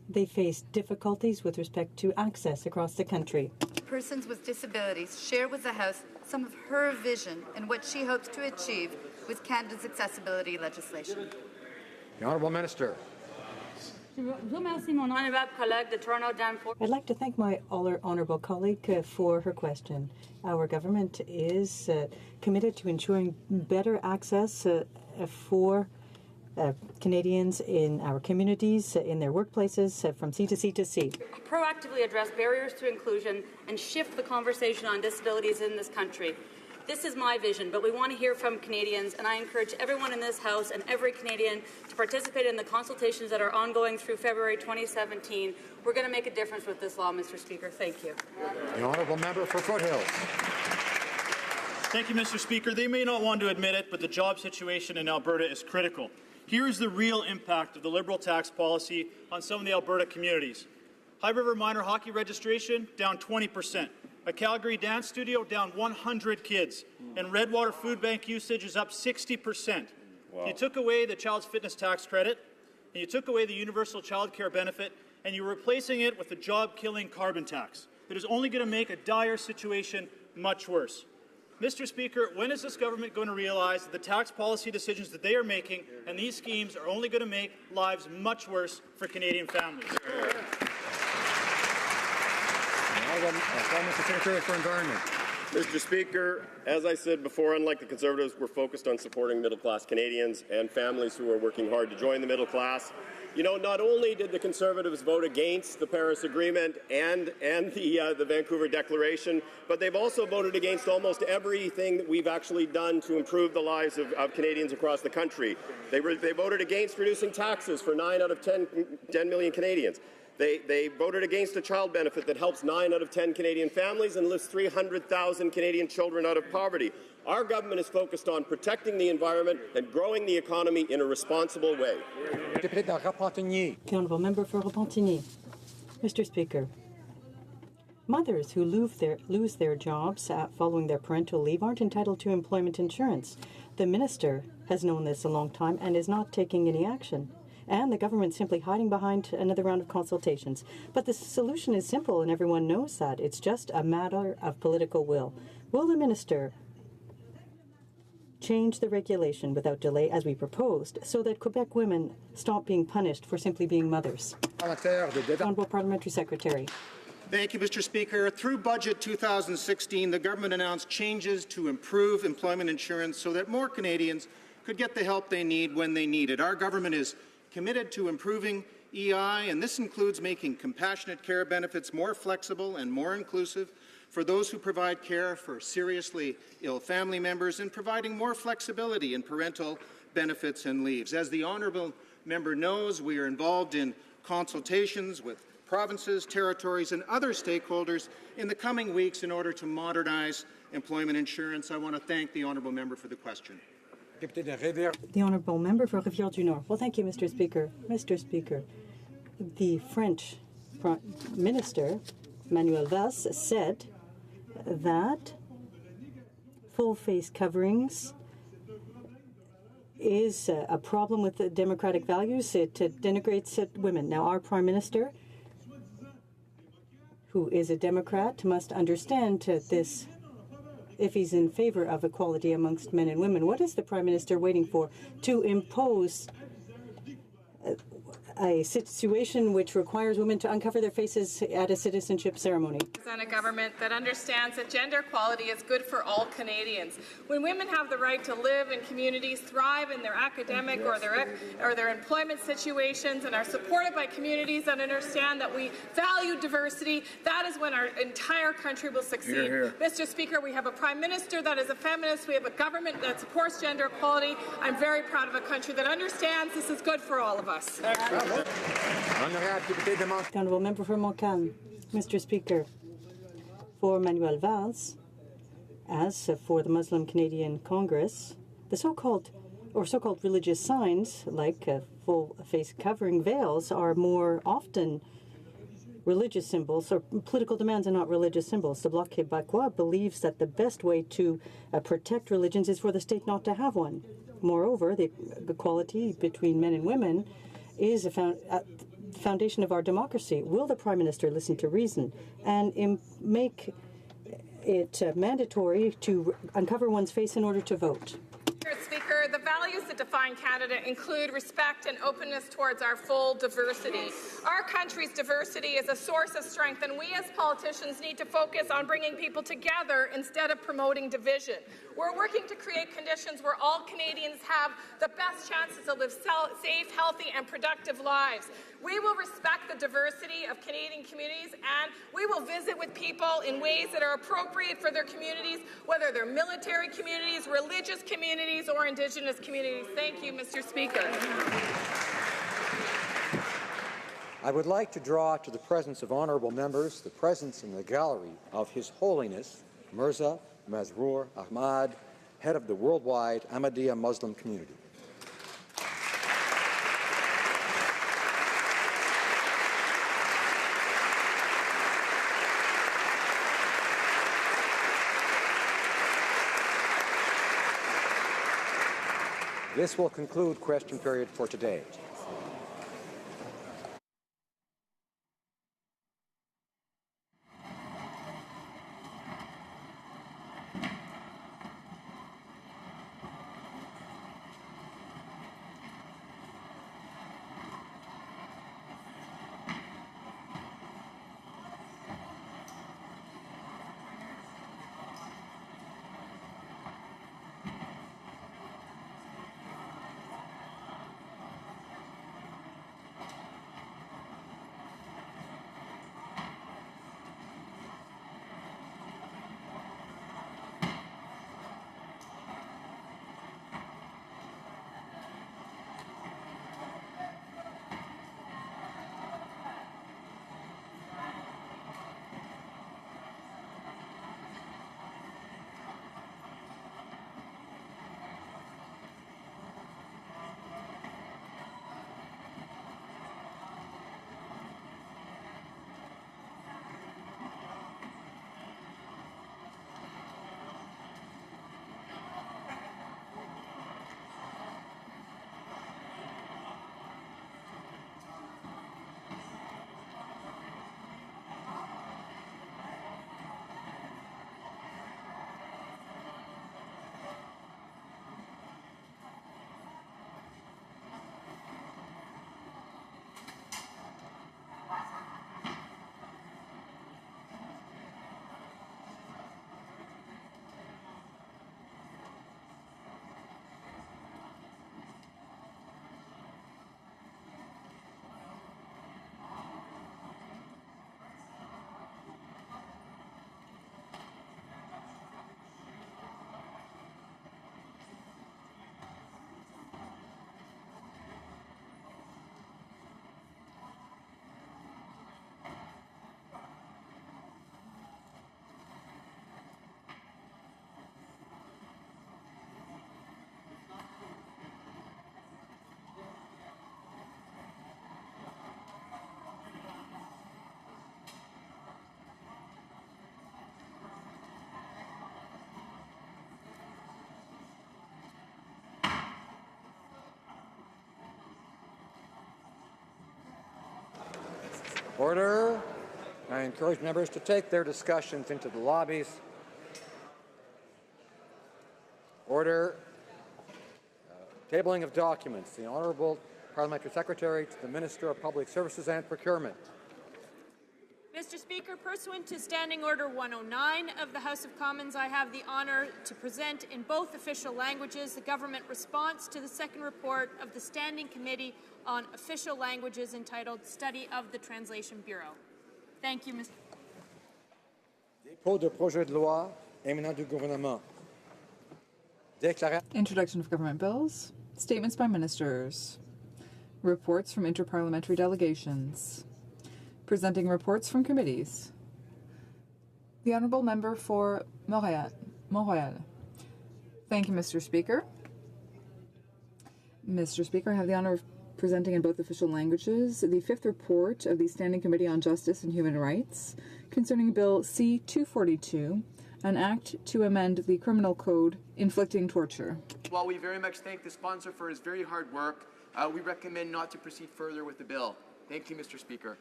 they face difficulties with respect to access across the country. Persons with disabilities share with the House some of her vision and what she hopes to achieve with Canada's accessibility legislation. The Honourable Minister. I'd like to thank my honourable colleague for her question. Our government is committed to ensuring better access for Canadians in our communities, in their workplaces, from sea to sea to sea. Proactively address barriers to inclusion and shift the conversation on disabilities in this country. This is my vision, but we want to hear from Canadians, and I encourage everyone in this House and every Canadian to participate in the consultations that are ongoing through February 2017. We're going to make a difference with this law, Mr. Speaker. Thank you. The Honourable Member for Foothills. Thank you, Mr. Speaker. They may not want to admit it, but the job situation in Alberta is critical. Here is the real impact of the Liberal tax policy on some of the Alberta communities. High River minor hockey registration, down 20%. A Calgary dance studio, down 100 kids. And Redwater Food Bank usage is up 60%. Wow. You took away the child's fitness tax credit, and you took away the universal child care benefit, and you're replacing it with a job-killing carbon tax that is only going to make a dire situation much worse. Mr. Speaker, when is this government going to realize that the tax policy decisions that they are making and these schemes are only going to make lives much worse for Canadian families? Mr. Secretary for Environment. Mr. Speaker, as I said before, unlike the Conservatives, we're focused on supporting middle-class Canadians and families who are working hard to join the middle class. You know, not only did the Conservatives vote against the Paris Agreement and the Vancouver Declaration, but they've also voted against almost everything that we've actually done to improve the lives of Canadians across the country. They voted against reducing taxes for 9 out of 10 million Canadians. They voted against a child benefit that helps 9 out of 10 Canadian families and lifts 300,000 Canadian children out of poverty. Our government is focused on protecting the environment and growing the economy in a responsible way. The Honourable Member for Repentigny. Mr. Speaker, mothers who lose their jobs following their parental leave aren't entitled to employment insurance. The Minister has known this a long time and is not taking any action. And the government simply hiding behind another round of consultations. But the solution is simple, and everyone knows that. It's just a matter of political will. Will the minister change the regulation without delay, as we proposed, so that Quebec women stop being punished for simply being mothers? Honourable Parliamentary Secretary. Thank you, Mr. Speaker. Through Budget 2016, the government announced changes to improve employment insurance so that more Canadians could get the help they need when they need it. Our government is committed to improving EI, and this includes making compassionate care benefits more flexible and more inclusive for those who provide care for seriously ill family members and providing more flexibility in parental benefits and leaves. As the honourable member knows, we are involved in consultations with provinces, territories and other stakeholders in the coming weeks in order to modernize employment insurance. I want to thank the honourable member for the question. The Honourable Member for Rivière-du-Nord. Well, thank you, Mr. Speaker. Mr. Speaker, the French Prime Minister, Manuel Valls, said that full face coverings is a problem with the democratic values. It denigrates women. Now, our Prime Minister, who is a Democrat, must understand this. If he's in favor of equality amongst men and women, what is the Prime Minister waiting for to impose a situation which requires women to uncover their faces at a citizenship ceremony? And a government that understands that gender equality is good for all Canadians. When women have the right to live in communities, thrive in their academic or their employment situations, and are supported by communities that understand that we value diversity, that is when our entire country will succeed. Hear, hear. Mr. Speaker, we have a Prime Minister that is a feminist. We have a government that supports gender equality. I'm very proud of a country that understands this is good for all of us. Honourable Member for Montcalm. Mr. Speaker, for Manuel Valls, as for the Muslim Canadian Congress, the so-called religious signs like full-face covering veils are more often religious symbols or political demands and not religious symbols. The Bloc Québécois believes that the best way to protect religions is for the state not to have one. Moreover, the equality between men and women is a foundation of our democracy. Will the Prime Minister listen to reason and make it mandatory to uncover one's face in order to vote. Mr. Speaker, the values that define Canada include respect and openness towards our full diversity. Our country's diversity is a source of strength, and we as politicians need to focus on bringing people together instead of promoting division. We're working to create conditions where all Canadians have the best chances to live safe, healthy, and productive lives. We will respect the diversity of Canadian communities, and we will visit with people in ways that are appropriate for their communities, whether they're military communities, religious communities, or Indigenous communities. Thank you, Mr. Speaker. I would like to draw to the presence of honourable members the presence in the gallery of His Holiness Mirza Masroor Ahmad, head of the worldwide Ahmadiyya Muslim community. This will conclude question period for today. Order. I encourage members to take their discussions into the lobbies. Order. Tabling of documents. The Honourable Parliamentary Secretary to the Minister of Public Services and Procurement. Mr. Speaker, pursuant to Standing Order 109 of the House of Commons, I have the honour to present in both official languages the government response to the second report of the Standing Committee on Official Languages entitled Study of the Translation Bureau. Thank you, Mr. Dépôt de projet de loi émanant du gouvernement. Introduction of government bills, statements by ministers, reports from interparliamentary delegations, presenting reports from committees. The Honourable Member for Montreal. Thank you, Mr. Speaker. Mr. Speaker, I have the honour of presenting in both official languages the fifth report of the Standing Committee on Justice and Human Rights concerning Bill C-242, an act to amend the criminal code inflicting torture. While we very much thank the sponsor for his very hard work, we recommend not to proceed further with the bill. Thank you, Mr. Speaker.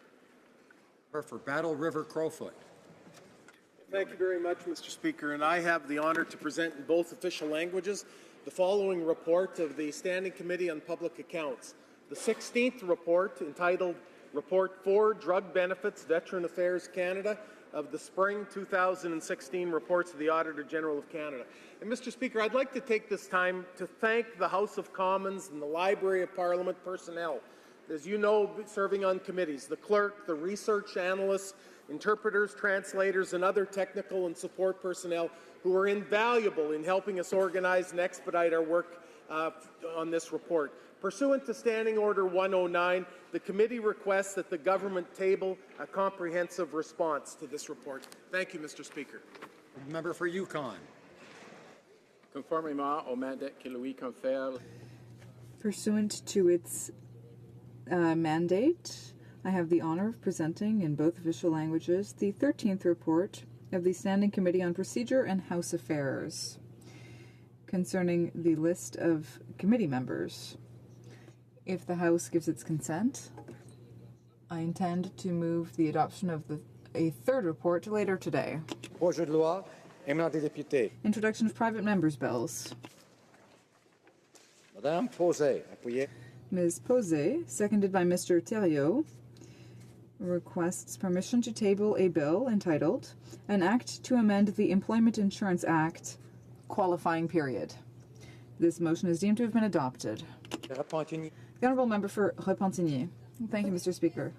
For Battle River Crowfoot. Thank you very much, Mr. Speaker, and I have the honour to present in both official languages the following report of the Standing Committee on Public Accounts. The 16th report, entitled Report 4, Drug Benefits, Veteran Affairs Canada, of the Spring 2016 reports of the Auditor General of Canada. And Mr. Speaker, I'd like to take this time to thank the House of Commons and the Library of Parliament personnel. As you know, serving on committees, the clerk, the research analysts, interpreters, translators, and other technical and support personnel who are invaluable in helping us organize and expedite our work on this report. Pursuant to Standing Order 109, the committee requests that the government table a comprehensive response to this report. Thank you, Mr. Speaker. Member for Yukon. Conformément au mandat que lui confère. Pursuant to its mandate, I have the honor of presenting in both official languages the 13th report of the Standing Committee on Procedure and House Affairs concerning the list of committee members. If the House gives its consent, I intend to move the adoption of a third report later today. Projet de loi, émanant des députés. Introduction of private members' bills. Madame Posey, appuyée. Ms. Posey, seconded by Mr. Thériault, requests permission to table a bill entitled An Act to Amend the Employment Insurance Act, Qualifying Period. This motion is deemed to have been adopted. The Honourable Member for Repentigny. Thank you, Mr. Speaker.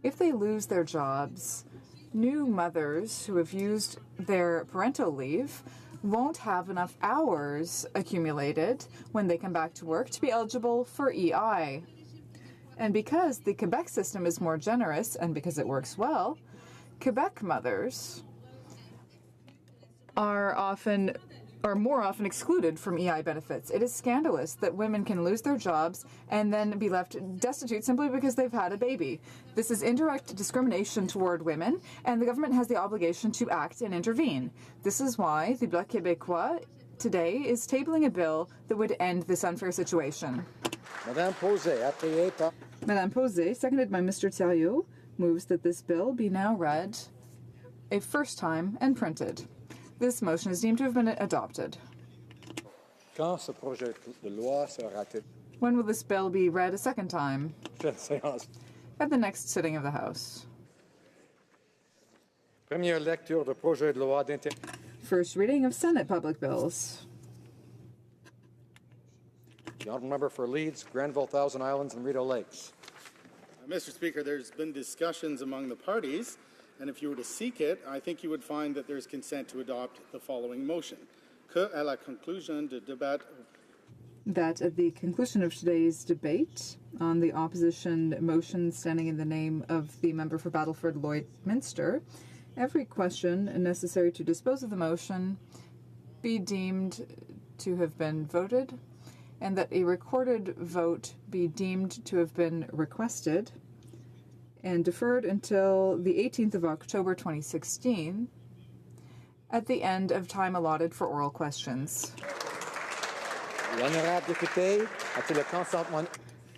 If they lose their jobs, new mothers who have used their parental leave won't have enough hours accumulated when they come back to work to be eligible for EI. And because the Quebec system is more generous and because it works well, Quebec mothers are more often excluded from EI benefits. It is scandalous that women can lose their jobs and then be left destitute simply because they've had a baby. This is indirect discrimination toward women, and the government has the obligation to act and intervene. This is why the Bloc Québécois today is tabling a bill that would end this unfair situation. Madame Posey, appuyée par... Madame Posey, seconded by Mr. Thériault, moves that this bill be now read a first time and printed. This motion is deemed to have been adopted. Quand ce projet de loi sera-t-il? When will this bill be read a second time? At the next sitting of the House. Première lecture de projet de loi d'inter... First reading of Senate public bills. The Honourable Member for Leeds, Grenville, Thousand Islands, and Rideau Lakes. Mr. Speaker, there's been discussions among the parties, and if you were to seek it, I think you would find that there's consent to adopt the following motion. Que à la conclusion de débat... That at the conclusion of today's debate on the opposition motion standing in the name of the member for Battleford Lloydminster, every question necessary to dispose of the motion be deemed to have been voted, and that a recorded vote be deemed to have been requested and deferred until the 18th of October 2016 at the end of time allotted for oral questions.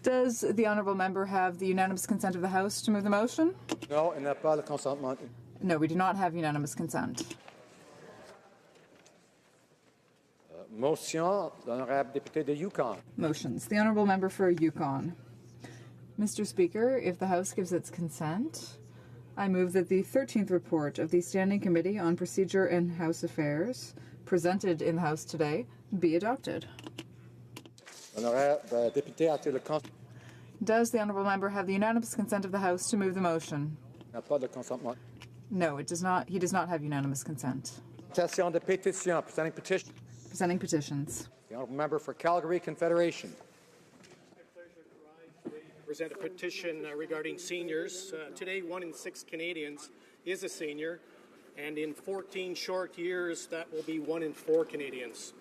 Does the honourable member have the unanimous consent of the House to move the motion? No, il n'a pas le consentement. No, we do not have unanimous consent. Motion, l'honorable député de Yukon. Motions. The honourable member for Yukon. Mr. Speaker, if the House gives its consent, I move that the 13th report of the Standing Committee on Procedure and House Affairs, presented in the House today, be adopted. Honorable député a-t-il le consent? Does the honourable member have the unanimous consent of the House to move the motion? N'a pas de consentement. No, it does not. He does not have unanimous consent. Presentation de pétition, presenting petition. Presenting petitions. The honourable member for Calgary Confederation. Present a petition regarding seniors. Today, 1 in 6 Canadians is a senior, and in 14 short years, that will be 1 in 4 Canadians.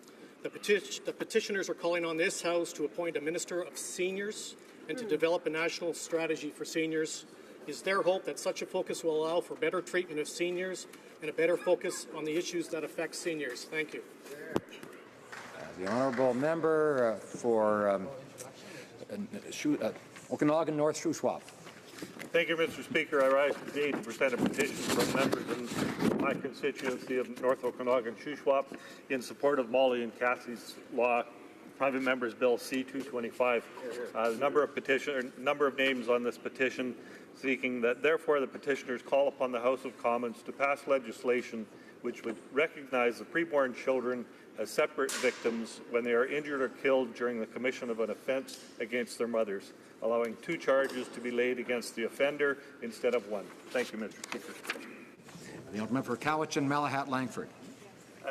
The petitioners are calling on this House to appoint a Minister of Seniors and to develop a national strategy for seniors. It is their hope that such a focus will allow for better treatment of seniors and a better focus on the issues that affect seniors. Thank you. The honourable member for Okanagan North Shuswap. Thank you, Mr. Speaker. I rise today to present a petition from members in my constituency of North Okanagan Shuswap in support of Molly and Cassie's Law, Private Members Bill C-225. Number of names on this petition seeking that, therefore, the petitioners call upon the House of Commons to pass legislation which would recognize the preborn children as separate victims when they are injured or killed during the commission of an offence against their mothers, allowing 2 charges to be laid against the offender instead of 1. Thank you, Mr. Speaker. The honourable member for Cowichan, Malahat, Langford.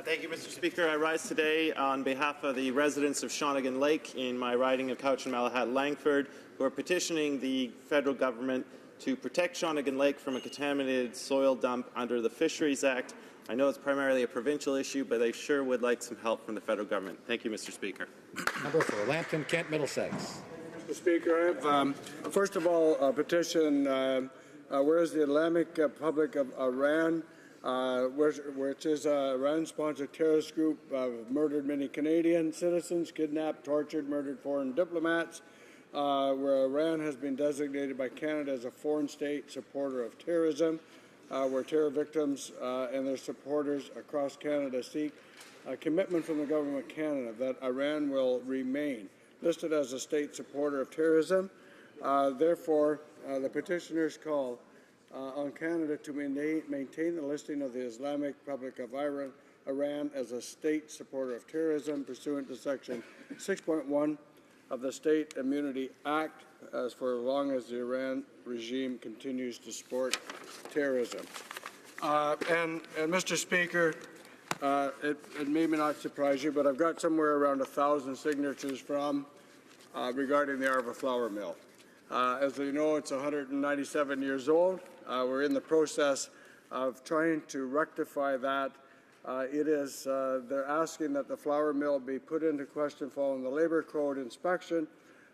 Thank you, Mr. Speaker. I rise today on behalf of the residents of Shawnigan Lake in my riding of Cowichan, Malahat, Langford, who are petitioning the federal government to protect Shawnigan Lake from a contaminated soil dump under the Fisheries Act. I know it's primarily a provincial issue, but I sure would like some help from the federal government. Thank you, Mr. Speaker. Member for Lambton, Kent, Middlesex. Mr. Speaker, I have, first of all, a petition, whereas the Islamic Republic of Iran, which is an Iran-sponsored terrorist group, murdered many Canadian citizens, kidnapped, tortured, murdered foreign diplomats, where Iran has been designated by Canada as a foreign state supporter of terrorism, where terror victims and their supporters across Canada seek a commitment from the Government of Canada that Iran will remain listed as a state supporter of terrorism. Therefore, the petitioners call on Canada to maintain the listing of the Islamic Republic of Iran as a state supporter of terrorism pursuant to Section 6.1 of the State Immunity Act as for as long as the Iran regime continues to support terrorism. And Mr. Speaker, it may not surprise you, but I've got somewhere around 1,000 signatures from regarding the Arva Flour Mill. As you know, it's 197 years old. We're in the process of trying to rectify that. They're asking that the flour mill be put into question following the Labour Code inspection,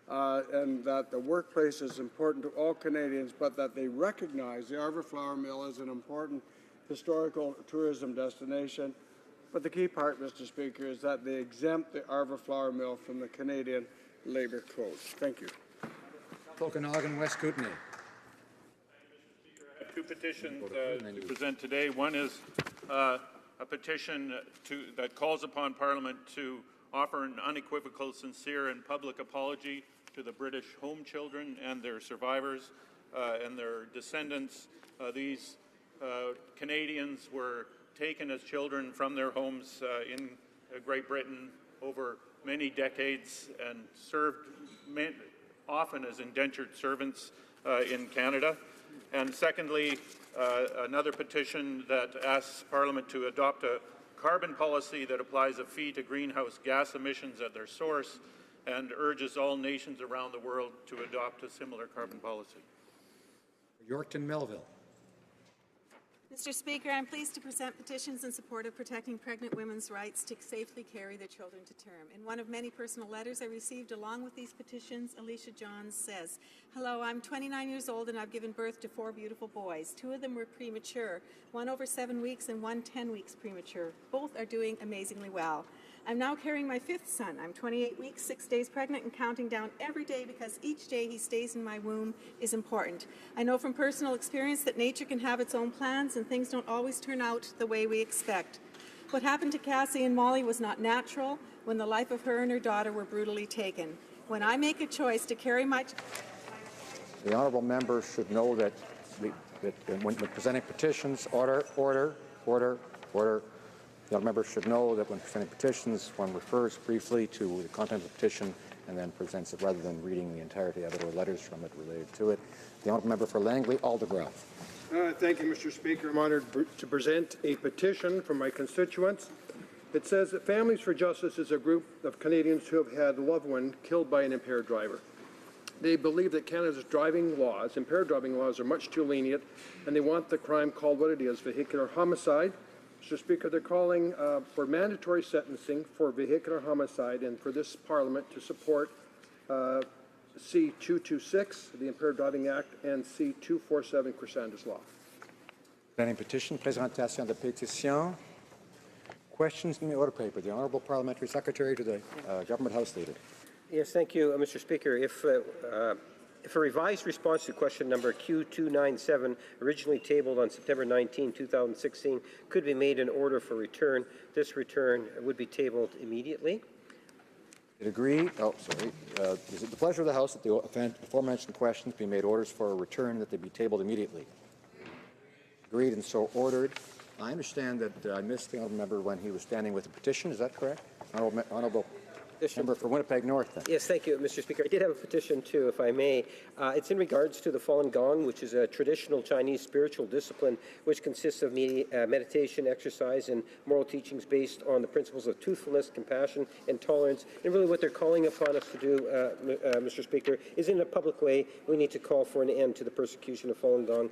and that the workplace is important to all Canadians, but that they recognize the Arva Flour Mill as an important historical tourism destination. But the key part, Mr. Speaker, is that they exempt the Arva Flour Mill from the Canadian Labour Code. Thank you. Okanagan, West Kootenay. I have 2 petitions to present today. One is a petition that calls upon Parliament to offer an unequivocal, sincere and public apology to the British home children and their survivors and their descendants. These Canadians were taken as children from their homes in Great Britain over many decades and served often as indentured servants in Canada. And secondly, another petition that asks Parliament to adopt a carbon policy that applies a fee to greenhouse gas emissions at their source and urges all nations around the world to adopt a similar carbon policy. Yorkton, Melville. Mr. Speaker, I'm pleased to present petitions in support of protecting pregnant women's rights to safely carry their children to term. In one of many personal letters I received along with these petitions, Alicia Johns says, "Hello, I'm 29 years old and I've given birth to 4 beautiful boys. 2 of them were premature, 1 over 7 weeks and 1 10 weeks premature. Both are doing amazingly well. I'm now carrying my 5th son. I'm 28 weeks, 6 days pregnant and counting down every day because each day he stays in my womb is important. I know from personal experience that nature can have its own plans and things don't always turn out the way we expect. What happened to Cassie and Molly was not natural when the life of her and her daughter were brutally taken. When I make a choice to carry my... The honourable member should know that, when presenting petitions, order. The honourable member should know that when presenting petitions, one refers briefly to the content of the petition and then presents it rather than reading the entirety of it or letters from it related to it. The honourable member for Langley, Aldergrove. Thank you, Mr. Speaker. I'm honoured to present a petition from my constituents. It says that Families for Justice is a group of Canadians who have had a loved one killed by an impaired driver. They believe that Canada's driving laws, impaired driving laws, are much too lenient, and they want the crime called what it is, vehicular homicide. Mr. Speaker, they're calling for mandatory sentencing for vehicular homicide and for this Parliament to support C-226, the Impaired Driving Act, and C-247, Crescenda's Law. Presenting petition, présentation de pétition. Questions in the order paper. The Honourable Parliamentary Secretary to the Government House Leader. Yes, thank you, Mr. Speaker. If a revised response to question number Q297, originally tabled on September 19, 2016, could be made in order for return, this return would be tabled immediately. Agree. Oh, sorry. Is it the pleasure of the House that the aforementioned questions be made orders for a return, that they be tabled immediately? Agreed and so ordered. I understand that I missed the honourable member when he was standing with a petition. Is that correct? Honourable member for Winnipeg North. Then. Yes, thank you, Mr. Speaker. I did have a petition too, if I may. It's in regards to the Falun Gong, which is a traditional Chinese spiritual discipline which consists of meditation, exercise, and moral teachings based on the principles of truthfulness, compassion, and tolerance. And really what they're calling upon us to do, Mr. Speaker, is in a public way, we need to call for an end to the persecution of Falun Gong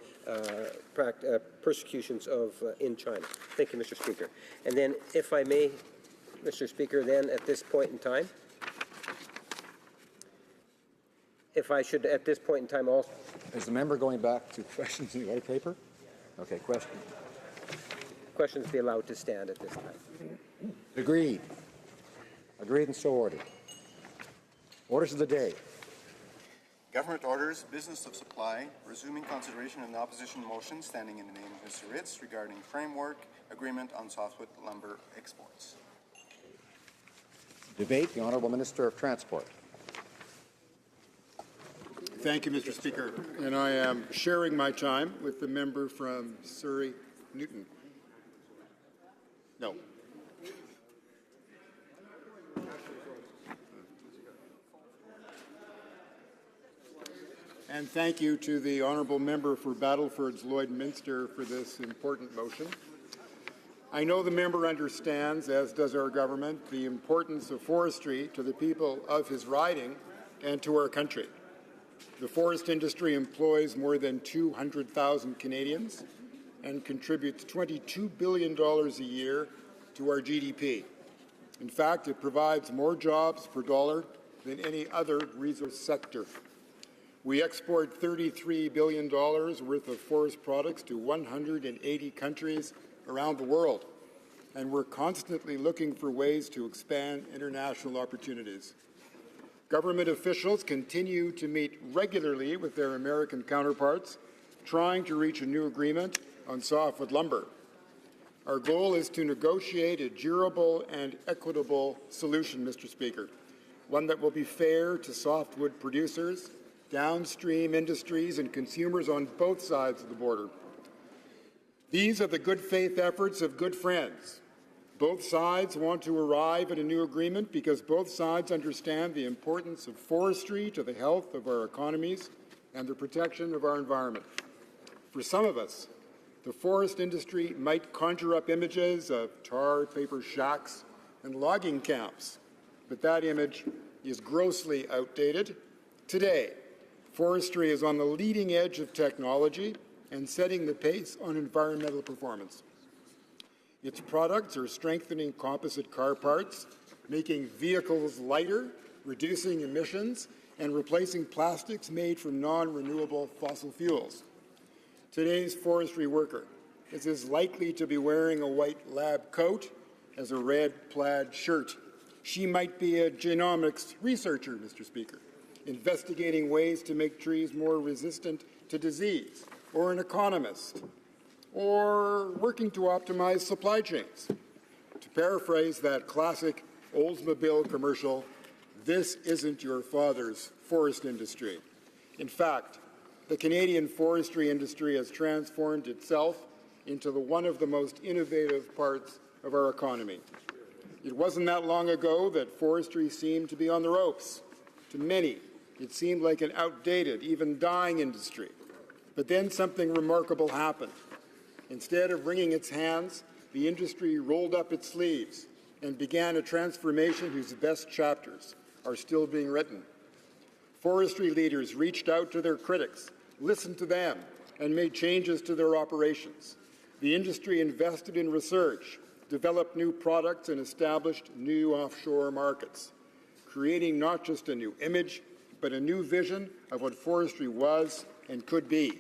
persecutions in China. Thank you, Mr. Speaker. And then, if I may, Mr. Speaker, then at this point in time, if I should at this point in time also... Is the member going back to questions in the white paper? Okay, question. Questions be allowed to stand at this time. Agreed. Agreed and so ordered. Orders of the day. Government orders, business of supply, resuming consideration of the opposition motion standing in the name of Mr. Ritz regarding framework agreement on softwood lumber exports. Debate, the Honourable Minister of Transport. Thank you, Mr. Speaker. And I am sharing my time with the member from Surrey, Newton. No. And thank you to the Honourable Member for Battleford's Lloydminster for this important motion. I know the member understands, as does our government, the importance of forestry to the people of his riding and to our country. The forest industry employs more than 200,000 Canadians and contributes $22 billion a year to our GDP. In fact, it provides more jobs per dollar than any other resource sector. We export $33 billion worth of forest products to 180 countries around the world, and we're constantly looking for ways to expand international opportunities. Government officials continue to meet regularly with their American counterparts, trying to reach a new agreement on softwood lumber. Our goal is to negotiate a durable and equitable solution, Mr. Speaker, one that will be fair to softwood producers, downstream industries, and consumers on both sides of the border. These are the good faith efforts of good friends. Both sides want to arrive at a new agreement because both sides understand the importance of forestry to the health of our economies and the protection of our environment. For some of us, the forest industry might conjure up images of tar paper shacks and logging camps, but that image is grossly outdated. Today, forestry is on the leading edge of technology and setting the pace on environmental performance. Its products are strengthening composite car parts, making vehicles lighter, reducing emissions, and replacing plastics made from non-renewable fossil fuels. Today's forestry worker is as likely to be wearing a white lab coat as a red plaid shirt. She might be a genomics researcher, Mr. Speaker, investigating ways to make trees more resistant to disease, or an economist, or working to optimize supply chains. To paraphrase that classic Oldsmobile commercial, this isn't your father's forest industry. In fact, the Canadian forestry industry has transformed itself into one of the most innovative parts of our economy. It wasn't that long ago that forestry seemed to be on the ropes. To many, it seemed like an outdated, even dying industry. But then something remarkable happened. Instead of wringing its hands, the industry rolled up its sleeves and began a transformation whose best chapters are still being written. Forestry leaders reached out to their critics, listened to them, and made changes to their operations. The industry invested in research, developed new products, and established new offshore markets, creating not just a new image, but a new vision of what forestry was and could be.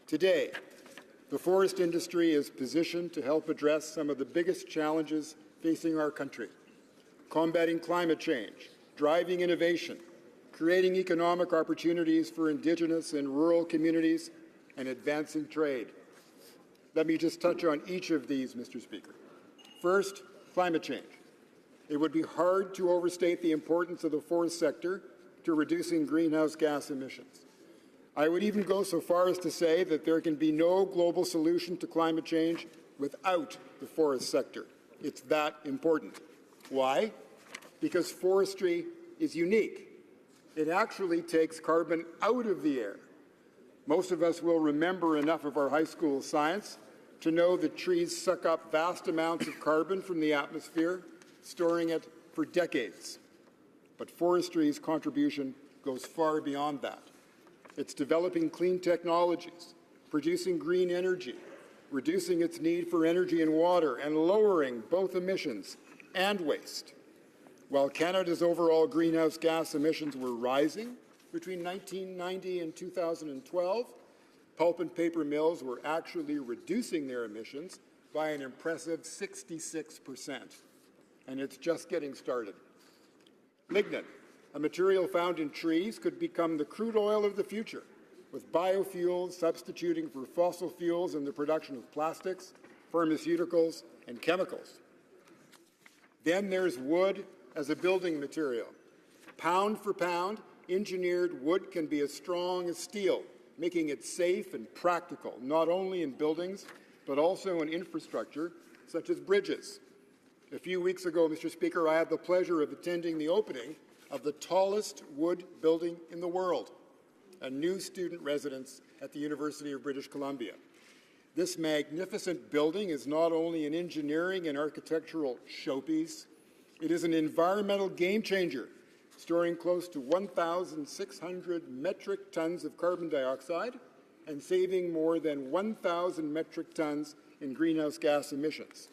Today, the forest industry is positioned to help address some of the biggest challenges facing our country: combating climate change, driving innovation, creating economic opportunities for Indigenous and rural communities, and advancing trade. Let me just touch on each of these, Mr. Speaker. First, climate change. It would be hard to overstate the importance of the forest sector to reducing greenhouse gas emissions. I would even go so far as to say that there can be no global solution to climate change without the forest sector. It's that important. Why? Because forestry is unique. It actually takes carbon out of the air. Most of us will remember enough of our high school science to know that trees suck up vast amounts of carbon from the atmosphere, storing it for decades. But forestry's contribution goes far beyond that. It's developing clean technologies, producing green energy, reducing its need for energy and water, and lowering both emissions and waste. While Canada's overall greenhouse gas emissions were rising between 1990 and 2012, pulp and paper mills were actually reducing their emissions by an impressive 66%. And it's just getting started. Lignin, a material found in trees, could become the crude oil of the future, with biofuels substituting for fossil fuels in the production of plastics, pharmaceuticals, and chemicals. Then there's wood as a building material. Pound for pound, engineered wood can be as strong as steel, making it safe and practical, not only in buildings, but also in infrastructure, such as bridges. A few weeks ago, Mr. Speaker, I had the pleasure of attending the opening of the tallest wood building in the world, a new student residence at the University of British Columbia. This magnificent building is not only an engineering and architectural showpiece, it is an environmental game changer, storing close to 1,600 metric tons of carbon dioxide and saving more than 1,000 metric tons in greenhouse gas emissions.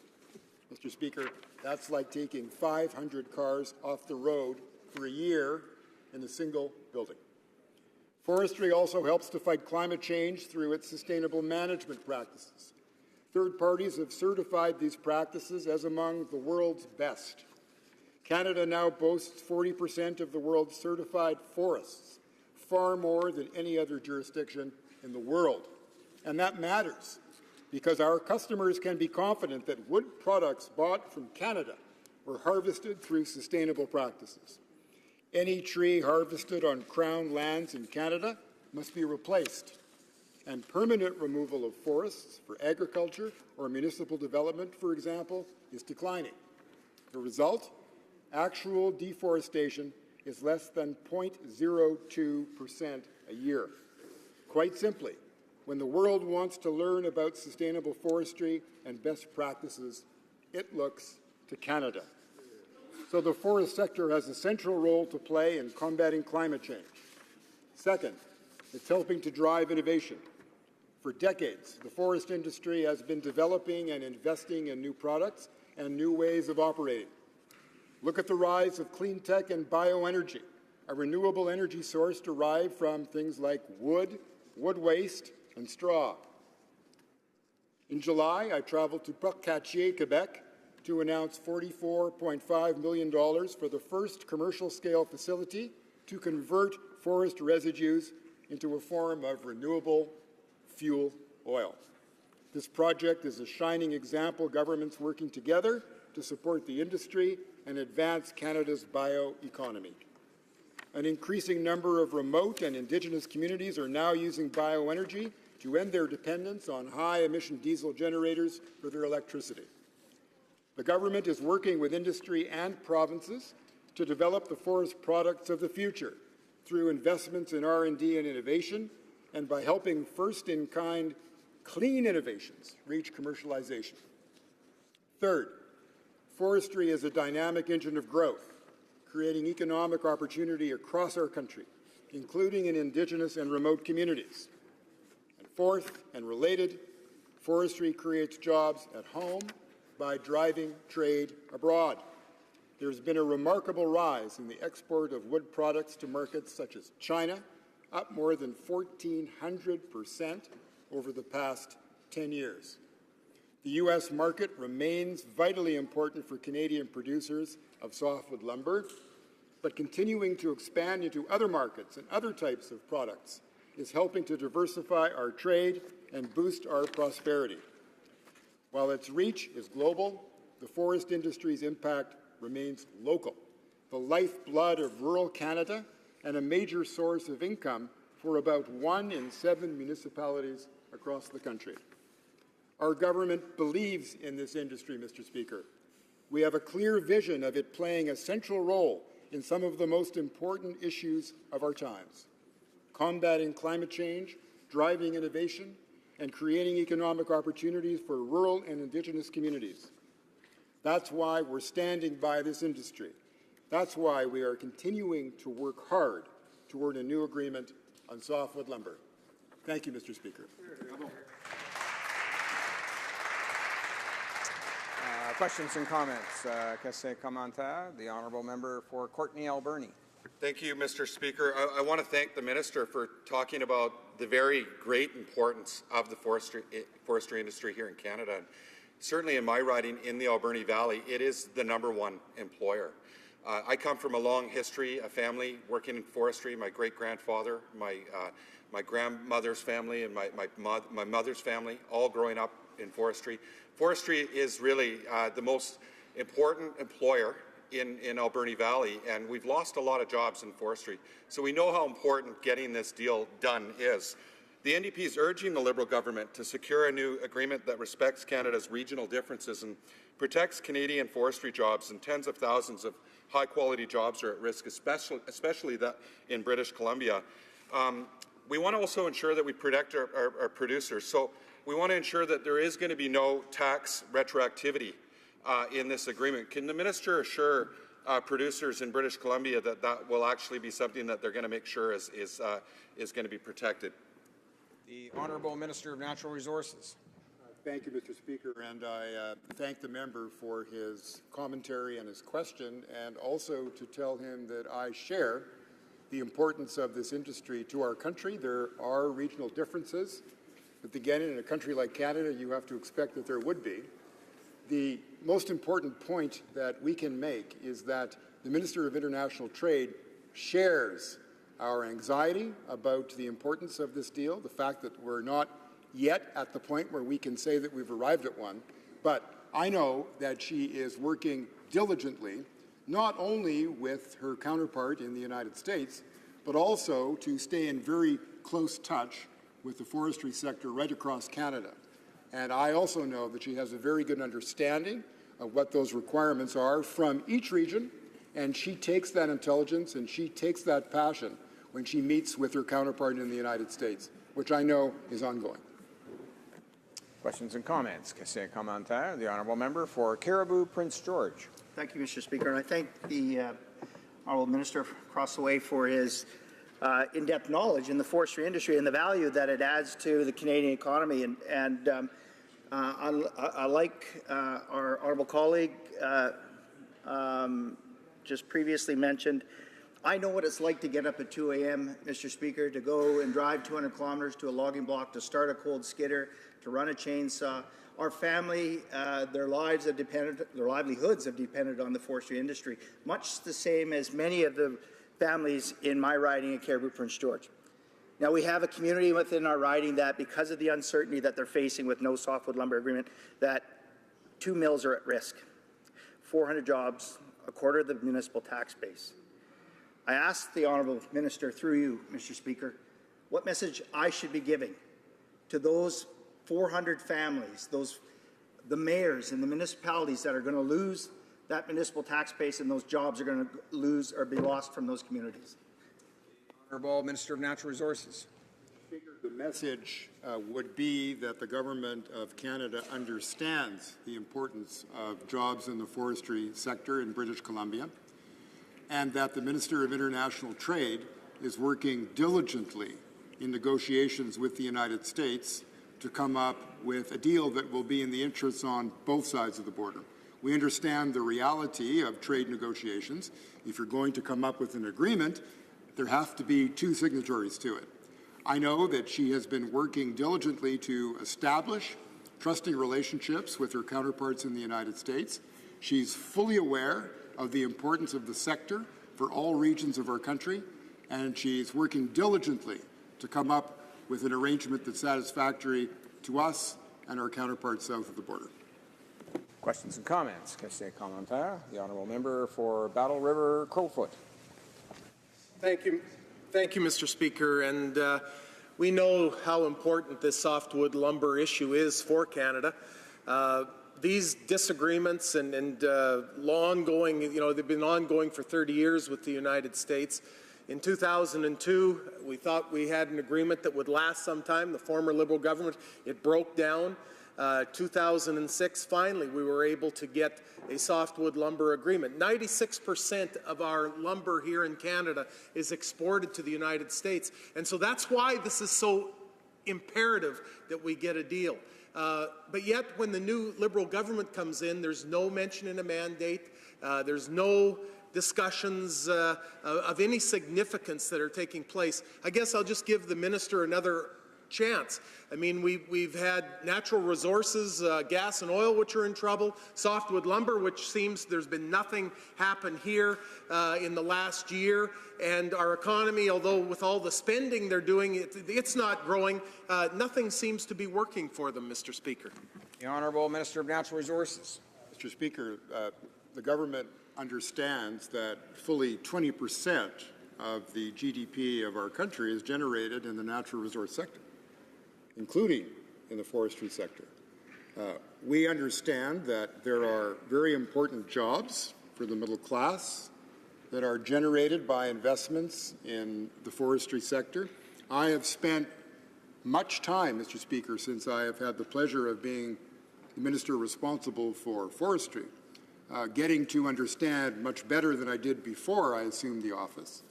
Mr. Speaker, that's like taking 500 cars off the road for a year in a single building. Forestry also helps to fight climate change through its sustainable management practices. Third parties have certified these practices as among the world's best. Canada now boasts 40% of the world's certified forests, far more than any other jurisdiction in the world. And that matters because our customers can be confident that wood products bought from Canada were harvested through sustainable practices. Any tree harvested on Crown lands in Canada must be replaced, and permanent removal of forests for agriculture or municipal development, for example, is declining. The result? Actual deforestation is less than 0.02% a year. Quite simply, when the world wants to learn about sustainable forestry and best practices, it looks to Canada. So the forest sector has a central role to play in combating climate change. Second, it's helping to drive innovation. For decades, the forest industry has been developing and investing in new products and new ways of operating. Look at the rise of clean tech and bioenergy, a renewable energy source derived from things like wood, wood waste, and straw. In July, I traveled to Port-Cartier, Quebec, to announce $44.5 million for the first commercial-scale facility to convert forest residues into a form of renewable fuel oil. This project is a shining example of governments working together to support the industry and advance Canada's bioeconomy. An increasing number of remote and Indigenous communities are now using bioenergy to end their dependence on high-emission diesel generators for their electricity. The government is working with industry and provinces to develop the forest products of the future through investments in R&D and innovation and by helping first-in-kind clean innovations reach commercialization. Third, forestry is a dynamic engine of growth, creating economic opportunity across our country, including in Indigenous and remote communities. And fourth, and related, forestry creates jobs at home by driving trade abroad. There's been a remarkable rise in the export of wood products to markets such as China, up more than 1,400% over the past 10 years. The U.S. market remains vitally important for Canadian producers of softwood lumber. but continuing to expand into other markets and other types of products is helping to diversify our trade and boost our prosperity. While its reach is global, the forest industry's impact remains local, the lifeblood of rural Canada and a major source of income for about 1 in 7 municipalities across the country. Our government believes in this industry, Mr. Speaker. We have a clear vision of it playing a central role in some of the most important issues of our times: combating climate change, driving innovation, and creating economic opportunities for rural and Indigenous communities. That's why we're standing by this industry. That's why we are continuing to work hard toward a new agreement on softwood lumber. Thank you, Mr. Speaker. Questions and comments? Question commentaire. The honourable member for Courtenay Alberni. Thank you, Mr. Speaker. I want to thank the Minister for talking about the very great importance of the forestry industry here in Canada. And certainly in my riding in the Alberni Valley, it is the #1 employer. I come from a long history, a family working in forestry. My great-grandfather, my grandmother's family, and my mother's family, all growing up in forestry. Forestry is really the most important employer in Alberni Valley, and we've lost a lot of jobs in forestry. So we know how important getting this deal done is. The NDP is urging the Liberal government to secure a new agreement that respects Canada's regional differences and protects Canadian forestry jobs, and tens of thousands of high-quality jobs are at risk, especially that in British Columbia. We want to also ensure that we protect our producers. So we want to ensure that there is going to be no tax retroactivity in this agreement. Can the Minister assure producers in British Columbia that that will actually be something that they're going to make sure is going to be protected? The Honourable Minister of Natural Resources. Thank you, Mr. Speaker, and I thank the member for his commentary and his question, and also to tell him that I share the importance of this industry to our country. There are regional differences, but again, in a country like Canada, you have to expect that there would be. The most important point that we can make is that the Minister of International Trade shares our anxiety about the importance of this deal, the fact that we're not yet at the point where we can say that we've arrived at one, but I know that she is working diligently, not only with her counterpart in the United States, but also to stay in very close touch with the forestry sector right across Canada. And I also know that she has a very good understanding of what those requirements are from each region, and she takes that intelligence and she takes that passion when she meets with her counterpart in the United States, which I know is ongoing. Questions and comments. Question commentaire. The honourable member for Caribou, Prince George. Thank you, Mr. Speaker. And I thank the honourable minister across the way for his in-depth knowledge in the forestry industry and the value that it adds to the Canadian economy. I like our honourable colleague just previously mentioned. I know what it's like to get up at 2 a.m., Mr. Speaker, to go and drive 200 kilometres to a logging block, to start a cold skidder, to run a chainsaw. Our family, their livelihoods have depended on the forestry industry, much the same as many of the families in my riding at Caribou, Prince George. Now, we have a community within our riding that, because of the uncertainty that they're facing with no softwood lumber agreement, that 2 mills are at risk, 400 jobs, a quarter of the municipal tax base. I asked the honourable minister, through you, Mr. Speaker, what message I should be giving to those 400 families, the mayors and the municipalities that are going to lose that municipal tax base, and those jobs are going to lose or be lost from those communities. Honourable Minister of Natural Resources. Speaker, the message would be that the Government of Canada understands the importance of jobs in the forestry sector in British Columbia, and that the Minister of International Trade is working diligently in negotiations with the United States to come up with a deal that will be in the interests on both sides of the border. We understand the reality of trade negotiations. If you're going to come up with an agreement, there have to be 2 signatories to it. I know that she has been working diligently to establish trusting relationships with her counterparts in the United States. She's fully aware of the importance of the sector for all regions of our country, and she's working diligently to come up with an arrangement that's satisfactory to us and our counterparts south of the border. Questions and comments? Question commentaire. The honourable member for Battle River Crowfoot. Thank you, Mr. Speaker. And we know how important this softwood lumber issue is for Canada. These disagreements and ongoing, they've been ongoing for 30 years with the United States. In 2002, we thought we had an agreement that would last some time. The former Liberal government, it broke down. 2006, finally, we were able to get a softwood lumber agreement. 96% of our lumber here in Canada is exported to the United States. And so that's why this is so imperative that we get a deal. But yet, when the new Liberal government comes in, there's no mention in a mandate. There's no discussions of any significance that are taking place. I guess I'll just give the minister another chance. I mean, we've had natural resources, gas and oil, which are in trouble, softwood lumber, which seems there's been nothing happen here in the last year, and our economy, although with all the spending they're doing, it's not growing. Nothing seems to be working for them, Mr. Speaker. The Honourable Minister of Natural Resources. Mr. Speaker, the government understands that fully 20% of the GDP of our country is generated in the natural resource sector, including in the forestry sector. We understand that there are very important jobs for the middle class that are generated by investments in the forestry sector. I have spent much time, Mr. Speaker, since I have had the pleasure of being the minister responsible for forestry, getting to understand much better than I did before I assumed the office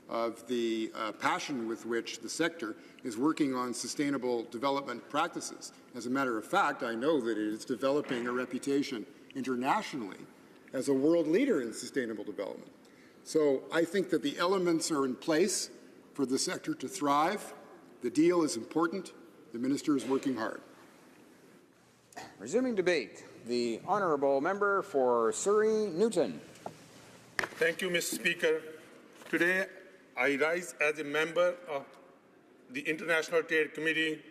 of the passion with which the sector is working on sustainable development practices. As a matter of fact, I know that it is developing a reputation internationally as a world leader in sustainable development. So I think that the elements are in place for the sector to thrive. The deal is important. The minister is working hard. Resuming debate, the honourable member for Surrey Newton. Thank you, Mr. Speaker. Today, I rise as a member of the International Trade Committee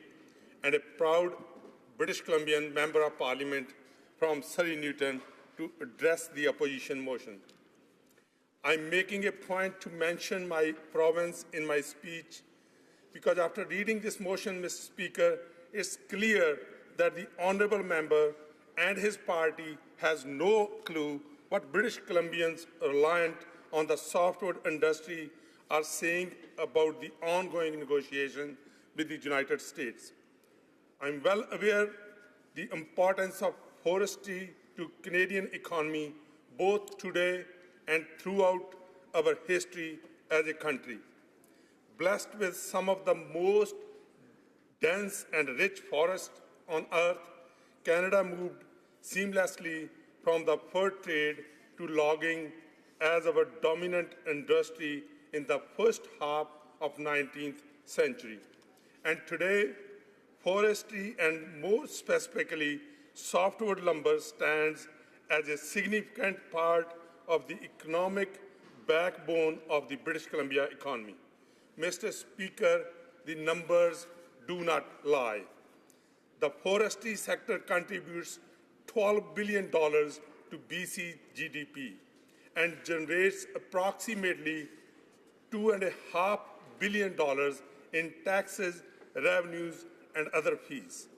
and a proud British Columbian Member of Parliament from Surrey Newton to address the opposition motion. I'm making a point to mention my province in my speech because after reading this motion, Mr. Speaker, it's clear that the honourable member and his party has no clue what British Columbians reliant on the softwood industry are saying about the ongoing negotiation with the United States. I'm well aware the importance of forestry to Canadian economy both today and throughout our history as a country. Blessed with some of the most dense and rich forests on earth, Canada moved seamlessly from the fur trade to logging as our dominant industry in the first half of 19th century. And today, forestry and more specifically softwood lumber stands as a significant part of the economic backbone of the British Columbia economy. Mr. Speaker, the numbers do not lie. The forestry sector contributes $12 billion to BC GDP and generates approximately $2.5 billion in taxes, revenues, and other fees.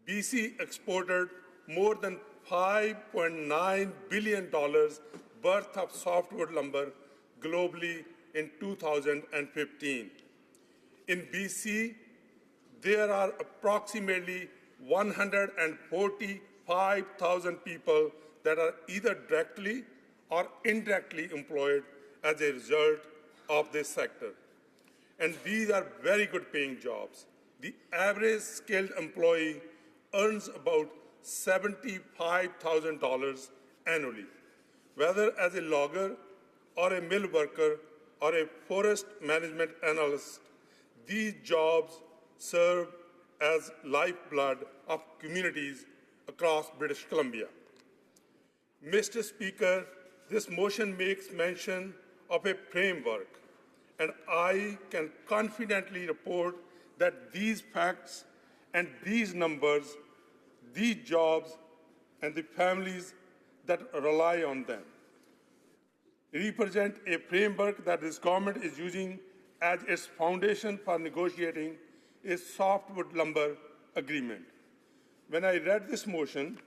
BC exported more than $5.9 billion worth of softwood lumber globally in 2015. In BC, there are approximately 145,000 people that are either directly or indirectly employed as a result of this sector. And these are very good paying jobs. The average skilled employee earns about $75,000 annually. Whether as a logger or a mill worker or a forest management analyst, these jobs serve as lifeblood of communities across British Columbia. Mr. Speaker, this motion makes mention of a framework, and I can confidently report that these facts and these numbers, these jobs, and the families that rely on them represent a framework that this government is using as its foundation for negotiating a softwood lumber agreement. When I read this motion,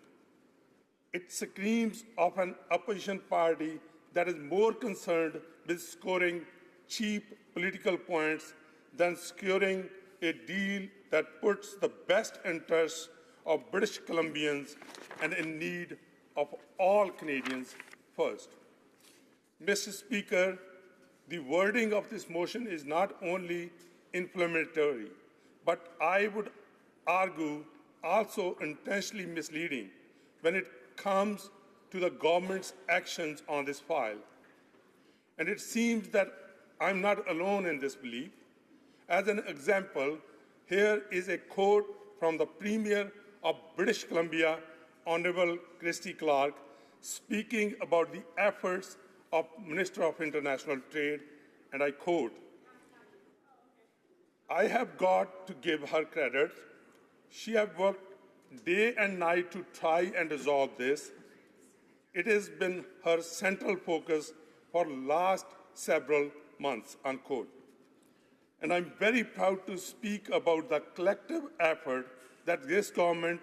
it screams of an opposition party that is more concerned with scoring cheap political points than securing a deal that puts the best interests of British Columbians and in need of all Canadians first. Mr. Speaker, the wording of this motion is not only inflammatory, but I would argue also intentionally misleading when it comes to the government's actions on this file. And it seems that I'm not alone in this belief. As an example, here is a quote from the Premier of British Columbia, Honourable Christy Clark, speaking about the efforts of Minister of International Trade, and I quote, "I have got to give her credit. She has worked day and night to try and resolve this. It has been her central focus for the last several months," unquote. And I'm very proud to speak about the collective effort that this government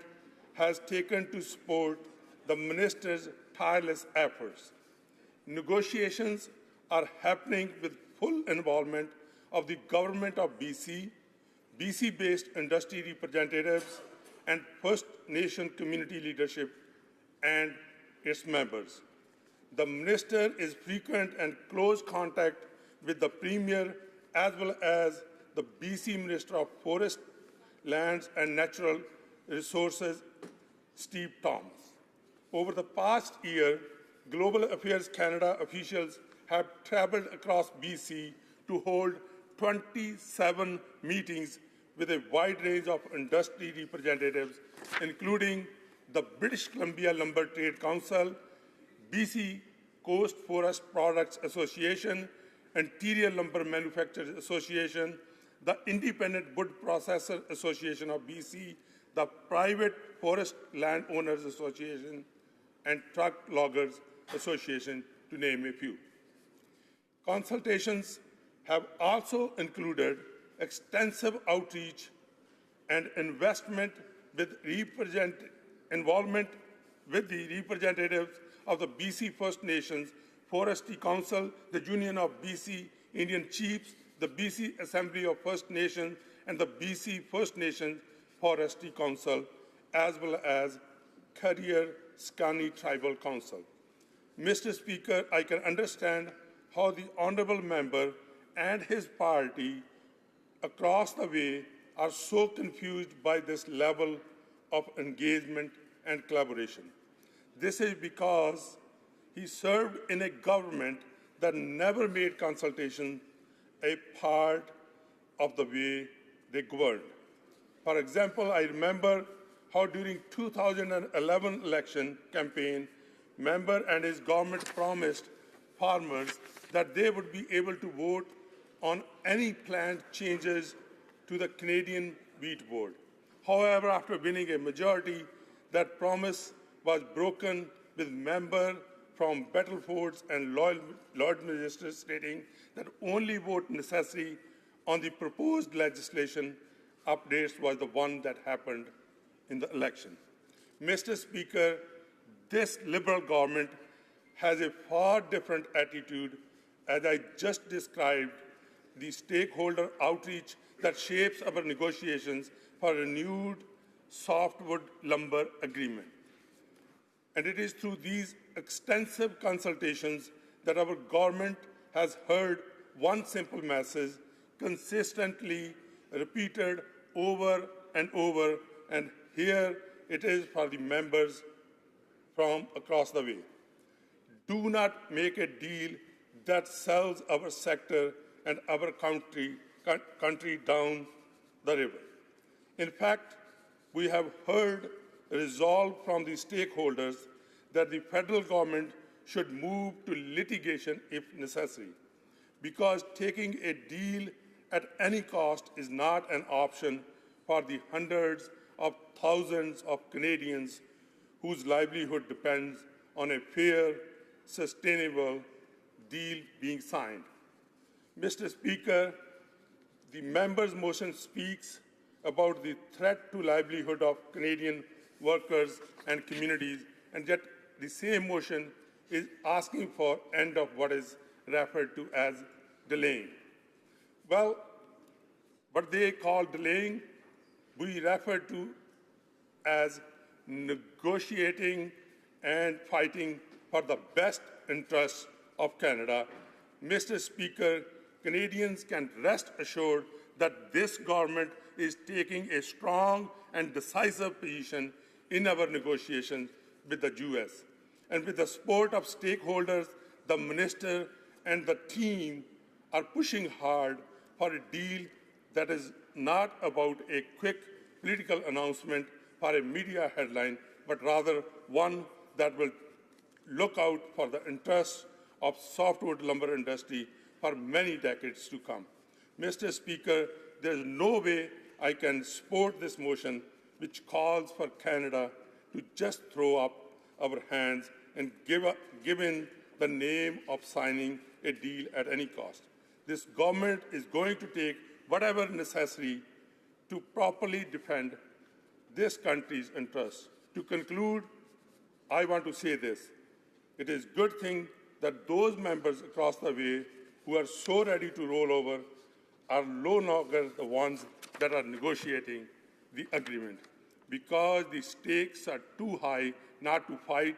has taken to support the minister's tireless efforts. Negotiations are happening with full involvement of the Government of BC, BC-based industry representatives, and First Nation community leadership and its members. The Minister is frequent and close contact with the Premier as well as the BC Minister of Forest, Lands and Natural Resources, Steve Thomas. Over the past year, Global Affairs Canada officials have travelled across BC to hold 27 meetings with a wide range of industry representatives, including the British Columbia Lumber Trade Council, BC Coast Forest Products Association, Interior Lumber Manufacturers Association, the Independent Wood Processor Association of BC, the Private Forest Landowners Association, and Truck Loggers Association, to name a few. Consultations have also included extensive outreach and involvement with the representatives of the BC First Nations, Forestry Council, the Union of BC Indian Chiefs, the BC Assembly of First Nations, and the BC First Nations Forestry Council, as well as Carrier-Scani Tribal Council. Mr. Speaker, I can understand how the honourable member and his party across the way are so confused by this level of engagement and collaboration. This is because he served in a government that never made consultation a part of the way they governed. For example, I remember how during 2011 election campaign, member and his government promised farmers that they would be able to vote on any planned changes to the Canadian Wheat Board. However, after winning a majority, that promise was broken, with member from Battlefords and Lord Minister stating that only vote necessary on the proposed legislation updates was the one that happened in the election. Mr. Speaker, this Liberal government has a far different attitude, as I just described, the stakeholder outreach that shapes our negotiations for a renewed softwood lumber agreement. And it is through these extensive consultations that our government has heard one simple message consistently repeated over and over, and here it is for the members from across the way. Do not make a deal that sells our sector and our country down the river. In fact, we have heard resolve from the stakeholders that the federal government should move to litigation if necessary. because taking a deal at any cost is not an option for the hundreds of thousands of Canadians whose livelihood depends on a fair, sustainable deal being signed. Mr. Speaker, the member's motion speaks about the threat to livelihood of Canadian workers and communities, and yet the same motion is asking for end of what is referred to as delaying. Well, what they call delaying, we refer to as negotiating and fighting for the best interests of Canada. Mr. Speaker, Canadians can rest assured that this government is taking a strong and decisive position in our negotiations with the US. And with the support of stakeholders, the minister and the team are pushing hard for a deal that is not about a quick political announcement for a media headline, but rather one that will look out for the interests of softwood lumber industry for many decades to come. Mr. Speaker, there is no way I can support this motion which calls for Canada to just throw up our hands and give in the name of signing a deal at any cost. This government is going to take whatever necessary to properly defend this country's interests. To conclude, I want to say this. It is a good thing that those members across the way who are so ready to roll over are no longer the ones that are negotiating the agreement, because the stakes are too high not to fight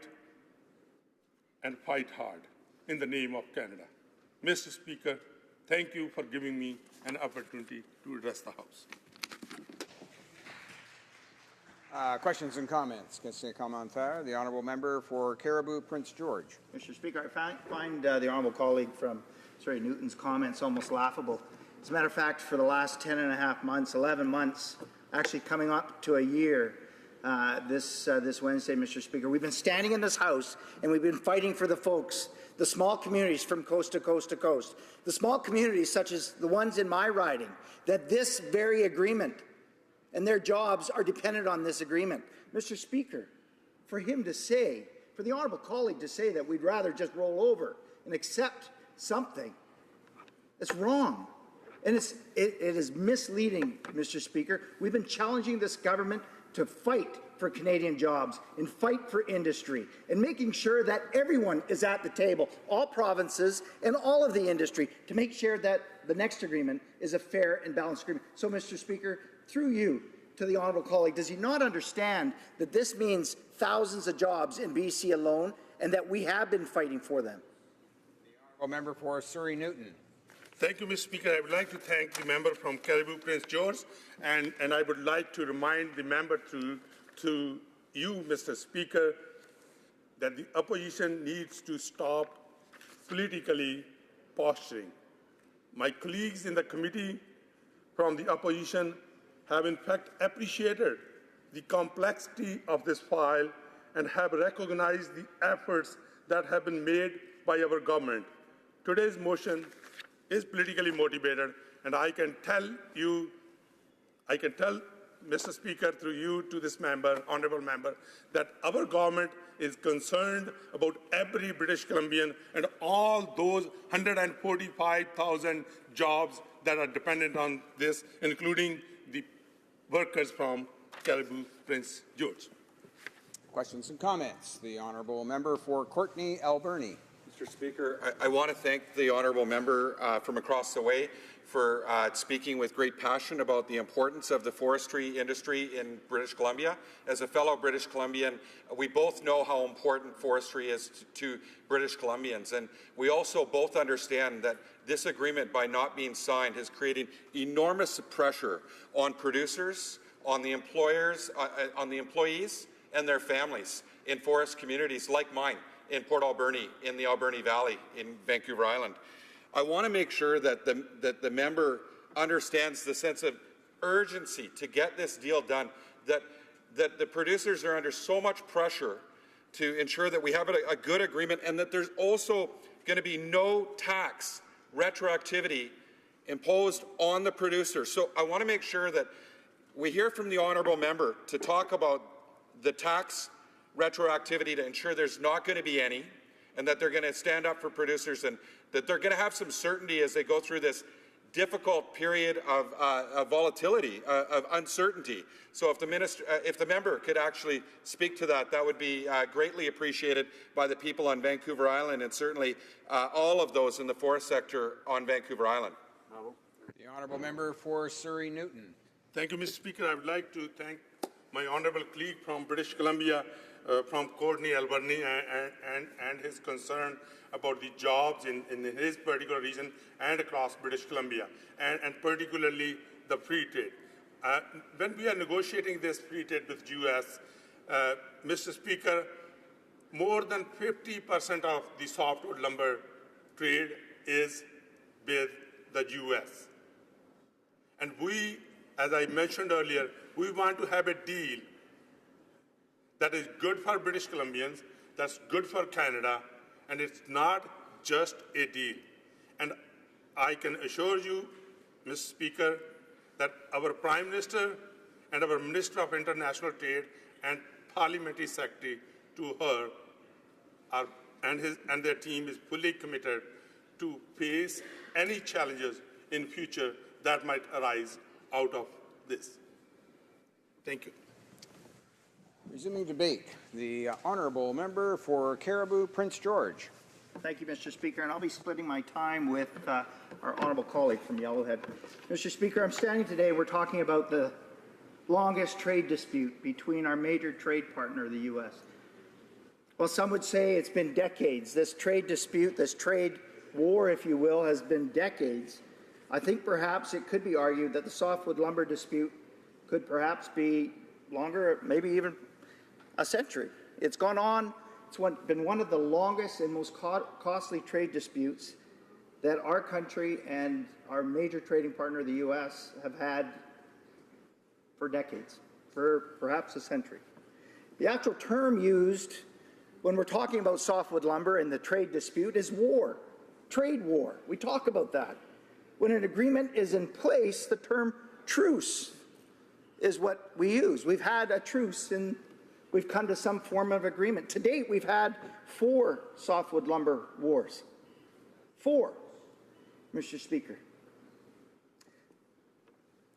and fight hard in the name of Canada. Mr. Speaker, thank you for giving me an opportunity to address the House. Questions and comments? Question commentaire. The honourable member for Caribou, Prince George. Mr. Speaker, I find the honourable colleague from Surrey Newton's comments almost laughable. As a matter of fact, for the last 10 and a half months, 11 months, actually coming up to a year, this Wednesday, Mr. Speaker, we've been standing in this House and we've been fighting for the folks, the small communities from coast to coast to coast, the small communities such as the ones in my riding, that this very agreement and their jobs are dependent on this agreement. Mr. Speaker, for him to say, for the honourable colleague to say that we'd rather just roll over and accept something, it's wrong. And it is misleading, Mr. Speaker. We've been challenging this government to fight for Canadian jobs and fight for industry and making sure that everyone is at the table, all provinces and all of the industry, to make sure that the next agreement is a fair and balanced agreement. So, Mr. Speaker, through you to the honourable colleague, does he not understand that this means thousands of jobs in BC alone and that we have been fighting for them? The honourable member for Surrey Newton. Thank you, Mr. Speaker. I would like to thank the member from Caribou, Prince George, and I would like to remind the member to you, Mr. Speaker, that the opposition needs to stop politically posturing. My colleagues in the committee from the opposition have in fact appreciated the complexity of this file and have recognized the efforts that have been made by our government. Today's motion is politically motivated, and I can tell Mr. Speaker, through you to this member, honourable member, that our government is concerned about every British Columbian and all those 145,000 jobs that are dependent on this, including the workers from Caribou, Prince George. Questions and comments. The honourable member for Courtenay, Alberni. Mr. Speaker, I want to thank the honourable member from across the way for speaking with great passion about the importance of the forestry industry in British Columbia. As a fellow British Columbian, we both know how important forestry is to British Columbians, and we also both understand that this agreement, by not being signed, is creating enormous pressure on producers, on the employers, on the employees and their families in forest communities like mine in Port Alberni, in the Alberni Valley, in Vancouver Island. I want to make sure that the member understands the sense of urgency to get this deal done, that the producers are under so much pressure to ensure that we have a good agreement, and that there's also going to be no tax retroactivity imposed on the producer. So I want to make sure that we hear from the honourable member to talk about the tax retroactivity to ensure there's not going to be any, and that they're going to stand up for producers, and that they're going to have some certainty as they go through this difficult period of volatility, of uncertainty. So if the member could actually speak to that, that would be greatly appreciated by the people on Vancouver Island, and certainly all of those in the forest sector on Vancouver Island. The honourable member for Surrey Newton. Thank you, Mr. Speaker. I would like to thank my honourable colleague from British Columbia, from Courtney Alberni, and his concern about the jobs in his particular region and across British Columbia, and particularly the free trade. When we are negotiating this free trade with the U.S., Mr. Speaker, more than 50% of the softwood lumber trade is with the U.S. And we, as I mentioned earlier, we want to have a deal that is good for British Columbians, that's good for Canada, and it's not just a deal. And I can assure you, Mr. Speaker, that our Prime Minister and our Minister of International Trade and Parliamentary Secretary to her and their team is fully committed to face any challenges in future that might arise out of this. Thank you. Resuming debate, the honourable member for Caribou, Prince George. Thank you, Mr. Speaker, and I'll be splitting my time with our honourable colleague from Yellowhead. Mr. Speaker, I'm standing today, we're talking about the longest trade dispute between our major trade partner, the U.S. Well, some would say it's been decades. This trade dispute, this trade war, if you will, has been decades. I think perhaps it could be argued that the softwood lumber dispute could perhaps be longer, maybe even a century. It's gone on. It's been one of the longest and most costly trade disputes that our country and our major trading partner, the U.S., have had for decades, for perhaps a century. The actual term used when we're talking about softwood lumber and the trade dispute is war, trade war. We talk about that. When an agreement is in place, the term truce is what we use. We've had a truce and we've come to some form of agreement. To date, we've had 4 softwood lumber wars. 4, Mr. Speaker.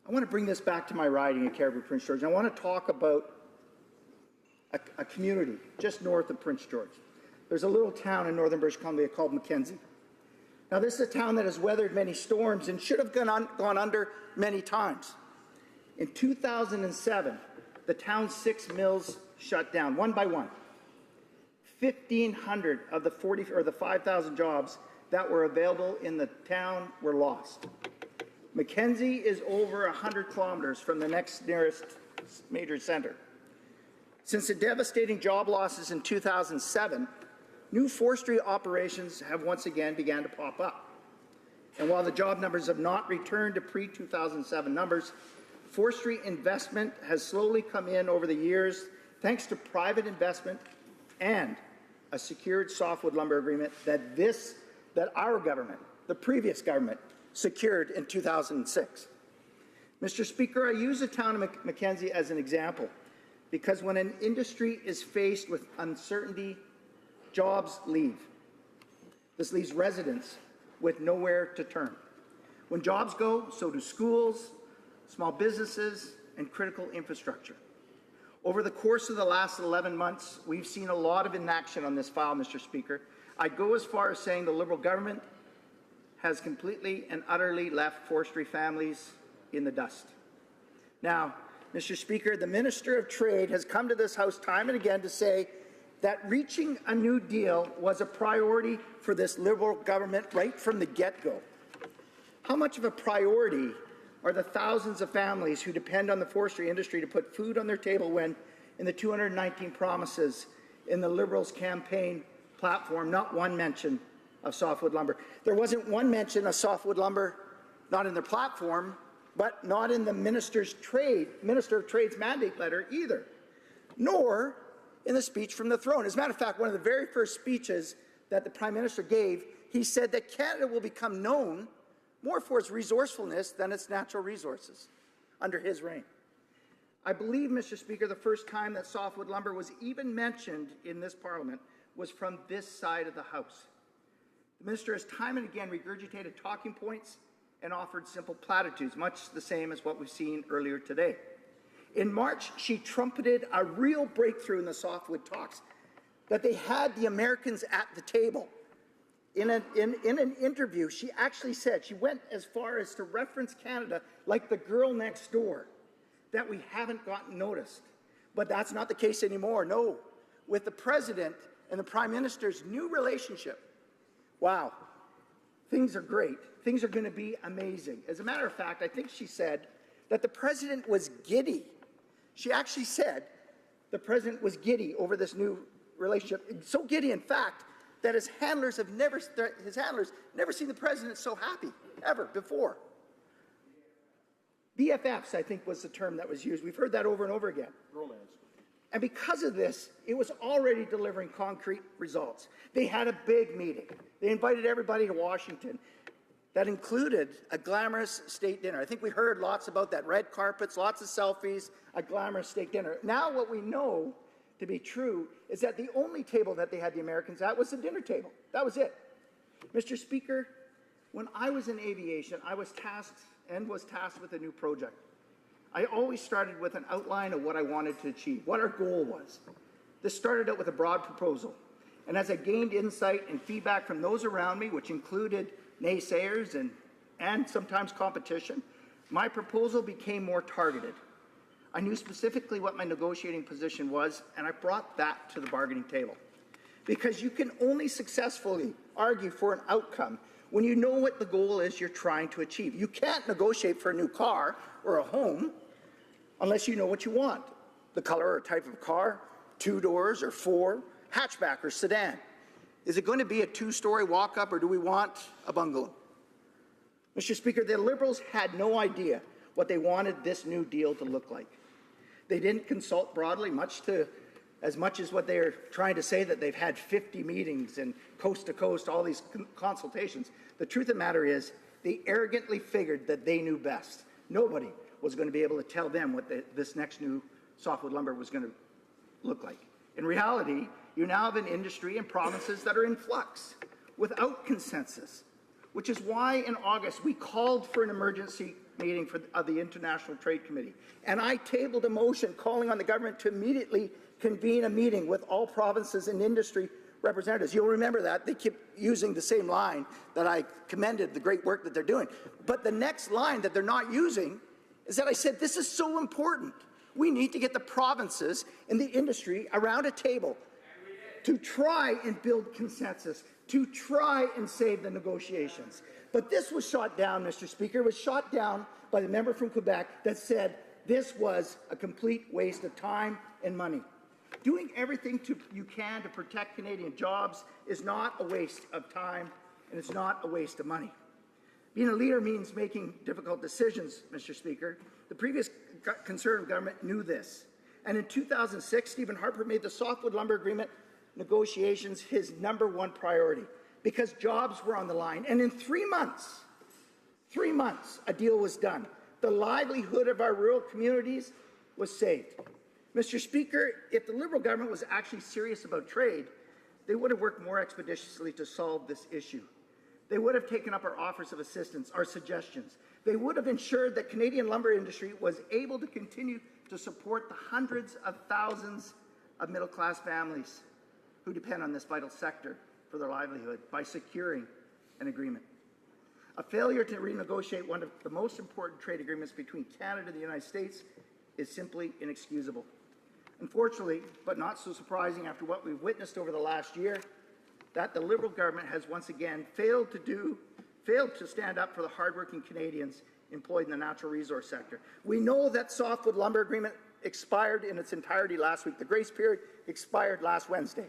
I want to bring this back to my riding in Caribou, Prince George. I want to talk about a community just north of Prince George. There's a little town in northern British Columbia called Mackenzie. Now, this is a town that has weathered many storms and should have gone under many times. In 2007, the town's 6 mills shut down, one by one. 1,500 of the 5,000 jobs that were available in the town were lost. Mackenzie is over 100 kilometers from the next nearest major center. Since the devastating job losses in 2007, new forestry operations have once again began to pop up. And while the job numbers have not returned to pre-2007 numbers, forestry investment has slowly come in over the years thanks to private investment and a secured softwood lumber agreement that our government, the previous government, secured in 2006. Mr. Speaker, I use the town of Mackenzie as an example because when an industry is faced with uncertainty, jobs leave. This leaves residents with nowhere to turn. When jobs go, so do schools, small businesses, and critical infrastructure. Over the course of the last 11 months, we've seen a lot of inaction on this file, Mr. Speaker. I'd go as far as saying the Liberal government has completely and utterly left forestry families in the dust. Now, Mr. Speaker, the Minister of Trade has come to this House time and again to say that reaching a new deal was a priority for this Liberal government right from the get-go. How much of a priority are the thousands of families who depend on the forestry industry to put food on their table when, in the 219 promises in the Liberals' campaign platform, not one mention of softwood lumber? There wasn't one mention of softwood lumber, not in their platform, but not in the Minister of Trade's mandate letter either, nor in the speech from the throne. As a matter of fact, one of the very first speeches that the Prime Minister gave he said that Canada will become known more for its resourcefulness than its natural resources under his reign. I believe, Mr. Speaker, the first time that softwood lumber was even mentioned in this Parliament was from this side of the House. The minister has time and again regurgitated talking points and offered simple platitudes, much the same as what we've seen earlier today. In March, she trumpeted a real breakthrough in the softwood talks, that they had the Americans at the table. In an interview, she actually said, she went as far as to reference Canada like the girl next door, that we haven't gotten noticed. But that's not the case anymore, no. With the President and the Prime Minister's new relationship, wow, things are great. Things are going to be amazing. As a matter of fact, I think she said that the President was giddy. She actually said the President was giddy over this new relationship. So giddy, in fact, that his handlers never seen the President so happy, ever, before. BFFs, I think, was the term that was used. We've heard that over and over again. Romance. And because of this, it was already delivering concrete results. They had a big meeting. They invited everybody to Washington. That included a glamorous state dinner. I think we heard lots about that. Red carpets, lots of selfies, a glamorous state dinner. Now what we know to be true is that the only table that they had the Americans at was the dinner table. That was it. Mr. Speaker, when I was in aviation, I was tasked with a new project. I always started with an outline of what I wanted to achieve, what our goal was. This started out with a broad proposal. And as I gained insight and feedback from those around me, which included naysayers and sometimes competition, my proposal became more targeted. I knew specifically what my negotiating position was, and I brought that to the bargaining table. Because you can only successfully argue for an outcome when you know what the goal is you're trying to achieve. You can't negotiate for a new car or a home unless you know what you want. The color or type of car, 2 doors or 4, hatchback or sedan. Is it going to be a 2-story walk-up, or do we want a bungalow? Mr. Speaker, the Liberals had no idea what they wanted this new deal to look like. They didn't consult broadly, as much as what they're trying to say, that they've had 50 meetings and coast to coast, all these consultations. The truth of the matter is, they arrogantly figured that they knew best. Nobody was going to be able to tell them what this next new softwood lumber was going to look like. In reality, you now have an industry and provinces that are in flux without consensus, which is why in August we called for an emergency meeting of the International Trade Committee. And I tabled a motion calling on the government to immediately convene a meeting with all provinces and industry representatives. You'll remember that. They keep using the same line that I commended the great work that they're doing. But the next line that they're not using is that I said, this is so important. We need to get the provinces and the industry around a table to try and build consensus, to try and save the negotiations. But this was shot down, Mr. Speaker. It was shot down by the member from Quebec that said this was a complete waste of time and money. Doing everything you can to protect Canadian jobs is not a waste of time, and it's not a waste of money. Being a leader means making difficult decisions, Mr. Speaker. The previous Conservative government knew this. And in 2006, Stephen Harper made the softwood lumber agreement negotiations his #1 priority because jobs were on the line. And in 3 months, a deal was done. The livelihood of our rural communities was saved. Mr. Speaker, if the Liberal government was actually serious about trade, they would have worked more expeditiously to solve this issue. They would have taken up our offers of assistance, our suggestions. They would have ensured that Canadian lumber industry was able to continue to support the hundreds of thousands of middle-class families who depend on this vital sector for their livelihood by securing an agreement. A failure to renegotiate one of the most important trade agreements between Canada and the United States is simply inexcusable. Unfortunately, but not so surprising after what we've witnessed over the last year, that the Liberal government has once again failed to stand up for the hardworking Canadians employed in the natural resource sector. We know that softwood lumber agreement expired in its entirety last week. The grace period expired last Wednesday.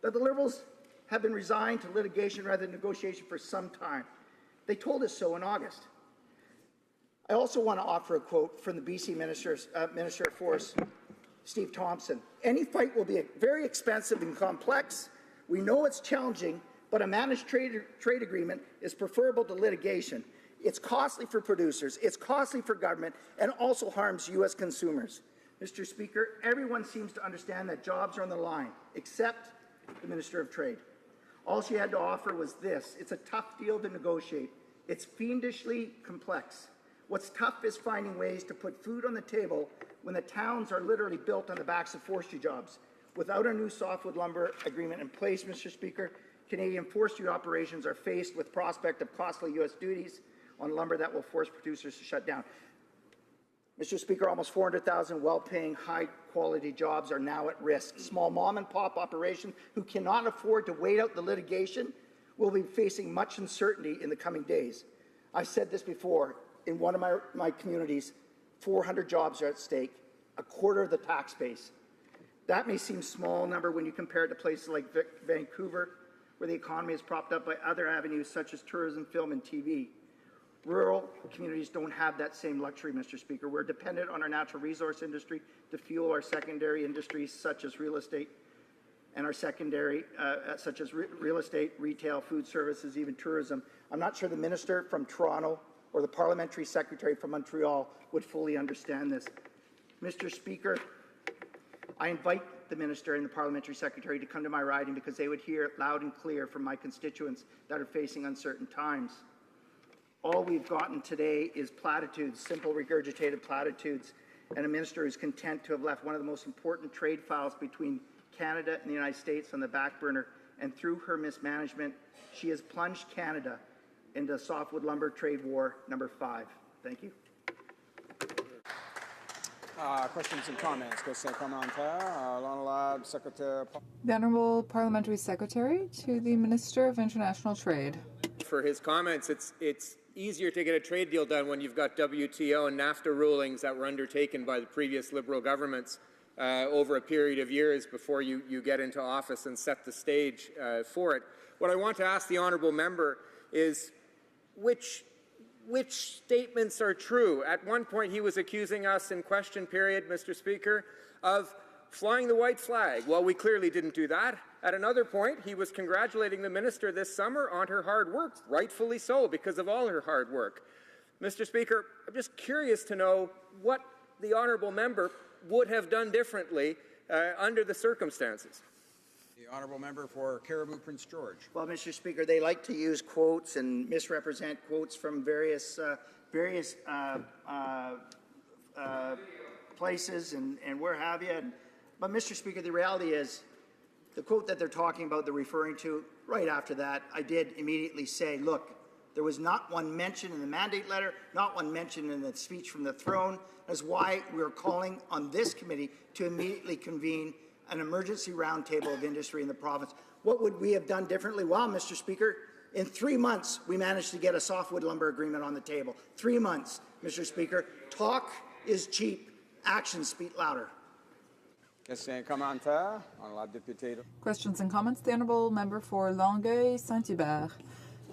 That the Liberals have been resigned to litigation rather than negotiation for some time. They told us so in August. I also want to offer a quote from the BC Minister of Forests, Steve Thompson. Any fight will be very expensive and complex. We know it's challenging, but a managed trade agreement is preferable to litigation. It's costly for producers, it's costly for government, and also harms U.S. consumers. Mr. Speaker, everyone seems to understand that jobs are on the line, except the Minister of Trade. All she had to offer was this: it's a tough deal to negotiate. It's fiendishly complex. What's tough is finding ways to put food on the table when the towns are literally built on the backs of forestry jobs. Without a new softwood lumber agreement in place, Mr. Speaker, Canadian forestry operations are faced with prospect of costly U.S. duties on lumber that will force producers to shut down. Mr. Speaker, almost 400,000 well-paying, high-quality jobs are now at risk. Small mom-and-pop operations who cannot afford to wait out the litigation will be facing much uncertainty in the coming days. I've said this before. In one of my communities, 400 jobs are at stake, a quarter of the tax base. That may seem a small number when you compare it to places like Vancouver, where the economy is propped up by other avenues such as tourism, film, and TV. Rural communities don't have that same luxury, Mr. Speaker. We're dependent on our natural resource industry to fuel our secondary industries such as real estate, and our secondary, such as real estate, retail, food services, even tourism. I'm not sure the minister from Toronto or the parliamentary secretary from Montreal would fully understand this. Mr. Speaker, I invite the minister and the parliamentary secretary to come to my riding because they would hear it loud and clear from my constituents that are facing uncertain times. All we've gotten today is platitudes, simple regurgitated platitudes, and a minister who's content to have left one of the most important trade files between Canada and the United States on the back burner, and through her mismanagement, she has plunged Canada into softwood lumber trade war number 5. Thank you. Questions and comments? Question commentaire. L'honorable Secretary. The Honourable Parliamentary Secretary to the Minister of International Trade. For his comments, it's easier to get a trade deal done when you've got WTO and NAFTA rulings that were undertaken by the previous Liberal governments over a period of years before you get into office and set the stage for it. What I want to ask the honourable member is which statements are true? At one point, he was accusing us in question period, Mr. Speaker, of flying the white flag. Well, we clearly didn't do that. At another point, he was congratulating the minister this summer on her hard work, rightfully so, because of all her hard work. Mr. Speaker, I'm just curious to know what the honourable member would have done differently under the circumstances. The honourable member for Caribou Prince George. Well, Mr. Speaker, they like to use quotes and misrepresent quotes from various places and where have you. But, Mr. Speaker, the reality is the quote that they're talking about, they're referring to, right after that, I did immediately say, look, there was not one mention in the mandate letter, not one mention in the speech from the throne. That's why we're calling on this committee to immediately convene an emergency roundtable of industry in the province. What would we have done differently? Well, Mr. Speaker, in 3 months, we managed to get a softwood lumber agreement on the table. 3 months, Mr. Speaker. Talk is cheap. Actions speak louder. Question commentaire. Honourable député. Questions and comments? The Honourable Member for Longueuil Saint-Hubert.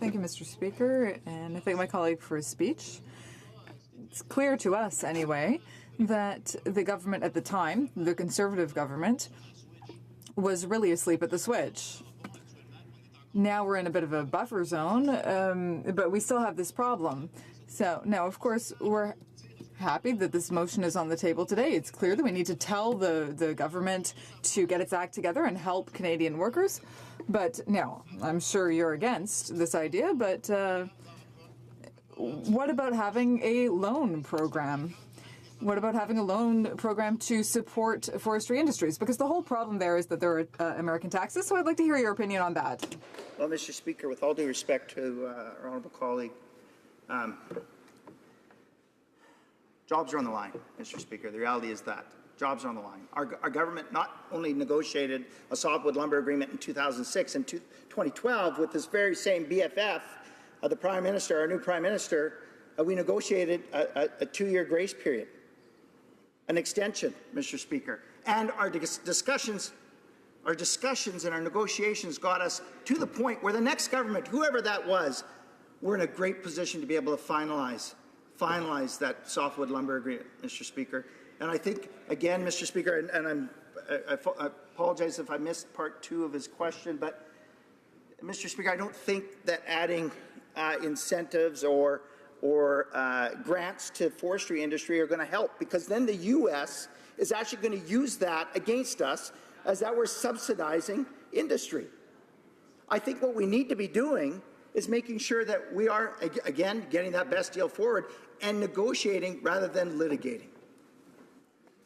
Thank you, Mr. Speaker, and I thank my colleague for his speech. It's clear to us, anyway, that the government at the time, the Conservative government, was really asleep at the switch. Now we're in a bit of a buffer zone, but we still have this problem. So now, of course, we're happy that this motion is on the table today. It's clear that we need to tell the government to get its act together and help Canadian workers. But now, I'm sure you're against this idea, but what about having a loan program? What about having a loan program to support forestry industries? Because the whole problem there is that there are American taxes, so I'd like to hear your opinion on that. Well, Mr. Speaker, with all due respect to our honourable colleague, jobs are on the line, Mr. Speaker. The reality is that. Jobs are on the line. Our government not only negotiated a softwood lumber agreement in 2006 and 2012 with this very same BFF, the Prime Minister, our new Prime Minister, we negotiated a 2-year grace period, an extension, Mr. Speaker. And our discussions and our negotiations got us to the point where the next government, whoever that was, we're in a great position to be able to finalize that softwood lumber agreement, Mr. Speaker. And I think, again, Mr. Speaker, and I apologize if I missed part 2 of his question, but Mr. Speaker, I don't think that adding incentives or grants to forestry industry are going to help, because then the U.S. is actually going to use that against us as that we're subsidizing industry. I think what we need to be doing is making sure that we are, again, getting that best deal forward and negotiating rather than litigating.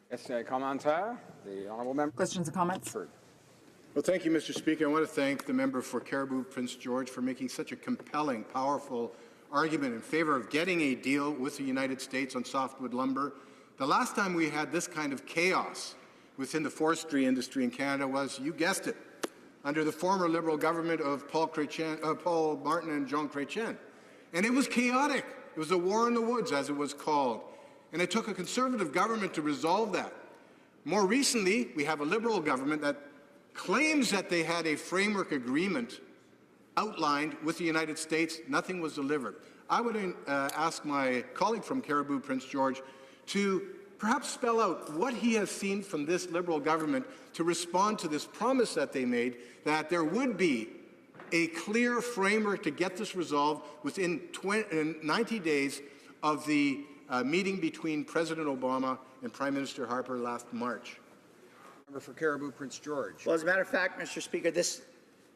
Question commentaire. The honourable member. Questions and comments? Well, thank you, Mr. Speaker. I want to thank the member for Caribou Prince George for making such a compelling, powerful argument in favor of getting a deal with the United States on softwood lumber. The last time we had this kind of chaos within the forestry industry in Canada was, you guessed it, under the former Liberal government of Paul Martin and Jean Chrétien. And it was chaotic. It was a war in the woods, as it was called. And it took a Conservative government to resolve that. More recently, we have a Liberal government that claims that they had a framework agreement outlined with the United States. Nothing was delivered. I would ask my colleague from Caribou Prince George to perhaps spell out what he has seen from this Liberal government to respond to this promise that they made, that there would be a clear framework to get this resolved within 90 days of the meeting between President Obama and Prime Minister Harper last March. Member for Caribou Prince George. Well, as a matter of fact, Mr. Speaker, this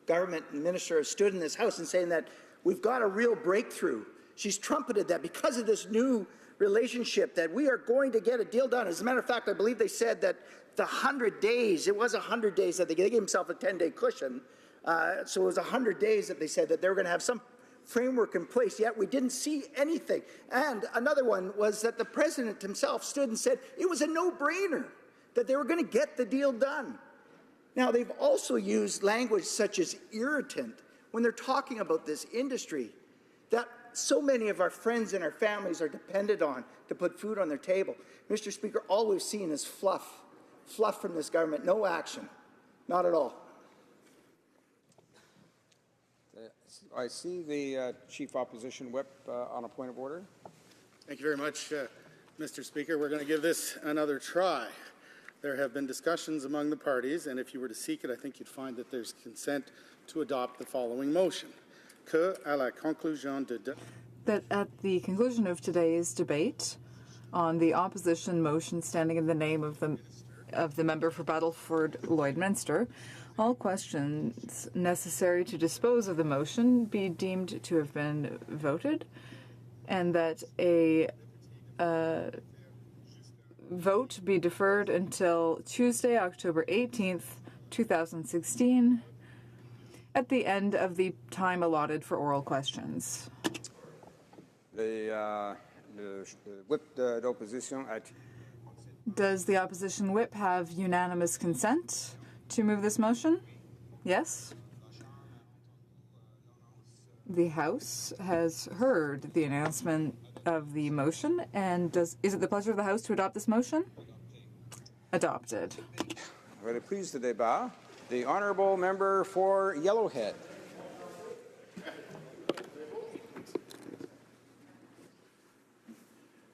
government minister has stood in this House and saying that we've got a real breakthrough. She's trumpeted that because of this new relationship that we are going to get a deal done. As a matter of fact, I believe they said that the 100 days, it was 100 days that they gave themselves a 10-day cushion. So it was 100 days that they said that they were going to have some framework in place, yet we didn't see anything. And another one was that the president himself stood and said it was a no-brainer that they were going to get the deal done. Now, they've also used language such as irritant when they're talking about this industry that so many of our friends and our families are dependent on to put food on their table. Mr. Speaker, all we've seen is fluff from this government, no action, not at all. I see the Chief Opposition Whip on a point of order. Thank you very much, Mr. Speaker. We're going to give this another try. There have been discussions among the parties, and if you were to seek it, I think you'd find that there's consent to adopt the following motion. Que à la conclusion de... That at the conclusion of today's debate on the opposition motion standing in the name of the member for Battleford Lloydminster, all questions necessary to dispose of the motion be deemed to have been voted, and that a vote be deferred until Tuesday, October 18th, 2016, at the end of the time allotted for oral questions. The whip d'opposition. Does the opposition whip have unanimous consent to move this motion? Yes. The House has heard the announcement of the motion, and is it the pleasure of the House to adopt this motion? Adopted. Very pleased the débat. The honourable member for Yellowhead.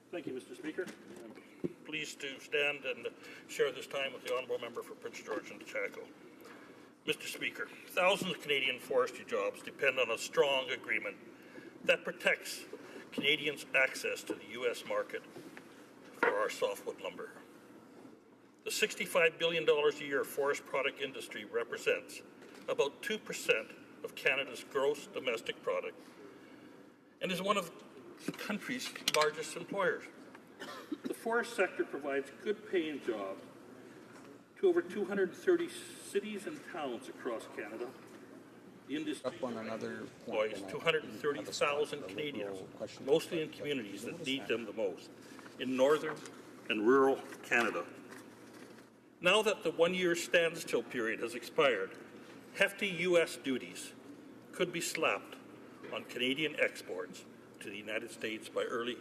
Thank you, Mr. Speaker. I'm pleased to stand and share this time with the honourable member for Prince George and Chaco. Mr. Speaker, thousands of Canadian forestry jobs depend on a strong agreement that protects Canadians' access to the U.S. market for our softwood lumber. The $65 billion a year forest product industry represents about 2% of Canada's gross domestic product and is one of the country's largest employers. The forest sector provides good-paying jobs to over 230 cities and towns across Canada. The industry employs 230,000 Canadians, mostly in communities that need them the most, in northern and rural Canada. Now that the one-year standstill period has expired, hefty U.S. duties could be slapped on Canadian exports to the United States by early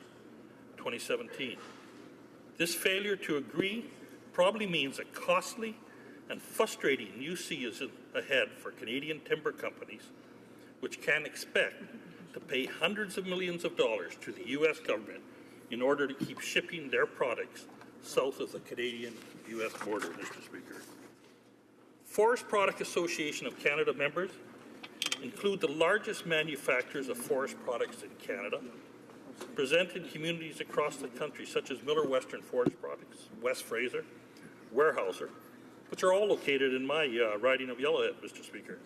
2017. This failure to agree probably means a costly and frustrating new season ahead for Canadian timber companies, which can expect to pay hundreds of millions of dollars to the U.S. government in order to keep shipping their products south of the Canadian-U.S. border, Mr. Speaker. Forest Product Association of Canada members include the largest manufacturers of forest products in Canada, present in communities across the country such as Miller Western Forest Products, West Fraser, Weyerhaeuser, which are all located in my riding of Yellowhead, Mr. Speaker.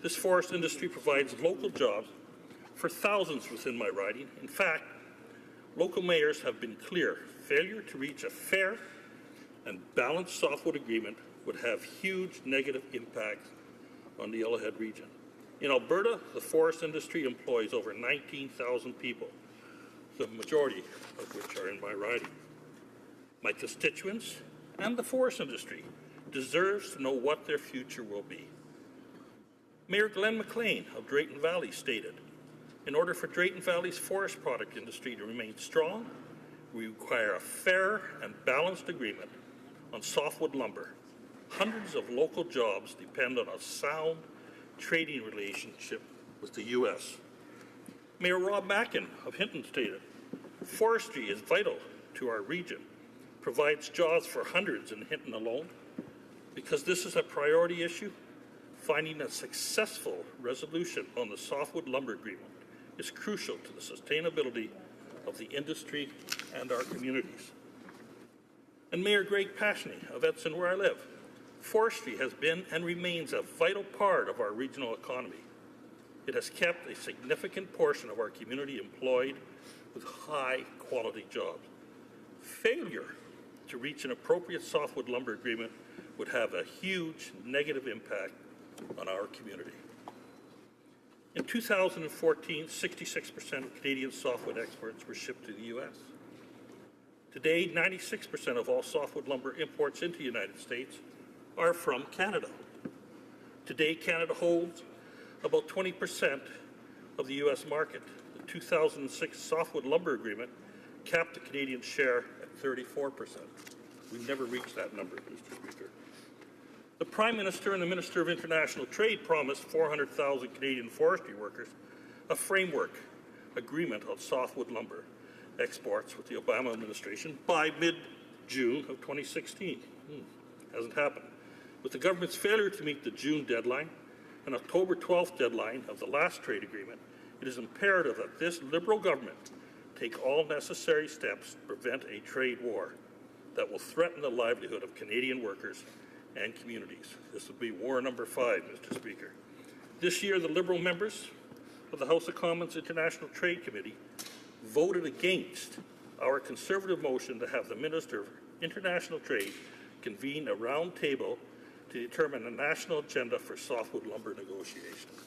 This forest industry provides local jobs for thousands within my riding. In fact, local mayors have been clear. Failure to reach a fair and balanced softwood agreement would have huge negative impacts on the Yellowhead region. In Alberta, the forest industry employs over 19,000 people, the majority of which are in my riding. My constituents and the forest industry deserves to know what their future will be. Mayor Glenn McLean of Drayton Valley stated, in order for Drayton Valley's forest product industry to remain strong, we require a fair and balanced agreement on softwood lumber. Hundreds of local jobs depend on a sound trading relationship with the U.S. Mayor Rob Mackin of Hinton stated, forestry is vital to our region, provides jobs for hundreds in Hinton alone. Because this is a priority issue, finding a successful resolution on the softwood lumber agreement is crucial to the sustainability of the industry and our communities. And Mayor Greg Pashney of Edson, where I live, forestry has been and remains a vital part of our regional economy. It has kept a significant portion of our community employed with high-quality jobs. Failure to reach an appropriate softwood lumber agreement would have a huge negative impact on our community. In 2014, 66% of Canadian softwood exports were shipped to the U.S. Today, 96% of all softwood lumber imports into the United States are from Canada. Today, Canada holds about 20% of the U.S. market. The 2006 softwood lumber agreement capped the Canadian share at 34%. We never reached that number, Mr. Speaker. The Prime Minister and the Minister of International Trade promised 400,000 Canadian forestry workers a framework agreement on softwood lumber exports with the Obama administration by mid-June of 2016. Hasn't happened. With the government's failure to meet the June deadline and October 12th deadline of the last trade agreement, it is imperative that this Liberal government take all necessary steps to prevent a trade war that will threaten the livelihood of Canadian workers and communities. This will be war number 5, Mr. Speaker. This year, the Liberal members of the House of Commons International Trade Committee voted against our Conservative motion to have the Minister of International Trade convene a round table to determine a national agenda for softwood lumber negotiations.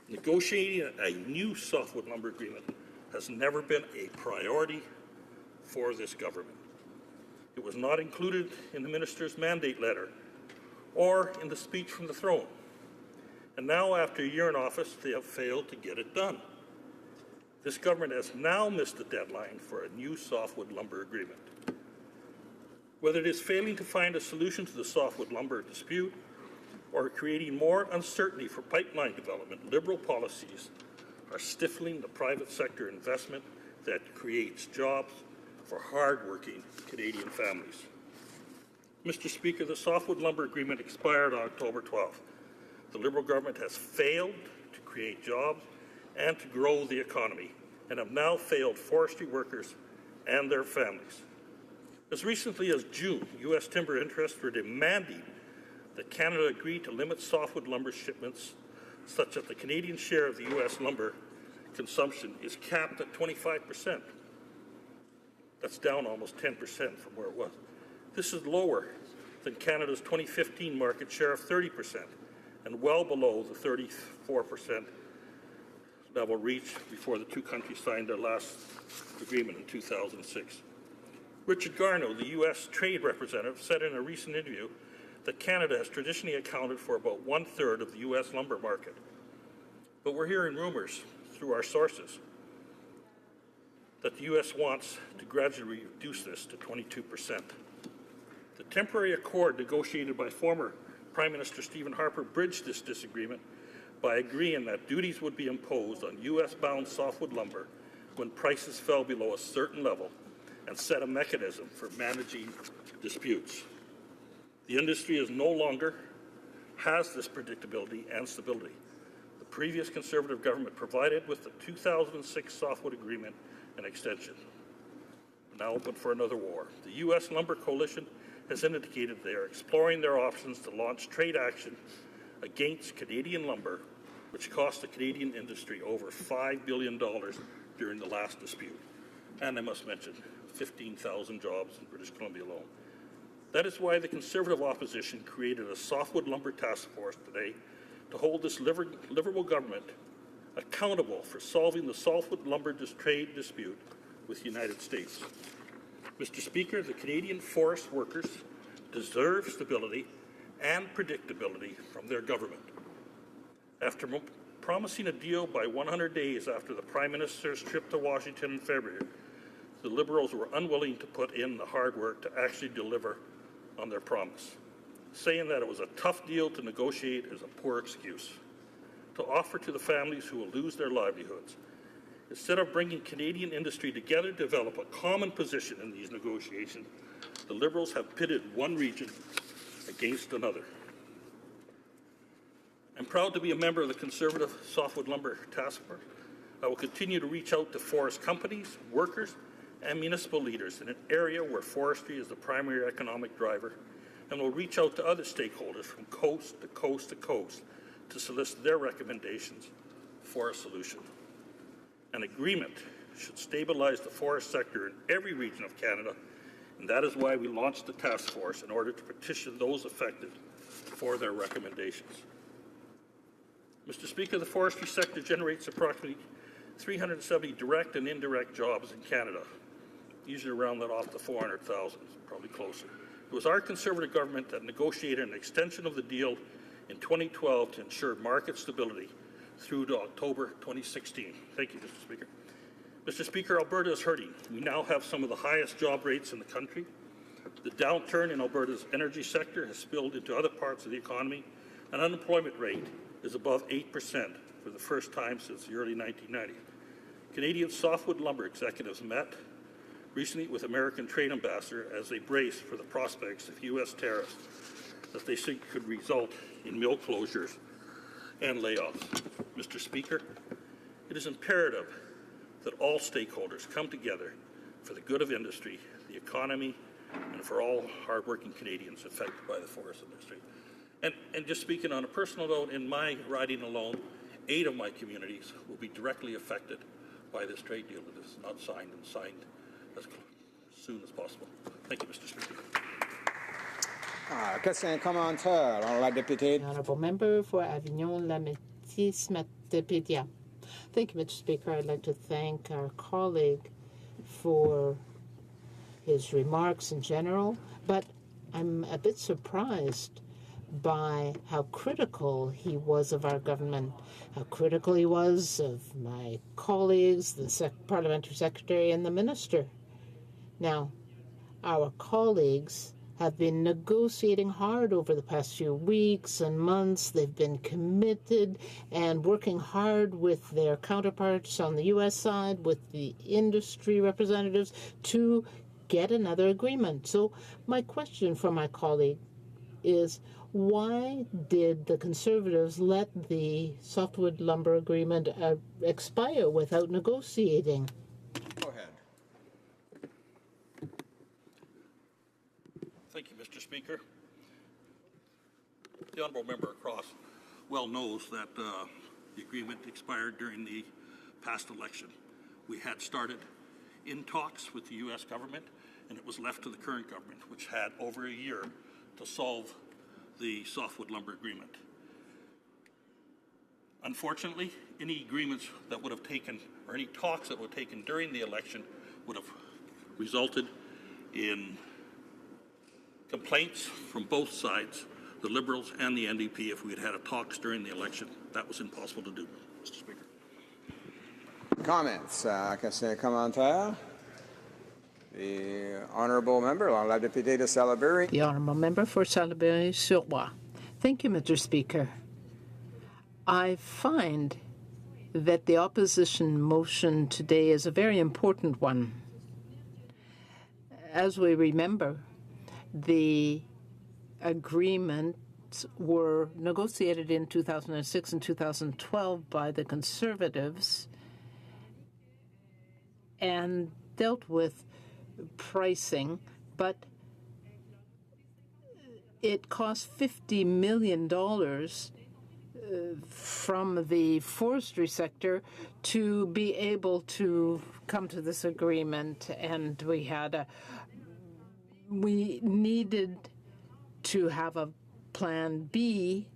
Negotiating a new softwood lumber agreement has never been a priority for this government. It was not included in the minister's mandate letter or in the speech from the throne. And now, after a year in office, they have failed to get it done. This government has now missed the deadline for a new softwood lumber agreement. Whether it is failing to find a solution to the softwood lumber dispute or creating more uncertainty for pipeline development, Liberal policies are stifling the private sector investment that creates jobs for hard-working Canadian families. Mr. Speaker, the softwood lumber agreement expired on October 12th. The Liberal government has failed to create jobs and to grow the economy, and have now failed forestry workers and their families. As recently as June, U.S. timber interests were demanding that Canada agree to limit softwood lumber shipments such that the Canadian share of the U.S. lumber consumption is capped at 25%. That's down almost 10% from where it was. This is lower than Canada's 2015 market share of 30% and well below the 34% level reached before the two countries signed their last agreement in 2006. Richard Garneau, the U.S. trade representative, said in a recent interview that Canada has traditionally accounted for about 1/3 of the U.S. lumber market. But we're hearing rumors through our sources that the U.S. wants to gradually reduce this to 22%. The temporary accord negotiated by former Prime Minister Stephen Harper bridged this disagreement by agreeing that duties would be imposed on U.S.-bound softwood lumber when prices fell below a certain level and set a mechanism for managing disputes. The industry no longer has this predictability and stability. previous Conservative government provided with the 2006 softwood agreement and extension. Now open for another war. The U.S. Lumber Coalition has indicated they are exploring their options to launch trade action against Canadian lumber, which cost the Canadian industry over $5 billion during the last dispute. And I must mention, 15,000 jobs in British Columbia alone. That is why the Conservative opposition created a softwood lumber task force today to hold this Liberal government accountable for solving the softwood lumber trade dispute with the United States. Mr. Speaker, the Canadian forest workers deserve stability and predictability from their government. After promising a deal by 100 days after the Prime Minister's trip to Washington in February, the Liberals were unwilling to put in the hard work to actually deliver on their promise. Saying that it was a tough deal to negotiate is a poor excuse to offer to the families who will lose their livelihoods. Instead of bringing Canadian industry together to develop a common position in these negotiations, the Liberals have pitted one region against another. I'm proud to be a member of the Conservative Softwood Lumber Task Force. I will continue to reach out to forest companies, workers, and municipal leaders in an area where forestry is the primary economic driver, and will reach out to other stakeholders from coast to coast to coast to solicit their recommendations for a solution. An agreement should stabilize the forest sector in every region of Canada, and that is why we launched the task force in order to petition those affected for their recommendations. Mr. Speaker, the forestry sector generates approximately 370 direct and indirect jobs in Canada. Usually round that off to 400,000, probably closer. It was our Conservative government that negotiated an extension of the deal in 2012 to ensure market stability through to October 2016. Thank you, Mr. Speaker. Mr. Speaker, Alberta is hurting. We now have some of the highest job rates in the country. The downturn in Alberta's energy sector has spilled into other parts of the economy. An unemployment rate is above 8% for the first time since the early 1990s. Canadian softwood lumber executives met recently with American trade ambassador as they brace for the prospects of U.S. tariffs that they think could result in mill closures and layoffs. Mr. Speaker, it is imperative that all stakeholders come together for the good of industry, the economy, and for all hardworking Canadians affected by the forest industry. And just speaking on a personal note, in my riding alone, 8 of my communities will be directly affected by this trade deal that is not signed and signed as soon as possible. Thank you, Mr. Speaker. Question et commentaire. Alors, la députée. The Honourable Member for Avignon-Lametti-Matapédia. Thank you, Mr. Speaker. I'd like to thank our colleague for his remarks in general, but I'm a bit surprised by how critical he was of our government, how critical he was of my colleagues, the Parliamentary Secretary and the Minister. Now, our colleagues have been negotiating hard over the past few weeks and months. They've been committed and working hard with their counterparts on the U.S. side, with the industry representatives, to get another agreement. So my question for my colleague is, why did the Conservatives let the softwood lumber agreement expire without negotiating? Go ahead. Thank you, Mr. Speaker. The honourable member across well knows that the agreement expired during the past election. We had started in talks with the U.S. government, and it was left to the current government, which had over a year to solve the softwood lumber agreement. Unfortunately, any agreements that would have taken, or any talks that were taken during the election would have resulted in complaints from both sides, the Liberals and the NDP, if we had had talks during the election. That was impossible to do, Mr. Speaker. Comments? Question et commentaire. The Honourable Member, la députée de Salaberry. The Honourable Member for Salaberry-sur-Bois. Thank you, Mr. Speaker. I find that the opposition motion today is a very important one. As we remember, the agreement reports were negotiated in 2006 and 2012 by the Conservatives and dealt with pricing, but it cost $50 million from the forestry sector to be able to come to this agreement, and we needed to have a plan B.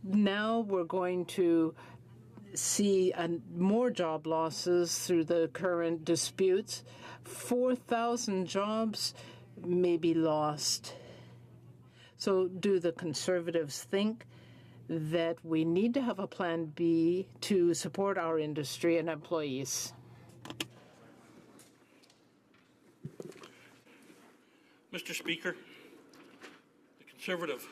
Now we're going to see more job losses through the current disputes. 4,000 jobs may be lost. So do the Conservatives think that we need to have a plan B to support our industry and employees? Mr. Speaker, the Conservative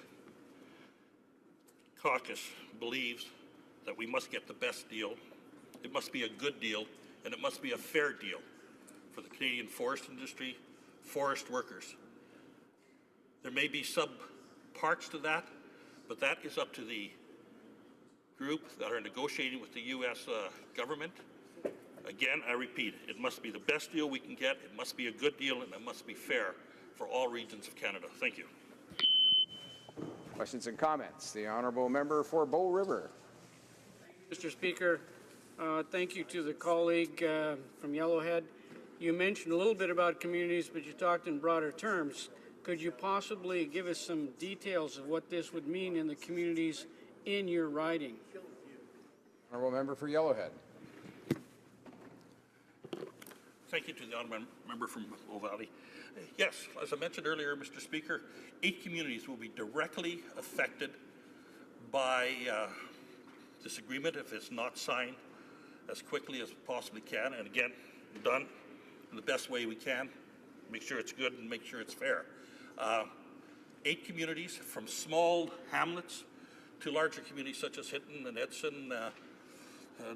caucus believes that we must get the best deal, it must be a good deal, and it must be a fair deal for the Canadian forest industry, forest workers. There may be sub-parts to that, but that is up to the group that are negotiating with the U.S. government. Again, I repeat, it must be the best deal we can get, it must be a good deal, and it must be fair for all regions of Canada. Thank you. Questions and comments? The honourable member for Bow River. Mr. Speaker, thank you to the colleague from Yellowhead. You mentioned a little bit about communities, but you talked in broader terms. Could you possibly give us some details of what this would mean in the communities in your riding? Honourable member for Yellowhead. Thank you to the honourable member from Bow Valley. Yes, as I mentioned earlier, Mr. Speaker, 8 communities will be directly affected by this agreement if it's not signed as quickly as possibly can, and again, done in the best way we can, make sure it's good and make sure it's fair. 8 communities, from small hamlets to larger communities such as Hinton and Edson,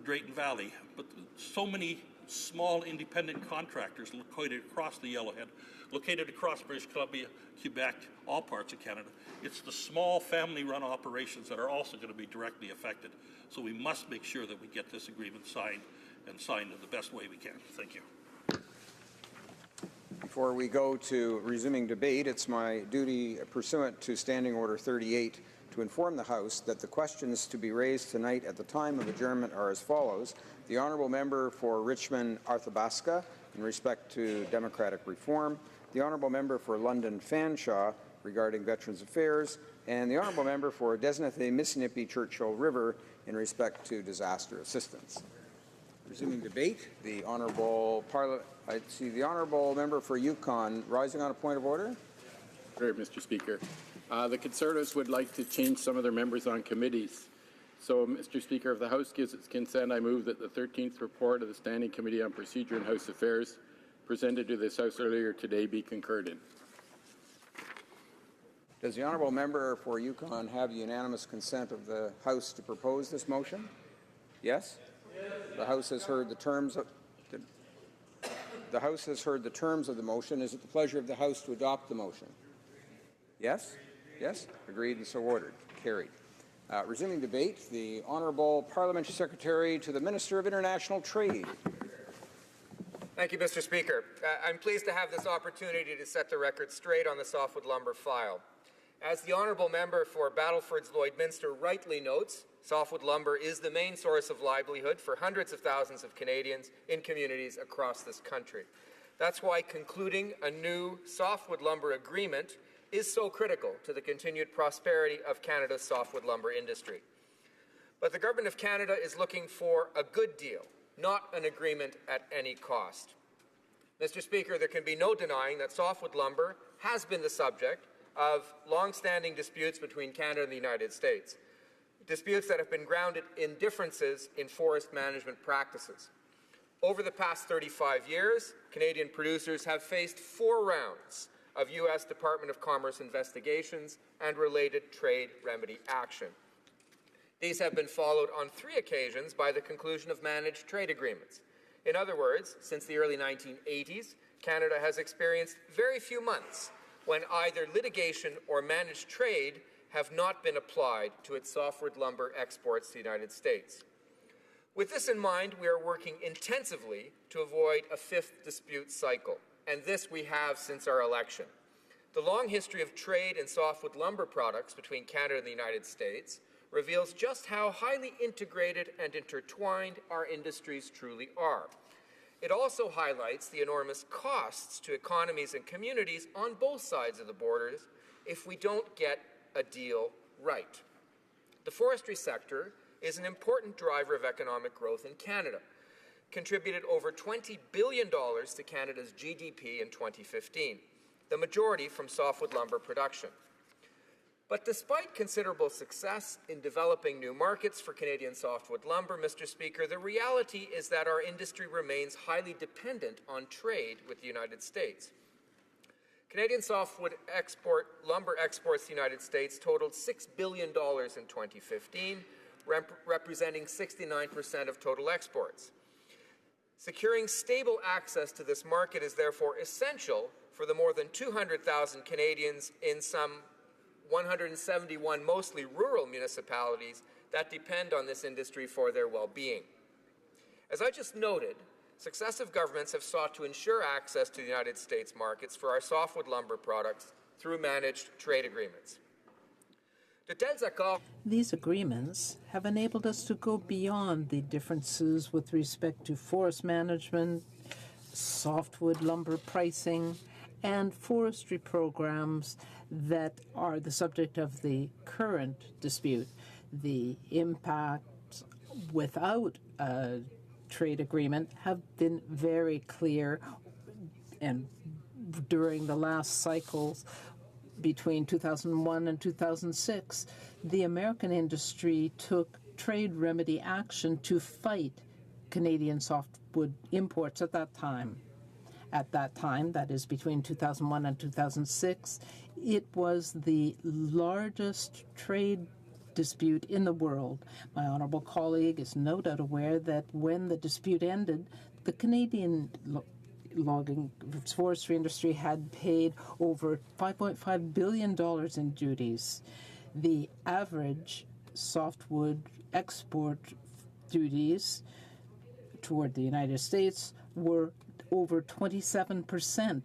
Drayton Valley, but so many small independent contractors located across the Yellowhead, located across British Columbia, Quebec, all parts of Canada. It's the small family-run operations that are also going to be directly affected. So we must make sure that we get this agreement signed and signed in the best way we can. Thank you. Before we go to resuming debate, it's my duty pursuant to Standing Order 38 to inform the House that the questions to be raised tonight at the time of adjournment are as follows. The honourable member for Richmond Arthabaska in respect to democratic reform, the honourable member for London Fanshawe regarding Veterans Affairs, and the honourable member for Desnathay-Missinipi Churchill River in respect to disaster assistance. Resuming debate, the honourable member for Yukon rising on a point of order. Sure, Mr. Speaker. The Conservatives would like to change some of their members on committees. So, Mr. Speaker, if the House gives its consent, I move that the 13th report of the Standing Committee on Procedure and House Affairs presented to this House earlier today be concurred in. Does the honourable member for Yukon have the unanimous consent of the House to propose this motion? Yes? The House has heard the terms of the House has heard the terms of the motion. Is it the pleasure of the House to adopt the motion? Yes? Yes? Agreed and so ordered. Carried. Resuming debate, the Honourable Parliamentary Secretary to the Minister of International Trade. Thank you, Mr. Speaker. I'm pleased to have this opportunity to set the record straight on the softwood lumber file. As the honourable member for Battleford's Lloydminster rightly notes, softwood lumber is the main source of livelihood for hundreds of thousands of Canadians in communities across this country. That's why concluding a new softwood lumber agreement is so critical to the continued prosperity of Canada's softwood lumber industry. But the Government of Canada is looking for a good deal, not an agreement at any cost. Mr. Speaker, there can be no denying that softwood lumber has been the subject of long-standing disputes between Canada and the United States, disputes that have been grounded in differences in forest management practices. Over the past 35 years, Canadian producers have faced 4 rounds of U.S. Department of Commerce investigations and related trade remedy action. These have been followed on 3 occasions by the conclusion of managed trade agreements. In other words, since the early 1980s, Canada has experienced very few months when either litigation or managed trade have not been applied to its softwood lumber exports to the United States. With this in mind, we are working intensively to avoid a fifth dispute cycle, and this we have since our election. The long history of trade in softwood lumber products between Canada and the United States reveals just how highly integrated and intertwined our industries truly are. It also highlights the enormous costs to economies and communities on both sides of the borders if we don't get a deal right. The forestry sector is an important driver of economic growth in Canada, contributed over $20 billion to Canada's GDP in 2015, the majority from softwood lumber production. But despite considerable success in developing new markets for Canadian softwood lumber, Mr. Speaker, the reality is that our industry remains highly dependent on trade with the United States. Canadian softwood lumber exports to the United States totaled $6 billion in 2015, representing 69% of total exports. Securing stable access to this market is therefore essential for the more than 200,000 Canadians in some 171 mostly rural municipalities that depend on this industry for their well-being. As I just noted, successive governments have sought to ensure access to the United States markets for our softwood lumber products through managed trade agreements. These agreements have enabled us to go beyond the differences with respect to forest management, softwood lumber pricing, and forestry programs that are the subject of the current dispute. The impacts without a trade agreement have been very clear, and during the last cycles between 2001 and 2006, the American industry took trade remedy action to fight Canadian softwood imports at that time. At that time, that is between 2001 and 2006, it was the largest trade dispute in the world. My honourable colleague is no doubt aware that when the dispute ended, the Canadian logging forestry industry had paid over $5.5 billion in duties. The average softwood export duties toward the United States were over 27%,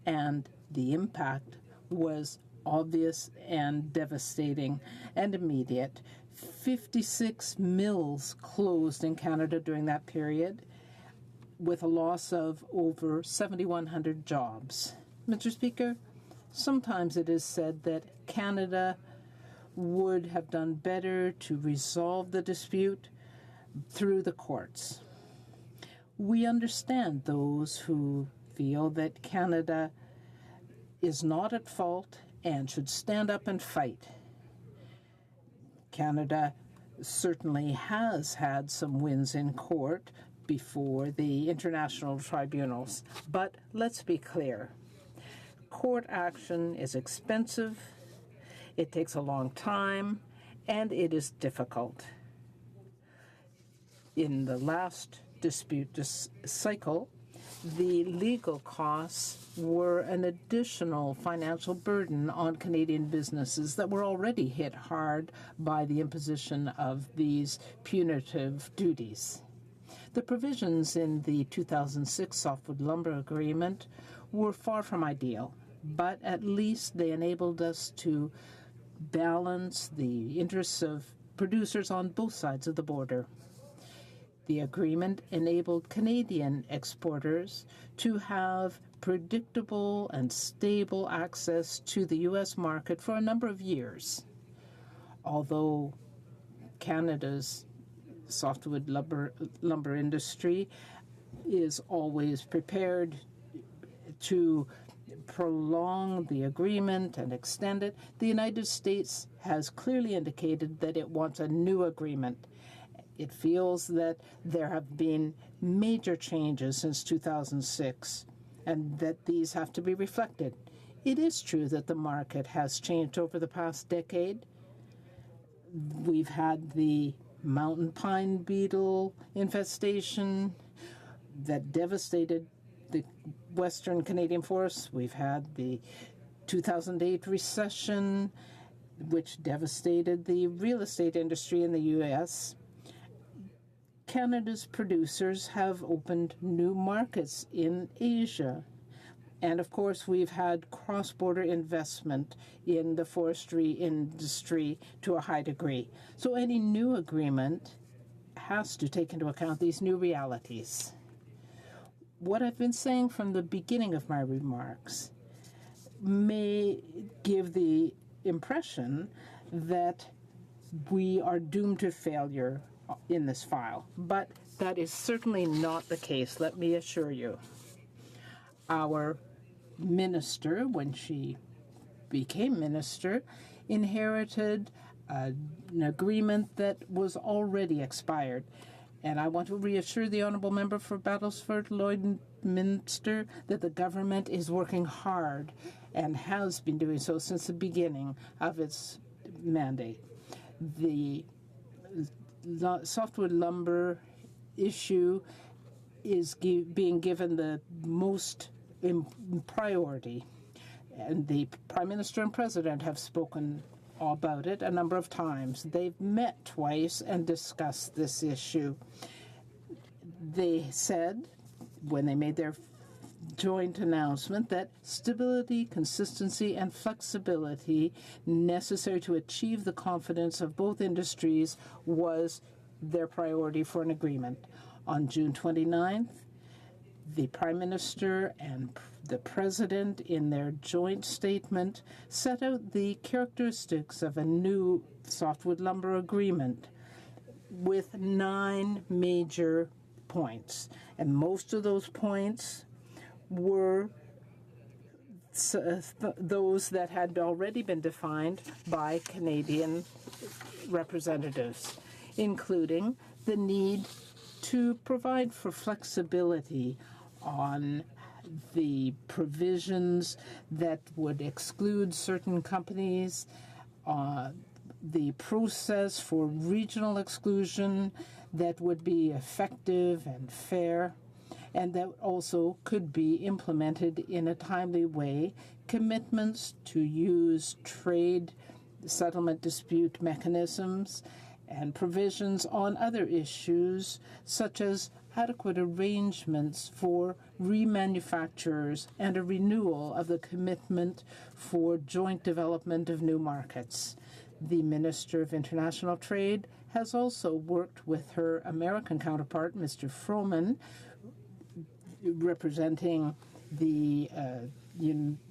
and the impact was obvious and devastating and immediate. 56 mills closed in Canada during that period, with a loss of over 7,100 jobs. Mr. Speaker, sometimes it is said that Canada would have done better to resolve the dispute through the courts. We understand those who feel that Canada is not at fault and should stand up and fight. Canada certainly has had some wins in court before the international tribunals. But let's be clear. Court action is expensive, it takes a long time, and it is difficult. In the last dispute cycle, the legal costs were an additional financial burden on Canadian businesses that were already hit hard by the imposition of these punitive duties. The provisions in the 2006 Softwood Lumber Agreement were far from ideal, but at least they enabled us to balance the interests of producers on both sides of the border. The agreement enabled Canadian exporters to have predictable and stable access to the U.S. market for a number of years. Although Canada's softwood lumber industry is always prepared to prolong the agreement and extend it, the United States has clearly indicated that it wants a new agreement. It feels that there have been major changes since 2006 and that these have to be reflected. It is true that the market has changed over the past decade. We've had the mountain pine beetle infestation that devastated the Western Canadian forests. We've had the 2008 recession, which devastated the real estate industry in the U.S., Canada's producers have opened new markets in Asia. And of course, we've had cross-border investment in the forestry industry to a high degree. So any new agreement has to take into account these new realities. What I've been saying from the beginning of my remarks may give the impression that we are doomed to failure in this file, but that is certainly not the case, let me assure you. Our minister, when she became minister, inherited an agreement that was already expired. And I want to reassure the honourable member for Battleford Lloydminster that the government is working hard and has been doing so since the beginning of its mandate. The softwood lumber issue is being given the most priority. And the Prime Minister and President have spoken about it a number of times. They've met twice and discussed this issue. They said, when they made their joint announcement, that stability, consistency, and flexibility necessary to achieve the confidence of both industries was their priority for an agreement. On June 29th, the Prime Minister and the President, in their joint statement, set out the characteristics of a new softwood lumber agreement with 9 major points. And most of those points were those that had already been defined by Canadian representatives, including the need to provide for flexibility on the provisions that would exclude certain companies, the process for regional exclusion that would be effective and fair, and that also could be implemented in a timely way, commitments to use trade settlement dispute mechanisms, and provisions on other issues such as adequate arrangements for remanufacturers and a renewal of the commitment for joint development of new markets. The Minister of International Trade has also worked with her American counterpart, Mr. Froman, representing the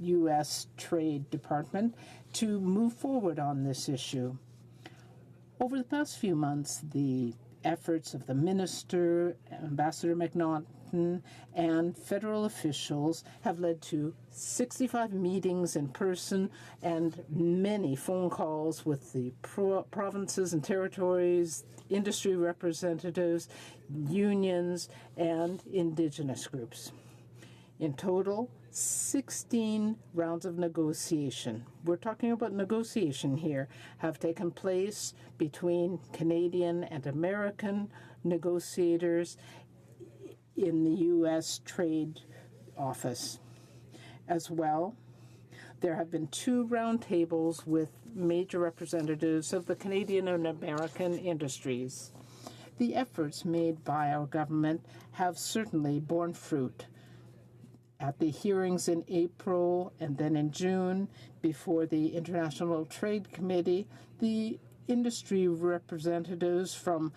U.S. Trade Department, to move forward on this issue. Over the past few months, the efforts of the Minister, Ambassador McNaughton, and federal officials have led to 65 meetings in person and many phone calls with the provinces and territories, industry representatives, unions, and Indigenous groups. In total, 16 rounds of negotiation. We're talking about negotiation here, have taken place between Canadian and American negotiators in the U.S. Trade Office. As well, there have been 2 roundtables with major representatives of the Canadian and American industries. The efforts made by our government have certainly borne fruit. At the hearings in April and then in June before the International Trade Committee, the industry representatives from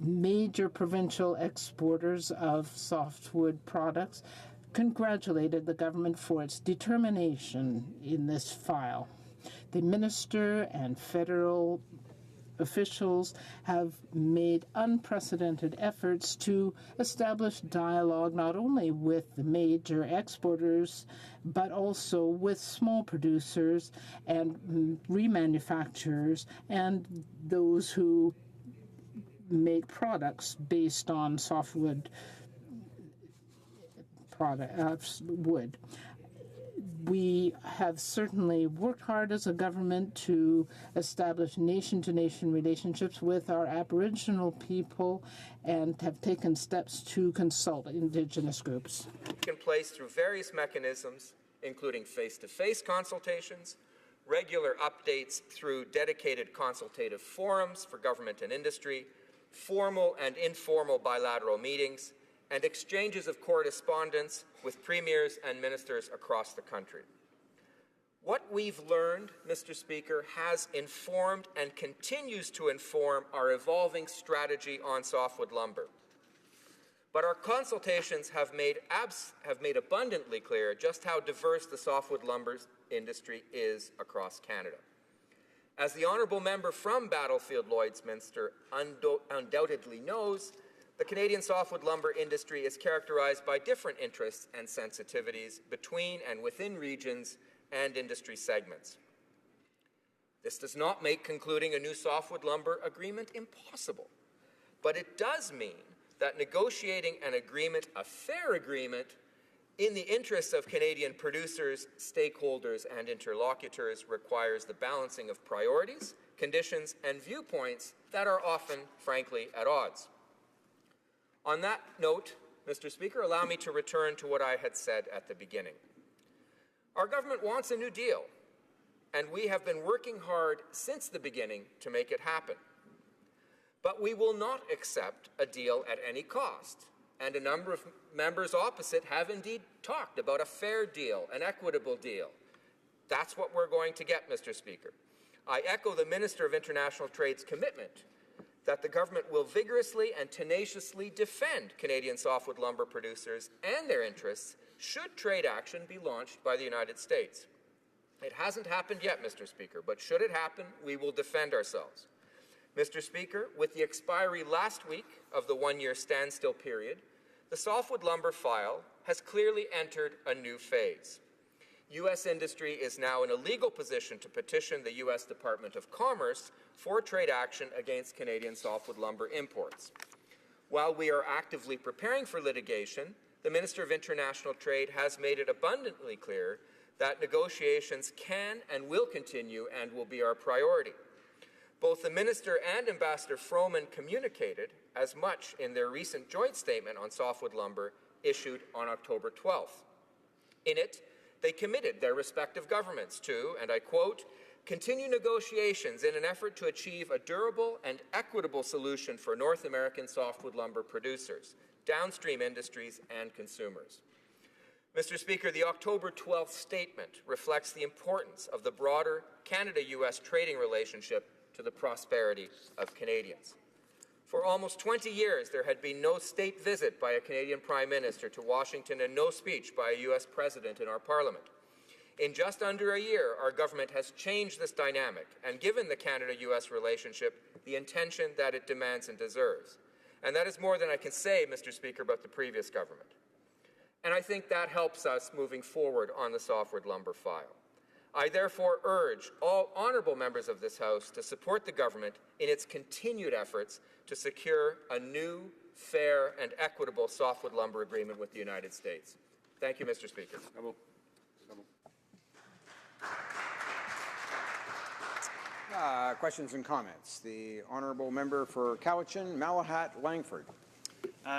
major provincial exporters of softwood products congratulated the government for its determination in this file. The minister and federal officials have made unprecedented efforts to establish dialogue not only with the major exporters but also with small producers and remanufacturers and those who make products based on softwood wood. We have certainly worked hard as a government to establish nation-to-nation relationships with our Aboriginal people and have taken steps to consult Indigenous groups. In place through various mechanisms including face-to-face consultations, regular updates through dedicated consultative forums for government and industry, formal and informal bilateral meetings, and exchanges of correspondence with premiers and ministers across the country. What we've learned, Mr. Speaker, has informed and continues to inform our evolving strategy on softwood lumber. But our consultations have made abundantly clear just how diverse the softwood lumber industry is across Canada. As the honourable member from Battlefield Lloydminster undoubtedly knows, the Canadian softwood lumber industry is characterized by different interests and sensitivities between and within regions and industry segments. This does not make concluding a new softwood lumber agreement impossible, but it does mean that negotiating an agreement, a fair agreement, in the interests of Canadian producers, stakeholders, and interlocutors requires the balancing of priorities, conditions, and viewpoints that are often, frankly, at odds. On that note, Mr. Speaker, allow me to return to what I had said at the beginning. Our government wants a new deal, and we have been working hard since the beginning to make it happen. But we will not accept a deal at any cost, and a number of members opposite have indeed talked about a fair deal, an equitable deal. That's what we're going to get, Mr. Speaker. I echo the Minister of International Trade's commitment that the government will vigorously and tenaciously defend Canadian softwood lumber producers and their interests should trade action be launched by the United States. It hasn't happened yet, Mr. Speaker, but should it happen, we will defend ourselves. Mr. Speaker, with the expiry last week of the one-year standstill period, the softwood lumber file has clearly entered a new phase. U.S. industry is now in a legal position to petition the U.S. Department of Commerce for trade action against Canadian softwood lumber imports. While we are actively preparing for litigation, the Minister of International Trade has made it abundantly clear that negotiations can and will continue and will be our priority. Both the Minister and Ambassador Froman communicated as much in their recent joint statement on softwood lumber issued on October 12th. In it, they committed their respective governments to, and I quote, continue negotiations in an effort to achieve a durable and equitable solution for North American softwood lumber producers, downstream industries, and consumers. Mr. Speaker, the October 12th statement reflects the importance of the broader Canada-U.S. trading relationship to the prosperity of Canadians. For almost 20 years, there had been no state visit by a Canadian Prime Minister to Washington and no speech by a U.S. President in our Parliament. In just under a year, our government has changed this dynamic and given the Canada-U.S. relationship the attention that it demands and deserves. And that is more than I can say, Mr. Speaker, about the previous government. And I think that helps us moving forward on the softwood lumber file. I therefore urge all honourable members of this House to support the government in its continued efforts to secure a new, fair, and equitable softwood lumber agreement with the United States. Thank you, Mr. Speaker. Questions and comments. The honourable member for Cowichan, Malahat, Langford.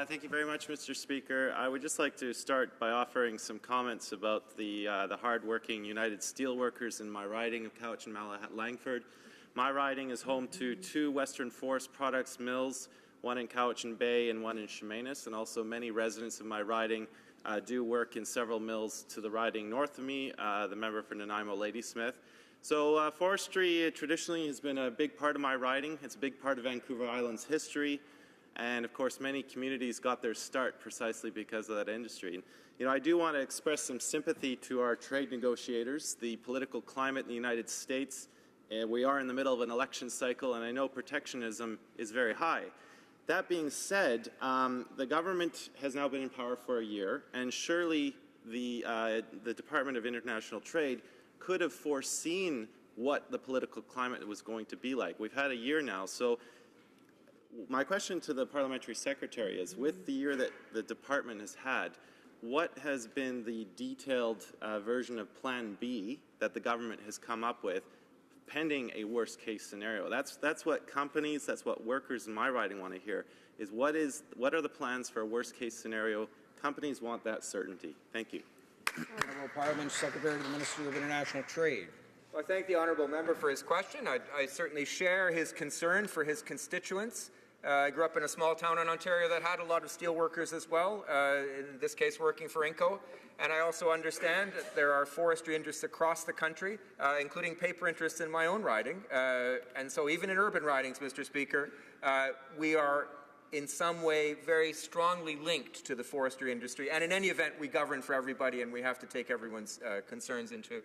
Thank you very much, Mr. Speaker. I would just like to start by offering some comments about the hard-working United Steelworkers in my riding of Cowichan, Malahat, Langford. My riding is home to 2 Western Forest Products mills, one in Cowichan Bay and one in Chemainus, and also many residents of my riding do work in several mills to the riding north of me, the member for Nanaimo, Ladysmith. So forestry traditionally has been a big part of my riding. It's a big part of Vancouver Island's history. And of course, many communities got their start precisely because of that industry. You know, I do want to express some sympathy to our trade negotiators, the political climate in the United States. We are in the middle of an election cycle, and I know protectionism is very high. That being said, the government has now been in power for a year, and surely the Department of International Trade could have foreseen what the political climate was going to be like. We've had a year now, so my question to the Parliamentary Secretary is, with the year that the Department has had, what has been the detailed version of Plan B that the government has come up with pending a worst-case scenario? That's what companies, that's what workers in my riding want to hear, is what are the plans for a worst-case scenario? Companies want that certainty. Thank you. Honourable Parliament Secretary to the Minister of International Trade. Well, I thank the honourable member for his question. I certainly share his concern for his constituents. I grew up in a small town in Ontario that had a lot of steel workers as well, in this case working for Inco. And I also understand that there are forestry interests across the country, including paper interests in my own riding. And so even in urban ridings, Mr. Speaker, we are in some way very strongly linked to the forestry industry. And in any event, we govern for everybody, and we have to take everyone's concerns into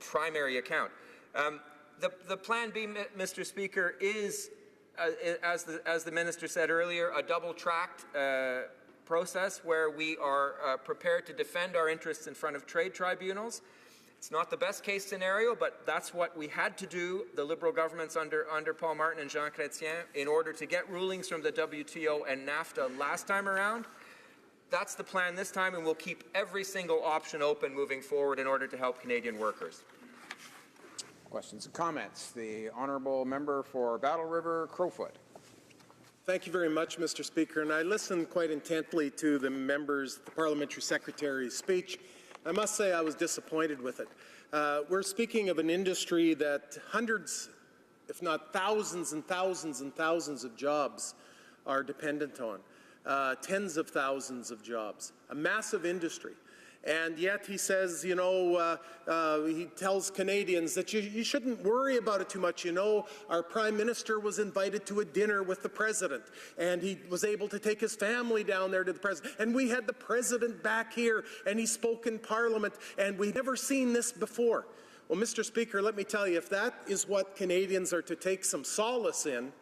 primary account. The Plan B, Mr. Speaker, is, as the Minister said earlier, a double-tracked process where we are prepared to defend our interests in front of trade tribunals. It's not the best case scenario, but that's what we had to do, the Liberal governments under Paul Martin and Jean Chrétien, in order to get rulings from the WTO and NAFTA last time around. That's the plan this time, and we'll keep every single option open moving forward in order to help Canadian workers. Questions and comments? The honourable member for Battle River, Crowfoot. Thank you very much, Mr. Speaker. And I listened quite intently to the parliamentary secretary's speech. I must say I was disappointed with it. We're speaking of an industry that hundreds, if not thousands and thousands and thousands of jobs are dependent on. Tens of thousands of jobs, a massive industry. And yet he says, he tells Canadians that you shouldn't worry about it too much. Our Prime Minister was invited to a dinner with the President, and he was able to take his family down there to the President. And we had the President back here, and he spoke in Parliament, and we've never seen this before. Well, Mr. Speaker, let me tell you, if that is what Canadians are to take some solace in,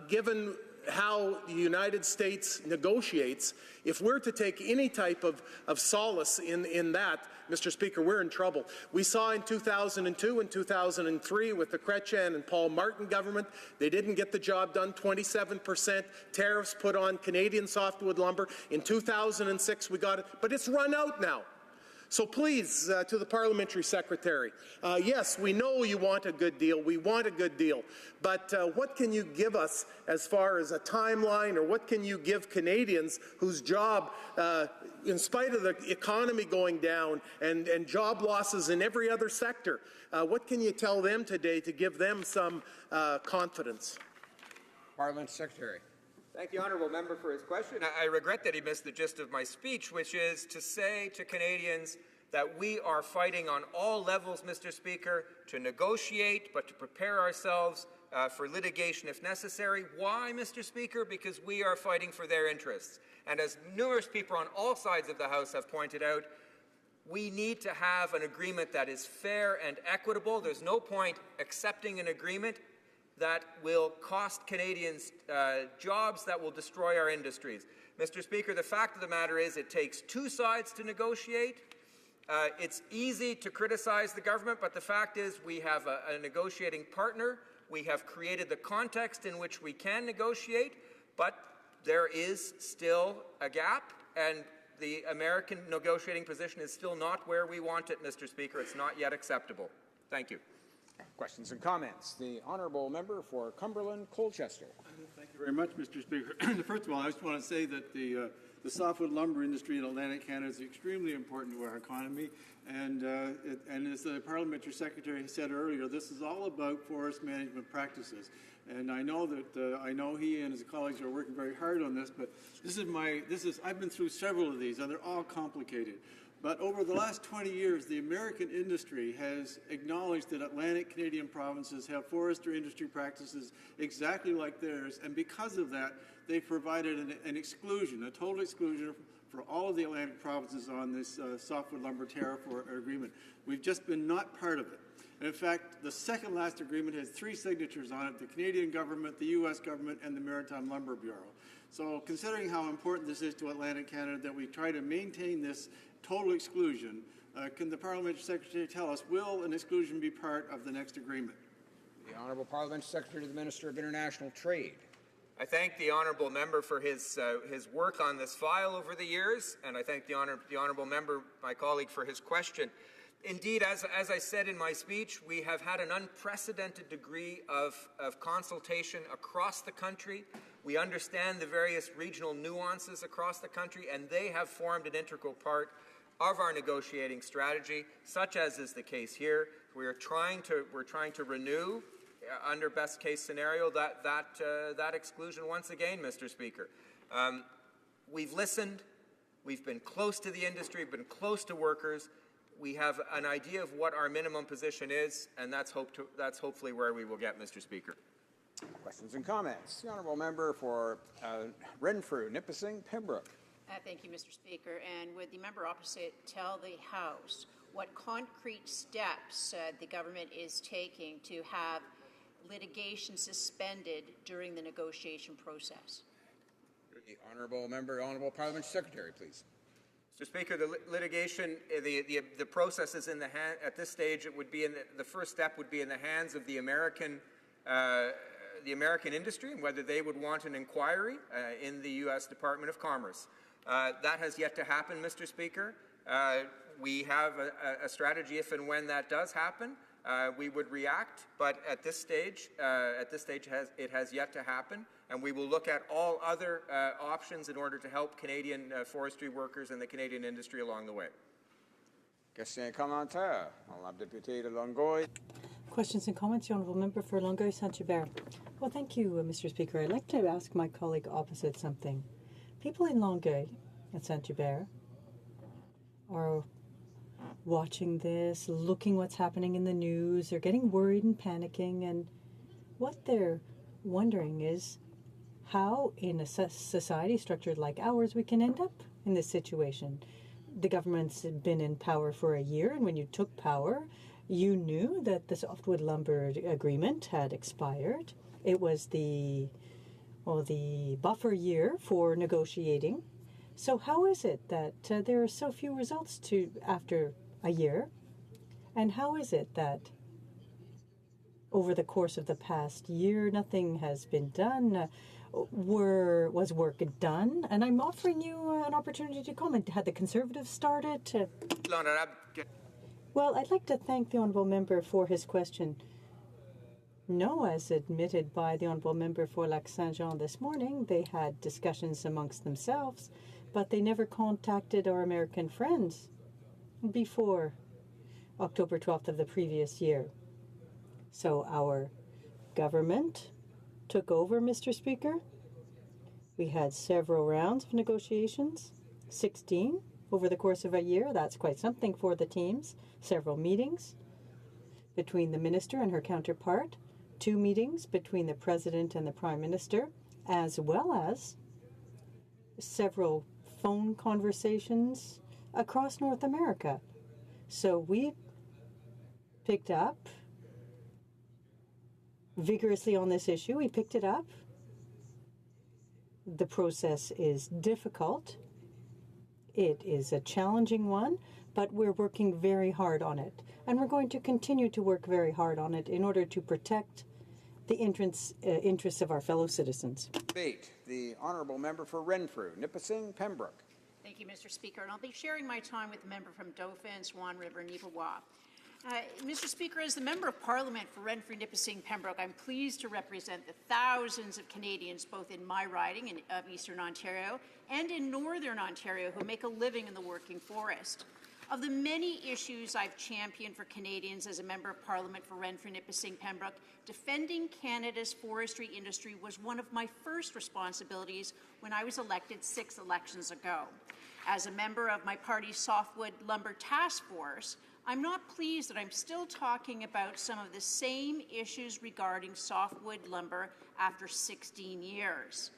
given how the United States negotiates, if we're to take any type of solace in that, Mr. Speaker, we're in trouble. We saw in 2002 and 2003 with the Chrétien and Paul Martin government, they didn't get the job done. 27% tariffs put on Canadian softwood lumber. In 2006 we got it, but it's run out now. So please, to the parliamentary secretary, yes, we know you want a good deal. We want a good deal. But what can you give us as far as a timeline, or what can you give Canadians whose job, in spite of the economy going down and job losses in every other sector, what can you tell them today to give them some confidence? Parliament Secretary. Thank the honourable member for his question. I regret that he missed the gist of my speech, which is to say to Canadians that we are fighting on all levels, Mr. Speaker, to negotiate, but to prepare ourselves for litigation if necessary. Why, Mr. Speaker? Because we are fighting for their interests. And as numerous people on all sides of the House have pointed out, we need to have an agreement that is fair and equitable. There's no point accepting an agreement that will cost Canadians jobs, that will destroy our industries. Mr. Speaker, the fact of the matter is it takes two sides to negotiate. It's easy to criticize the government, but the fact is we have a negotiating partner. We have created the context in which we can negotiate, but there is still a gap, and the American negotiating position is still not where we want it, Mr. Speaker. It's not yet acceptable. Thank you. Questions and comments? The honourable member for Cumberland, Colchester. Thank you very much, Mr. Speaker. First of all, I just want to say that the softwood lumber industry in Atlantic Canada is extremely important to our economy, and as the parliamentary secretary said earlier, this is all about forest management practices. And I know that I know he and his colleagues are working very hard on this, but I've been through several of these, and they're all complicated. But over the last 20 years, the American industry has acknowledged that Atlantic Canadian provinces have forestry industry practices exactly like theirs, and because of that, they've provided an exclusion, a total exclusion for all of the Atlantic provinces on this softwood lumber tariff or agreement. We've just been not part of it. And in fact, the second last agreement has 3 signatures on it: the Canadian government, the U.S. government, and the Maritime Lumber Bureau. So considering how important this is to Atlantic Canada that we try to maintain this total exclusion, can the parliamentary secretary tell us, will an exclusion be part of the next agreement? The Honourable Parliamentary Secretary to the Minister of International Trade. I thank the honourable member for his work on this file over the years, and I thank the honourable member, my colleague, for his question. Indeed, as I said in my speech, we have had an unprecedented degree of consultation across the country. We understand the various regional nuances across the country, and they have formed an integral part of our negotiating strategy, such as is the case here. We're trying to renew, under best case scenario, that exclusion once again, Mr. Speaker. We've listened. We've been close to the industry, been close to workers. We have an idea of what our minimum position is, and that's hopefully where we will get, Mr. Speaker. Questions and comments. The honourable member for Renfrew, Nipissing, Pembroke. Thank you, Mr. Speaker. And would the member opposite tell the House what concrete steps the government is taking to have litigation suspended during the negotiation process? The honourable member, honourable parliamentary secretary, please. Mr. Speaker, the litigation, the process is in the hand. At this stage, it would be the first step would be in the hands of the American industry, and whether they would want an inquiry in the U.S. Department of Commerce. That has yet to happen, Mr. Speaker. We have a strategy if and when that does happen. We would react, but at this stage, it has yet to happen, and we will look at all other options in order to help Canadian forestry workers and the Canadian industry along the way. Question et commentaire. Honourable député de Longueuil. Questions and comments, the honourable member for Longueuil Saint-Hubert. Well, thank you, Mr. Speaker. I'd like to ask my colleague opposite something. People in Longueuil and Saint-Hubert are watching this, looking what's happening in the news. They're getting worried and panicking, and what they're wondering is how, in a society structured like ours, we can end up in this situation. The government's been in power for a year, and when you took power, you knew that the softwood lumber agreement had expired. It was the buffer year for negotiating. So how is it that there are so few results after a year? And how is it that over the course of the past year nothing has been done? Was work done? And I'm offering you an opportunity to comment. Had the Conservatives started? Well, I'd like to thank the honourable member for his question. No, as admitted by the honourable member for Lac-Saint-Jean this morning, they had discussions amongst themselves, but they never contacted our American friends before October 12th of the previous year. So our government took over, Mr. Speaker. We had several rounds of negotiations, 16 over the course of a year. That's quite something for the teams. Several meetings between the minister and her counterpart, 2 meetings between the president and the prime minister, as well as several phone conversations across North America. So we picked up vigorously on this issue. We picked it up. The process is difficult. It is a challenging one, but we're working very hard on it. And we're going to continue to work very hard on it in order to protect the interests of our fellow citizens. Debate. The honourable member for Renfrew, Nipissing, Pembroke. Thank you, Mr. Speaker. And I'll be sharing my time with the member from Dauphin, Swan River, Neepawa. Mr. Speaker, as the Member of Parliament for Renfrew, Nipissing, Pembroke, I'm pleased to represent the thousands of Canadians, both in my riding of Eastern Ontario and in Northern Ontario, who make a living in the working forest. Of the many issues I've championed for Canadians as a Member of Parliament for Renfrew, Nipissing, Pembroke, defending Canada's forestry industry was one of my first responsibilities when I was elected 6 elections ago. As a member of my party's Softwood Lumber Task Force, I'm not pleased that I'm still talking about some of the same issues regarding softwood lumber after 16 years.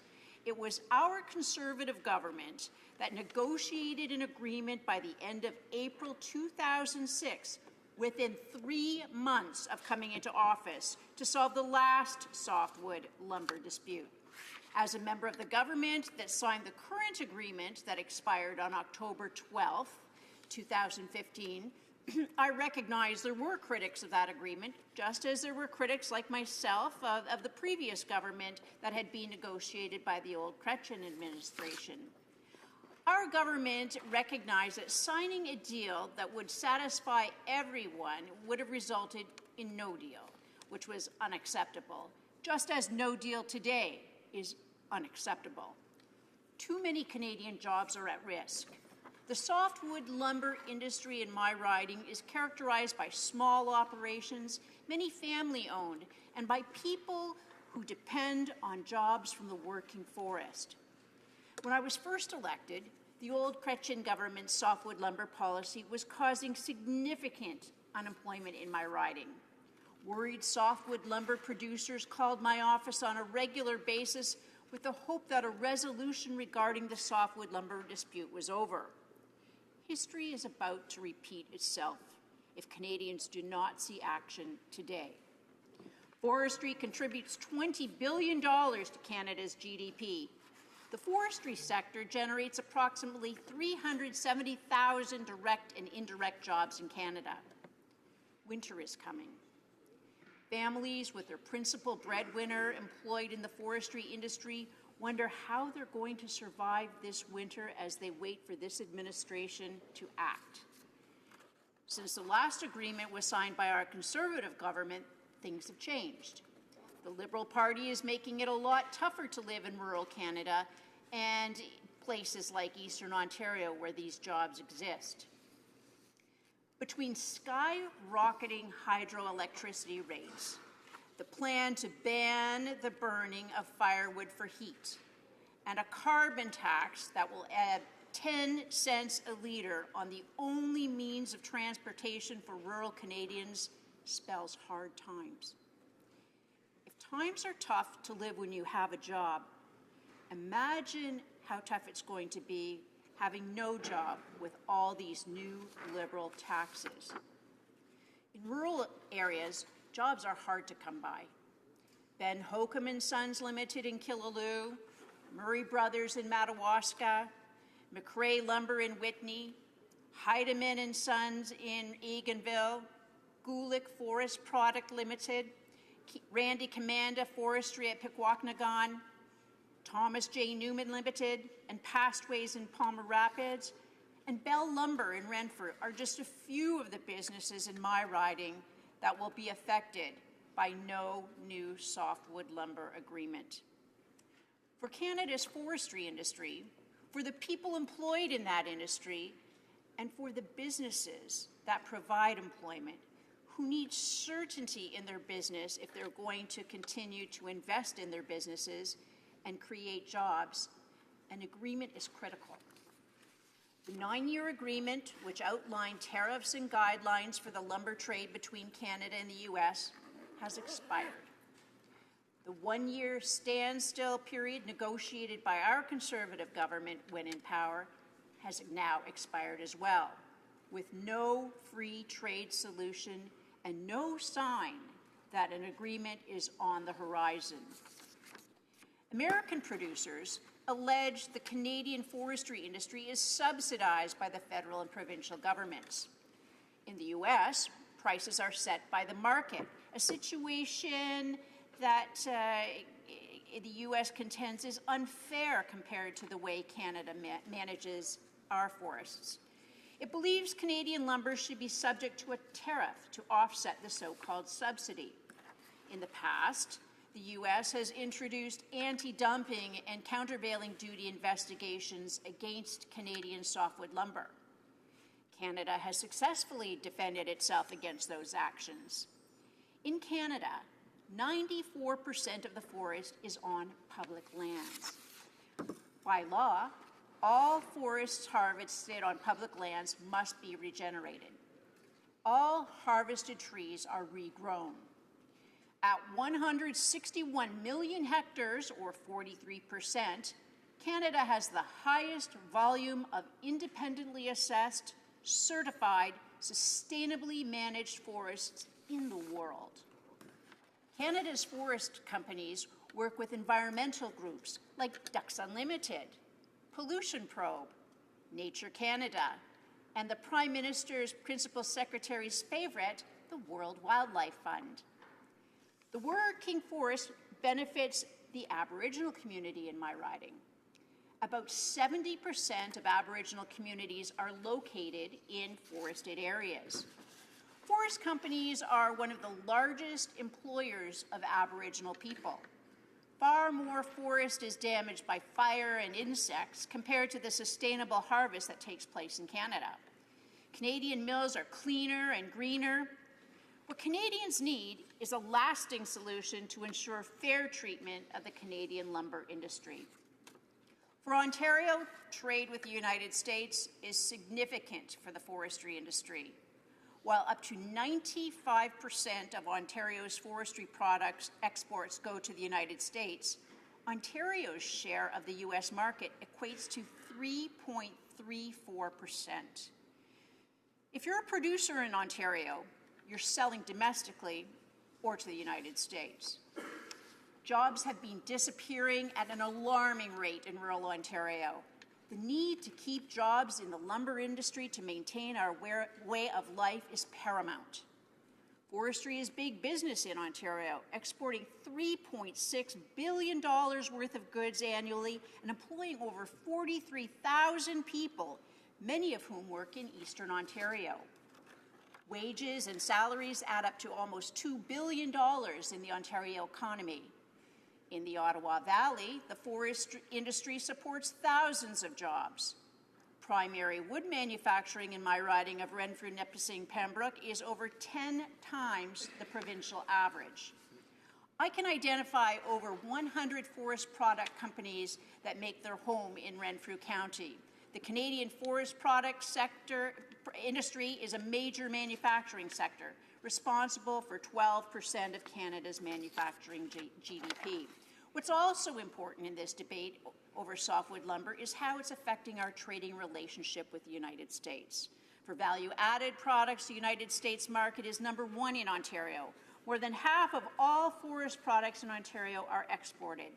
It was our Conservative government that negotiated an agreement by the end of April 2006, within 3 months of coming into office, to solve the last softwood lumber dispute. As a member of the government that signed the current agreement that expired on October 12, 2015, I recognize there were critics of that agreement, just as there were critics like myself of the previous government that had been negotiated by the old Chrétien administration. Our government recognized that signing a deal that would satisfy everyone would have resulted in no deal, which was unacceptable, just as no deal today is unacceptable. Too many Canadian jobs are at risk. The softwood lumber industry in my riding is characterized by small operations, many family-owned, and by people who depend on jobs from the working forest. When I was first elected, the old Chrétien government's softwood lumber policy was causing significant unemployment in my riding. Worried softwood lumber producers called my office on a regular basis with the hope that a resolution regarding the softwood lumber dispute was over. History is about to repeat itself if Canadians do not see action today. Forestry contributes $20 billion to Canada's GDP. The forestry sector generates approximately 370,000 direct and indirect jobs in Canada. Winter is coming. Families with their principal breadwinner employed in the forestry industry wonder how they're going to survive this winter as they wait for this administration to act. Since the last agreement was signed by our Conservative government, things have changed. The Liberal Party is making it a lot tougher to live in rural Canada and places like Eastern Ontario where these jobs exist. Between skyrocketing hydroelectricity rates, the plan to ban the burning of firewood for heat, and a carbon tax that will add 10 cents a litre on the only means of transportation for rural Canadians spells hard times. If times are tough to live when you have a job, imagine how tough it's going to be having no job with all these new Liberal taxes. In rural areas, jobs are hard to come by. Ben Holcomb and Sons Limited in Killaloe, Murray Brothers in Madawaska, McRae Lumber in Whitney, Heidemann and Sons in Eganville, Gulick Forest Product Limited, Randy Commanda Forestry at Pikwakanagan, Thomas J. Newman Limited, and Pastways in Palmer Rapids, and Bell Lumber in Renfrew are just a few of the businesses in my riding that will be affected by no new softwood lumber agreement. For Canada's forestry industry, for the people employed in that industry, and for the businesses that provide employment, who need certainty in their business if they're going to continue to invest in their businesses and create jobs, an agreement is critical. The 9-year agreement, which outlined tariffs and guidelines for the lumber trade between Canada and the U.S., has expired. The 1-year standstill period negotiated by our Conservative government when in power has now expired as well, with no free trade solution and no sign that an agreement is on the horizon. American producers allege the Canadian forestry industry is subsidized by the federal and provincial governments. In the U.S., prices are set by the market, a situation that the U.S. contends is unfair compared to the way Canada manages our forests. It believes Canadian lumber should be subject to a tariff to offset the so-called subsidy. In the past, the U.S. has introduced anti-dumping and countervailing duty investigations against Canadian softwood lumber. Canada has successfully defended itself against those actions. In Canada, 94% of the forest is on public lands. By law, all forests harvested on public lands must be regenerated. All harvested trees are regrown. At 161 million hectares, or 43%, Canada has the highest volume of independently assessed, certified, sustainably managed forests in the world. Canada's forest companies work with environmental groups like Ducks Unlimited, Pollution Probe, Nature Canada, and the Prime Minister's Principal Secretary's favorite, the World Wildlife Fund. The working forest benefits the Aboriginal community in my riding. About 70% of Aboriginal communities are located in forested areas. Forest companies are one of the largest employers of Aboriginal people. far more forest is damaged by fire and insects compared to the sustainable harvest that takes place in Canada. Canadian mills are cleaner and greener. What Canadians need is a lasting solution to ensure fair treatment of the Canadian lumber industry. For Ontario, trade with the United States is significant for the forestry industry. While up to 95% of Ontario's forestry products exports go to the United States, Ontario's share of the U.S. market equates to 3.34%. If you're a producer in Ontario, you're selling domestically or to the United States. Jobs have been disappearing at an alarming rate in rural Ontario. The need to keep jobs in the lumber industry to maintain our way of life is paramount. Forestry is big business in Ontario, exporting $3.6 billion worth of goods annually and employing over 43,000 people, many of whom work in Eastern Ontario. Wages and salaries add up to almost $2 billion in the Ontario economy. In the Ottawa Valley, the forest industry supports thousands of jobs. Primary wood manufacturing in my riding of Renfrew, Nipissing, Pembroke is over 10 times the provincial average. I can identify over 100 forest product companies that make their home in Renfrew County. The Canadian forest product industry is a major manufacturing sector, responsible for 12% of Canada's manufacturing GDP. What's also important in this debate over softwood lumber is how it's affecting our trading relationship with the United States. For value-added products, the United States market is #1 in Ontario. More than half of all forest products in Ontario are exported.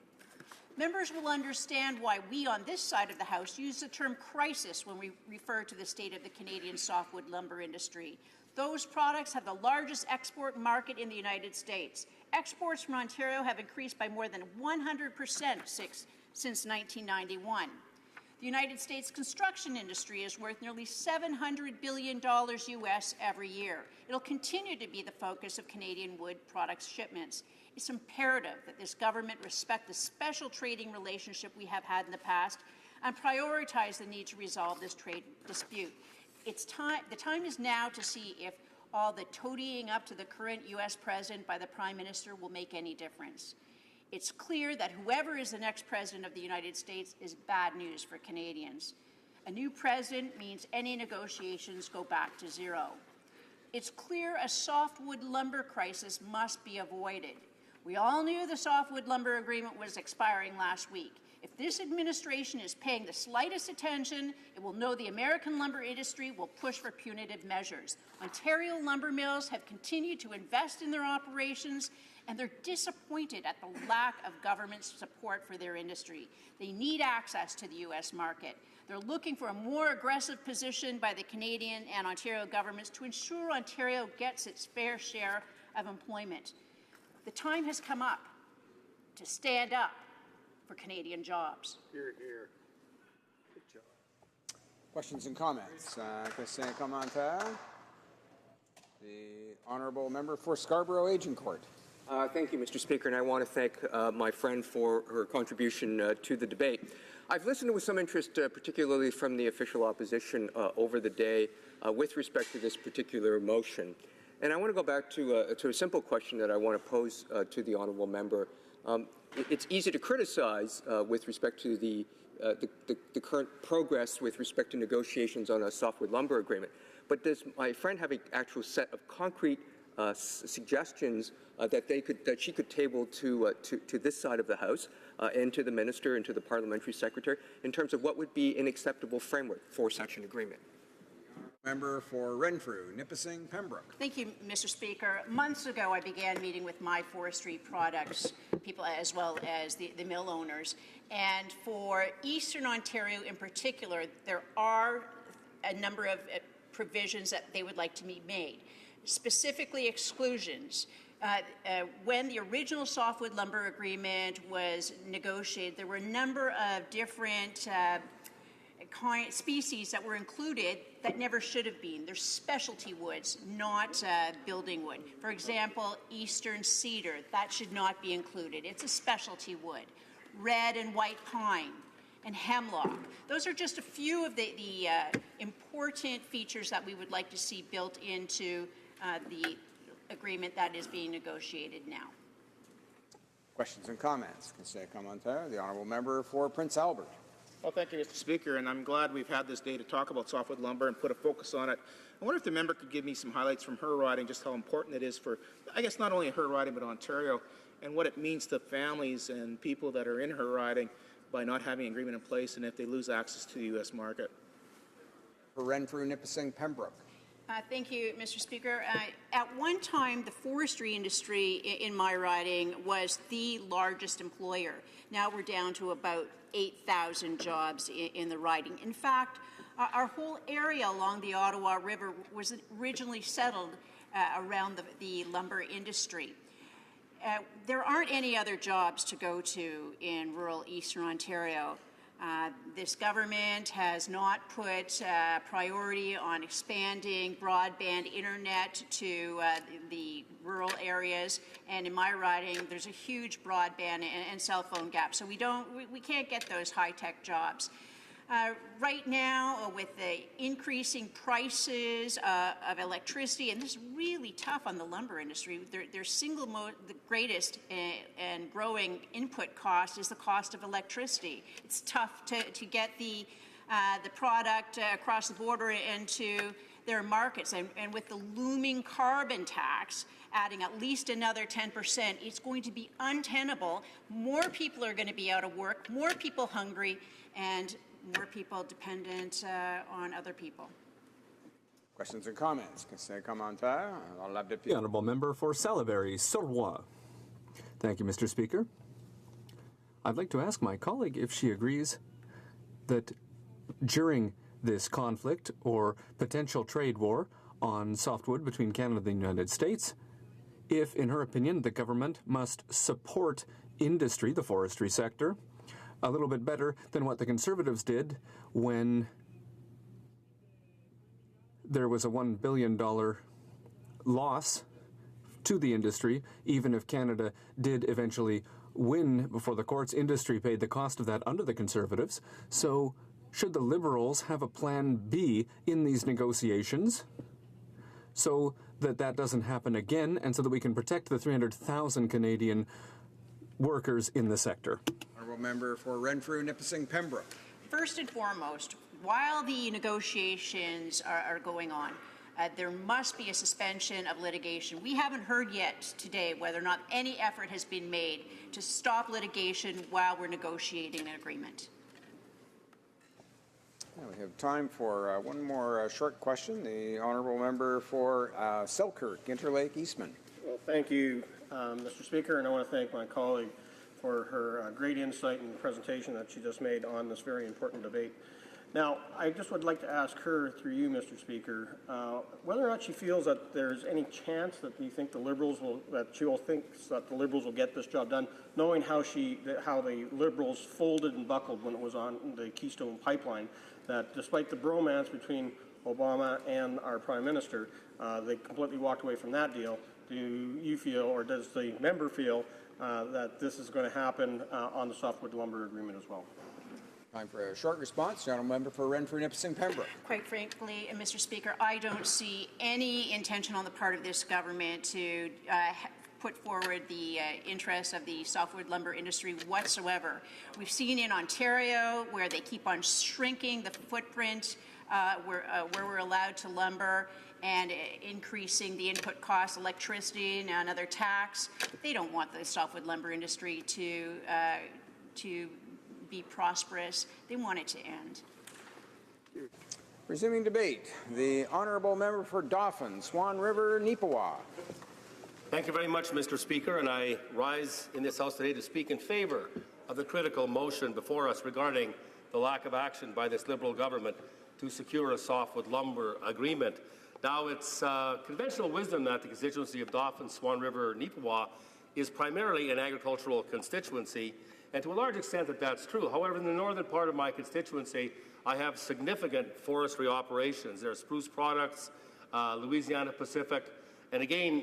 Members will understand why we on this side of the House use the term crisis when we refer to the state of the Canadian softwood lumber industry. Those products have the largest export market in the United States. Exports from Ontario have increased by more than 100% since 1991. The United States construction industry is worth nearly $700 billion US every year. It'll continue to be the focus of Canadian wood products shipments. It's imperative that this government respect the special trading relationship we have had in the past and prioritize the need to resolve this trade dispute. The time is now to see if all the toadying up to the current U.S. president by the Prime Minister will make any difference. It's clear that whoever is the next president of the United States is bad news for Canadians. A new president means any negotiations go back to zero. It's clear a softwood lumber crisis must be avoided. We all knew the softwood lumber agreement was expiring last week. If this administration is paying the slightest attention, it will know the American lumber industry will push for punitive measures. Ontario lumber mills have continued to invest in their operations, and they're disappointed at the lack of government support for their industry. They need access to the U.S. market. They're looking for a more aggressive position by the Canadian and Ontario governments to ensure Ontario gets its fair share of employment. The time has come up to stand up for Canadian jobs. Hear, hear. Good job. Questions and comments? Question commentaire. The honourable member for Scarborough Agincourt. Thank you, Mr. Speaker, and I want to thank my friend for her contribution to the debate. I've listened with some interest, particularly from the official opposition over the day with respect to this particular motion. And I want to go back to a simple question that I want to pose to the honourable member. It's easy to criticize with respect to the current progress with respect to negotiations on a softwood lumber agreement. But does my friend have an actual set of concrete suggestions that she could table to this side of the House and to the Minister and to the Parliamentary Secretary in terms of what would be an acceptable framework for such an agreement? Member for Renfrew, Nipissing, Pembroke. Thank you, Mr. Speaker. Months ago, I began meeting with my forestry products people as well as the mill owners. And for Eastern Ontario in particular, there are a number of provisions that they would like to be made, specifically exclusions. When the original softwood lumber agreement was negotiated, there were a number of different species that were included that never should have been. They're specialty woods, not building wood. For example, eastern cedar, that should not be included. It's a specialty wood. Red and white pine and hemlock. Those are just a few of the important features that we would like to see built into the agreement that is being negotiated now. Questions and comments? Conseil commentaire. The honourable member for Prince Albert. Well, thank you, Mr. Speaker, and I'm glad we've had this day to talk about softwood lumber and put a focus on it. I wonder if the member could give me some highlights from her riding, just how important it is for, I guess, not only her riding, but Ontario, and what it means to families and people that are in her riding by not having an agreement in place and if they lose access to the U.S. market. For Renfrew, Nipissing, Pembroke. Thank you, Mr. Speaker. At one time, the forestry industry in my riding was the largest employer. Now we're down to about 8,000 jobs in the riding. In fact, our whole area along the Ottawa River was originally settled around the lumber industry. There aren't any other jobs to go to in rural Eastern Ontario. This government has not put priority on expanding broadband internet to the rural areas, and in my riding there's a huge broadband and cell phone gap, so we can't get those high-tech jobs. Right now, with the increasing prices of electricity, and this is really tough on the lumber industry, the greatest and growing input cost is the cost of electricity. It's tough to get the product across the border into their markets, and with the looming carbon tax adding at least another 10%, it's going to be untenable. More people are going to be out of work, more people hungry, and more people dependent on other people. Questions and comments? Conseil commentaire. The honourable member for Salaberry-Sur-Roi. Thank you, Mr. Speaker. I'd like to ask my colleague if she agrees that during this conflict or potential trade war on softwood between Canada and the United States, if, in her opinion, the government must support industry, the forestry sector, a little bit better than what the Conservatives did when there was a $1 billion loss to the industry. Even if Canada did eventually win before the courts, industry paid the cost of that under the Conservatives. So should the Liberals have a plan B in these negotiations so that that doesn't happen again and so that we can protect the 300,000 Canadian workers in the sector? Honourable member for Renfrew, Nipissing, Pembroke. First and foremost, while the negotiations are going on, there must be a suspension of litigation. We haven't heard yet today whether or not any effort has been made to stop litigation while we're negotiating an agreement. We have time for one more short question. The honourable member for Selkirk, Interlake, Eastman. Well, thank you, Mr. Speaker, and I want to thank my colleague for her great insight and presentation that she just made on this very important debate. Now, I just would like to ask her, through you, Mr. Speaker, whether or not she feels that there's any chance that you think the Liberals will, that she will think that the Liberals will get this job done, knowing how the Liberals folded and buckled when it was on the Keystone Pipeline, that despite the bromance between Obama and our Prime Minister, they completely walked away from that deal. Do you feel, or does the member feel, that this is going to happen on the softwood lumber agreement as well? Time for a short response. Gentleman member for Renfrew, Nipissing, Pembroke. Quite frankly, Mr. Speaker, I don't see any intention on the part of this government to put forward the interests of the softwood lumber industry whatsoever. We've seen in Ontario where they keep on shrinking the footprint where we're allowed to lumber and increasing the input costs, electricity, and another tax. They don't want the softwood lumber industry to be prosperous. They want it to end. Resuming debate, the honourable member for Dauphin, Swan River, Neepawa. Thank you very much, Mr. Speaker, and I rise in this House today to speak in favour of the critical motion before us regarding the lack of action by this Liberal government to secure a softwood lumber agreement. Now, it's conventional wisdom that the constituency of Dauphin, Swan River, Neepawa is primarily an agricultural constituency, and to a large extent that's true. However, in the northern part of my constituency, I have significant forestry operations. There's Spruce Products, Louisiana Pacific, and again,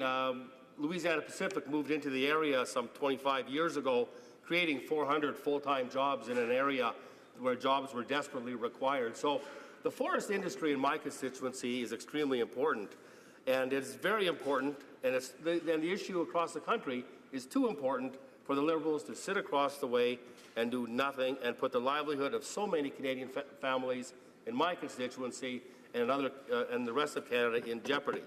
Louisiana Pacific moved into the area some 25 years ago, creating 400 full-time jobs in an area where jobs were desperately required. So the forest industry in my constituency is extremely important, and it's very important, and the issue across the country is too important for the Liberals to sit across the way and do nothing and put the livelihood of so many Canadian families in my constituency and the rest of Canada in jeopardy.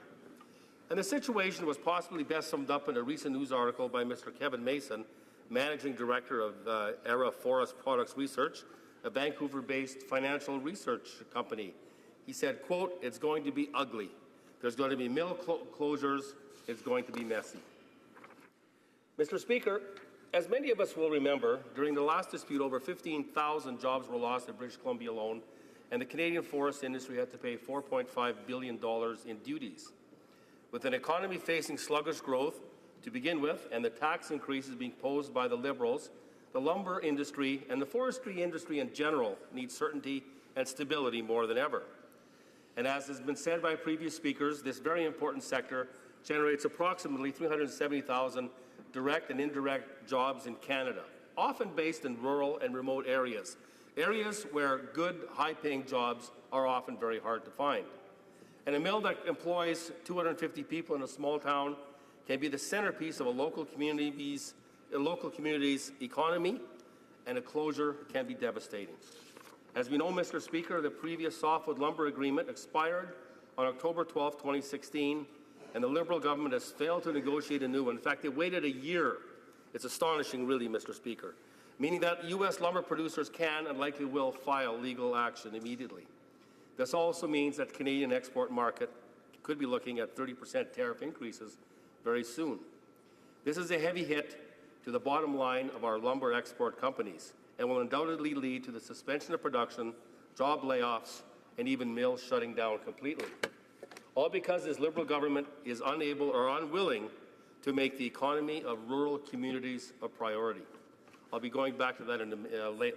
And the situation was possibly best summed up in a recent news article by Mr. Kevin Mason, Managing Director of Era Forest Products Research, a Vancouver-based financial research company. He said, quote, "It's going to be ugly. There's going to be mill closures. It's going to be messy." Mr. Speaker, as many of us will remember, during the last dispute, over 15,000 jobs were lost in British Columbia alone, and the Canadian forest industry had to pay $4.5 billion in duties. With an economy facing sluggish growth to begin with, and the tax increases being posed by the Liberals, the lumber industry and the forestry industry in general need certainty and stability more than ever. And as has been said by previous speakers, this very important sector generates approximately 370,000 direct and indirect jobs in Canada, often based in rural and remote areas where good, high-paying jobs are often very hard to find. And a mill that employs 250 people in a small town can be the centerpiece of a local community's economy, and a closure can be devastating. As we know, Mr. Speaker, the previous softwood lumber agreement expired on October 12, 2016, and the Liberal government has failed to negotiate a new one. In fact, they waited a year. It's astonishing, really, Mr. Speaker, meaning that U.S. lumber producers can and likely will file legal action immediately. This also means that the Canadian export market could be looking at 30% tariff increases very soon. This is a heavy hit to the bottom line of our lumber export companies and will undoubtedly lead to the suspension of production, job layoffs, and even mills shutting down completely. All because this Liberal government is unable or unwilling to make the economy of rural communities a priority. I'll be going back to that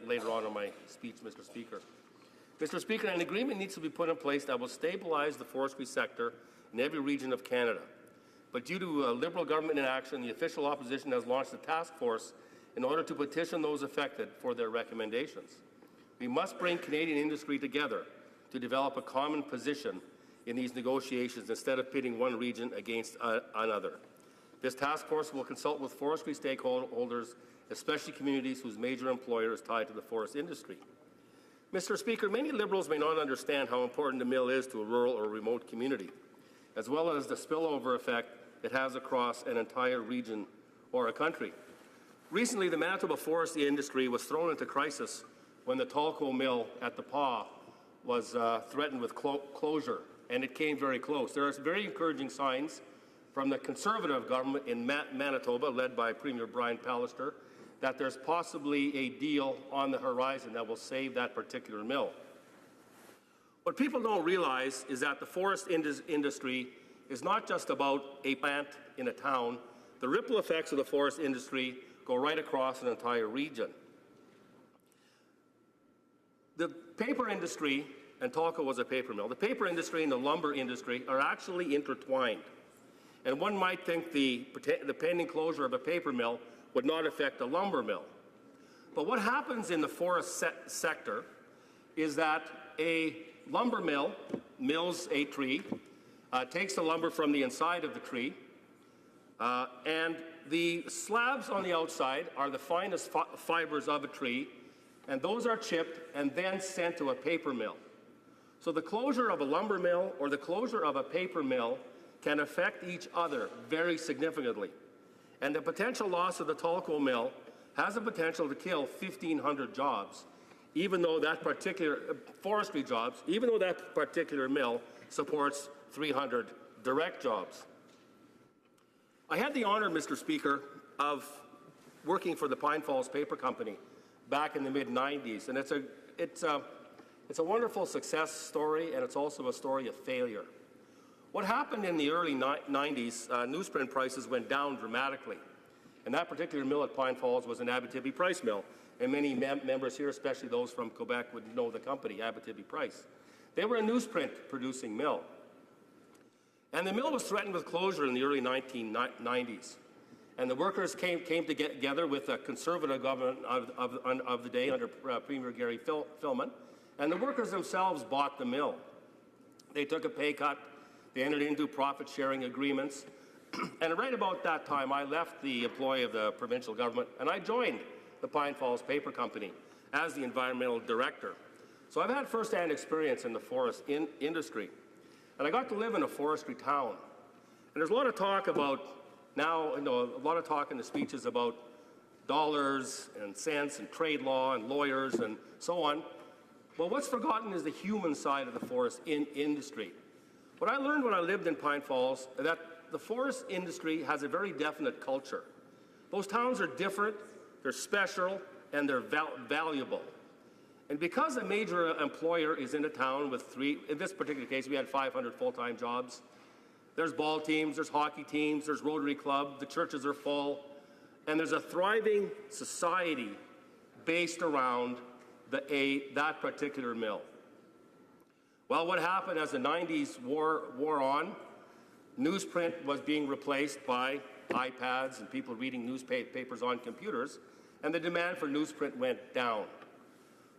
later on in my speech, Mr. Speaker. Mr. Speaker, an agreement needs to be put in place that will stabilize the forestry sector in every region of Canada. But due to Liberal government inaction, the official opposition has launched a task force in order to petition those affected for their recommendations. We must bring Canadian industry together to develop a common position in these negotiations instead of pitting one region against another. This task force will consult with forestry stakeholders, especially communities whose major employer is tied to the forest industry. Mr. Speaker, many Liberals may not understand how important a mill is to a rural or remote community, as well as the spillover effect it has across an entire region or a country. Recently, the Manitoba forestry industry was thrown into crisis when the Talco mill at the Paw was threatened with closure, and it came very close. There are very encouraging signs from the Conservative government in Manitoba, led by Premier Brian Pallister, that there's possibly a deal on the horizon that will save that particular mill. What people don't realize is that the forest industry is not just about a plant in a town. The ripple effects of the forest industry go right across an entire region. The paper industry, and Talco was a paper mill, the paper industry and the lumber industry are actually intertwined. And one might think the pending closure of a paper mill would not affect a lumber mill. But what happens in the forest sector is that a lumber mill mills a tree, takes the lumber from the inside of the tree, and the slabs on the outside are the finest fibers of a tree, and those are chipped and then sent to a paper mill. So the closure of a lumber mill or the closure of a paper mill can affect each other very significantly. And the potential loss of the Talco mill has the potential to kill 1,500 jobs, even though that particular forestry jobs, even though that particular mill supports 300 direct jobs. I had the honor, Mr. Speaker, of working for the Pine Falls Paper Company back in the mid-90s, and it's a wonderful success story, and it's also a story of failure. What happened in the early 90s, newsprint prices went down dramatically, And that particular mill at Pine Falls was an Abitibi Price mill. And many members here, especially those from Quebec, would know the company, Abitibi Price. They were a newsprint producing mill. And the mill was threatened with closure in the early 1990s. And the workers came together with a conservative government of the day under Premier Gary Filmon. And the workers themselves bought the mill. They took a pay cut. They entered into profit-sharing agreements. And right about that time, I left the employ of the provincial government, and I joined the Pine Falls Paper Company as the environmental director. So I've had first-hand experience in the forest industry. And I got to live in a forestry town. And there's a lot of talk about now, a lot of talk in the speeches about dollars and cents and trade law and lawyers and so on. Well, what's forgotten is the human side of the forest industry. What I learned when I lived in Pine Falls is that the forest industry has a very definite culture. Those towns are different, they're special, and they're valuable. And because a major employer is in a town with in this particular case, we had 500 full-time jobs. There's ball teams, there's hockey teams, there's Rotary Club, the churches are full, and there's a thriving society based around that particular mill. Well, what happened as the 90s wore on, newsprint was being replaced by iPads and people reading newspapers on computers, and the demand for newsprint went down.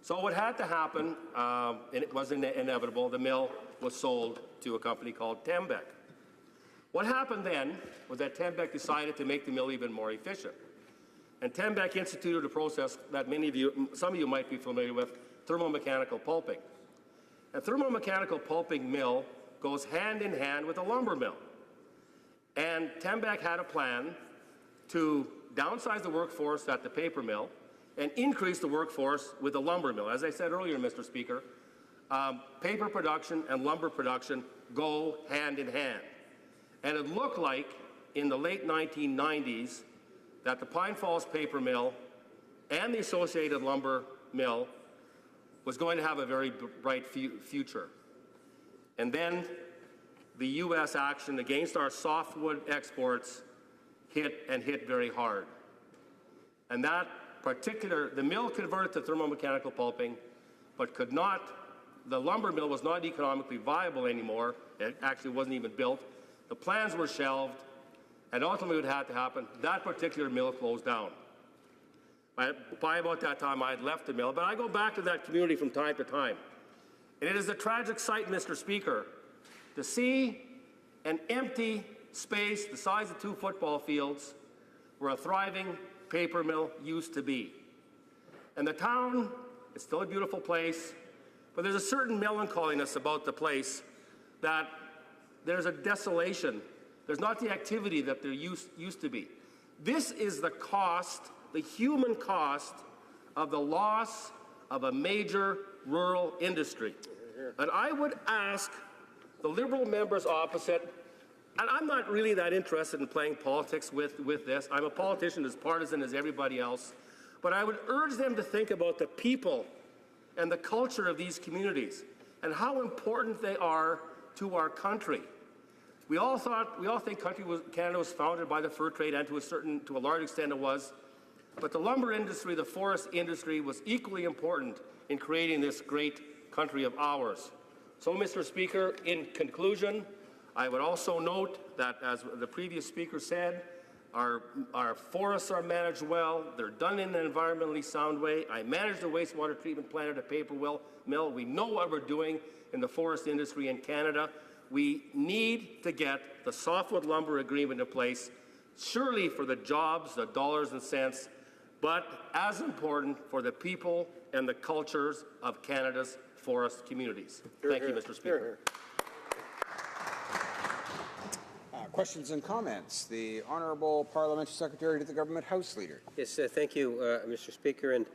So what had to happen, and it was inevitable, the mill was sold to a company called Tembec. What happened then was that Tembec decided to make the mill even more efficient. And Tembec instituted a process that some of you might be familiar with, thermomechanical pulping. A thermomechanical pulping mill goes hand in hand with a lumber mill. And Tembec had a plan to downsize the workforce at the paper mill and increase the workforce with the lumber mill. As I said earlier, Mr. Speaker, paper production and lumber production go hand in hand. And it looked like in the late 1990s that the Pine Falls paper mill and the associated lumber mill was going to have a very bright future. And then the U.S. action against our softwood exports hit very hard. And that the mill converted to thermomechanical pulping, but the lumber mill was not economically viable anymore. It actually wasn't even built. The plans were shelved, and ultimately what had to happen, that particular mill closed down. By about that time, I had left the mill, but I go back to that community from time to time. And it is a tragic sight, Mr. Speaker, to see an empty space the size of 2 football fields where a thriving paper mill used to be. And the town is still a beautiful place, but there's a certain melancholiness about the place that there's a desolation. There's not the activity that there used to be. This is the cost, the human cost, of the loss of a major rural industry. And I would ask the Liberal members opposite, and I'm not really that interested in playing politics with this. I'm a politician as partisan as everybody else. But I would urge them to think about the people and the culture of these communities and how important they are to our country. We all think Canada was founded by the fur trade, and to a large extent it was. But the lumber industry, the forest industry, was equally important in creating this great country of ours. So, Mr. Speaker, in conclusion, I would also note that, as the previous speaker said, our forests are managed well. They're done in an environmentally sound way. I manage the wastewater treatment plant at a paper mill. We know what we're doing in the forest industry in Canada. We need to get the softwood lumber agreement in place, surely for the jobs, the dollars and cents, but as important for the people and the cultures of Canada's forest communities. Thank you, Mr. Speaker. Questions and comments. The Honourable Parliamentary Secretary to the Government House Leader. Yes, thank you, Mr. Speaker. And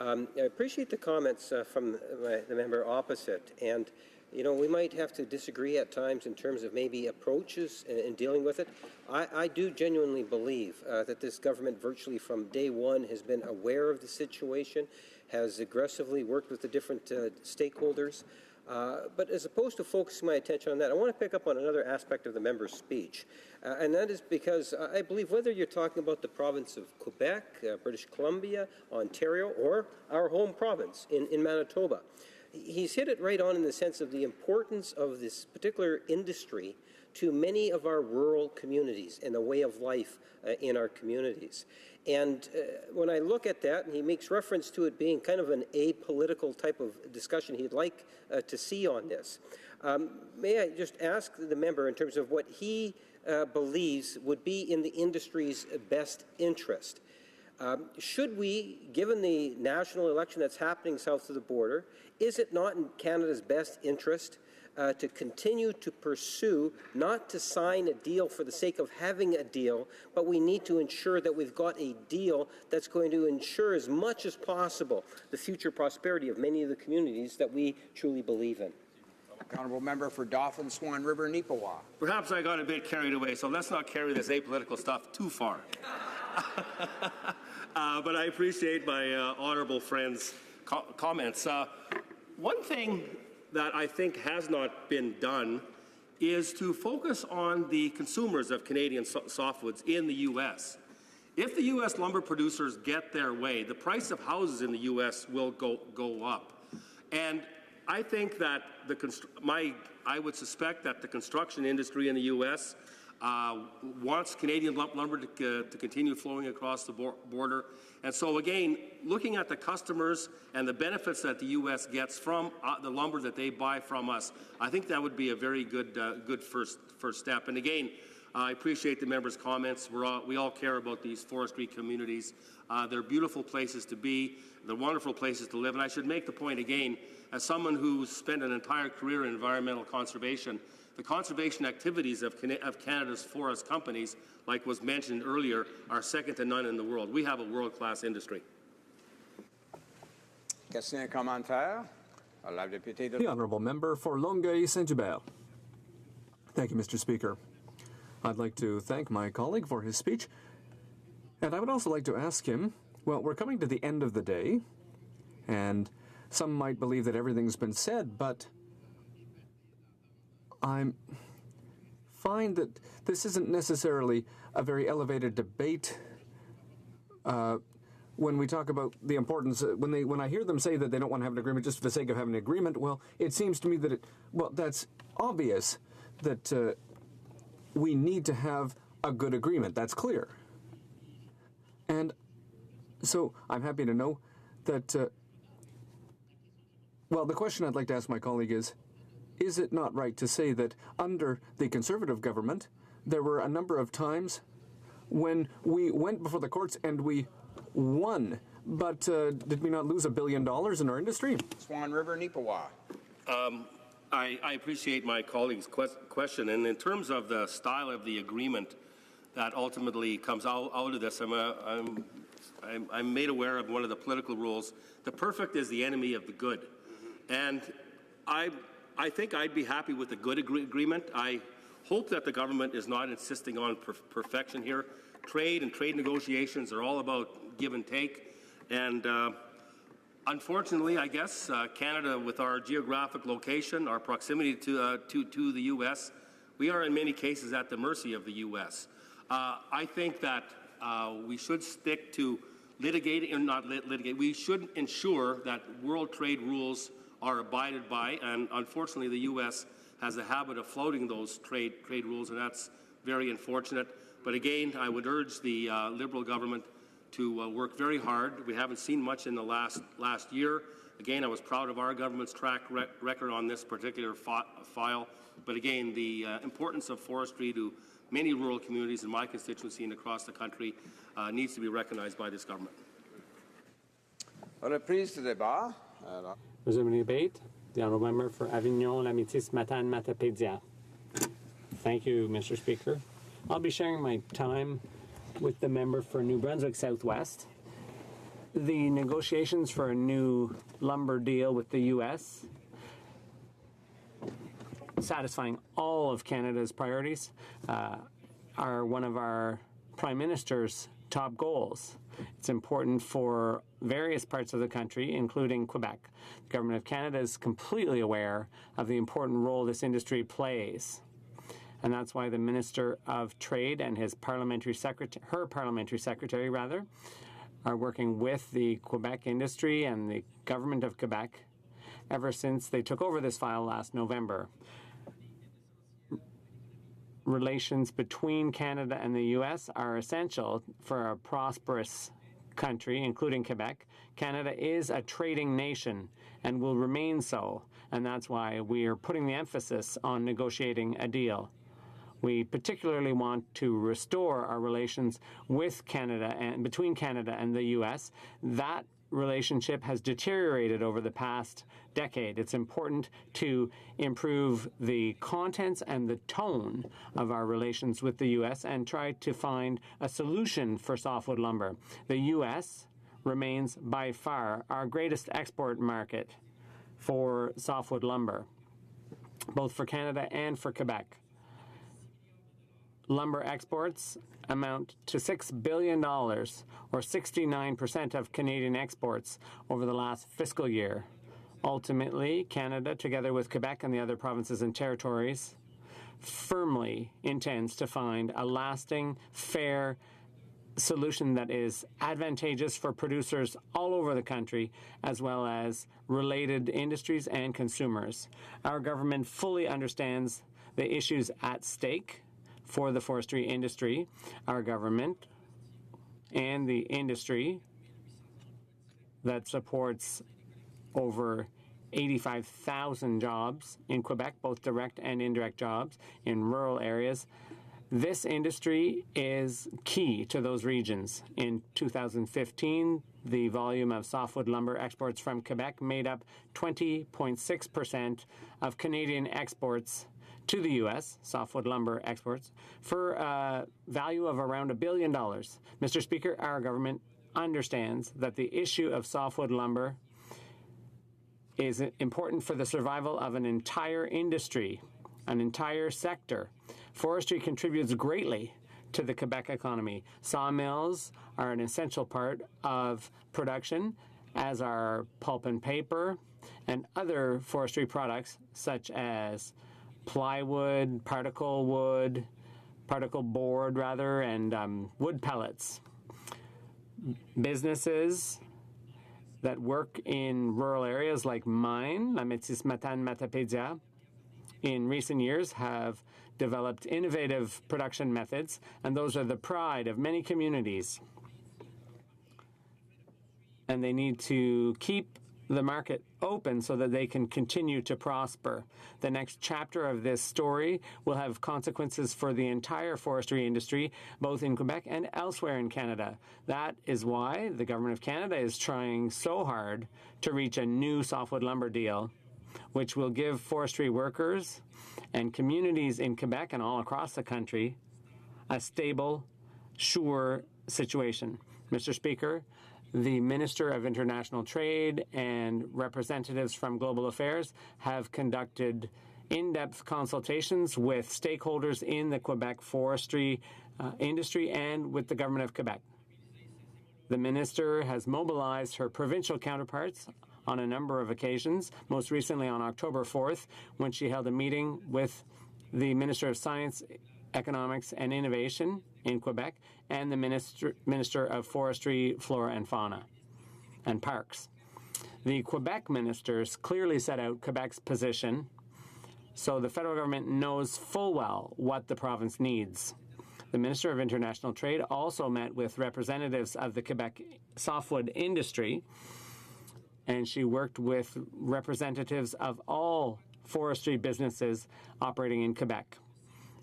I appreciate the comments from the member opposite. And, you know, we might have to disagree at times in terms of maybe approaches in dealing with it. I do genuinely believe that this government virtually from day one has been aware of the situation, has aggressively worked with the different stakeholders. But as opposed to focusing my attention on that, I want to pick up on another aspect of the member's speech. And that is because I believe whether you're talking about the province of Quebec, British Columbia, Ontario, or our home province in Manitoba, he's hit it right on in the sense of the importance of this particular industry to many of our rural communities and the way of life in our communities. And when I look at that, and he makes reference to it being kind of an apolitical type of discussion he'd like to see on this, may I just ask the member in terms of what he believes would be in the industry's best interest? Should we, given the national election that's happening south of the border, is it not in Canada's best interest to continue to pursue, not to sign a deal for the sake of having a deal, but we need to ensure that we've got a deal that's going to ensure as much as possible the future prosperity of many of the communities that we truly believe in. Honourable member for Dauphin, Swan River, Neepawa. Perhaps I got a bit carried away, so let's not carry this apolitical stuff too far. But I appreciate my honourable friend's comments. One thing that I think has not been done is to focus on the consumers of Canadian softwoods in the U.S. If the U.S. lumber producers get their way, the price of houses in the U.S. will go up. And I think that I would suspect that the construction industry in the U.S. Wants Canadian lumber to continue flowing across the border. And so again, looking at the customers and the benefits that the U.S. gets from the lumber that they buy from us, I think that would be a very good first step. And again, I appreciate the member's comments. We all care about these forestry communities. They're beautiful places to be. They're wonderful places to live. And I should make the point again, as someone who's spent an entire career in environmental conservation, the conservation activities of Canada's forest companies, like was mentioned earlier, are second to none in the world. We have a world-class industry. Question commentaire. La députée de... The honourable member for Longueuil-Saint-Hubert. Thank you, Mr. Speaker. I'd like to thank my colleague for his speech, and I would also like to ask him, well, we're coming to the end of the day, and some might believe that everything's been said, but I find that this isn't necessarily a very elevated debate when we talk about the importance. When I hear them say that they don't want to have an agreement just for the sake of having an agreement, well, it seems to me that that's obvious that we need to have a good agreement. That's clear. And so I'm happy to know that, well, the question I'd like to ask my colleague is it not right to say that under the Conservative government, there were a number of times when we went before the courts and we won, but did we not lose $1 billion in our industry? Swan River, Neepawa. I appreciate my colleague's question, and in terms of the style of the agreement that ultimately comes out of this, I'm made aware of one of the political rules. The perfect is the enemy of the good, and I think I'd be happy with a good agreement. I hope that the government is not insisting on perfection here. Trade and trade negotiations are all about give and take, and unfortunately, I guess, Canada, with our geographic location, our proximity to the U.S., we are in many cases at the mercy of the U.S. I think that we should stick to litigating, or not litigate, we should ensure that world trade rules are abided by, and unfortunately the U.S. has a habit of floating those trade rules, and that's very unfortunate. But again, I would urge the Liberal government to work very hard. We haven't seen much in the last year. Again, I was proud of our government's track record on this particular file. But again, the importance of forestry to many rural communities in my constituency and across the country needs to be recognized by this government. Reprise du débat. Resuming debate, the honourable member for Avignon, Lamitis, Matane, Matapédia. Thank you, Mr. Speaker. I'll be sharing my time with the member for New Brunswick Southwest. The negotiations for a new lumber deal with the U.S., satisfying all of Canada's priorities, are one of our Prime Minister's top goals. It's important for various parts of the country, including Quebec. The Government of Canada is completely aware of the important role this industry plays. And that's why the Minister of Trade and her parliamentary secretary, are working with the Quebec industry and the Government of Quebec ever since they took over this file last November. Relations between Canada and the U.S. are essential for a prosperous country, including Quebec. Canada is a trading nation and will remain so, and that's why we are putting the emphasis on negotiating a deal. We particularly want to restore our relations with Canada and between Canada and the U.S. That relationship has deteriorated over the past decade. It's important to improve the contents and the tone of our relations with the U.S. and try to find a solution for softwood lumber. The U.S. remains by far our greatest export market for softwood lumber, both for Canada and for Quebec. Lumber exports amount to $6 billion, or 69% of Canadian exports over the last fiscal year. Ultimately, Canada, together with Quebec and the other provinces and territories, firmly intends to find a lasting, fair solution that is advantageous for producers all over the country, as well as related industries and consumers. Our government fully understands the issues at stake for the forestry industry. Our government and the industry that supports over 85,000 jobs in Quebec, both direct and indirect jobs in rural areas. This industry is key to those regions. In 2015, the volume of softwood lumber exports from Quebec made up 20.6% of Canadian exports to the U.S., softwood lumber exports, for a value of around $1 billion. Mr. Speaker, our government understands that the issue of softwood lumber is important for the survival of an entire industry, an entire sector. Forestry contributes greatly to the Quebec economy. Sawmills are an essential part of production, as are pulp and paper and other forestry products such as plywood, particle board, and wood pellets. Businesses that work in rural areas like mine, La Métis Matane Matapédia, in recent years have developed innovative production methods, and those are the pride of many communities. And they need to keep the market open so that they can continue to prosper. The next chapter of this story will have consequences for the entire forestry industry, both in Quebec and elsewhere in Canada. That is why the Government of Canada is trying so hard to reach a new softwood lumber deal, which will give forestry workers and communities in Quebec and all across the country a stable, sure situation. Mr. Speaker, the Minister of International Trade and representatives from Global Affairs have conducted in-depth consultations with stakeholders in the Quebec forestry industry and with the Government of Quebec. The Minister has mobilized her provincial counterparts on a number of occasions, most recently on October 4th, when she held a meeting with the Minister of Science, Economics and Innovation in Quebec and the Minister of Forestry, Flora and Fauna and Parks. The Quebec ministers clearly set out Quebec's position, so the federal government knows full well what the province needs. The Minister of International Trade also met with representatives of the Quebec softwood industry, and she worked with representatives of all forestry businesses operating in Quebec.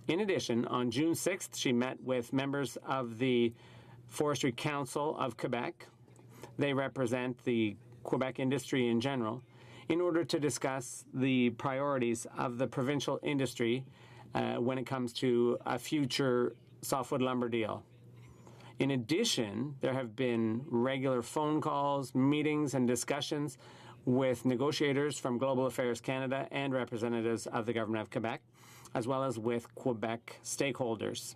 In addition, on June 6th, she met with members of the Forestry Council of Quebec. They represent the Quebec industry in general, in order to discuss the priorities of the provincial industry when it comes to a future softwood lumber deal. In addition, there have been regular phone calls, meetings, and discussions with negotiators from Global Affairs Canada and representatives of the Government of Quebec, as well as with Quebec stakeholders.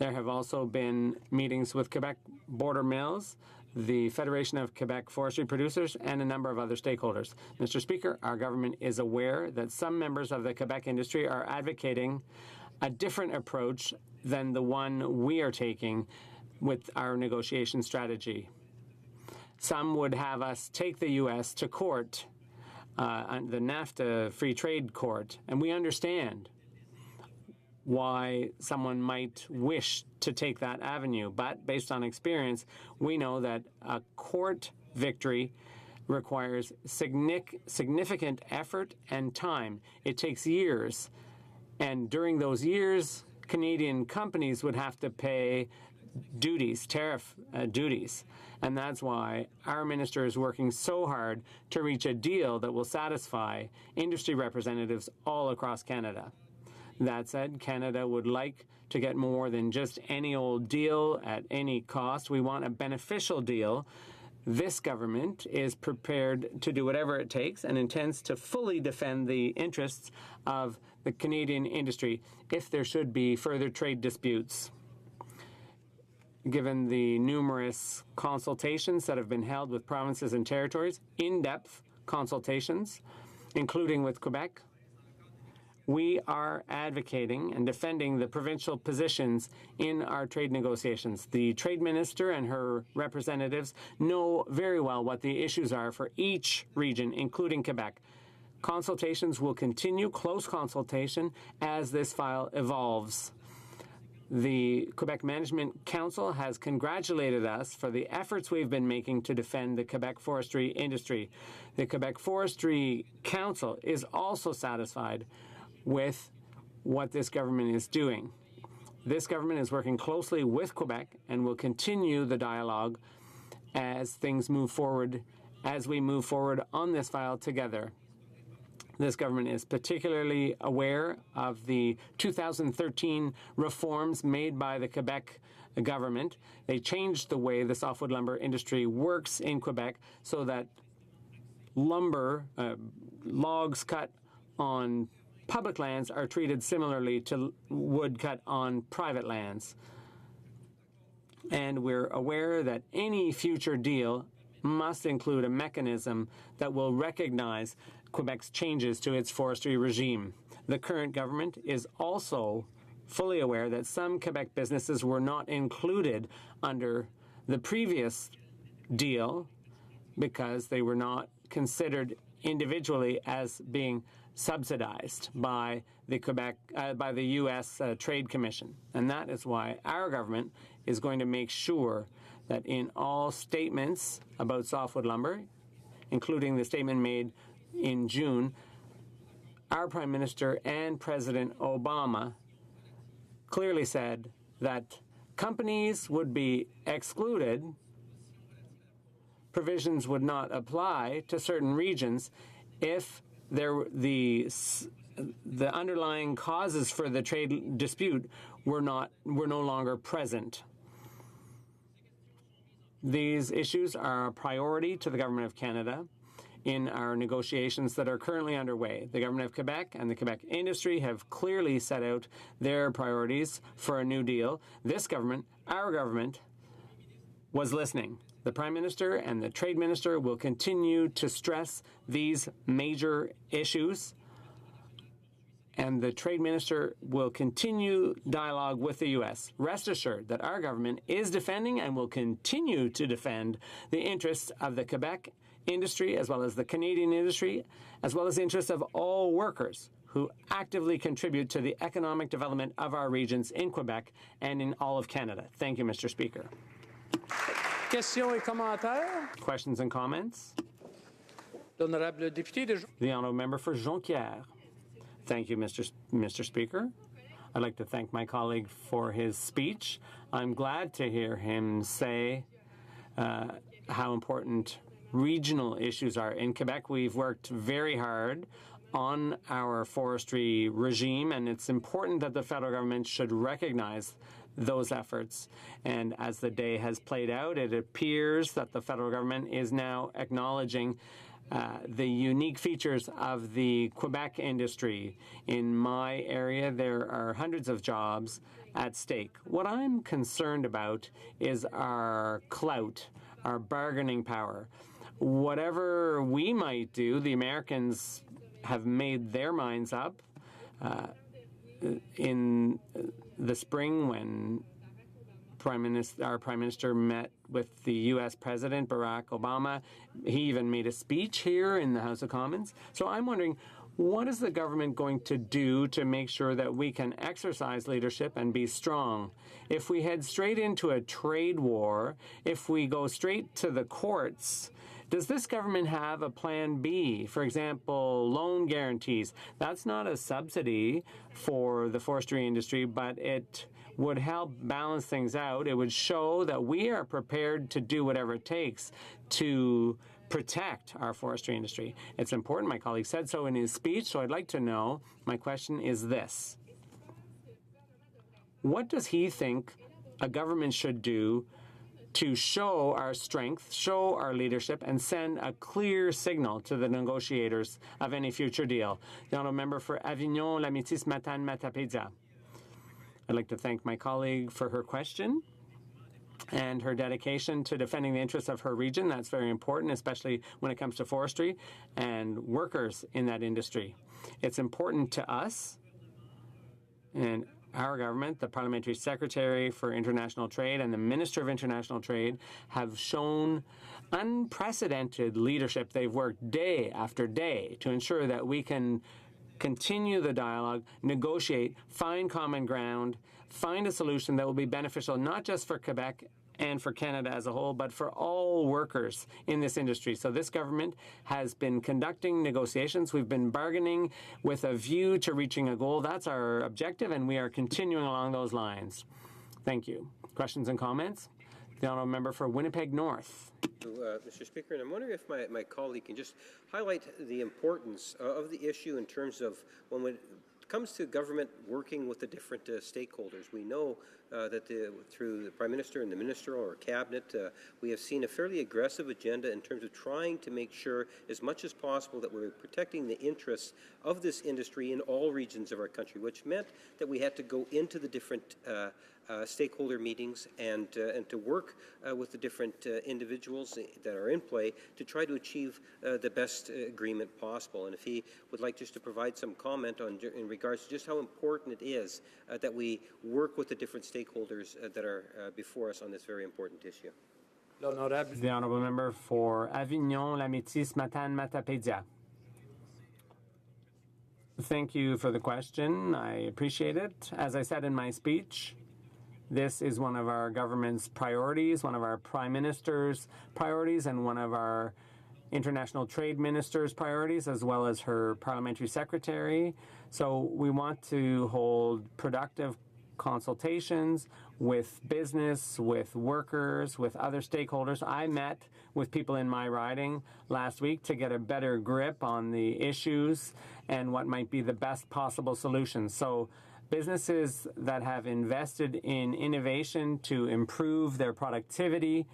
There have also been meetings with Quebec Border Mills, the Federation of Quebec Forestry Producers, and a number of other stakeholders. Mr. Speaker, our government is aware that some members of the Quebec industry are advocating a different approach than the one we are taking with our negotiation strategy. Some would have us take the U.S. to court, the NAFTA Free Trade Court, and we understand why someone might wish to take that avenue. But based on experience, we know that a court victory requires significant effort and time. It takes years. And during those years, Canadian companies would have to pay duties, tariff duties. And that's why our minister is working so hard to reach a deal that will satisfy industry representatives all across Canada. That said, Canada would like to get more than just any old deal at any cost. We want a beneficial deal. This government is prepared to do whatever it takes and intends to fully defend the interests of the Canadian industry if there should be further trade disputes. Given the numerous consultations that have been held with provinces and territories, in-depth consultations, including with Quebec, we are advocating and defending the provincial positions in our trade negotiations. The trade minister and her representatives know very well what the issues are for each region, including Quebec. Consultations will continue, close consultation, as this file evolves. The Quebec Management Council has congratulated us for the efforts we've been making to defend the Quebec forestry industry. The Quebec Forestry Council is also satisfied with what this government is doing. This government is working closely with Quebec and will continue the dialogue as things move forward, as we move forward on this file together. This government is particularly aware of the 2013 reforms made by the Quebec government. They changed the way the softwood lumber industry works in Quebec so that logs cut on public lands are treated similarly to wood cut on private lands. And we're aware that any future deal must include a mechanism that will recognize Quebec's changes to its forestry regime. The current government is also fully aware that some Quebec businesses were not included under the previous deal because they were not considered individually as being subsidized by the U.S. Trade Commission. And that is why our government is going to make sure that in all statements about softwood lumber, including the statement made in June, our Prime Minister and President Obama clearly said that companies would be excluded, provisions would not apply to certain regions if the underlying causes for the trade dispute were no longer present. These issues are a priority to the Government of Canada in our negotiations that are currently underway. The Government of Quebec and the Quebec industry have clearly set out their priorities for a new deal. This government, our government, was listening. The Prime Minister and the Trade Minister will continue to stress these major issues, and the Trade Minister will continue dialogue with the U.S. Rest assured that our government is defending and will continue to defend the interests of the Quebec industry as well as the Canadian industry, as well as the interests of all workers who actively contribute to the economic development of our regions in Quebec and in all of Canada. Thank you, Mr. Speaker. Questions and comments? The honourable member for Jonquière. Thank you, Mr. Speaker. I'd like to thank my colleague for his speech. I'm glad to hear him say how important regional issues are. In Quebec, we've worked very hard on our forestry regime, and it's important that the federal government should recognize those efforts. And as the day has played out, it appears that the federal government is now acknowledging the unique features of the Quebec industry. In my area, there are hundreds of jobs at stake. What I'm concerned about is our clout, our bargaining power. Whatever we might do, the Americans have made their minds up. In the spring, when our Prime Minister met with the U.S. President, Barack Obama, he even made a speech here in the House of Commons. So I'm wondering, what is the government going to do to make sure that we can exercise leadership and be strong? If we head straight into a trade war, if we go straight to the courts, does this government have a plan B? For example, loan guarantees. That's not a subsidy for the forestry industry, but it would help balance things out. It would show that we are prepared to do whatever it takes to protect our forestry industry. It's important. My colleague said so in his speech, so I'd like to know, my question is this. What does he think a government should do to show our strength, show our leadership, and send a clear signal to the negotiators of any future deal? The honourable member for Avignon, Lamitis, Matane, Matapédia. I'd like to thank my colleague for her question and her dedication to defending the interests of her region. That's very important, especially when it comes to forestry and workers in that industry. It's important to us and our government, the Parliamentary Secretary for International Trade and the Minister of International Trade have shown unprecedented leadership. They've worked day after day to ensure that we can continue the dialogue, negotiate, find common ground, find a solution that will be beneficial not just for Quebec and for Canada as a whole, but for all workers in this industry. So this government has been conducting negotiations. We've been bargaining with a view to reaching a goal. That's our objective, and we are continuing along those lines. Thank you. Questions and comments? The honourable member for Winnipeg North. Mr. Speaker, and I'm wondering if my colleague can just highlight the importance of the issue in terms of when it comes to government working with the different stakeholders. We know that through the Prime Minister and the Ministerial or Cabinet, we have seen a fairly aggressive agenda in terms of trying to make sure as much as possible that we're protecting the interests of this industry in all regions of our country, which meant that we had to go into the different stakeholder meetings and to work with the different individuals that are in play to try to achieve the best agreement possible. And if he would like just to provide some comment on in regards to just how important it is that we work with the different stakeholders that are before us on this very important issue. The honourable member for Avignon, Lamitis, Matane, Matapédia. Thank you for the question. I appreciate it. As I said in my speech, this is one of our government's priorities, one of our Prime Minister's priorities, and one of our International Trade Minister's priorities, as well as her Parliamentary Secretary. So we want to hold productive consultations with business, with workers, with other stakeholders. I met with people in my riding last week to get a better grip on the issues and what might be the best possible solutions. So businesses that have invested in innovation to improve their productivity,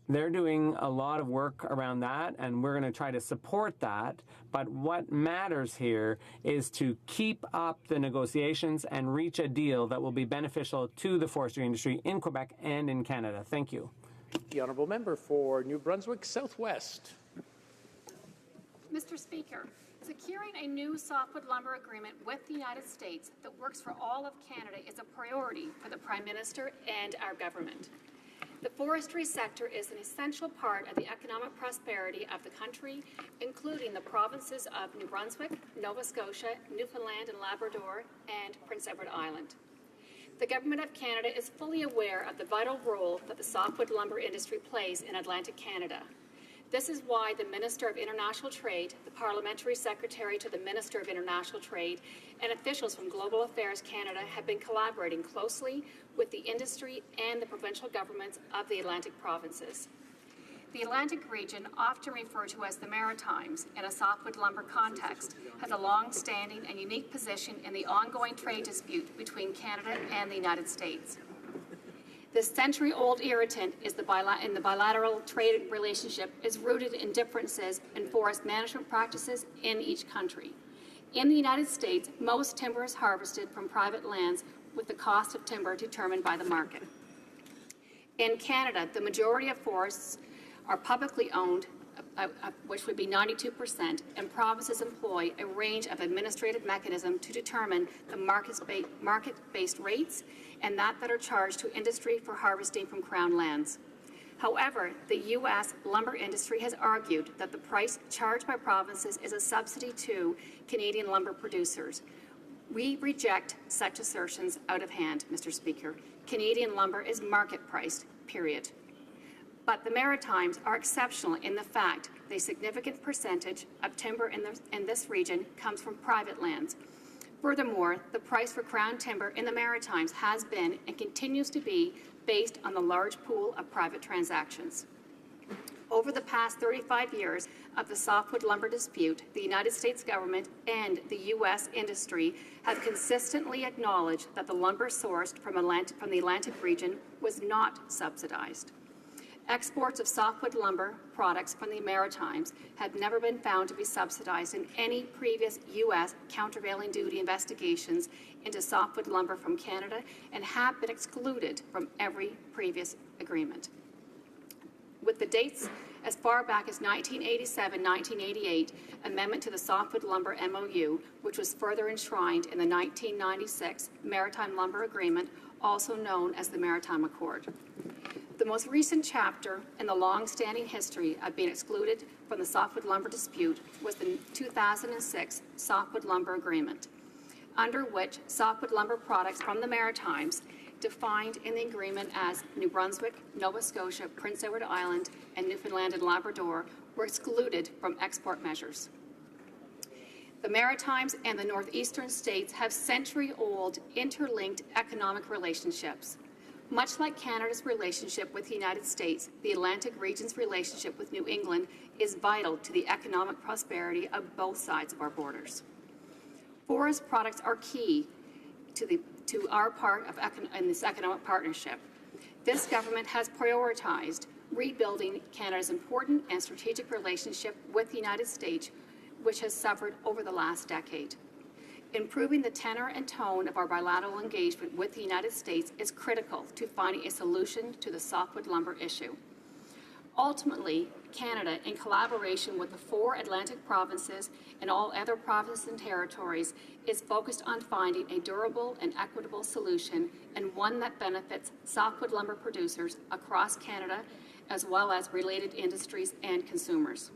they're doing a lot of work around that, and we're going to try to support that. But what matters here is to keep up the negotiations and reach a deal that will be beneficial to the forestry industry in Quebec and in Canada. Thank you. The honourable member for New Brunswick Southwest. Mr. Speaker, securing a new softwood lumber agreement with the United States that works for all of Canada is a priority for the Prime Minister and our government. The forestry sector is an essential part of the economic prosperity of the country, including the provinces of New Brunswick, Nova Scotia, Newfoundland and Labrador, and Prince Edward Island. The Government of Canada is fully aware of the vital role that the softwood lumber industry plays in Atlantic Canada. This is why the Minister of International Trade, the Parliamentary Secretary to the Minister of International Trade, and officials from Global Affairs Canada have been collaborating closely with the industry and the provincial governments of the Atlantic provinces. The Atlantic region, often referred to as the Maritimes in a softwood lumber context, has a long-standing and unique position in the ongoing trade dispute between Canada and the United States. This century-old irritant in the bilateral trade relationship is rooted in differences in forest management practices in each country. In the United States, most timber is harvested from private lands with the cost of timber determined by the market. In Canada, the majority of forests are publicly owned, which would be 92%, and provinces employ a range of administrative mechanisms to determine the market-based rates and that are charged to industry for harvesting from Crown lands. However, the U.S. lumber industry has argued that the price charged by provinces is a subsidy to Canadian lumber producers. We reject such assertions out of hand, Mr. Speaker. Canadian lumber is market-priced, period. But the Maritimes are exceptional in the fact that a significant percentage of timber in this region comes from private lands. Furthermore, the price for Crown timber in the Maritimes has been and continues to be based on the large pool of private transactions. Over the past 35 years of the softwood lumber dispute, the United States government and the U.S. industry have consistently acknowledged that the lumber sourced from the Atlantic region was not subsidized. Exports of softwood lumber products from the Maritimes have never been found to be subsidized in any previous U.S. countervailing duty investigations into softwood lumber from Canada and have been excluded from every previous agreement. With the dates as far back as 1987-1988, amendment to the Softwood Lumber MOU, which was further enshrined in the 1996 Maritime Lumber Agreement, also known as the Maritime Accord. The most recent chapter in the long-standing history of being excluded from the softwood lumber dispute was the 2006 Softwood Lumber Agreement, under which softwood lumber products from the Maritimes, defined in the agreement as New Brunswick, Nova Scotia, Prince Edward Island, and Newfoundland and Labrador, were excluded from export measures. The Maritimes and the northeastern states have century-old interlinked economic relationships. Much like Canada's relationship with the United States, the Atlantic region's relationship with New England is vital to the economic prosperity of both sides of our borders. Forest products are key to our part in this economic partnership. This government has prioritized rebuilding Canada's important and strategic relationship with the United States, which has suffered over the last decade. Improving the tenor and tone of our bilateral engagement with the United States is critical to finding a solution to the softwood lumber issue. Ultimately, Canada, in collaboration with the 4 Atlantic provinces and all other provinces and territories, is focused on finding a durable and equitable solution, and one that benefits softwood lumber producers across Canada, as well as related industries and consumers.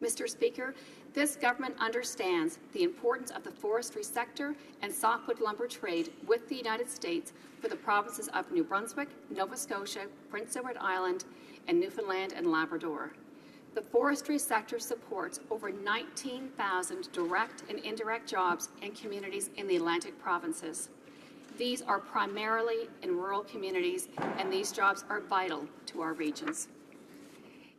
Mr. Speaker, this government understands the importance of the forestry sector and softwood lumber trade with the United States for the provinces of New Brunswick, Nova Scotia, Prince Edward Island, and Newfoundland and Labrador. The forestry sector supports over 19,000 direct and indirect jobs in communities in the Atlantic provinces. These are primarily in rural communities, and these jobs are vital to our regions.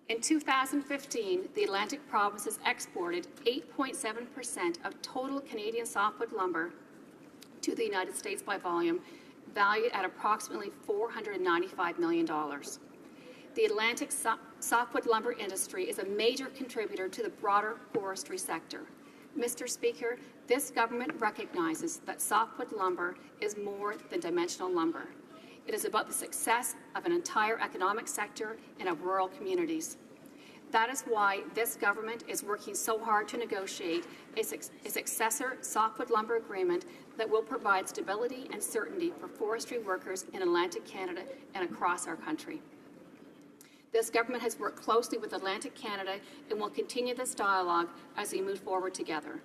In 2015, the Atlantic provinces exported 8.7% of total Canadian softwood lumber to the United States by volume, valued at approximately $495 million. The Atlantic softwood lumber industry is a major contributor to the broader forestry sector. Mr. Speaker, this government recognizes that softwood lumber is more than dimensional lumber. It is about the success of an entire economic sector and of rural communities. That is why this government is working so hard to negotiate a successor softwood lumber agreement that will provide stability and certainty for forestry workers in Atlantic Canada and across our country. This government has worked closely with Atlantic Canada and will continue this dialogue as we move forward together.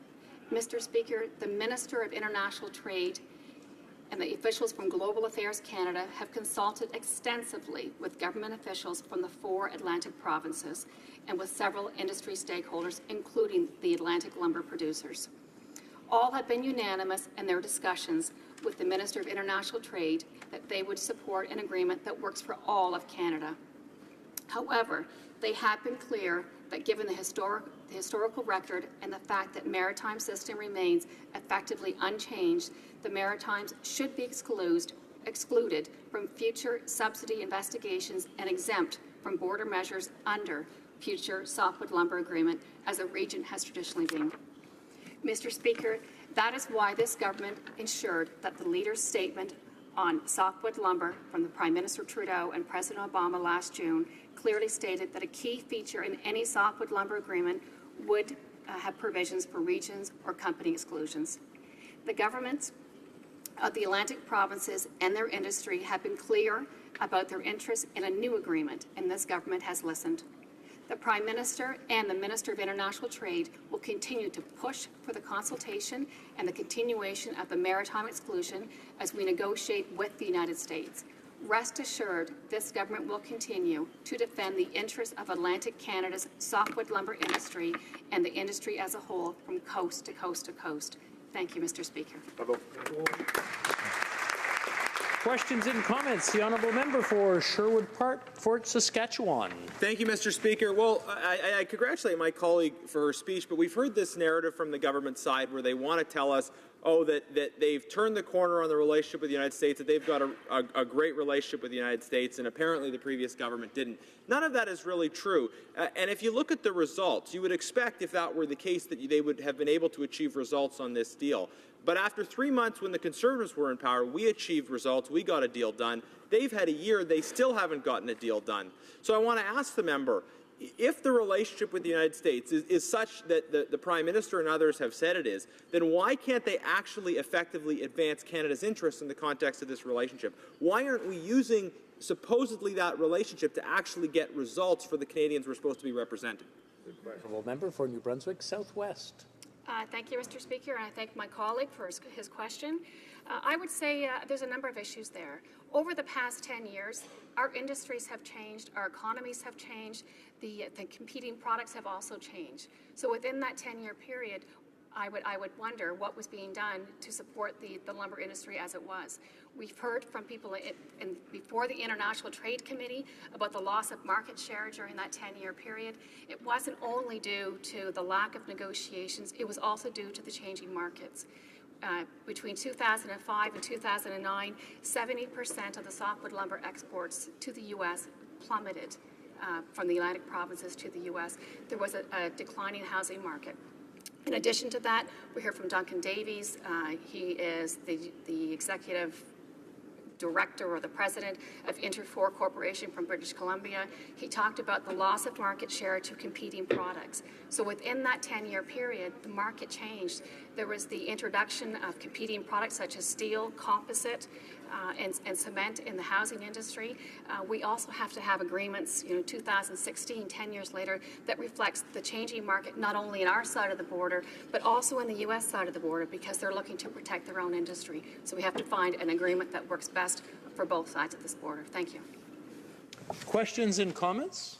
Mr. Speaker, the Minister of International Trade and the officials from Global Affairs Canada have consulted extensively with government officials from the 4 Atlantic provinces and with several industry stakeholders, including the Atlantic lumber producers. All have been unanimous in their discussions with the Minister of International Trade that they would support an agreement that works for all of Canada. However, they have been clear that given the historical record and the fact that maritime system remains effectively unchanged, the Maritimes should be excluded from future subsidy investigations and exempt from border measures under future softwood lumber agreement, as the region has traditionally been. Mr. Speaker, that is why this government ensured that the leader's statement on softwood lumber from the Prime Minister Trudeau and President Obama last June clearly stated that a key feature in any softwood lumber agreement would have provisions for regions or company exclusions. The governments of the Atlantic provinces and their industry have been clear about their interest in a new agreement, and this government has listened. The Prime Minister and the Minister of International Trade will continue to push for the consultation and the continuation of the maritime exclusion as we negotiate with the United States. Rest assured, this government will continue to defend the interests of Atlantic Canada's softwood lumber industry and the industry as a whole from coast to coast to coast. Thank you, Mr. Speaker. Questions and comments? The honourable member for Sherwood Park, Fort Saskatchewan. Thank you, Mr. Speaker. Well, I congratulate my colleague for her speech, but we've heard this narrative from the government side where they want to tell us, oh, that they've turned the corner on the relationship with the United States, that they've got a great relationship with the United States, and apparently the previous government didn't. None of that is really true. And if you look at the results, you would expect, if that were the case, that they would have been able to achieve results on this deal. But after 3 months when the Conservatives were in power, we achieved results. We got a deal done. They've had a year. They still haven't gotten a deal done. So I want to ask the member, if the relationship with the United States is such that the Prime Minister and others have said it is, then why can't they actually effectively advance Canada's interests in the context of this relationship? Why aren't we using supposedly that relationship to actually get results for the Canadians we're supposed to be representing? Honourable member for New Brunswick Southwest. Thank you, Mr. Speaker, and I thank my colleague for his question. I would say there's a number of issues there. Over the past 10 years, our industries have changed, our economies have changed, the competing products have also changed. So within that 10-year period, I would wonder what was being done to support the lumber industry as it was. We've heard from people before the International Trade Committee about the loss of market share during that 10-year period. It wasn't only due to the lack of negotiations, it was also due to the changing markets. Between 2005 and 2009, 70% of the softwood lumber exports to the U.S. plummeted from the Atlantic provinces to the U.S. There was a declining housing market. In addition to that, we hear from Duncan Davies. He is the executive director or the president of Interfor Corporation from British Columbia. He talked about the loss of market share to competing products. So within that 10-year period, the market changed. There was the introduction of competing products such as steel, composite, and cement in the housing industry. We also have to have agreements, 2016, 10 years later, that reflects the changing market not only in our side of the border, but also in the U.S. side of the border because they're looking to protect their own industry. So we have to find an agreement that works best for both sides of this border. Thank you. Questions and comments?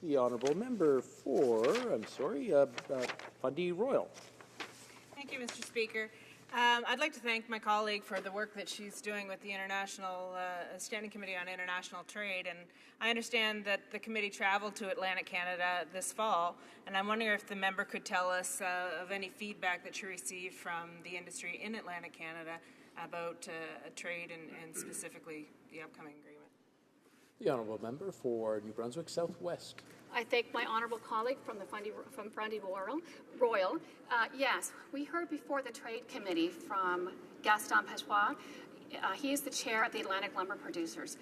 The honourable member for, Fundy Royal. Thank you, Mr. Speaker. I'd like to thank my colleague for the work that she's doing with the Standing Committee on International Trade, and I understand that the committee traveled to Atlantic Canada this fall, and I'm wondering if the member could tell us of any feedback that she received from the industry in Atlantic Canada about trade and specifically the upcoming agreement. The honourable member for New Brunswick Southwest. I thank my honourable colleague from Fundy Royal. Yes, we heard before the Trade Committee from Gaston Patois. He is the chair of the Atlantic Lumber Producers.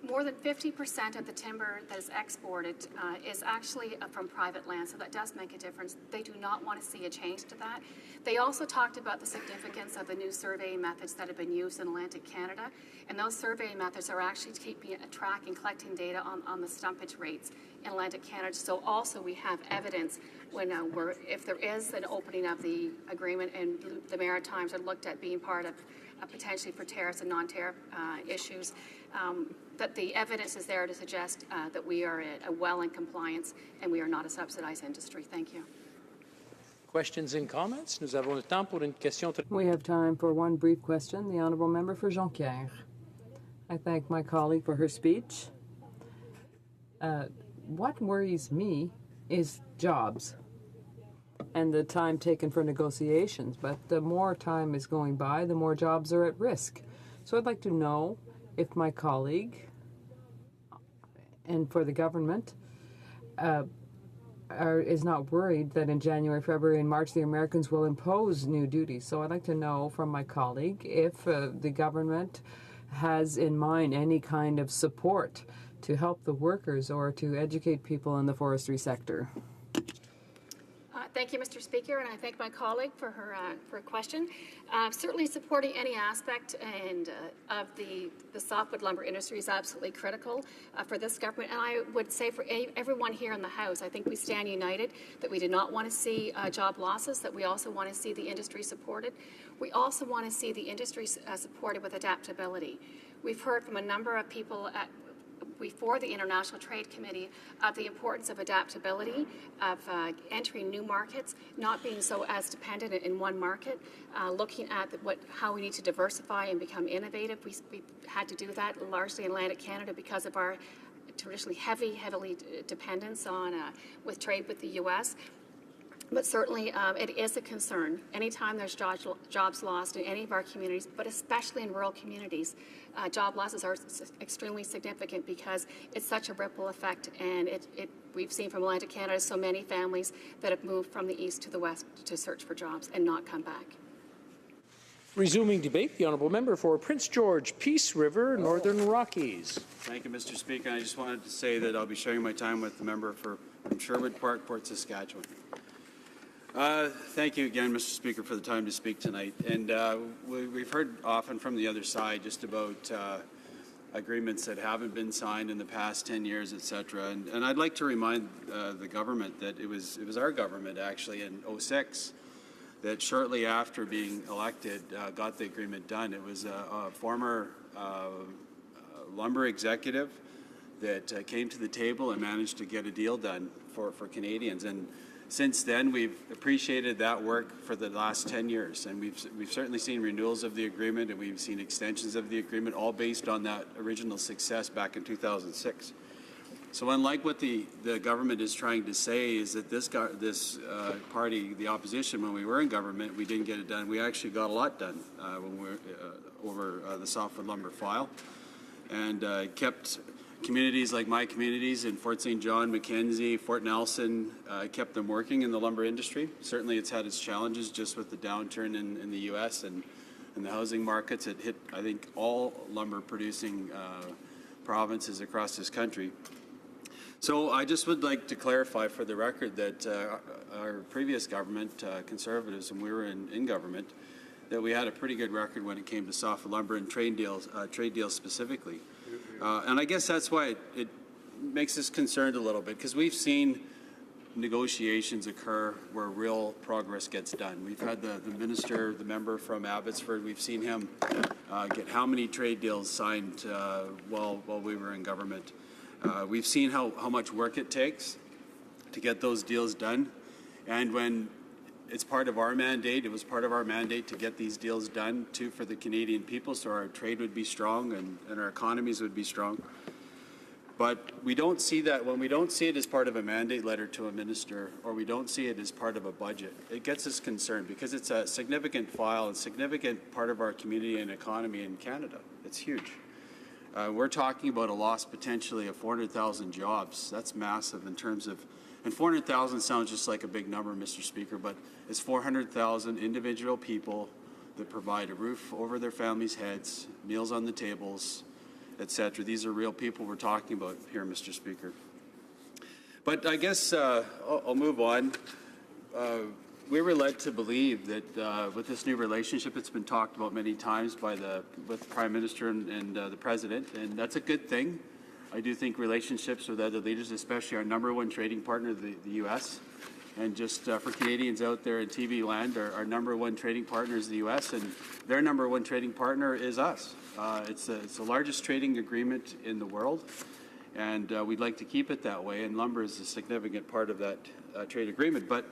More than 50% of the timber that is exported is actually from private land, so that does make a difference. They do not want to see a change to that. They also talked about the significance of the new surveying methods that have been used in Atlantic Canada, and those surveying methods are actually keeping a track and collecting data on the stumpage rates in Atlantic Canada. So also we have evidence when if there is an opening of the agreement and the Maritimes are looked at being part of potentially for tariffs and non-tariff issues, that the evidence is there to suggest that we are well in compliance and we are not a subsidized industry. Thank you. Questions and comments? Nous avons le temps pour une question. We have time for one brief question. The honourable member for Jonquière. I thank my colleague for her speech. What worries me is jobs and the time taken for negotiations. But the more time is going by, the more jobs are at risk. So I'd like to know if my colleague and for the government is not worried that in January, February, and March the Americans will impose new duties. So I'd like to know from my colleague if the government has in mind any kind of support to help the workers or to educate people in the forestry sector. Thank you, Mr. Speaker, and I thank my colleague for her question. Certainly supporting any aspect of the softwood lumber industry is absolutely critical for this government. And I would say for everyone here in the House, I think we stand united that we do not want to see job losses, that we also want to see the industry supported. We also want to see the industry supported with adaptability. We've heard from a number of people before the International Trade Committee of the importance of adaptability, of entering new markets, not being so as dependent in one market, looking at how we need to diversify and become innovative. We had to do that largely in Atlantic Canada because of our traditionally heavily dependence on with trade with the U.S. But certainly it is a concern. Anytime there's jobs lost in any of our communities, but especially in rural communities, job losses are extremely significant because it's such a ripple effect. And we've seen from Atlantic Canada so many families that have moved from the east to the west to search for jobs and not come back. Resuming debate, the honourable member for Prince George, Peace River, Northern Rockies. Thank you, Mr. Speaker. I just wanted to say that I'll be sharing my time with the member from Sherwood Park, Port Saskatchewan. Thank you again, Mr. Speaker, for the time to speak tonight. And we've heard often from the other side just about agreements that haven't been signed in the past 10 years, etc. And I'd like to remind the government that it was our government, actually, in 2006, that shortly after being elected got the agreement done. It was a former lumber executive that came to the table and managed to get a deal done for Canadians. And since then, we've appreciated that work for the last 10 years, and we've certainly seen renewals of the agreement, and we've seen extensions of the agreement, all based on that original success back in 2006. So unlike what the government is trying to say is that this party, the opposition, when we were in government, we didn't get it done. We actually got a lot done when we were over the softwood lumber file, and kept communities like my communities in Fort St. John, Mackenzie, Fort Nelson, kept them working in the lumber industry. Certainly it's had its challenges just with the downturn in the U.S. and the housing markets. It hit, I think, all lumber producing provinces across this country. So I just would like to clarify for the record that our previous government, Conservatives, when we were in government, that we had a pretty good record when it came to softwood lumber and trade deals specifically. And I guess that's why it makes us concerned a little bit, because we've seen negotiations occur where real progress gets done. We've had the minister, the member from Abbotsford, we've seen him get how many trade deals signed while we were in government. We've seen how much work it takes to get those deals done. And when it's part of our mandate, it was part of our mandate to get these deals done too for the Canadian people, so our trade would be strong and our economies would be strong. But we don't see that. When we don't see it as part of a mandate letter to a minister, or we don't see it as part of a budget, it gets us concerned, because it's a significant file, a significant part of our community and economy in Canada. It's huge. We're talking about a loss potentially of 400,000 jobs. That's massive in terms of, and 400,000 sounds just like a big number, Mr. Speaker, but it's 400,000 individual people that provide a roof over their families' heads, meals on the tables, etc. These are real people we're talking about here, Mr. Speaker. But I guess I'll move on. We were led to believe that with this new relationship, it's been talked about many times with the Prime Minister and the President, and that's a good thing. I do think relationships with other leaders, especially our number one trading partner, the U.S., and just for Canadians out there in TV land, our number one trading partner is the U.S., and their number one trading partner is us. It's the largest trading agreement in the world, and we'd like to keep it that way, and lumber is a significant part of that trade agreement. But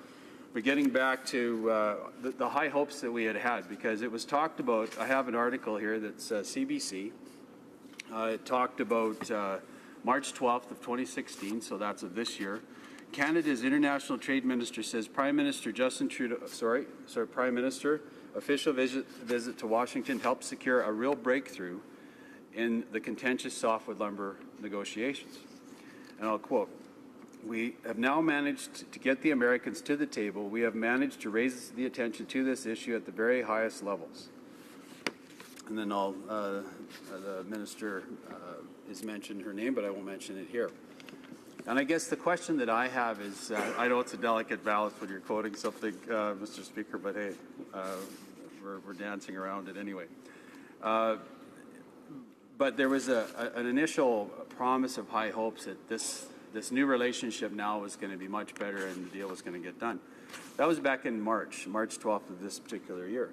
getting back to the high hopes that we had, because it was talked about, I have an article here that's CBC. It talked about March 12th of 2016, so that's of this year. Canada's International Trade Minister says Prime Minister Justin Trudeau, Prime Minister, official visit to Washington helped secure a real breakthrough in the contentious softwood lumber negotiations. And I'll quote, We have now managed to get the Americans to the table. We have managed to raise the attention to this issue at the very highest levels. And then the minister is mentioned her name, but I won't mention it here. And I guess the question that I have is, I know it's a delicate balance when you're quoting something, Mr. Speaker, but hey, we're dancing around it anyway. But there was an initial promise of high hopes that this new relationship now was going to be much better and the deal was going to get done. That was back in March 12th of this particular year.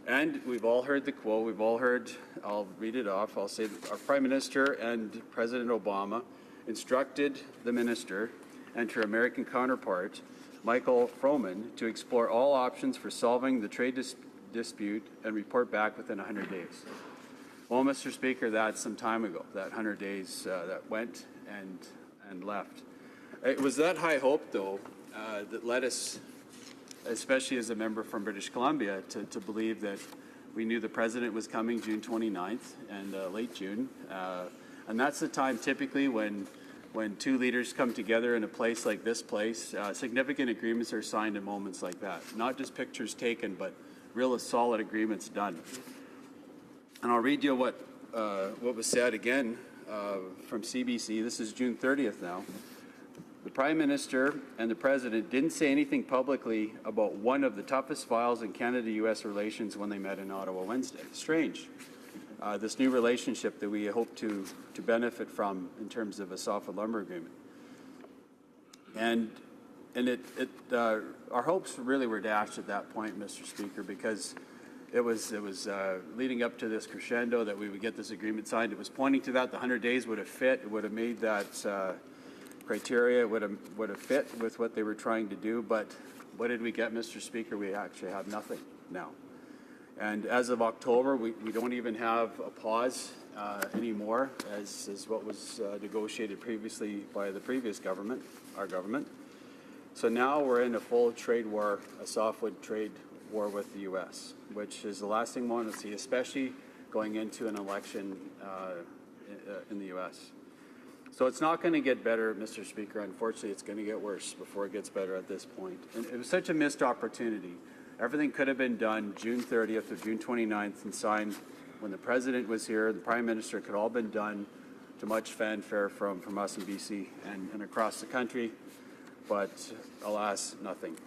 And we've all heard the quote, we've all heard, I'll read it off, I'll say that our Prime Minister and President Obama instructed the minister and her American counterpart, Michael Froman, to explore all options for solving the trade dispute and report back within 100 days. Well, Mr. Speaker, that's some time ago, that 100 days that went and left. It was that high hope, though, that led us, especially as a member from British Columbia, to believe that we knew the president was coming June 29th and late June. And that's the time typically when two leaders come together in a place like this place, significant agreements are signed in moments like that. Not just pictures taken, but real solid agreements done. And I'll read you what was said again from CBC. This is June 30th now. The Prime Minister and the President didn't say anything publicly about one of the toughest files in Canada-U.S. relations when they met in Ottawa Wednesday. Strange. This new relationship that we hope to benefit from in terms of a softwood lumber agreement. And our hopes really were dashed at that point, Mr. Speaker, because it was leading up to this crescendo that we would get this agreement signed. It was pointing to that. The 100 days would have fit. It would have made that criteria. It would have fit with what they were trying to do. But what did we get, Mr. Speaker? We actually have nothing now. And as of October, we don't even have a pause anymore, as what was negotiated previously by the previous government, our government. So now we're in a full trade war, a softwood trade war with the U.S., which is the last thing we want to see, especially going into an election in the U.S. So it's not going to get better, Mr. Speaker. Unfortunately, it's going to get worse before it gets better at this point. And it was such a missed opportunity. Everything could have been done June 30th or June 29th and signed when the President was here. The Prime Minister could all been done to much fanfare from us in BC and across the country. But alas, nothing.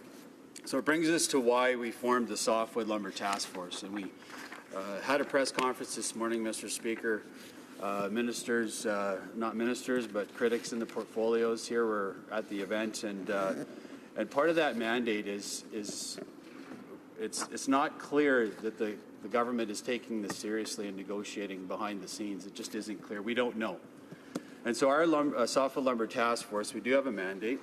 So it brings us to why we formed the Softwood Lumber Task Force. And we had a press conference this morning, Mr. Speaker. Ministers, not ministers, but critics in the portfolios here were at the event. And part of that mandate is it's not clear that the government is taking this seriously and negotiating behind the scenes. It just isn't clear. We don't know. And so our Softwood Lumber Task Force, we do have a mandate.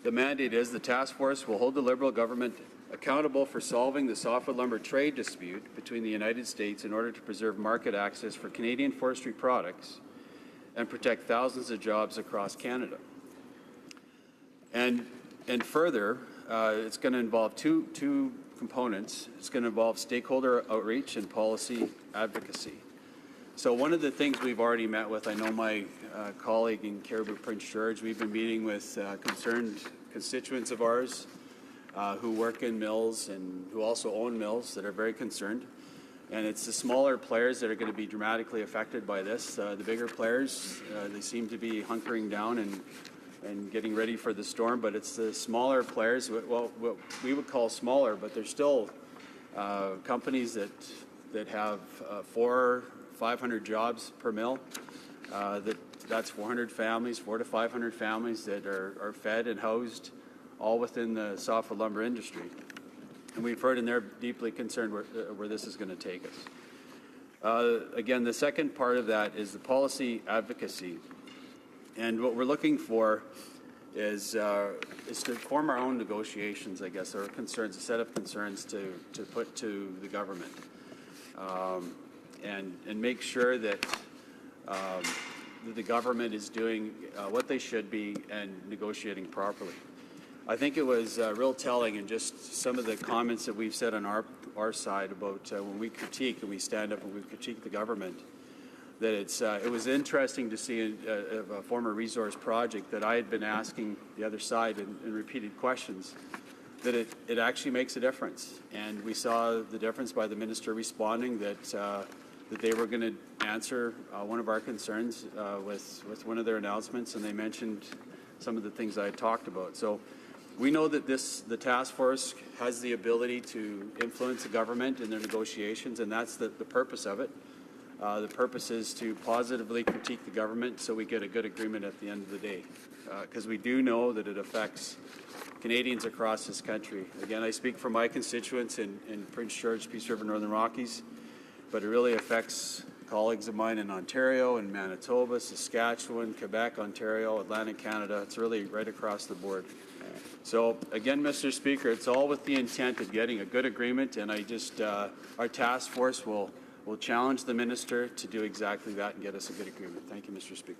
The mandate is the task force will hold the Liberal government accountable for solving the softwood lumber trade dispute between the United States in order to preserve market access for Canadian forestry products and protect thousands of jobs across Canada. And further, it's going to involve two components. It's going to involve stakeholder outreach and policy advocacy. So one of the things we've already met with, I know my colleague in Caribou Prince George, we've been meeting with concerned constituents of ours who work in mills and who also own mills that are very concerned. And it's the smaller players that are going to be dramatically affected by this. The bigger players, they seem to be hunkering down and getting ready for the storm, but it's the smaller players, well, what we would call smaller, but they're still companies that have 400-500 jobs per mill. That's 400 families, 400 to 500 families that are fed and housed all within the softwood lumber industry. And we've heard, and they're deeply concerned where this is going to take us. Again, the second part of that is the policy advocacy. And what we're looking for is to form our own negotiations, I guess, or concerns, a set of concerns to put to the government. And make sure that the government is doing what they should be and negotiating properly. I think it was real telling in just some of the comments that we've said on our side about when we critique and we stand up and we critique the government. that it was interesting to see a former resource project that I had been asking the other side in repeated questions, that it actually makes a difference. And we saw the difference by the minister responding that they were going to answer one of our concerns with one of their announcemements, and they mentioned some of the things I had talked about. So we know that the task force has the ability to influence the government in their negotiations, and that's the purpose of it. The purpose is to positively critique the government so we get a good agreement at the end of the day, because we do know that it affects Canadians across this country. Again, I speak for my constituents in Prince George, Peace River, Northern Rockies, but it really affects colleagues of mine in Ontario, in Manitoba, Saskatchewan, Quebec, Ontario, Atlantic Canada. It's really right across the board. So again, Mr. Speaker, it's all with the intent of getting a good agreement, and our task force will challenge the minister to do exactly that and get us a good agreement. Thank you, Mr. Speaker.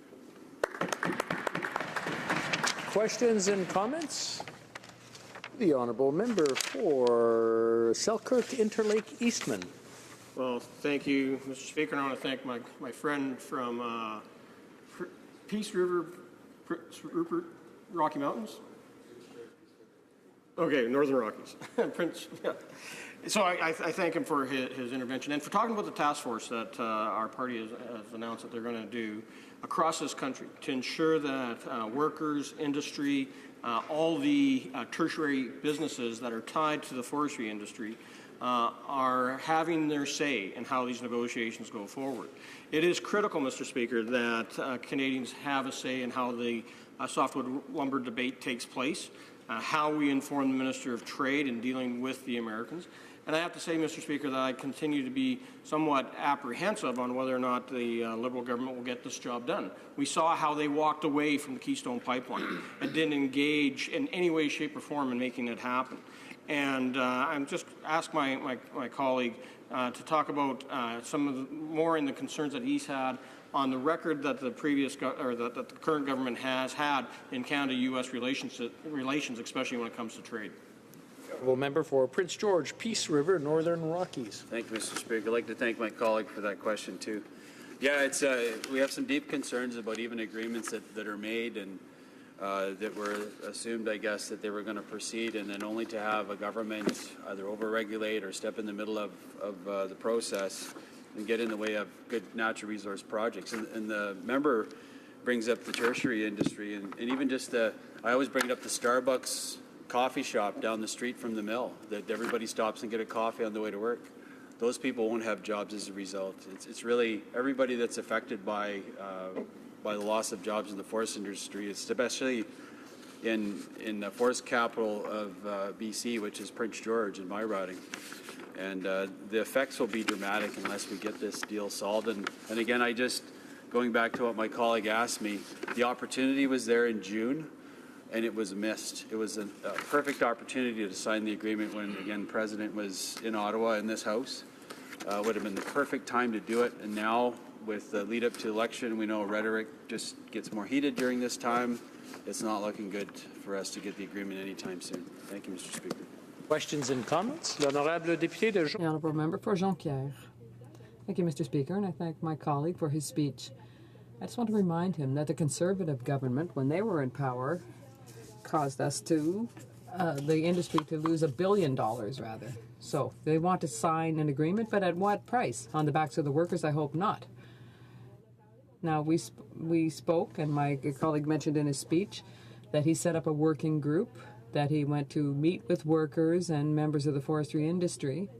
Questions and comments? The honourable member for Selkirk Interlake Eastman. Well, thank you, Mr. Speaker. And I want to thank my friend from Peace River, Rupert, Rocky Mountains. Okay, Northern Rockies. Prince. Yeah. So I thank him for his intervention and for talking about the task force that our party has announced that they're going to do across this country to ensure that workers, industry, all the tertiary businesses that are tied to the forestry industry are having their say in how these negotiations go forward. It is critical, Mr. Speaker, that Canadians have a say in how the softwood lumber debate takes place, how we inform the Minister of Trade in dealing with the Americans. And I have to say, Mr. Speaker, that I continue to be somewhat apprehensive on whether or not the Liberal government will get this job done. We saw how they walked away from the Keystone Pipeline and didn't engage in any way, shape, or form in making it happen. And I'm just ask my colleague to talk about some of the more in the concerns that he's had on the record that the that the current government has had in Canada-U.S. relations, especially when it comes to trade. Honourable member for Prince George, Peace River, Northern Rockies. Thank you, Mr. Speaker. I'd like to thank my colleague for that question too. Yeah, it's we have some deep concerns about even agreements that are made and that were assumed, I guess, that they were going to proceed, and then only to have a government either overregulate or step in the middle of the process and get in the way of good natural resource projects. And the member brings up the tertiary industry, and even just I always bring up the Starbucks coffee shop down the street from the mill that everybody stops and get a coffee on the way to work. Those people won't have jobs as a result. It's really everybody that's affected by the loss of jobs in the forest industry, especially in the forest capital of BC, which is Prince George in my riding. And the effects will be dramatic unless we get this deal solved. And again, going back to what my colleague asked me, the opportunity was there in June, and it was missed. It was a perfect opportunity to sign the agreement when, again, the President was in Ottawa in this House. Would have been the perfect time to do it. And now, with the lead up to election, we know rhetoric just gets more heated during this time. It's not looking good for us to get the agreement anytime soon. Thank you, Mr. Speaker. Questions and comments? L'honorable député de Jean. The honourable member for Jonquière. Thank you, Mr. Speaker, and I thank my colleague for his speech. I just want to remind him that the Conservative government, when they were in power, caused us the industry to lose $1 billion, rather. So they want to sign an agreement, but at what price? On the backs of the workers? I hope not. Now, we spoke, and my colleague mentioned in his speech that he set up a working group, that he went to meet with workers and members of the forestry industry.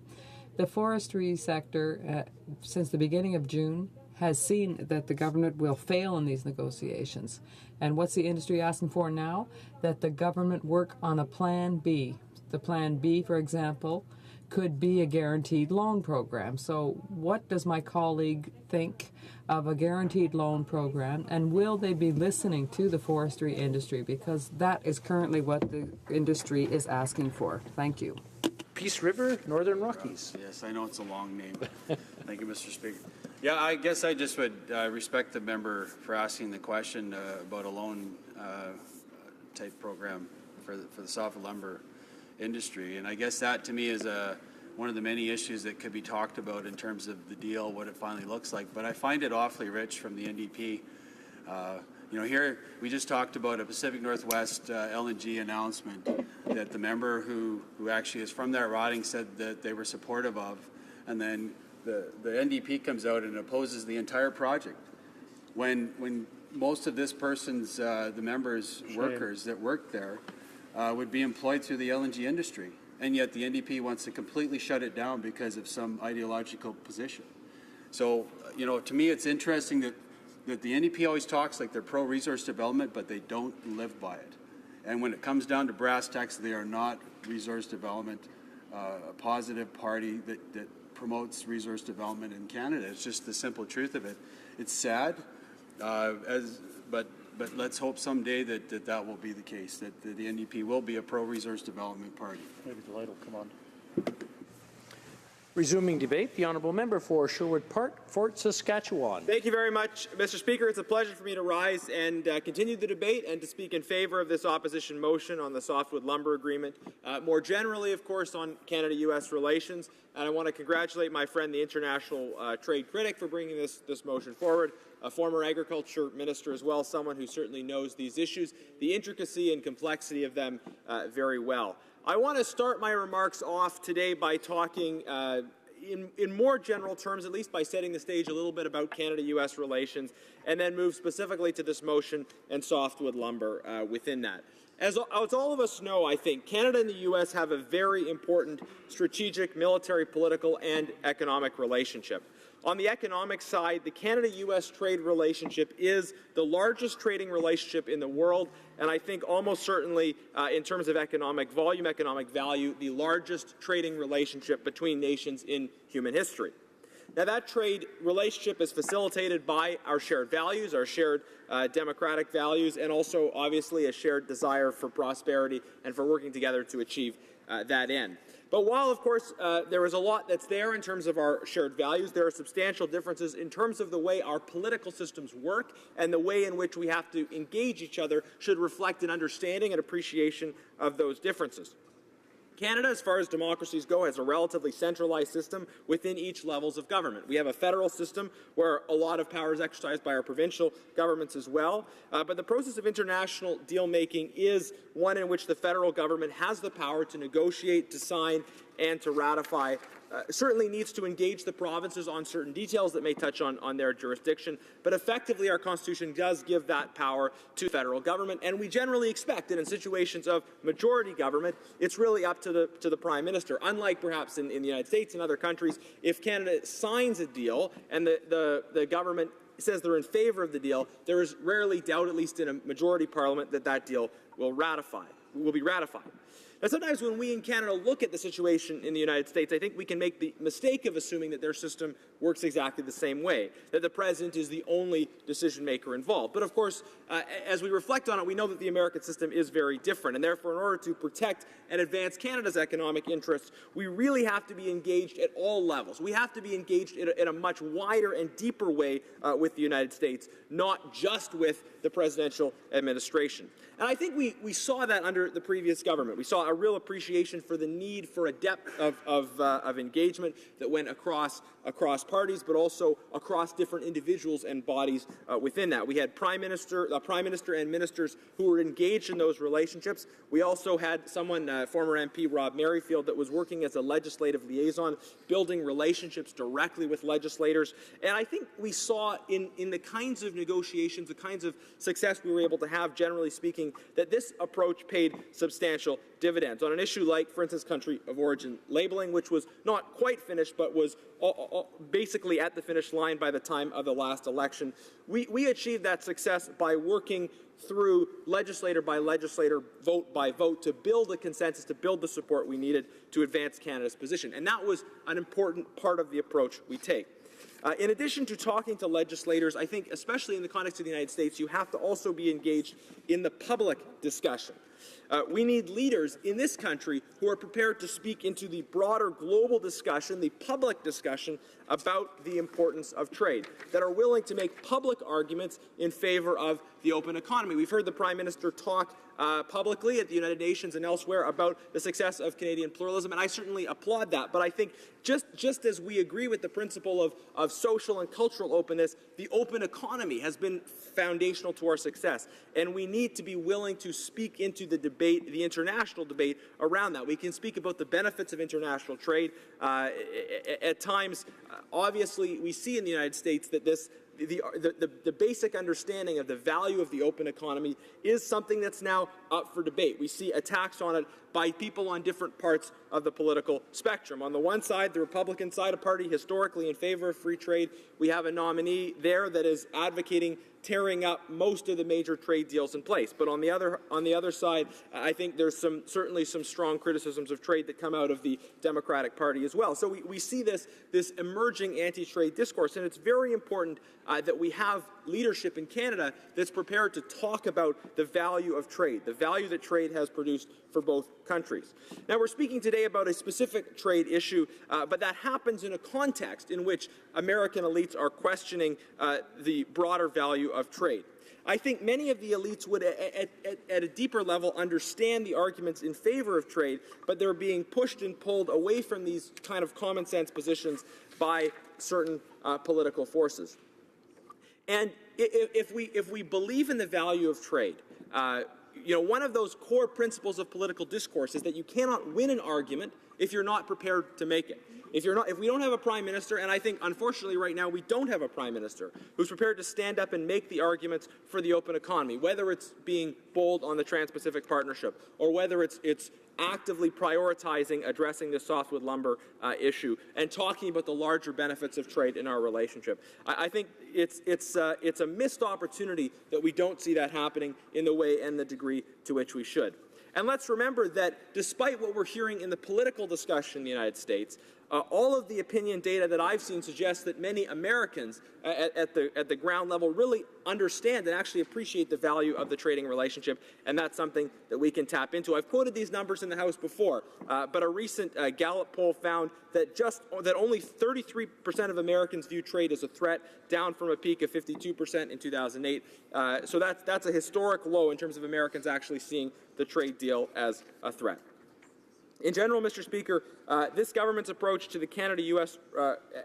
The forestry sector, since the beginning of June, has seen that the government will fail in these negotiations. And what's the industry asking for now? That the government work on a Plan B. The Plan B, for example, could be a guaranteed loan program. So what does my colleague think of a guaranteed loan program, and will they be listening to the forestry industry? Because that is currently what the industry is asking for. Thank you. Peace River, Northern Rockies. Yes, I know it's a long name. Thank you, Mr. Speaker. Yeah, I guess I just would respect the member for asking the question about a loan type program for the softwood lumber industry, and I guess that to me is a one of the many issues that could be talked about in terms of the deal, what it finally looks like. But I find it awfully rich from the NDP. Here we just talked about a Pacific Northwest LNG announcement that the member who actually is from that riding said that they were supportive of, and then the NDP comes out and opposes the entire project. When most of this person's, the members' workers that work there would be employed through the LNG industry, and yet the NDP wants to completely shut it down because of some ideological position. So, to me it's interesting that the NDP always talks like they're pro-resource development, but they don't live by it. And when it comes down to brass tacks, they are not resource development, a positive party that promotes resource development in Canada. It's just the simple truth of it. It's sad, but let's hope someday that will be the case, that the NDP will be a pro-resource development party. Maybe the light will come on. Resuming debate, the honourable member for Sherwood Park, Fort Saskatchewan. Thank you very much, Mr. Speaker. It's a pleasure for me to rise and continue the debate and to speak in favour of this opposition motion on the softwood lumber agreement. More generally, of course, on Canada-U.S. relations. And I want to congratulate my friend, the international trade critic, for bringing this motion forward. A former agriculture minister as well, someone who certainly knows these issues, the intricacy and complexity of them very well. I want to start my remarks off today by talking in more general terms, at least by setting the stage a little bit about Canada-U.S. relations, and then move specifically to this motion and softwood lumber within that. As all of us know, I think, Canada and the U.S. have a very important strategic, military, political, and economic relationship. On the economic side, the Canada-U.S. trade relationship is the largest trading relationship in the world, and I think almost certainly, in terms of economic volume, economic value, the largest trading relationship between nations in human history. Now, that trade relationship is facilitated by our shared values, our shared democratic values, and also, obviously, a shared desire for prosperity and for working together to achieve that end. But while, of course, there is a lot that's there in terms of our shared values, there are substantial differences in terms of the way our political systems work, and the way in which we have to engage each other should reflect an understanding and appreciation of those differences. Canada, as far as democracies go, has a relatively centralized system within each levels of government. We have a federal system where a lot of power is exercised by our provincial governments as well. But the process of international deal-making is one in which the federal government has the power to negotiate, to sign, and to ratify. Certainly needs to engage the provinces on certain details that may touch on their jurisdiction, but effectively our Constitution does give that power to the federal government, and we generally expect that in situations of majority government, it's really up to the Prime Minister. Unlike perhaps in the United States and other countries, if Canada signs a deal and the government says they're in favor of the deal, there is rarely doubt, at least in a majority parliament, that deal will be ratified. Now, sometimes when we in Canada look at the situation in the United States, I think we can make the mistake of assuming that their system works exactly the same way, that the president is the only decision maker involved. But of course, as we reflect on it, we know that the American system is very different, and therefore in order to protect and advance Canada's economic interests, we really have to be engaged at all levels. We have to be engaged in a much wider and deeper way with the United States, not just with the presidential administration. And I think we saw that under the previous government. We saw a real appreciation for the need for a depth of engagement that went across parties, but also across different individuals and bodies within that. We had Prime Minister and ministers who were engaged in those relationships. We also had someone, former MP Rob Merrifield, that was working as a legislative liaison, building relationships directly with legislators. And I think we saw in the kinds of negotiations, the kinds of success we were able to have, generally speaking, that this approach paid substantial dividends on an issue like, for instance, country of origin labeling, which was not quite finished but was basically at the finish line by the time of the last election. We achieved that success by working through legislator by legislator, vote by vote, to build a consensus, to build the support we needed to advance Canada's position. And that was an important part of the approach we take. In addition to talking to legislators, I think, especially in the context of the United States, you have to also be engaged in the public discussion. We need leaders in this country who are prepared to speak into the broader global discussion, the public discussion about the importance of trade, that are willing to make public arguments in favor of the open economy. We've heard the Prime Minister talk publicly at the United Nations and elsewhere about the success of Canadian pluralism, and I certainly applaud that. But I think just as we agree with the principle of social and cultural openness, the open economy has been foundational to our success, and we need to be willing to speak into the debate, the international debate around that. We can speak about the benefits of international trade. At times, obviously, we see in the United States that the basic understanding of the value of the open economy is something that's now up for debate. We see attacks on it by people on different parts of the political spectrum. On the one side, the Republican side of the party, historically in favor of free trade, we have a nominee there that is advocating tearing up most of the major trade deals in place. But on the other side, I think there's certainly some strong criticisms of trade that come out of the Democratic Party as well. So we see this emerging anti-trade discourse, and it's very important that we have leadership in Canada that's prepared to talk about the value of trade, the value that trade has produced for both countries. Now, we're speaking today about a specific trade issue, but that happens in a context in which American elites are questioning the broader value of trade. I think many of the elites would, at a deeper level, understand the arguments in favor of trade, but they're being pushed and pulled away from these kind of common sense positions by certain political forces. And if we believe in the value of trade, one of those core principles of political discourse is that you cannot win an argument if you're not prepared to make it. If we don't have a prime minister, and I think unfortunately right now we don't have a prime minister who's prepared to stand up and make the arguments for the open economy, whether it's being bold on the Trans-Pacific Partnership or whether it's actively prioritizing addressing the softwood lumber issue and talking about the larger benefits of trade in our relationship. I think it's a missed opportunity that we don't see that happening in the way and the degree to which we should. And let's remember that despite what we're hearing in the political discussion in the United States, all of the opinion data that I've seen suggests that many Americans at the ground level really understand and actually appreciate the value of the trading relationship, and that's something that we can tap into. I've quoted these numbers in the House before, but a recent Gallup poll found that only 33% of Americans view trade as a threat, down from a peak of 52% in 2008. So that's a historic low in terms of Americans actually seeing the trade deal as a threat. In general, Mr. Speaker, this government's approach to the Canada-U.S.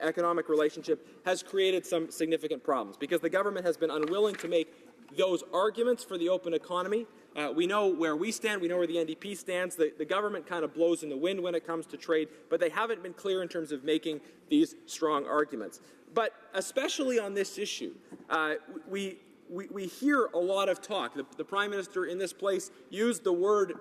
Economic relationship has created some significant problems because the government has been unwilling to make those arguments for the open economy. We know where we stand. We know where the NDP stands. The government kind of blows in the wind when it comes to trade, but they haven't been clear in terms of making these strong arguments. But especially on this issue, we hear a lot of talk. The Prime Minister in this place used the word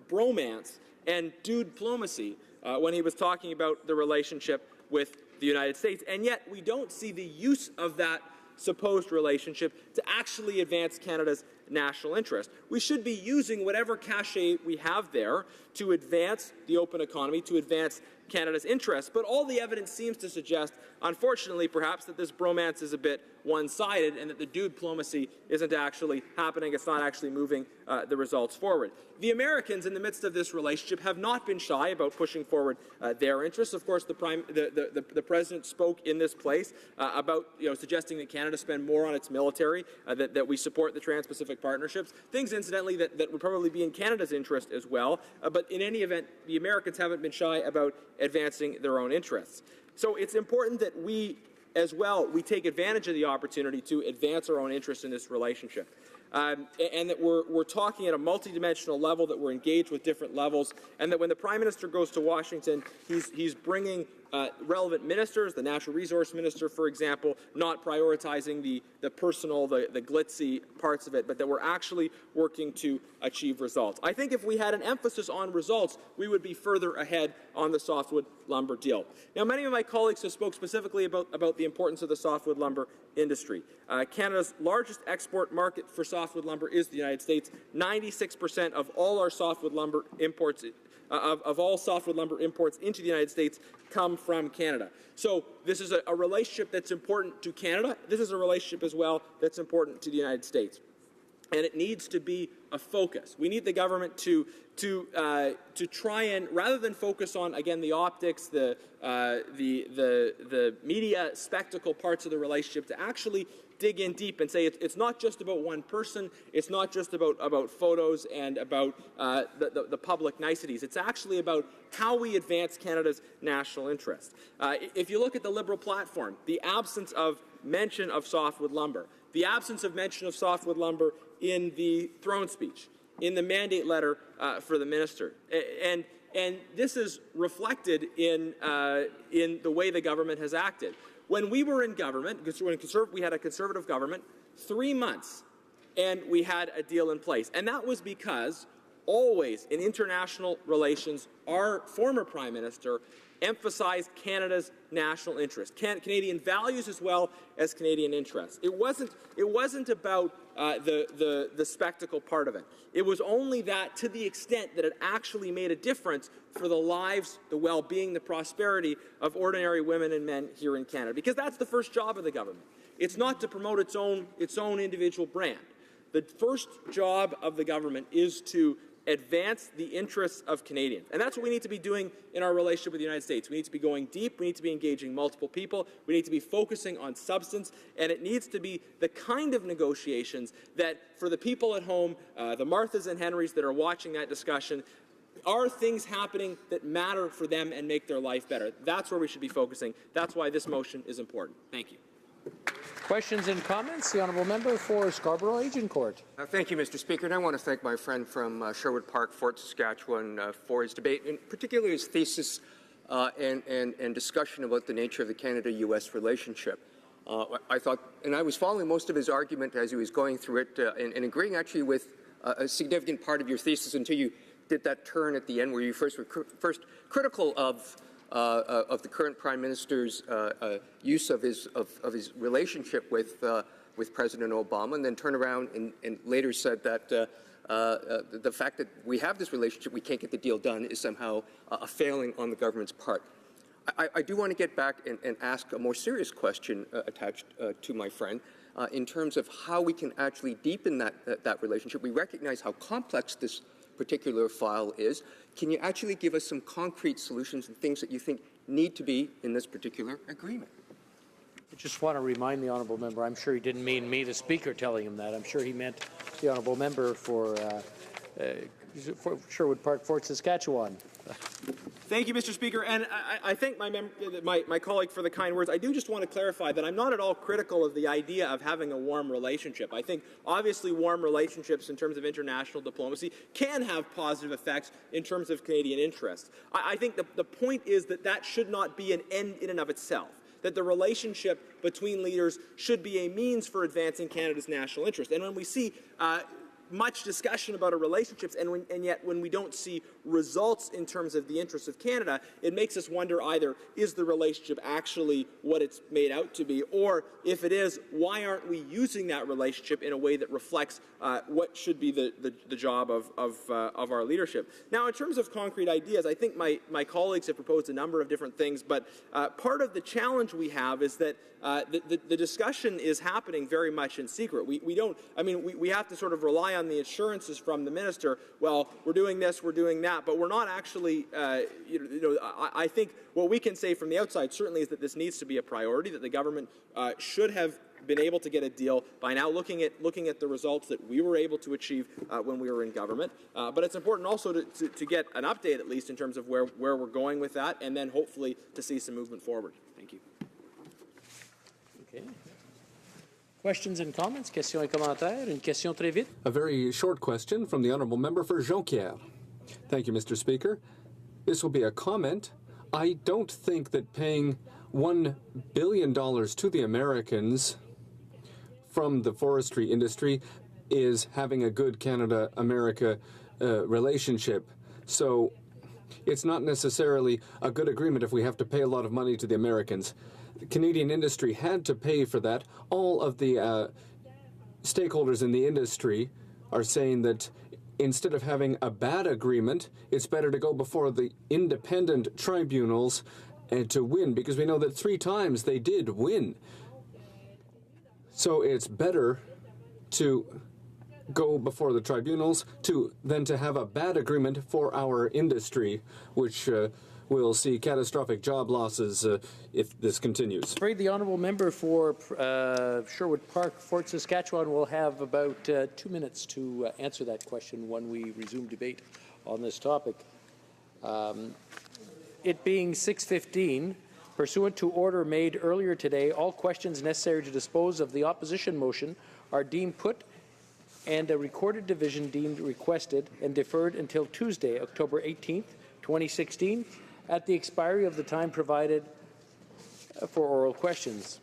bromance and dude-plomacy when he was talking about the relationship with the United States. And yet we don't see the use of that supposed relationship to actually advance Canada's national interest. We should be using whatever cachet we have there to advance the open economy, to advance Canada's interests. But all the evidence seems to suggest, unfortunately perhaps, that this bromance is a bit one-sided and that the dude-plomacy isn't actually happening. It's not actually moving the results forward. The Americans, in the midst of this relationship, have not been shy about pushing forward their interests. Of course, the President spoke in this place about suggesting that Canada spend more on its military, that we support the Trans-Pacific Partnerships, things, incidentally, that would probably be in Canada's interest as well. But in any event, the Americans haven't been shy about advancing their own interests. So it's important that we, as well, we take advantage of the opportunity to advance our own interests in this relationship. And that we're talking at a multidimensional level, that we're engaged with different levels, and that when the Prime Minister goes to Washington, he's bringing relevant ministers, the Natural Resource Minister, for example, not prioritizing the personal, the glitzy parts of it, but that we're actually working to achieve results. I think if we had an emphasis on results, we would be further ahead on the softwood lumber deal. Now, many of my colleagues have spoke specifically about the importance of the softwood lumber industry. Canada's largest export market for softwood lumber is the United States. 96% of all our softwood lumber imports of all softwood lumber imports into the United States come from Canada. So this is a relationship that's important to Canada. This is a relationship as well that's important to the United States. and it needs to be a focus. We need the government to try and, rather than focus on, again, the optics, the media spectacle parts of the relationship, to actually dig in deep and say it's not just about one person, it's not just about photos and about the public niceties. It's actually about how we advance Canada's national interest. If you look at the Liberal platform, the absence of mention of softwood lumber, the absence of mention of softwood lumber in the throne speech, in the mandate letter for the minister, and this is reflected in the way the government has acted. When we were in government, we had a Conservative government, 3 months, and we had a deal in place. And that was because always in international relations, our former Prime Minister emphasized Canada's national interest, Canadian values as well as Canadian interests. It wasn't about the spectacle part of it. It was only that to the extent that it actually made a difference for the lives, the well-being, the prosperity of ordinary women and men here in Canada. Because that's the first job of the government. It's not to promote its own individual brand. The first job of the government is to advance the interests of Canadians. And that's what we need to be doing in our relationship with the United States. We need to be going deep. We need to be engaging multiple people. We need to be focusing on substance. And it needs to be the kind of negotiations that, for the people at home, the Marthas and Henrys that are watching that discussion, are things happening that matter for them and make their life better. That's where we should be focusing. That's why this motion is important. Thank you. Questions and comments? The honourable member for Scarborough Agincourt. Thank you, Mr. Speaker, and I want to thank my friend from Sherwood Park, Fort Saskatchewan, for his debate, and particularly his thesis and discussion about the nature of the Canada-U.S. relationship. I thought, and I was following most of his argument as he was going through it, and agreeing actually with a significant part of your thesis until you did that turn at the end where you first were critical of the current Prime Minister's use of his relationship with President Obama, and then turned around and later said that the fact that we have this relationship, we can't get the deal done, is somehow a failing on the government's part. I do want to get back and ask a more serious question attached to my friend in terms of how we can actually deepen that relationship. We recognize how complex this particular file is. Can you actually give us some concrete solutions and things that you think need to be in this particular agreement? I just want to remind the honourable member, I'm sure he didn't mean me, the Speaker, telling him that. I'm sure he meant the honourable member for Sherwood Park, Fort Saskatchewan. Thank you, Mr. Speaker, and I thank my colleague for the kind words. I do just want to clarify that I'm not at all critical of the idea of having a warm relationship. I think, obviously, warm relationships in terms of international diplomacy can have positive effects in terms of Canadian interests. I think the point is that should not be an end in and of itself, that the relationship between leaders should be a means for advancing Canada's national interest. And when we see much discussion about our relationships, and yet when we don't see results in terms of the interests of Canada, it makes us wonder either, is the relationship actually what it's made out to be, or if it is, why aren't we using that relationship in a way that reflects what should be the job of our leadership. Now, in terms of concrete ideas, I think my colleagues have proposed a number of different things, but part of the challenge we have is that the discussion is happening very much in secret. We have to sort of rely on the assurances from the minister, well, we're doing this, we're doing that, but we're not actually, I think what we can say from the outside certainly is that this needs to be a priority, that the government should have been able to get a deal by now, looking at the results that we were able to achieve when we were in government. But it's important also to get an update, at least, in terms of where we're going with that, and then hopefully to see some movement forward. Thank you. Okay. Questions and comments? Questions et commentaires? Une question très vite. A very short question from the honourable member for Jonquière. Thank you, Mr. Speaker. This will be a comment. I don't think that paying $1 billion to the Americans from the forestry industry is having a good Canada-America relationship. So it's not necessarily a good agreement if we have to pay a lot of money to the Americans. The Canadian industry had to pay for that. All of the stakeholders in the industry are saying that instead of having a bad agreement, it's better to go before the independent tribunals and to win, because we know that 3 times they did win. So it's better to go before the tribunals, to have a bad agreement for our industry, which will see catastrophic job losses if this continues. I'm afraid the honourable member for Sherwood Park, Fort Saskatchewan, will have about 2 minutes to answer that question when we resume debate on this topic. It being 6:15, pursuant to order made earlier today, all questions necessary to dispose of the opposition motion are deemed put and a recorded division deemed requested and deferred until Tuesday, October 18th, 2016, at the expiry of the time provided for oral questions.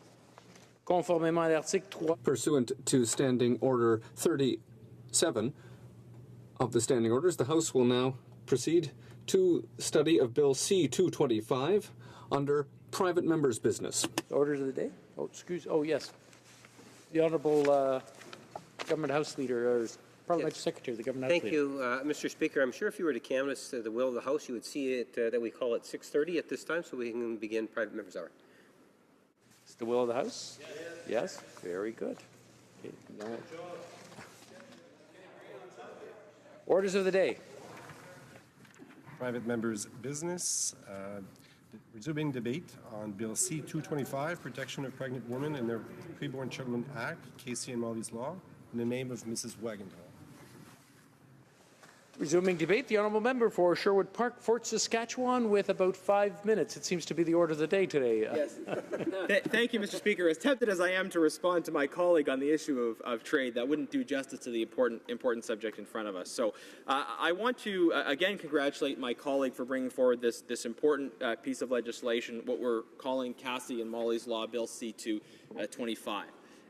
Conformément à l'article 3. Pursuant to Standing Order 37 of the Standing Orders, the House will now proceed to study of Bill C-225 under private members' business. Orders of the day? Oh, excuse. Oh, yes. The Honourable Government House Leader, or Parliamentary Secretary of the Government House Leader. Thank you, Mr. Speaker. I'm sure if you were to canvass the will of the House, you would see it that we call it 6:30 at this time, so we can begin private members' hour. Is the will of the House? Yes. Very good. Okay, now. Orders of the day. Private members' business. Resuming debate on Bill C-225, Protection of Pregnant Women and Their Preborn Children Act, Casey and Molly's Law, in the name of Mrs. Wagenthal. Resuming debate, the honourable member for Sherwood Park, Fort Saskatchewan, with about 5 minutes. It seems to be the order of the day today. Yes. Thank you, Mr. Speaker. As tempted as I am to respond to my colleague on the issue of trade, that wouldn't do justice to the important subject in front of us. So I want to, again, congratulate my colleague for bringing forward this important piece of legislation, what we're calling Cassie and Molly's Law, Bill C-225.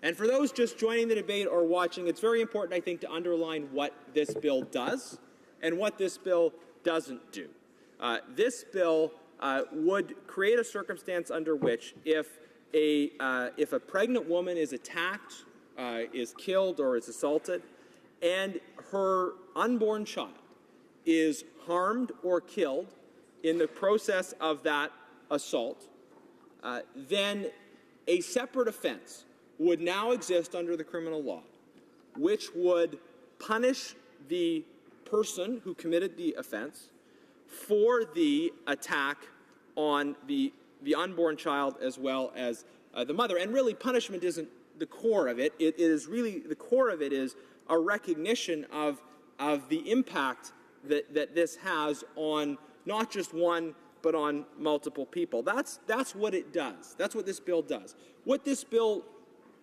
And for those just joining the debate or watching, it's very important, I think, to underline what this bill does and what this bill doesn't do. This bill would create a circumstance under which if a pregnant woman is attacked, is killed, or is assaulted, and her unborn child is harmed or killed in the process of that assault, then a separate offense would now exist under the criminal law, which would punish the person who committed the offense for the attack on the unborn child as well as the mother. And really, punishment isn't the core of it. It is really, the core of it is a recognition of the impact that this has on not just one, but on multiple people. That's what it does. That's what this bill does. What this bill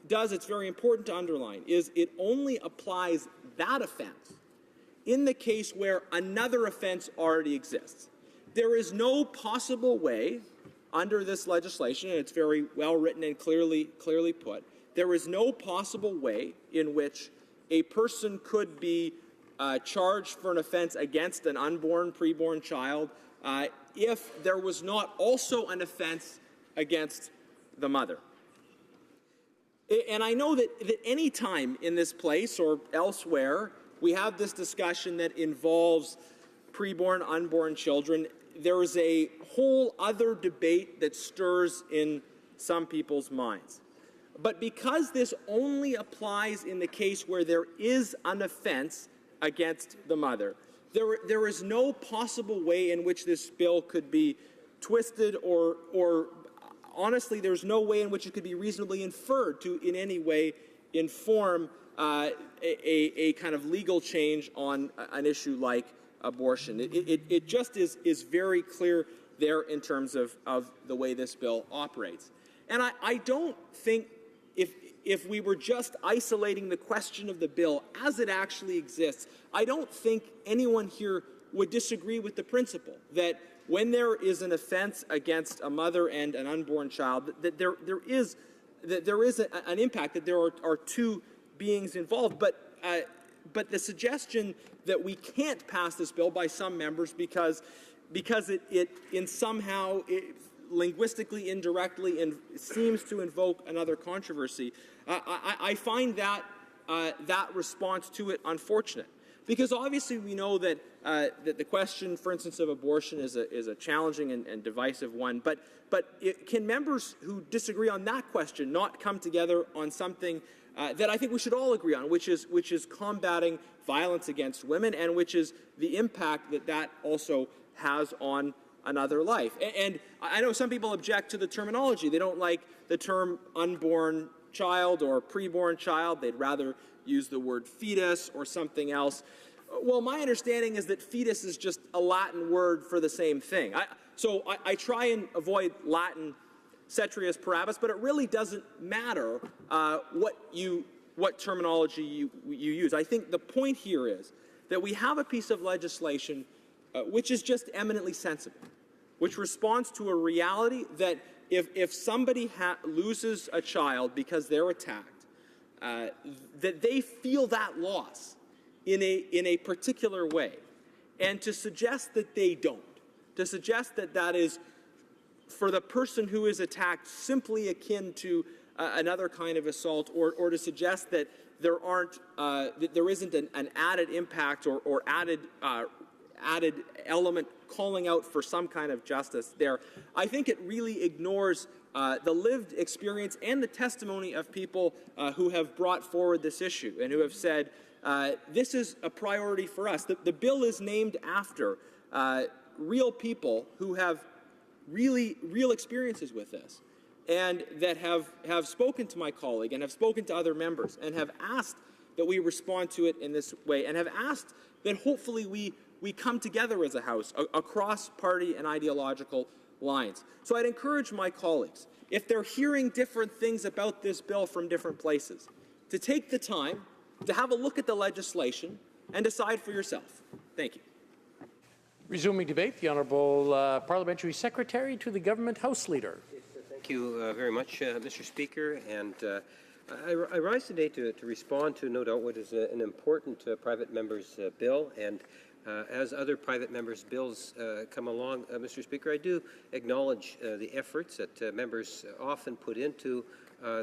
does, it's very important to underline, is it only applies that offense in the case where another offense already exists. There is no possible way under this legislation, and it's very well written and clearly put, there is no possible way in which a person could be charged for an offense against an unborn, preborn child if there was not also an offense against the mother. And I know that any time in this place or elsewhere we have this discussion that involves preborn, unborn children, there is a whole other debate that stirs in some people's minds. But because this only applies in the case where there is an offense against the mother, there is no possible way in which this bill could be twisted or honestly, there's no way in which it could be reasonably inferred to in any way inform a kind of legal change on an issue like abortion. It just is very clear there in terms of the way this bill operates. And I don't think if we were just isolating the question of the bill as it actually exists, I don't think anyone here would disagree with the principle that when there is an offense against a mother and an unborn child, that there is an impact, that there are two beings involved. But the suggestion that we can't pass this bill by some members because it in somehow linguistically indirectly and seems to invoke another controversy, I find that response to it unfortunate. Because obviously we know that the question, for instance, of abortion is a challenging and divisive one. But can members who disagree on that question not come together on something that I think we should all agree on, which is combating violence against women, and which is the impact that that also has on another life. And I know some people object to the terminology. They don't like the term unborn child or preborn child. They'd rather use the word fetus or something else. Well, my understanding is that fetus is just a Latin word for the same thing. So I try and avoid Latin ceteris paribus, but it really doesn't matter what terminology you use. I think the point here is that we have a piece of legislation which is just eminently sensible, which responds to a reality that if somebody loses a child because they're attacked, that they feel that loss in a particular way. And to suggest that they don't, to suggest that that is, for the person who is attacked, simply akin to another kind of assault, or to suggest that there isn't an added impact or added element calling out for some kind of justice there, I think it really ignores the lived experience and the testimony of people who have brought forward this issue and who have said, this is a priority for us. The bill is named after real people who have real experiences with this, and that have spoken to my colleague and have spoken to other members and have asked that we respond to it in this way, and have asked that hopefully we come together as a House across party and ideological lines. So I'd encourage my colleagues, if they're hearing different things about this bill from different places, to take the time to have a look at the legislation and decide for yourself. Thank you. Resuming debate, the Honourable Parliamentary Secretary to the Government House Leader. Thank you very much, Mr. Speaker. And I rise today to respond to, no doubt, what is an important private member's bill. And as other private members' bills come along, Mr. Speaker, I do acknowledge the efforts that members often put into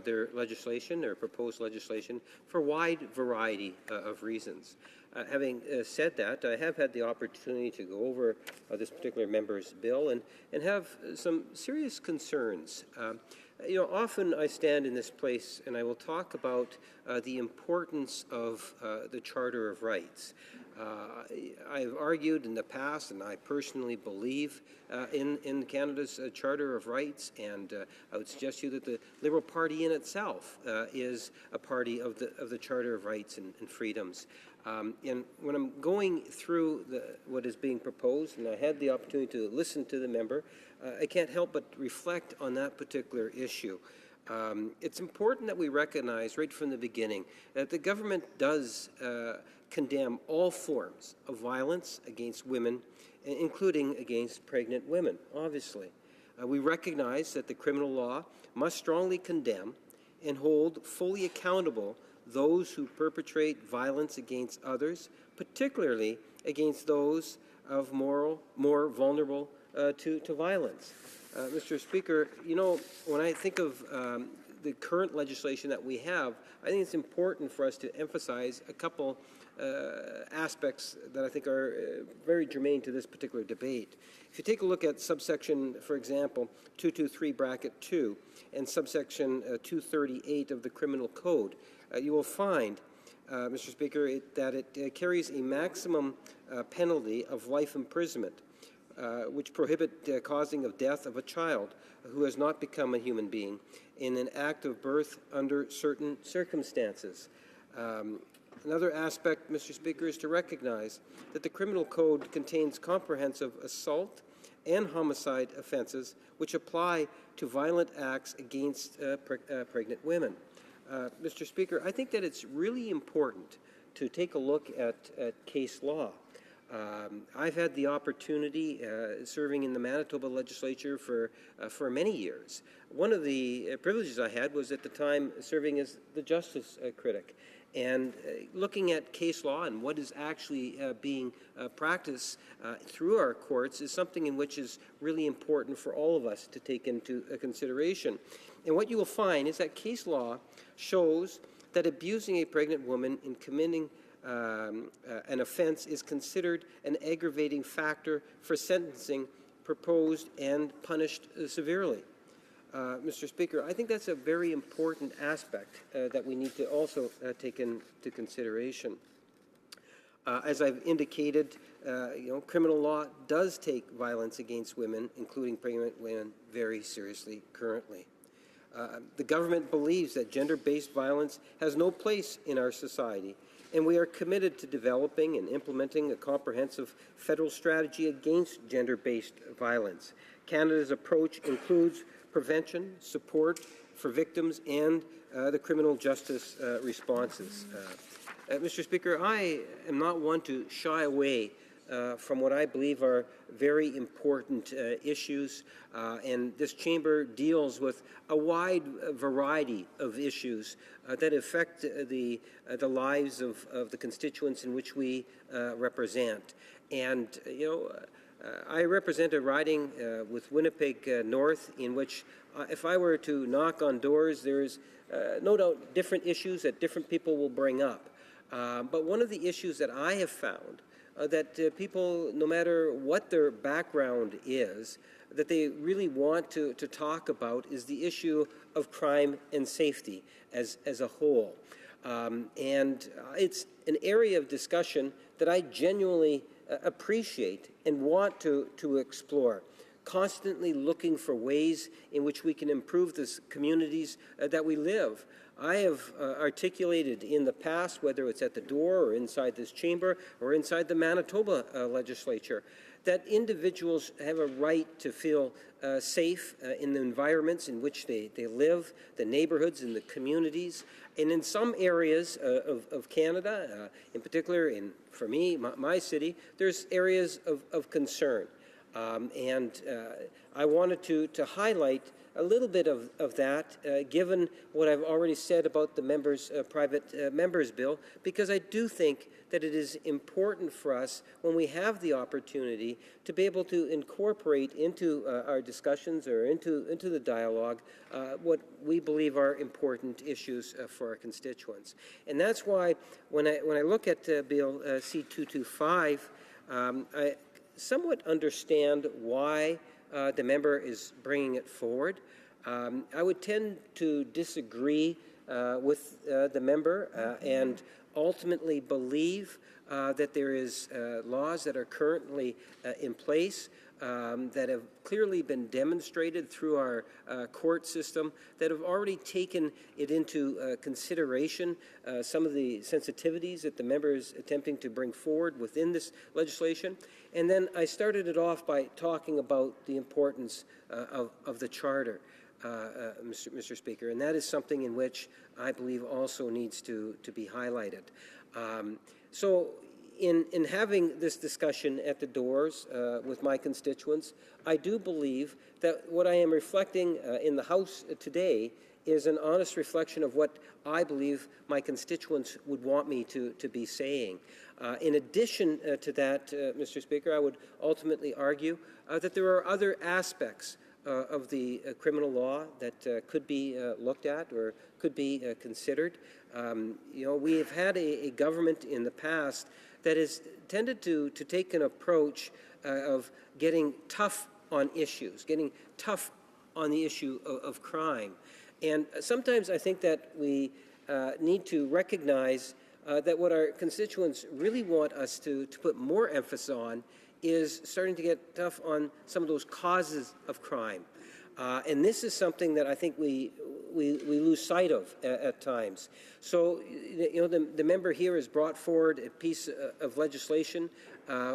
their legislation, their proposed legislation, for a wide variety of reasons. Having said that, I have had the opportunity to go over this particular member's bill and have some serious concerns. Often I stand in this place and I will talk about the importance of the Charter of Rights. I've argued in the past, and I personally believe in Canada's Charter of Rights, and I would suggest to you that the Liberal Party in itself is a party of the Charter of Rights and freedoms. And when I'm going through what is being proposed, and I had the opportunity to listen to the member, I can't help but reflect on that particular issue. It's important that we recognize right from the beginning that the government does condemn all forms of violence against women, including against pregnant women, obviously. We recognize that the criminal law must strongly condemn and hold fully accountable those who perpetrate violence against others, particularly against those of more vulnerable to violence. Mr. Speaker, when I think of the current legislation that we have, I think it's important for us to emphasize a couple aspects that I think are very germane to this particular debate. If you take a look at subsection, for example, 223(2) and subsection 238 of the Criminal Code, you will find, Mr. Speaker, that it carries a maximum penalty of life imprisonment, which prohibit causing of death of a child who has not become a human being in an act of birth under certain circumstances. Another aspect, Mr. Speaker, is to recognize that the Criminal Code contains comprehensive assault and homicide offenses which apply to violent acts against pregnant women. Mr. Speaker, I think that it's really important to take a look at case law. I've had the opportunity serving in the Manitoba legislature for many years. One of the privileges I had was at the time serving as the justice critic. And looking at case law and what is actually being practiced through our courts is something in which is really important for all of us to take into consideration. And what you will find is that case law shows that abusing a pregnant woman in committing an offense is considered an aggravating factor for sentencing proposed and punished severely. Mr. Speaker, I think that's a very important aspect that we need to also take into consideration. As I've indicated, criminal law does take violence against women, including pregnant women, very seriously currently. The government believes that gender-based violence has no place in our society, and we are committed to developing and implementing a comprehensive federal strategy against gender-based violence. Canada's approach includes prevention, support for victims, and the criminal justice responses. Mr. Speaker, I am not one to shy away from what I believe are very important issues, and this chamber deals with a wide variety of issues that affect the lives of the constituents in which we represent. And, I represent a riding with Winnipeg North in which if I were to knock on doors, there's no doubt different issues that different people will bring up. But one of the issues that I have found that people, no matter what their background is, that they really want to talk about is the issue of crime and safety as a whole. And it's an area of discussion that I genuinely appreciate and want to explore, constantly looking for ways in which we can improve the communities that we live. I have articulated in the past, whether it's at the door or inside this chamber or inside the Manitoba legislature, that individuals have a right to feel safe in the environments in which they live, the neighborhoods and the communities. And in some areas of Canada, in particular for me, my city, there's areas of concern. And I wanted to highlight a little bit of that, given what I've already said about the private members bill, because I do think that it is important for us, when we have the opportunity, to be able to incorporate into our discussions or into the dialogue what we believe are important issues for our constituents. And that's why when I look at Bill C-225, I somewhat understand why the member is bringing it forward. I would tend to disagree with the member and ultimately believe that there is laws that are currently in place that have clearly been demonstrated through our court system that have already taken it into consideration, some of the sensitivities that the member is attempting to bring forward within this legislation. And then I started it off by talking about the importance of the Charter, Mr. Speaker, and that is something in which I believe also needs to be highlighted. So in having this discussion at the doors with my constituents, I do believe that what I am reflecting in the House today is an honest reflection of what I believe my constituents would want me to be saying. In addition to that, Mr. Speaker, I would ultimately argue that there are other aspects of the criminal law that could be looked at or could be considered. We have had a government in the past that has tended to take an approach of getting tough on issues, getting tough on the issue of crime. And sometimes I think that we need to recognize that what our constituents really want us to put more emphasis on is starting to get tough on some of those causes of crime. And this is something that I think we lose sight of at times. So, the member here has brought forward a piece of legislation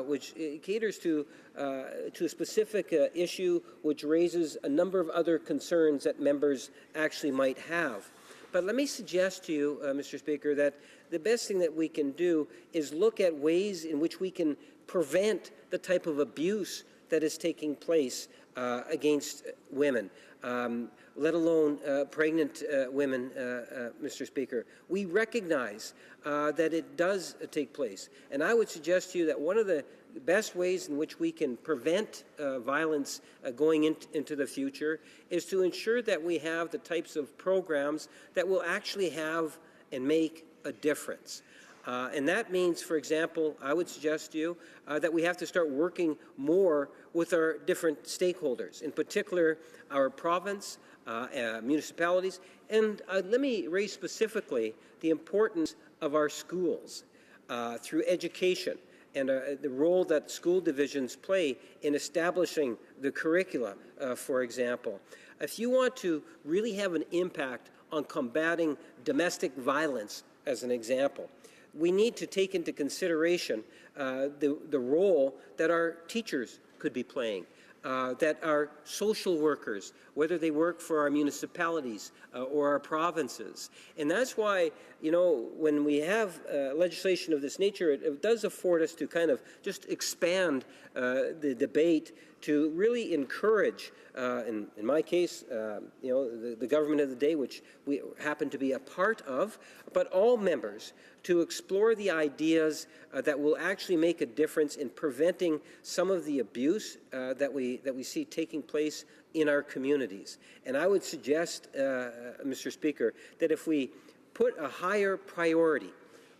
which caters to a specific issue which raises a number of other concerns that members actually might have. But let me suggest to you, Mr. Speaker, that the best thing that we can do is look at ways in which we can prevent the type of abuse that is taking place against women, let alone pregnant women, Mr. Speaker. We recognize that it does take place. And I would suggest to you that one of the best ways in which we can prevent violence going into the future is to ensure that we have the types of programs that will actually have and make a difference. And that means, for example, I would suggest to you that we have to start working more with our different stakeholders, in particular our province, municipalities. And let me raise specifically the importance of our schools through education and the role that school divisions play in establishing the curricula, for example. If you want to really have an impact on combating domestic violence, as an example, we need to take into consideration the role that our teachers could be playing, that our social workers, whether they work for our municipalities or our provinces. And that's why, you know, when we have legislation of this nature, it does afford us to kind of just expand the debate to really encourage, in my case, you know, the government of the day, which we happen to be a part of, but all members to explore the ideas that will actually make a difference in preventing some of the abuse that we see taking place in our communities. And I would suggest, Mr. Speaker, that if we put a higher priority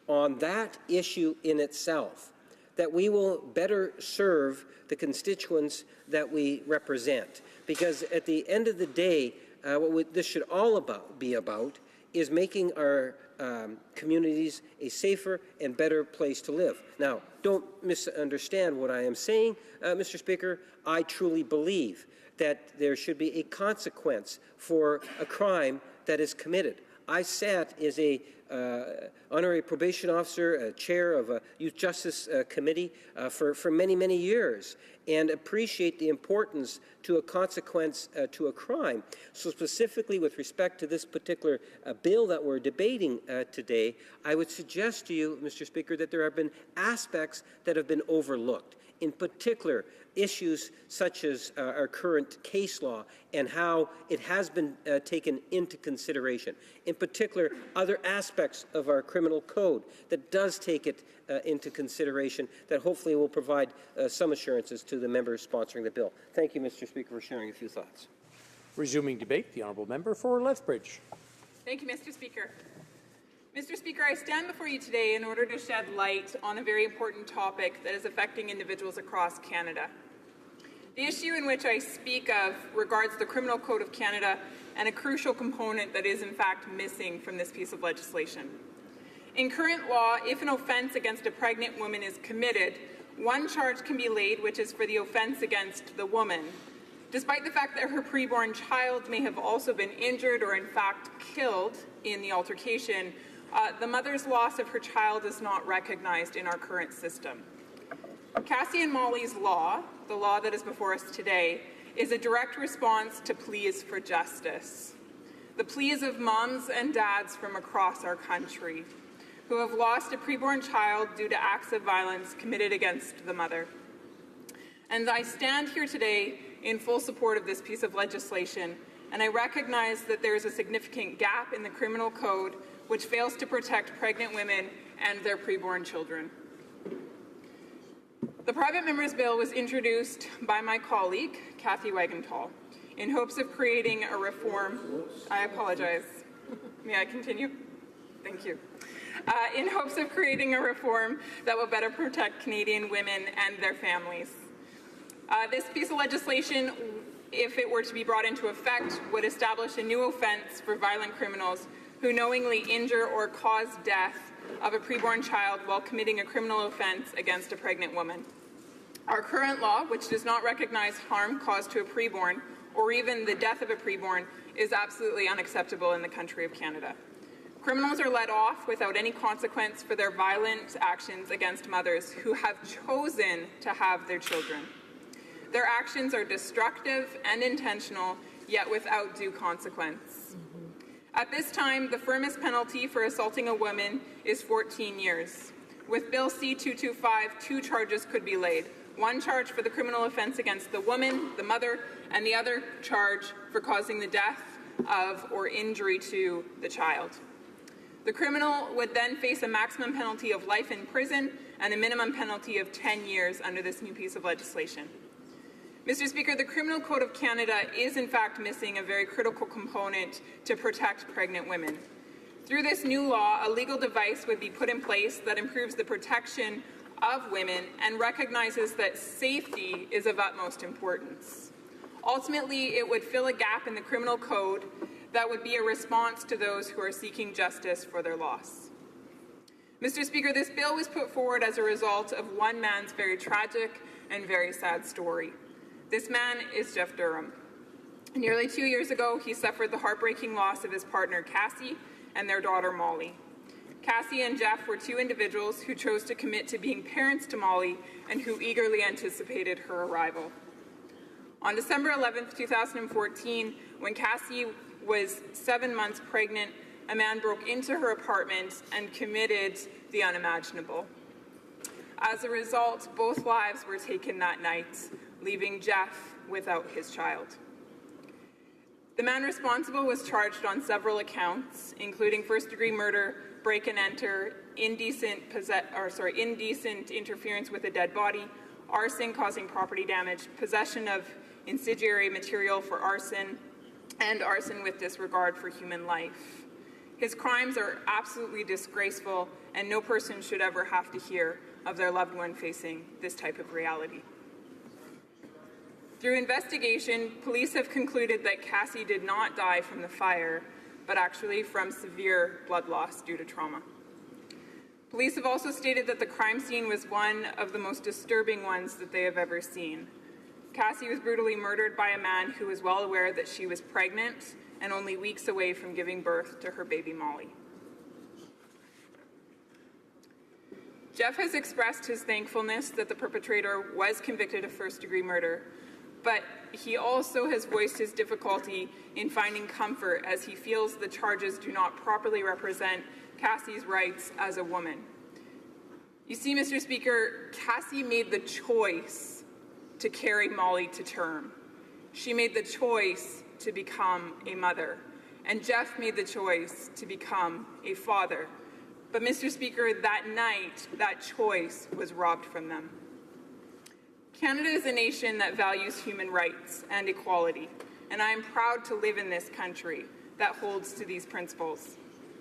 on that issue in itself, that we will better serve the constituents that we represent. Because at the end of the day, what this should all be about is making our communities a safer and better place to live. Now, don't misunderstand what I am saying, Mr. Speaker. I truly believe that there should be a consequence for a crime that is committed. I sat as a honorary probation officer, chair of a youth justice committee for many, many years, and appreciate the importance to a consequence to a crime. So specifically with respect to this particular bill that we're debating today, I would suggest to you, Mr. Speaker, that there have been aspects that have been overlooked. In particular, issues such as our current case law and how it has been taken into consideration. In particular, other aspects of our criminal code that does take it into consideration that hopefully will provide some assurances to the members sponsoring the bill. Thank you, Mr. Speaker, for sharing a few thoughts. Resuming debate, the honourable member for Lethbridge. Thank you, Mr. Speaker. Mr. Speaker, I stand before you today in order to shed light on a very important topic that is affecting individuals across Canada. The issue in which I speak of regards the Criminal Code of Canada and a crucial component that is in fact missing from this piece of legislation. In current law, if an offence against a pregnant woman is committed, one charge can be laid, which is for the offence against the woman, despite the fact that her preborn child may have also been injured or in fact killed in the altercation. The mother's loss of her child is not recognized in our current system. Cassie and Molly's law, the law that is before us today, is a direct response to pleas for justice. The pleas of moms and dads from across our country who have lost a preborn child due to acts of violence committed against the mother. And I stand here today in full support of this piece of legislation, and I recognize that there is a significant gap in the criminal code which fails to protect pregnant women and their preborn children. The private member's bill was introduced by my colleague, Kathy Wagenthal, in hopes of creating a reform. I apologize. May I continue? Thank you. In hopes of creating a reform that will better protect Canadian women and their families. This piece of legislation, if it were to be brought into effect, would establish a new offence for violent criminals who knowingly injure or cause death of a preborn child while committing a criminal offence against a pregnant woman. Our current law, which does not recognize harm caused to a preborn or even the death of a preborn, is absolutely unacceptable in the country of Canada. Criminals are let off without any consequence for their violent actions against mothers who have chosen to have their children. Their actions are destructive and intentional, yet without due consequence. At this time, the firmest penalty for assaulting a woman is 14 years. With Bill C-225, 2 charges could be laid. One charge for the criminal offence against the woman, the mother, and the other charge for causing the death of or injury to the child. The criminal would then face a maximum penalty of life in prison and a minimum penalty of 10 years under this new piece of legislation. Mr. Speaker, the Criminal Code of Canada is in fact missing a very critical component to protect pregnant women. Through this new law, a legal device would be put in place that improves the protection of women and recognizes that safety is of utmost importance. Ultimately, it would fill a gap in the criminal code that would be a response to those who are seeking justice for their loss. Mr. Speaker, this bill was put forward as a result of one man's very tragic and very sad story. This man is Jeff Durham. Nearly 2 years ago, he suffered the heartbreaking loss of his partner, Cassie, and their daughter, Molly. Cassie and Jeff were two individuals who chose to commit to being parents to Molly and who eagerly anticipated her arrival. On December 11, 2014, when Cassie was 7 months pregnant, a man broke into her apartment and committed the unimaginable. As a result, both lives were taken that night, leaving Jeff without his child. The man responsible was charged on several accounts, including first-degree murder, break and enter, indecent interference with a dead body, arson causing property damage, possession of incendiary material for arson, and arson with disregard for human life. His crimes are absolutely disgraceful, and no person should ever have to hear of their loved one facing this type of reality. Through investigation, police have concluded that Cassie did not die from the fire, but actually from severe blood loss due to trauma. Police have also stated that the crime scene was one of the most disturbing ones that they have ever seen. Cassie was brutally murdered by a man who was well aware that she was pregnant and only weeks away from giving birth to her baby Molly. Jeff has expressed his thankfulness that the perpetrator was convicted of first-degree murder, but he also has voiced his difficulty in finding comfort as he feels the charges do not properly represent Cassie's rights as a woman. You see, Mr. Speaker, Cassie made the choice to carry Molly to term. She made the choice to become a mother, and Jeff made the choice to become a father. But, Mr. Speaker, that night, that choice was robbed from them. Canada is a nation that values human rights and equality, and I am proud to live in this country that holds to these principles.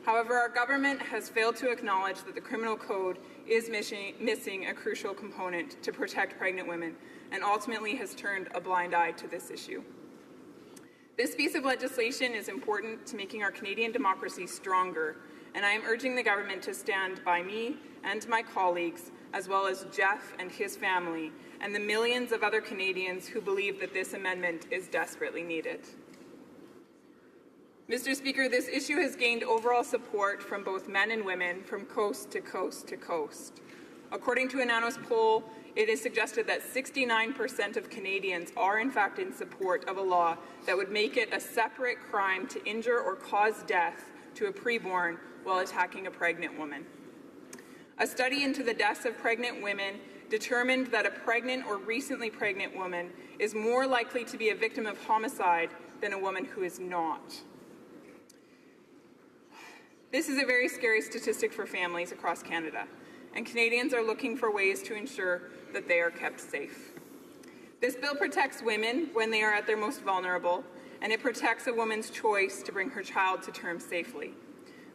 However, our government has failed to acknowledge that the criminal code is missing a crucial component to protect pregnant women, and ultimately has turned a blind eye to this issue. This piece of legislation is important to making our Canadian democracy stronger, and I am urging the government to stand by me and my colleagues, as well as Jeff and his family, and the millions of other Canadians who believe that this amendment is desperately needed. Mr. Speaker, this issue has gained overall support from both men and women from coast to coast to coast. According to a NANOS poll, it is suggested that 69% of Canadians are in fact in support of a law that would make it a separate crime to injure or cause death to a preborn while attacking a pregnant woman. A study into the deaths of pregnant women determined that a pregnant or recently pregnant woman is more likely to be a victim of homicide than a woman who is not. This is a very scary statistic for families across Canada, and Canadians are looking for ways to ensure that they are kept safe. This bill protects women when they are at their most vulnerable, and it protects a woman's choice to bring her child to term safely.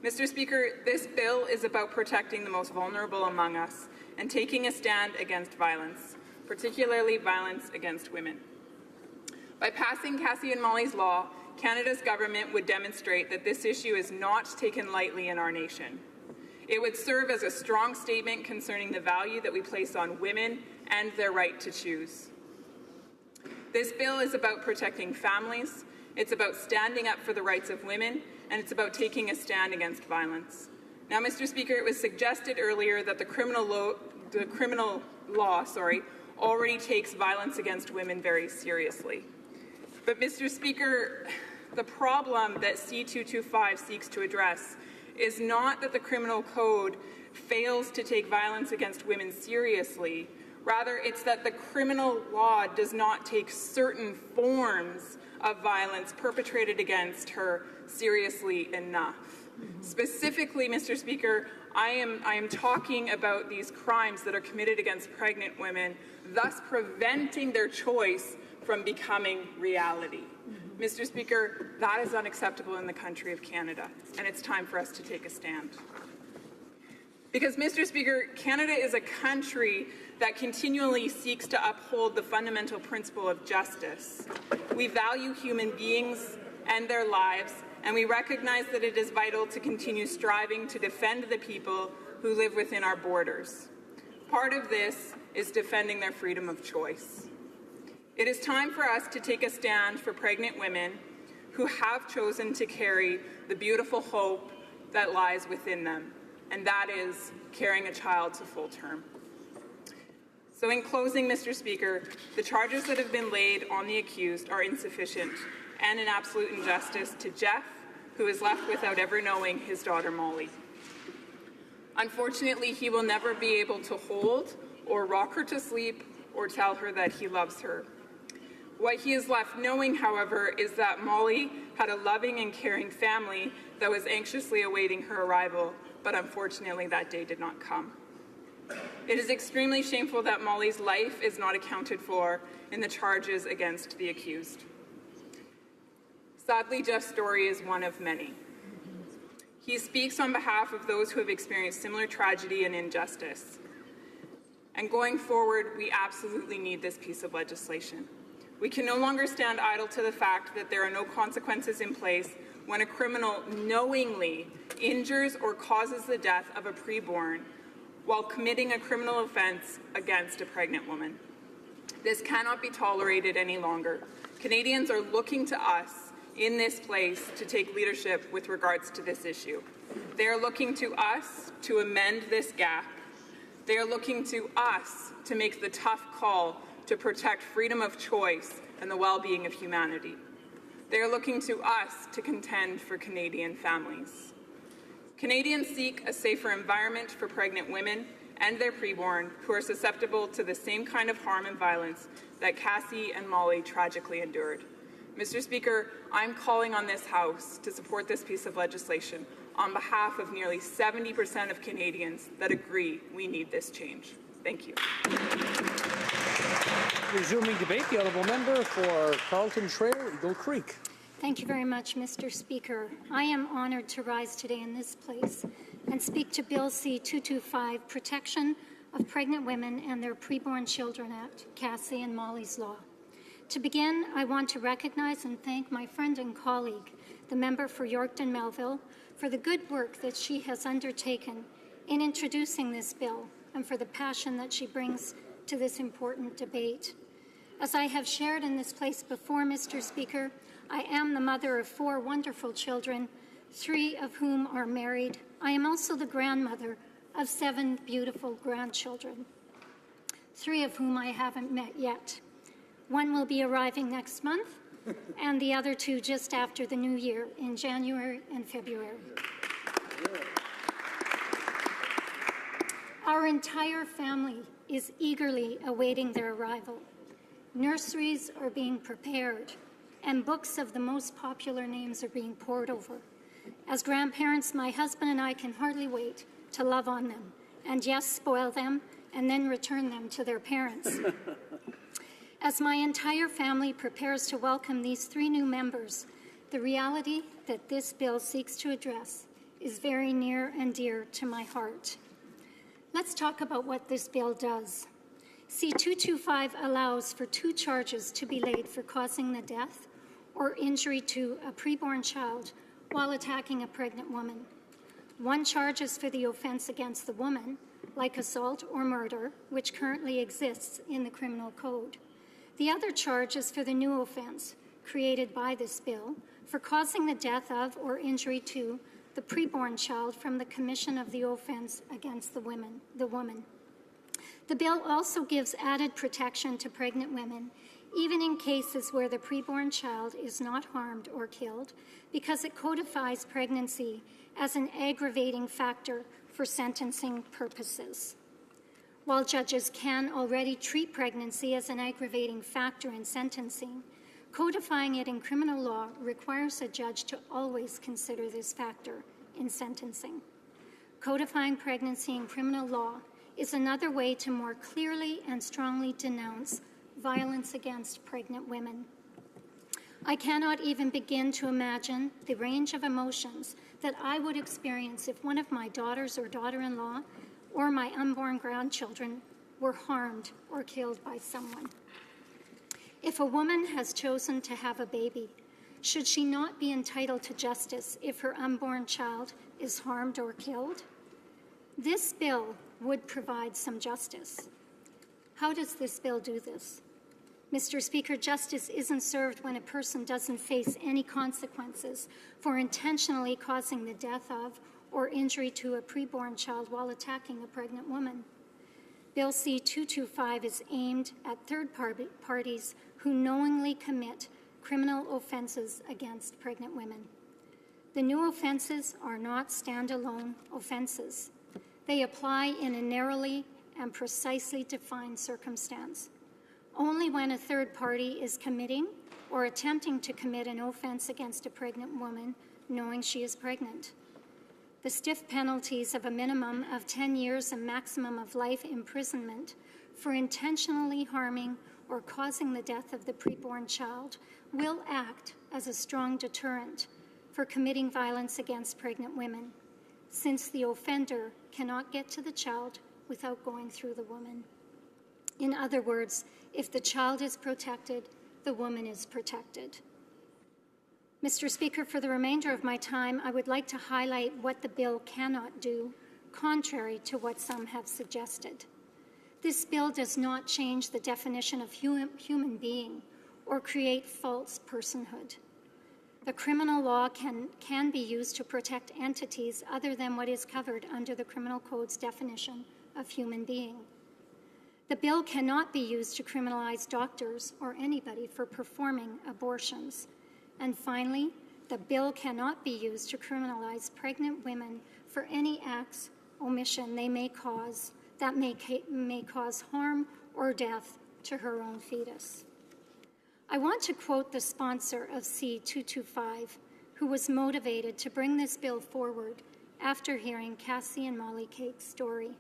Mr. Speaker, this bill is about protecting the most vulnerable among us and taking a stand against violence, particularly violence against women. By passing Cassie and Molly's law, Canada's government would demonstrate that this issue is not taken lightly in our nation. It would serve as a strong statement concerning the value that we place on women and their right to choose. This bill is about protecting families, it's about standing up for the rights of women, and it's about taking a stand against violence. Now, Mr. Speaker, it was suggested earlier that the criminal law already takes violence against women very seriously. But, Mr. Speaker, the problem that C-225 seeks to address is not that the criminal code fails to take violence against women seriously. Rather, it's that the criminal law does not take certain forms of violence perpetrated against her seriously enough. Specifically, Mr. Speaker, I am talking about these crimes that are committed against pregnant women, thus preventing their choice from becoming reality. Mr. Speaker, that is unacceptable in the country of Canada, and it's time for us to take a stand. Because, Mr. Speaker, Canada is a country that continually seeks to uphold the fundamental principle of justice. We value human beings and their lives, and we recognize that it is vital to continue striving to defend the people who live within our borders. Part of this is defending their freedom of choice. It is time for us to take a stand for pregnant women who have chosen to carry the beautiful hope that lies within them, and that is carrying a child to full term. So in closing, Mr. Speaker, the charges that have been laid on the accused are insufficient and an absolute injustice to Jeff, who is left without ever knowing his daughter Molly. Unfortunately, he will never be able to hold or rock her to sleep or tell her that he loves her. What he is left knowing, however, is that Molly had a loving and caring family that was anxiously awaiting her arrival, but unfortunately that day did not come. It is extremely shameful that Molly's life is not accounted for in the charges against the accused. Sadly, Jeff's story is one of many. He speaks on behalf of those who have experienced similar tragedy and injustice. And going forward, we absolutely need this piece of legislation. We can no longer stand idle to the fact that there are no consequences in place when a criminal knowingly injures or causes the death of a preborn while committing a criminal offense against a pregnant woman. This cannot be tolerated any longer. Canadians are looking to us in this place to take leadership with regards to this issue. They are looking to us to amend this gap. They are looking to us to make the tough call to protect freedom of choice and the well-being of humanity. They are looking to us to contend for Canadian families. Canadians seek a safer environment for pregnant women and their preborn who are susceptible to the same kind of harm and violence that Cassie and Molly tragically endured. Mr. Speaker, I'm calling on this House to support this piece of legislation on behalf of nearly 70% of Canadians that agree we need this change. Thank you. Resuming debate, the honourable member for Carleton Trail, Eagle Creek. Thank you very much, Mr. Speaker. I am honoured to rise today in this place and speak to Bill C-225, Protection of Pregnant Women and Their Preborn Children Act, Cassie and Molly's Law. To begin, I want to recognize and thank my friend and colleague, the member for Yorkton Melville, for the good work that she has undertaken in introducing this bill and for the passion that she brings to this important debate. As I have shared in this place before, Mr. Speaker, I am the mother of 4 wonderful children, 3 of whom are married. I am also the grandmother of 7 beautiful grandchildren, 3 of whom I haven't met yet. 1 will be arriving next month, and the other 2 just after the new year in January and February. Our entire family is eagerly awaiting their arrival. Nurseries are being prepared, and books of the most popular names are being pored over. As grandparents, my husband and I can hardly wait to love on them, and yes, spoil them, and then return them to their parents. As my entire family prepares to welcome these 3 new members, the reality that this bill seeks to address is very near and dear to my heart. Let's talk about what this bill does. C-225 allows for 2 charges to be laid for causing the death or injury to a preborn child while attacking a pregnant woman. 1 charge is for the offense against the woman, like assault or murder, which currently exists in the criminal code. The other charge is for the new offense, created by this bill, for causing the death of or injury to the preborn child from the commission of the offense against the woman. The bill also gives added protection to pregnant women, even in cases where the preborn child is not harmed or killed, because it codifies pregnancy as an aggravating factor for sentencing purposes. While judges can already treat pregnancy as an aggravating factor in sentencing, codifying it in criminal law requires a judge to always consider this factor in sentencing. Codifying pregnancy in criminal law is another way to more clearly and strongly denounce violence against pregnant women. I cannot even begin to imagine the range of emotions that I would experience if one of my daughters or daughter-in-law or my unborn grandchildren were harmed or killed by someone. If a woman has chosen to have a baby, should she not be entitled to justice if her unborn child is harmed or killed? This bill would provide some justice. How does this bill do this? Mr. Speaker, justice isn't served when a person doesn't face any consequences for intentionally causing the death of or injury to a preborn child while attacking a pregnant woman. Bill C-225 is aimed at third parties who knowingly commit criminal offenses against pregnant women. The new offenses are not standalone offenses. They apply in a narrowly and precisely defined circumstance. Only when a third party is committing or attempting to commit an offense against a pregnant woman knowing she is pregnant. The stiff penalties of a minimum of 10 years and maximum of life imprisonment for intentionally harming or causing the death of the preborn child will act as a strong deterrent for committing violence against pregnant women, since the offender cannot get to the child without going through the woman. In other words, if the child is protected, the woman is protected. Mr. Speaker, for the remainder of my time, I would like to highlight what the bill cannot do, contrary to what some have suggested. This bill does not change the definition of human being or create false personhood. The criminal law can be used to protect entities other than what is covered under the Criminal Code's definition of human being. The bill cannot be used to criminalize doctors or anybody for performing abortions. And finally, the bill cannot be used to criminalize pregnant women for any acts, omission they may cause that may cause harm or death to her own fetus. I want to quote the sponsor of C-225, who was motivated to bring this bill forward after hearing Cassie and Molly Cake's story.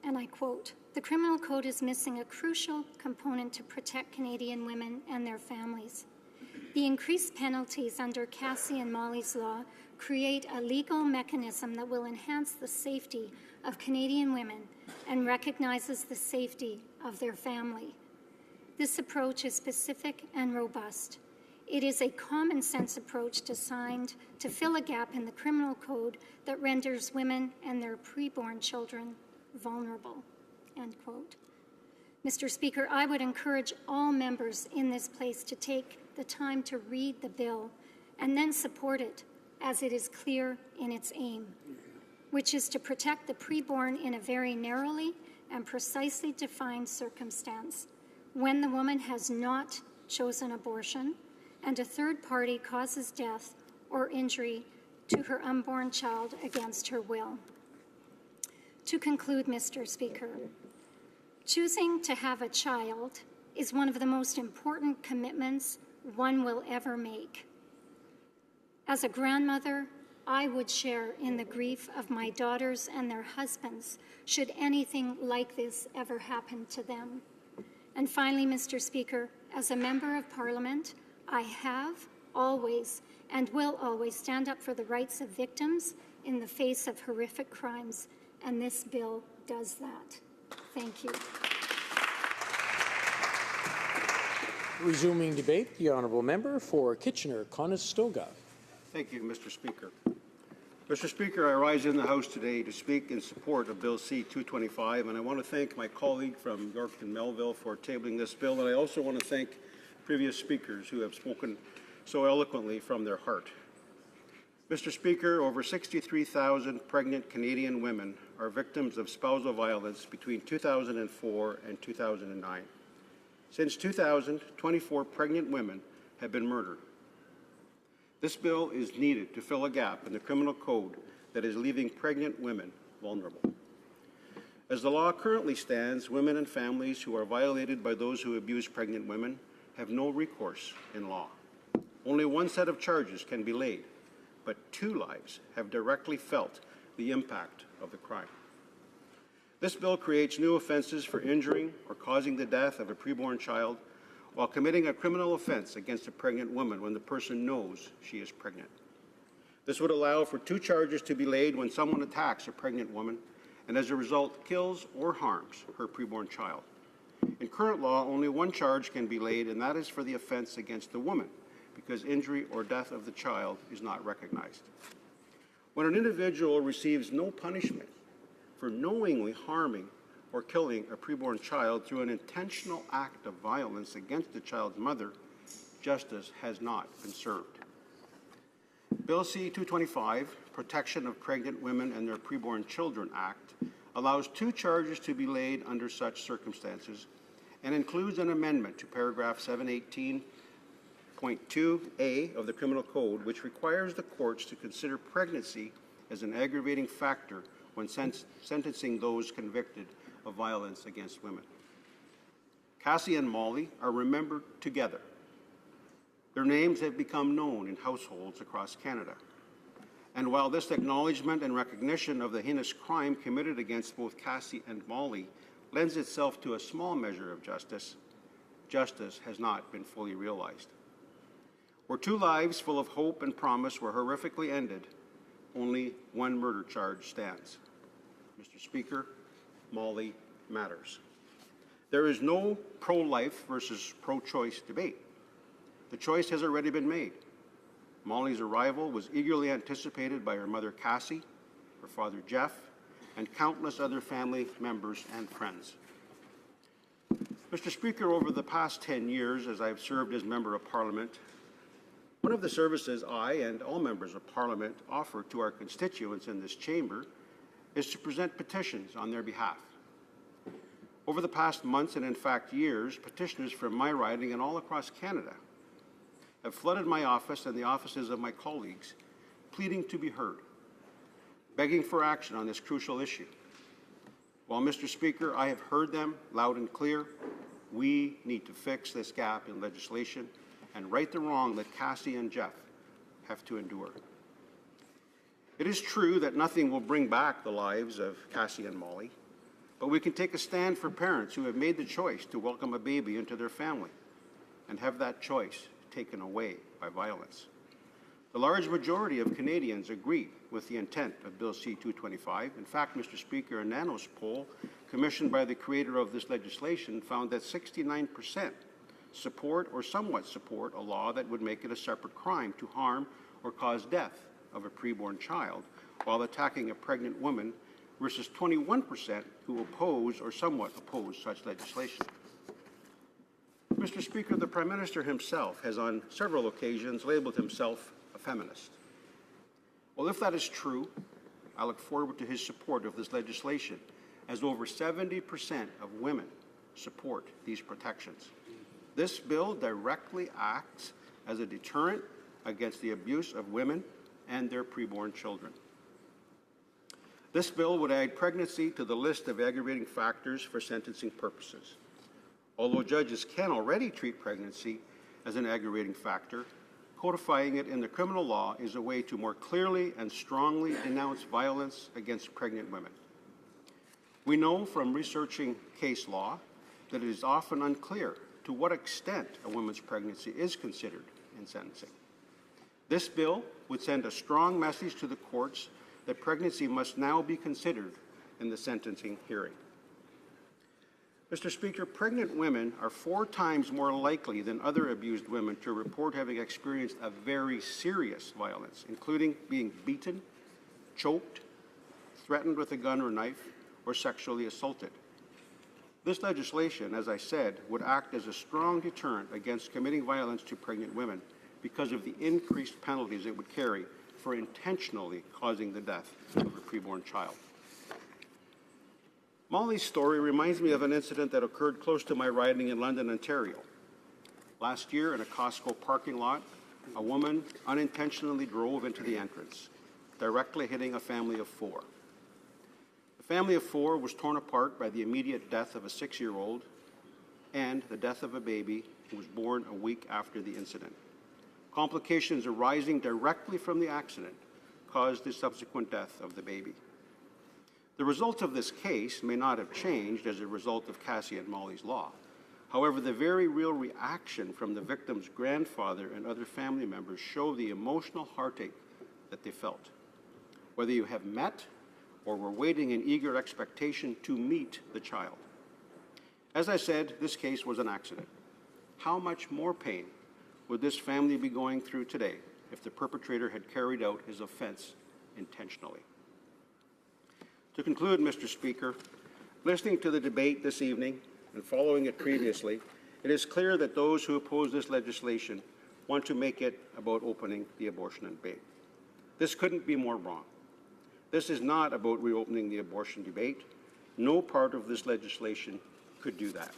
And I quote, "The Criminal Code is missing a crucial component to protect Canadian women and their families. The increased penalties under Cassie and Molly's law create a legal mechanism that will enhance the safety of Canadian women and recognizes the safety of their family. This approach is specific and robust. It is a common-sense approach designed to fill a gap in the Criminal Code that renders women and their preborn children vulnerable." End quote. Mr. Speaker, I would encourage all members in this place to take the time to read the bill and then support it, as it is clear in its aim, which is to protect the preborn in a very narrowly and precisely defined circumstance when the woman has not chosen abortion and a third party causes death or injury to her unborn child against her will. To conclude, Mr. Speaker, choosing to have a child is one of the most important commitments one will ever make. As a grandmother, I would share in the grief of my daughters and their husbands should anything like this ever happen to them. And finally, Mr. Speaker, as a member of Parliament, I have always and will always stand up for the rights of victims in the face of horrific crimes, and this bill does that. Thank you. Resuming debate, the honourable member for Kitchener-Conestoga. Thank you, Mr. Speaker. Mr. Speaker, I rise in the House today to speak in support of Bill C-225, and I want to thank my colleague from York and Melville for tabling this bill, and I also want to thank previous speakers who have spoken so eloquently from their heart. Mr. Speaker, over 63,000 pregnant Canadian women are victims of spousal violence between 2004 and 2009. Since 2000, 24 pregnant women have been murdered. This bill is needed to fill a gap in the criminal code that is leaving pregnant women vulnerable. As the law currently stands, women and families who are violated by those who abuse pregnant women have no recourse in law. Only one set of charges can be laid, but two lives have directly felt the impact of the crime. This bill creates new offenses for injuring or causing the death of a preborn child while committing a criminal offense against a pregnant woman when the person knows she is pregnant. This would allow for 2 charges to be laid when someone attacks a pregnant woman and as a result kills or harms her preborn child. In current law, only 1 charge can be laid, and that is for the offense against the woman, because injury or death of the child is not recognized. When an individual receives no punishment for knowingly harming or killing a preborn child through an intentional act of violence against the child's mother, justice has not been served. Bill C-225, Protection of Pregnant Women and Their Preborn Children Act, allows 2 charges to be laid under such circumstances and includes an amendment to paragraph 718.2a of the Criminal Code, which requires the courts to consider pregnancy as an aggravating factor when sentencing those convicted of violence against women. Cassie and Molly are remembered together. Their names have become known in households across Canada. And while this acknowledgement and recognition of the heinous crime committed against both Cassie and Molly lends itself to a small measure of justice, justice has not been fully realized. Where 2 lives full of hope and promise were horrifically ended, only 1 murder charge stands. Mr. Speaker, Molly matters. There is no pro-life versus pro-choice debate. The choice has already been made. Molly's arrival was eagerly anticipated by her mother Cassie, her father Jeff, and countless other family members and friends. Mr. Speaker, over the past 10 years, as I've served as Member of Parliament, one of the services I and all members of Parliament offer to our constituents in this chamber is to present petitions on their behalf. Over the past months, and in fact years, petitioners from my riding and all across Canada have flooded my office and the offices of my colleagues, pleading to be heard, begging for action on this crucial issue. While, Mr. Speaker, I have heard them loud and clear, we need to fix this gap in legislation and right the wrong that Cassie and Jeff have to endure. It is true that nothing will bring back the lives of Cassie and Molly, but we can take a stand for parents who have made the choice to welcome a baby into their family and have that choice taken away by violence. The large majority of Canadians agree with the intent of Bill C-225. In fact, Mr. Speaker, a Nanos poll commissioned by the creator of this legislation found that 69% support or somewhat support a law that would make it a separate crime to harm or cause death of a preborn child while attacking a pregnant woman, versus 21% who oppose or somewhat oppose such legislation. Mr. Speaker, the Prime Minister himself has on several occasions labeled himself a feminist. Well, if that is true, I look forward to his support of this legislation, as over 70% of women support these protections. This bill directly acts as a deterrent against the abuse of women and their preborn children. This bill would add pregnancy to the list of aggravating factors for sentencing purposes. Although judges can already treat pregnancy as an aggravating factor, codifying it in the criminal law is a way to more clearly and strongly denounce violence against pregnant women. We know from researching case law that it is often unclear to what extent a woman's pregnancy is considered in sentencing. This bill would send a strong message to the courts that pregnancy must now be considered in the sentencing hearing. Mr. Speaker, pregnant women are 4 times more likely than other abused women to report having experienced a very serious violence, including being beaten, choked, threatened with a gun or knife, or sexually assaulted. This legislation, as I said, would act as a strong deterrent against committing violence to pregnant women because of the increased penalties it would carry for intentionally causing the death of a preborn child. Molly's story reminds me of an incident that occurred close to my riding in London, Ontario. Last year, in a Costco parking lot, a woman unintentionally drove into the entrance, directly hitting a family of 4. The family of 4 was torn apart by the immediate death of a 6-year-old and the death of a baby who was born a week after the incident. Complications arising directly from the accident caused the subsequent death of the baby. The results of this case may not have changed as a result of Cassie and Molly's law, However, the very real reaction from the victim's grandfather and other family members show the emotional heartache that they felt. Whether you have met or were waiting in eager expectation to meet the child. As I said, this case was an accident. How much more pain would this family be going through today if the perpetrator had carried out his offense intentionally? To conclude, Mr. Speaker, listening to the debate this evening and following it previously, it is clear that those who oppose this legislation want to make it about opening the abortion debate. This couldn't be more wrong. This is not about reopening the abortion debate. No part of this legislation could do that.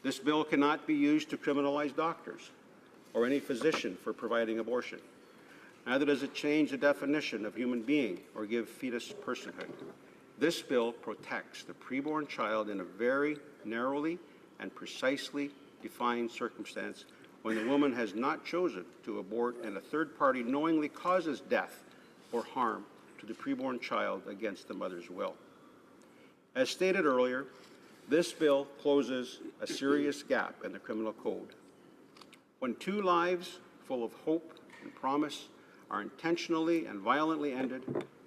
This bill cannot be used to criminalize doctors or any physician for providing abortion. Neither does it change the definition of human being or give fetus personhood. This bill protects the preborn child in a very narrowly and precisely defined circumstance when the woman has not chosen to abort and a third party knowingly causes death or harm to the preborn child against the mother's will. As stated earlier, this bill closes a serious gap in the criminal code. When two lives full of hope and promise are intentionally and violently ended,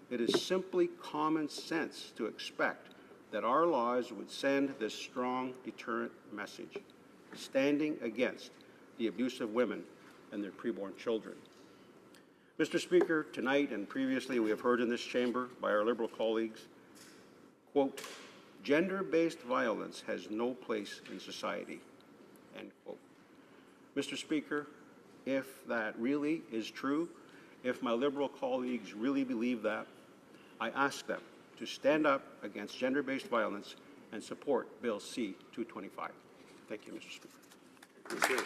it is simply common sense to expect that our laws would send this strong deterrent message, standing against the abuse of women and their preborn children. Mr. Speaker, tonight and previously we have heard in this chamber by our Liberal colleagues, quote, gender-based violence has no place in society, end quote. Mr. Speaker, if that really is true, if my Liberal colleagues really believe that, I ask them to stand up against gender-based violence and support Bill C-225. Thank you, Mr. Speaker.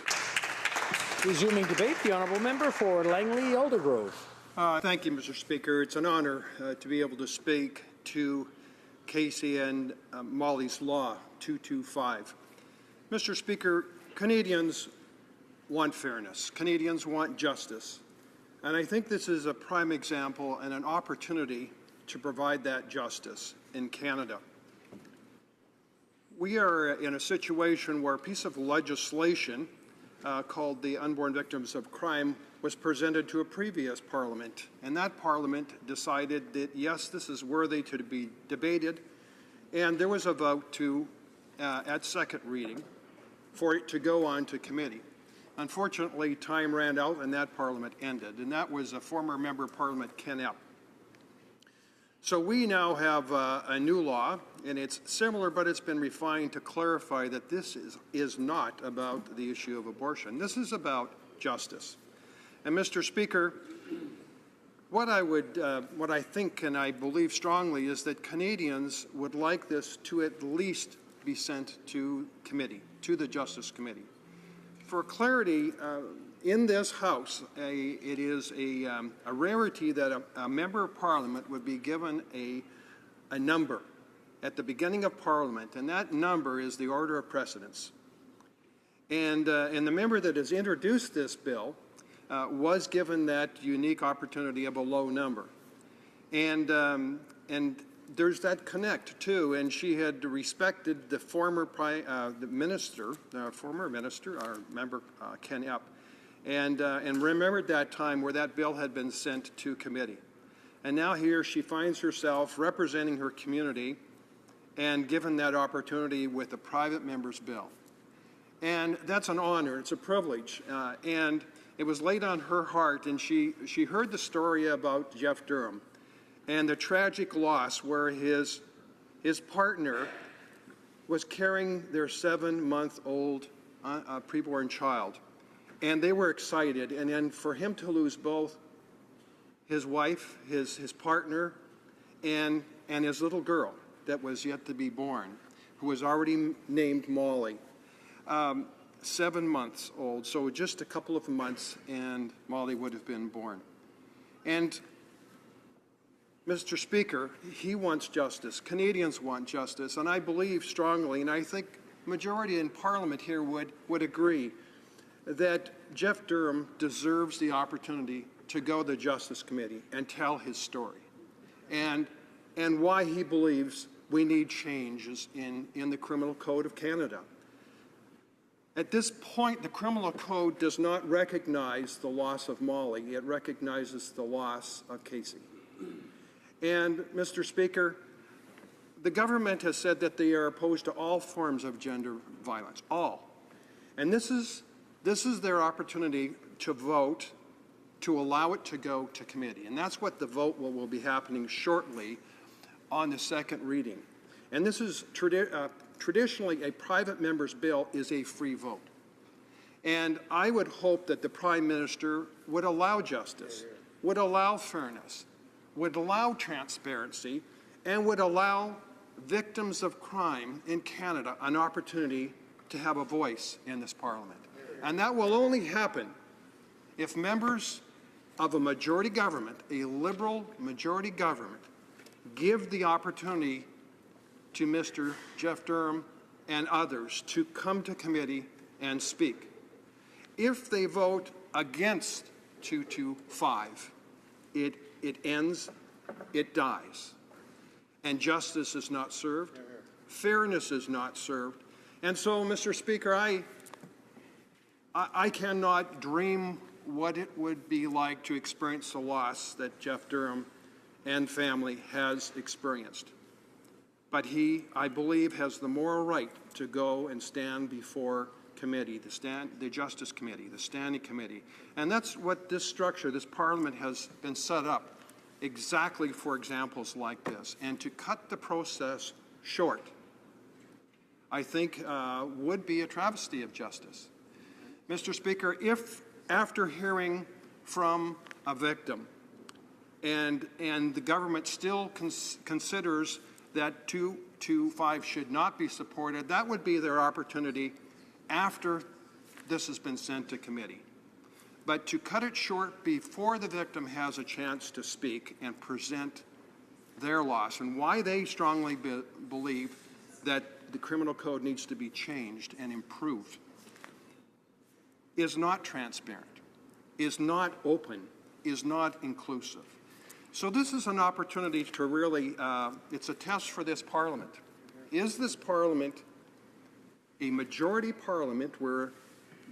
Resuming debate, the honourable member for Langley Aldergrove. Thank you, Mr. Speaker. It's an honour to be able to speak to Casey and Molly's Law 225. Mr. Speaker, Canadians want fairness. Canadians want justice. And I think this is a prime example and an opportunity to provide that justice in Canada. We are in a situation where a piece of legislation called the Unborn Victims of Crime was presented to a previous parliament, and that parliament decided that yes, this is worthy to be debated, and there was a vote to, at second reading, for it to go on to committee. Unfortunately, time ran out and that parliament ended, and that was a former member of parliament, Ken Epp. So we now have a new law, and it's similar, but it's been refined to clarify that this is not about the issue of abortion. This is about justice. And Mr. Speaker, what I think and I believe strongly is that Canadians would like this to at least be sent to committee, to the Justice Committee. For clarity, in this House, it is a rarity that a member of Parliament would be given a number at the beginning of Parliament, and that number is the order of precedence. And the member that has introduced this bill was given that unique opportunity of a low number. And there's that connect, too, and she had respected the former minister, our member Ken Epp, and remembered that time where that bill had been sent to committee. And now here she finds herself representing her community and given that opportunity with a private member's bill. And that's an honor, it's a privilege, and it was laid on her heart, and she heard the story about Jeff Durham and the tragic loss where his partner was carrying their 7-month-old preborn child. And they were excited, and then for him to lose both his wife, his partner, and his little girl that was yet to be born, who was already named Molly, 7 months old, so just a couple of months and Molly would have been born. And Mr. Speaker, he wants justice. Canadians want justice, and I believe strongly, and I think majority in Parliament here would agree, that Jeff Durham deserves the opportunity to go to the Justice Committee and tell his story and why he believes we need changes in the Criminal Code of Canada. At this point, the criminal code does not recognize the loss of Molly. It recognizes the loss of Casey. And, Mr. Speaker, the government has said that they are opposed to all forms of gender violence, all. And this is their opportunity to vote to allow it to go to committee. And that's what the vote will be happening shortly on the second reading. And this is traditionally a private member's bill is a free vote. And I would hope that the Prime Minister would allow justice, would allow fairness, would allow transparency, and would allow victims of crime in Canada an opportunity to have a voice in this Parliament. And that will only happen if members of a majority government, a Liberal majority government, give the opportunity to Mr. Jeff Durham and others to come to committee and speak. If they vote against 225, it ends, it dies. And justice is not served, fairness is not served. And so, Mr. Speaker, I cannot dream what it would be like to experience the loss that Jeff Durham and family has experienced. But he, I believe, has the moral right to go and stand before committee, the Justice Committee, the Standing Committee. And that's what this structure, this Parliament has been set up exactly for examples like this. And to cut the process short, I think would be a travesty of justice. Mr. Speaker, if after hearing from a victim and the government still considers that 225 should not be supported, that would be their opportunity after this has been sent to committee. But to cut it short before the victim has a chance to speak and present their loss and why they strongly believe that the criminal code needs to be changed and improved is not transparent, is not open, is not inclusive. So this is an opportunity to really, it's a test for this Parliament. Is this Parliament a majority Parliament where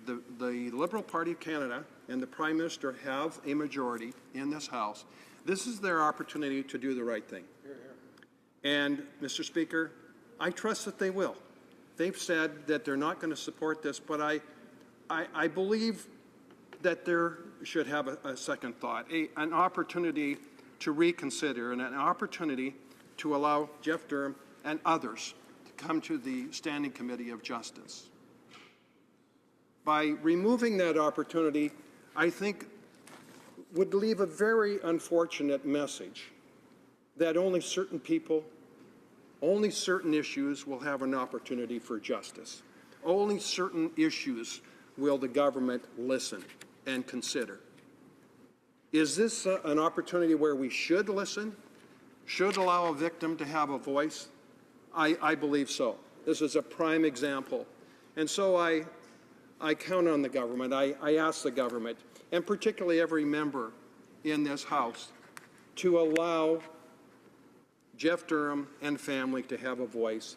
the Liberal Party of Canada and the Prime Minister have a majority in this House? This is their opportunity to do the right thing. And, Mr. Speaker, I trust that they will. They've said that they're not going to support this, but I believe that there should have a second thought, an opportunity to reconsider and an opportunity to allow Jeff Durham and others to come to the Standing Committee of Justice. By removing that opportunity, I think would leave a very unfortunate message that only certain people, only certain issues will have an opportunity for justice. Only certain issues will the government listen and consider. Is this an opportunity where we should listen, should allow a victim to have a voice? I believe so. This is a prime example. And so I count on the government. I ask the government, and particularly every member in this House, to allow Jeff Durham and family to have a voice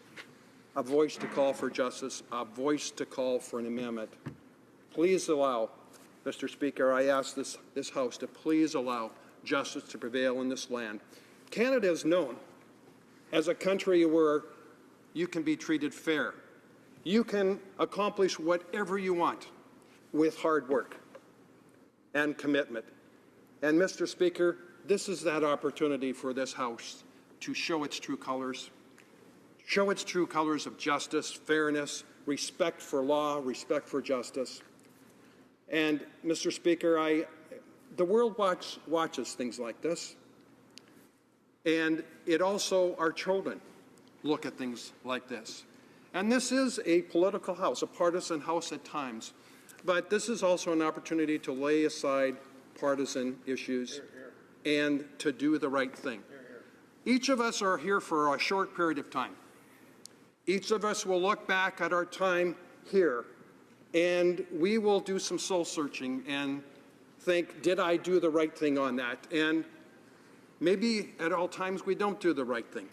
to call for justice, a voice to call for an amendment. Please allow, Mr. Speaker, I ask this House to please allow justice to prevail in this land. Canada is known as a country where you can be treated fair. You can accomplish whatever you want with hard work and commitment. And, Mr. Speaker, this is that opportunity for this House to show its true colors of justice, fairness, respect for law, respect for justice. And, Mr. Speaker, the world watches things like this. And it also, our children look at things like this. And this is a political house, a partisan house at times. But this is also an opportunity to lay aside partisan issues and to do the right thing. Each of us are here for a short period of time. Each of us will look back at our time here, and we will do some soul searching and think, did I do the right thing on that? And maybe at all times we don't do the right thing.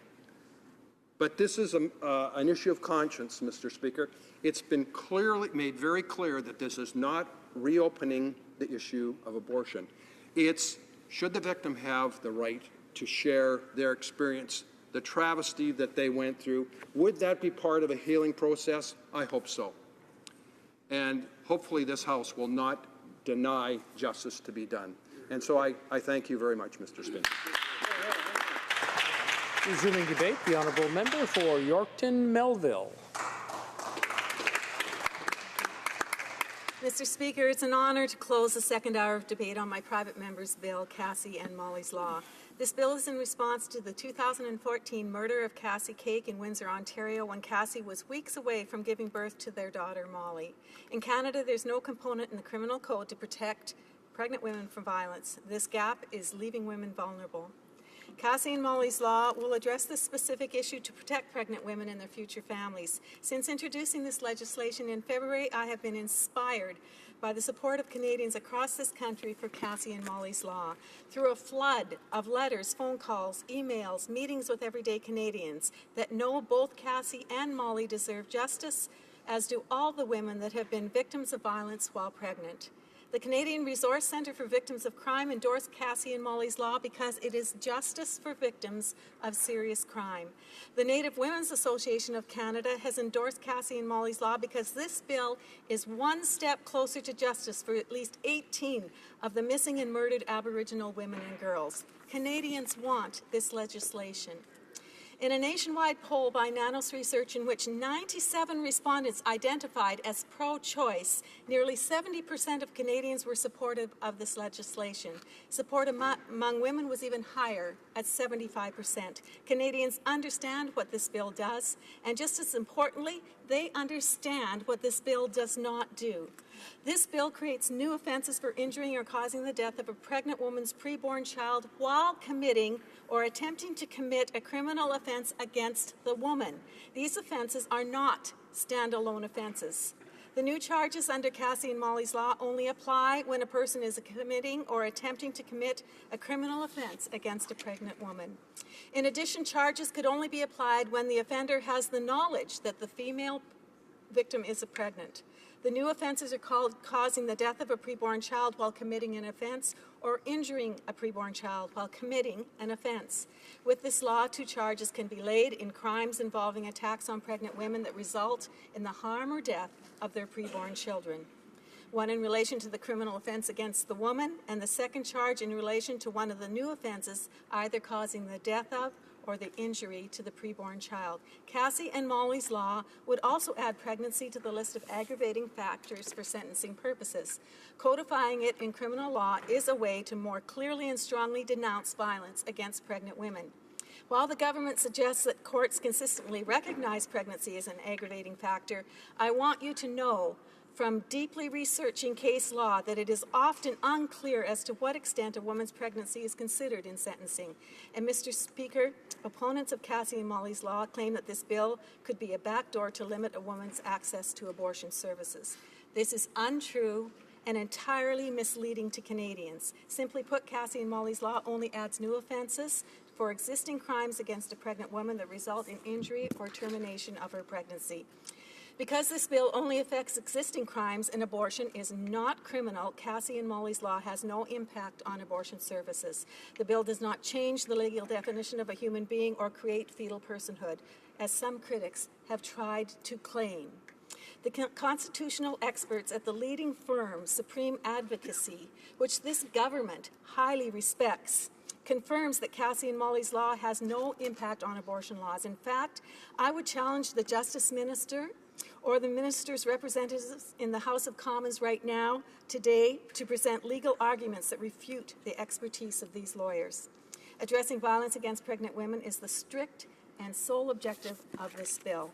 But this is an issue of conscience, Mr. Speaker. It's been clearly made very clear that this is not reopening the issue of abortion. It's should the victim have the right to share their experience, the travesty that they went through. Would that be part of a healing process? I hope so. And hopefully this House will not deny justice to be done. And so I thank you very much, Mr. Speaker. Resuming debate, the honourable member for Yorkton Melville. Mr. Speaker, it's an honour to close the second hour of debate on my private member's bill, Cassie and Molly's Law. This bill is in response to the 2014 murder of Cassie Cake in Windsor, Ontario, when Cassie was weeks away from giving birth to their daughter, Molly. In Canada, there's no component in the criminal code to protect pregnant women from violence. This gap is leaving women vulnerable. Cassie and Molly's Law will address this specific issue to protect pregnant women and their future families. Since introducing this legislation in February, I have been inspired by the support of Canadians across this country for Cassie and Molly's Law. Through a flood of letters, phone calls, emails, meetings with everyday Canadians that know both Cassie and Molly deserve justice, as do all the women that have been victims of violence while pregnant. The Canadian Resource Centre for Victims of Crime endorsed Cassie and Molly's Law because it is justice for victims of serious crime. The Native Women's Association of Canada has endorsed Cassie and Molly's Law because this bill is one step closer to justice for at least 18 of the missing and murdered Aboriginal women and girls. Canadians want this legislation. In a nationwide poll by Nanos Research in which 97 respondents identified as pro-choice, nearly 70% of Canadians were supportive of this legislation. Support among women was even higher at 75%. Canadians understand what this bill does, and just as importantly, they understand what this bill does not do. This bill creates new offenses for injuring or causing the death of a pregnant woman's preborn child while committing or attempting to commit a criminal offense against the woman. These offenses are not standalone offenses. The new charges under Cassie and Molly's Law only apply when a person is committing or attempting to commit a criminal offense against a pregnant woman. In addition, charges could only be applied when the offender has the knowledge that the female victim is pregnant. The new offenses are called causing the death of a preborn child while committing an offense or injuring a preborn child while committing an offense. With this law, two charges can be laid in crimes involving attacks on pregnant women that result in the harm or death of their preborn children. One in relation to the criminal offense against the woman, and the second charge in relation to one of the new offenses, either causing the death of or the injury to the preborn child. Cassie and Molly's Law would also add pregnancy to the list of aggravating factors for sentencing purposes. Codifying it in criminal law is a way to more clearly and strongly denounce violence against pregnant women. While the government suggests that courts consistently recognize pregnancy as an aggravating factor, I want you to know from deeply researching case law that it is often unclear as to what extent a woman's pregnancy is considered in sentencing. And Mr. Speaker, opponents of Cassie and Molly's Law claim that this bill could be a backdoor to limit a woman's access to abortion services. This is untrue and entirely misleading to Canadians. Simply put, Cassie and Molly's Law only adds new offenses for existing crimes against a pregnant woman that result in injury or termination of her pregnancy. Because this bill only affects existing crimes and abortion is not criminal, Cassie and Molly's Law has no impact on abortion services. The bill does not change the legal definition of a human being or create fetal personhood, as some critics have tried to claim. The constitutional experts at the leading firm, Supreme Advocacy, which this government highly respects, confirms that Cassie and Molly's Law has no impact on abortion laws. In fact, I would challenge the Justice Minister or the minister's representatives in the House of Commons right now, today, to present legal arguments that refute the expertise of these lawyers. Addressing violence against pregnant women is the strict and sole objective of this bill.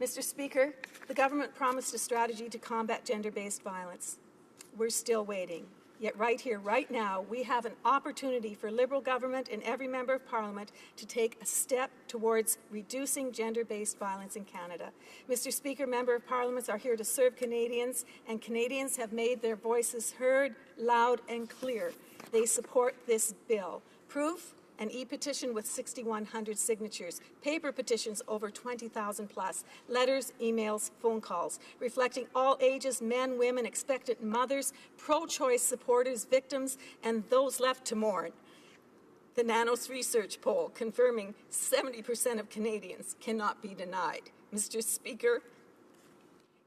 Mr. Speaker, the government promised a strategy to combat gender-based violence. We're still waiting. Yet right here, right now, we have an opportunity for Liberal government and every member of Parliament to take a step towards reducing gender-based violence in Canada. Mr. Speaker, Member of Parliaments are here to serve Canadians, and Canadians have made their voices heard loud and clear. They support this bill. Proof an e-petition with 6,100 signatures, paper petitions over 20,000 plus, letters, emails, phone calls, reflecting all ages, men, women, expectant mothers, pro-choice supporters, victims, and those left to mourn. The Nanos Research poll confirming 70% of Canadians cannot be denied. Mr. Speaker,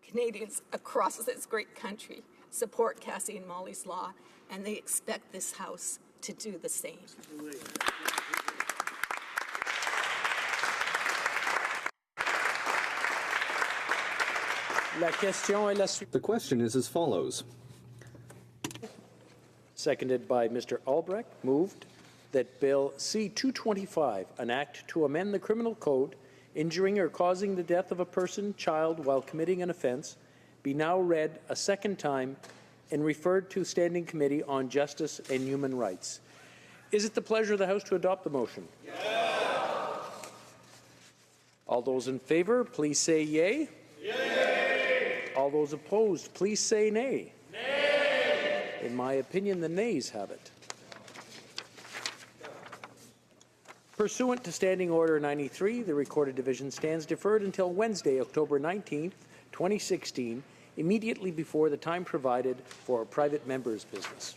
Canadians across this great country support Cassie and Molly's law, and they expect this House to do the same. The question is as follows. Seconded by Mr. Albrecht, moved that Bill C-225, an act to amend the criminal code injuring or causing the death of a person, child, while committing an offence, be now read a second time and referred to Standing Committee on Justice and Human Rights. Is it the pleasure of the House to adopt the motion? Yes. All those in favour, please say yea. Yea. All those opposed, please say nay. Nay. In my opinion, the nays have it. Pursuant to Standing Order 93, the Recorded Division stands deferred until Wednesday, October 19th, 2016, immediately before the time provided for a private member's business.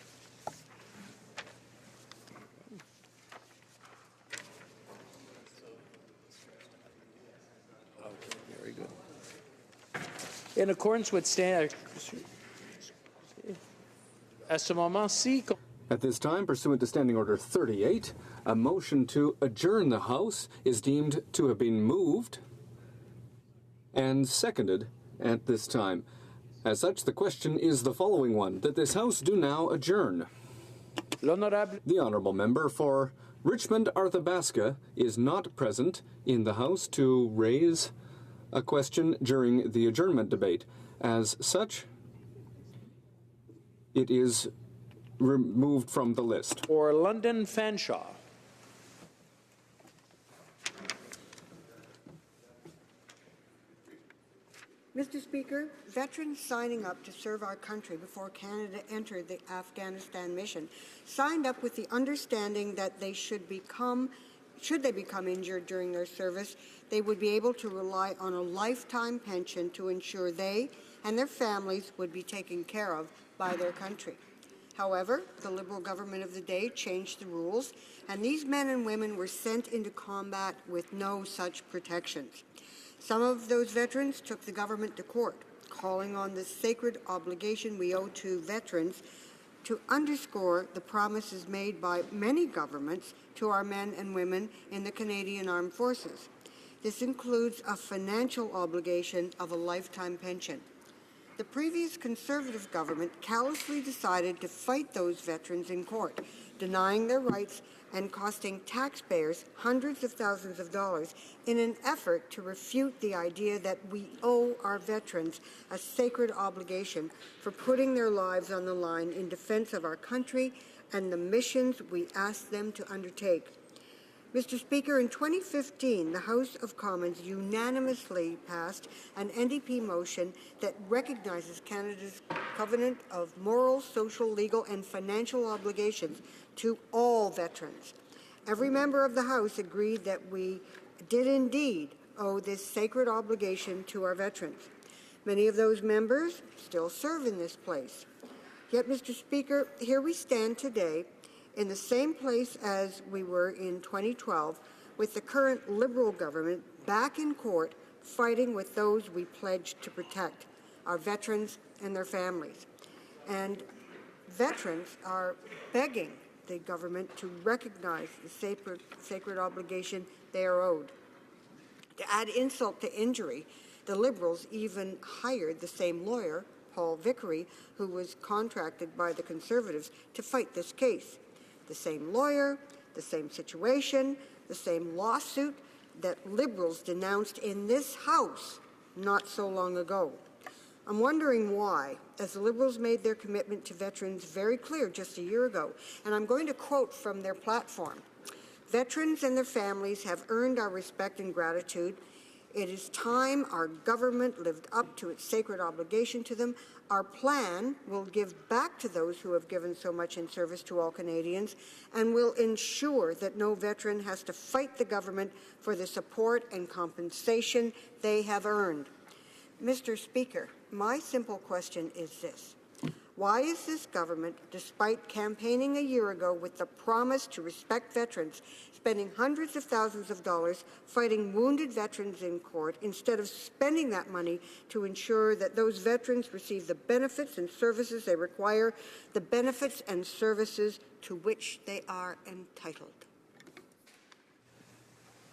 Okay, very good. In accordance with At this time, pursuant to Standing Order 38, a motion to adjourn the House is deemed to have been moved and seconded at this time. As such, the question is the following one, that this House do now adjourn. The Honourable Member for Richmond Arthabaska is not present in the House to raise a question during the adjournment debate. As such, it is removed from the list. Or London Fanshawe. Mr. Speaker, veterans signing up to serve our country before Canada entered the Afghanistan mission signed up with the understanding that they should they become injured during their service, they would be able to rely on a lifetime pension to ensure they and their families would be taken care of by their country. However, the Liberal government of the day changed the rules, and these men and women were sent into combat with no such protections. Some of those veterans took the government to court, calling on the sacred obligation we owe to veterans to underscore the promises made by many governments to our men and women in the Canadian Armed Forces. This includes a financial obligation of a lifetime pension. The previous Conservative government callously decided to fight those veterans in court, denying their rights and costing taxpayers hundreds of thousands of dollars in an effort to refute the idea that we owe our veterans a sacred obligation for putting their lives on the line in defense of our country and the missions we ask them to undertake. Mr. Speaker, in 2015, the House of Commons unanimously passed an NDP motion that recognizes Canada's covenant of moral, social, legal, and financial obligations to all veterans. Every member of the House agreed that we did indeed owe this sacred obligation to our veterans. Many of those members still serve in this place. Yet, Mr. Speaker, here we stand today in the same place as we were in 2012, with the current Liberal government back in court fighting with those we pledged to protect, our veterans and their families. And veterans are begging the government to recognize the sacred obligation they are owed. To add insult to injury, the Liberals even hired the same lawyer, Paul Vickery, who was contracted by the Conservatives to fight this case. The same lawyer, the same situation, the same lawsuit that Liberals denounced in this House not so long ago. I'm wondering why, as the Liberals made their commitment to veterans very clear just a year ago, and I'm going to quote from their platform, "Veterans and their families have earned our respect and gratitude. It is time our government lived up to its sacred obligation to them. Our plan will give back to those who have given so much in service to all Canadians and will ensure that no veteran has to fight the government for the support and compensation they have earned. Mr. Speaker, my simple question is this. Why is this government, despite campaigning a year ago with the promise to respect veterans, spending hundreds of thousands of dollars fighting wounded veterans in court instead of spending that money to ensure that those veterans receive the benefits and services they require, the benefits and services to which they are entitled?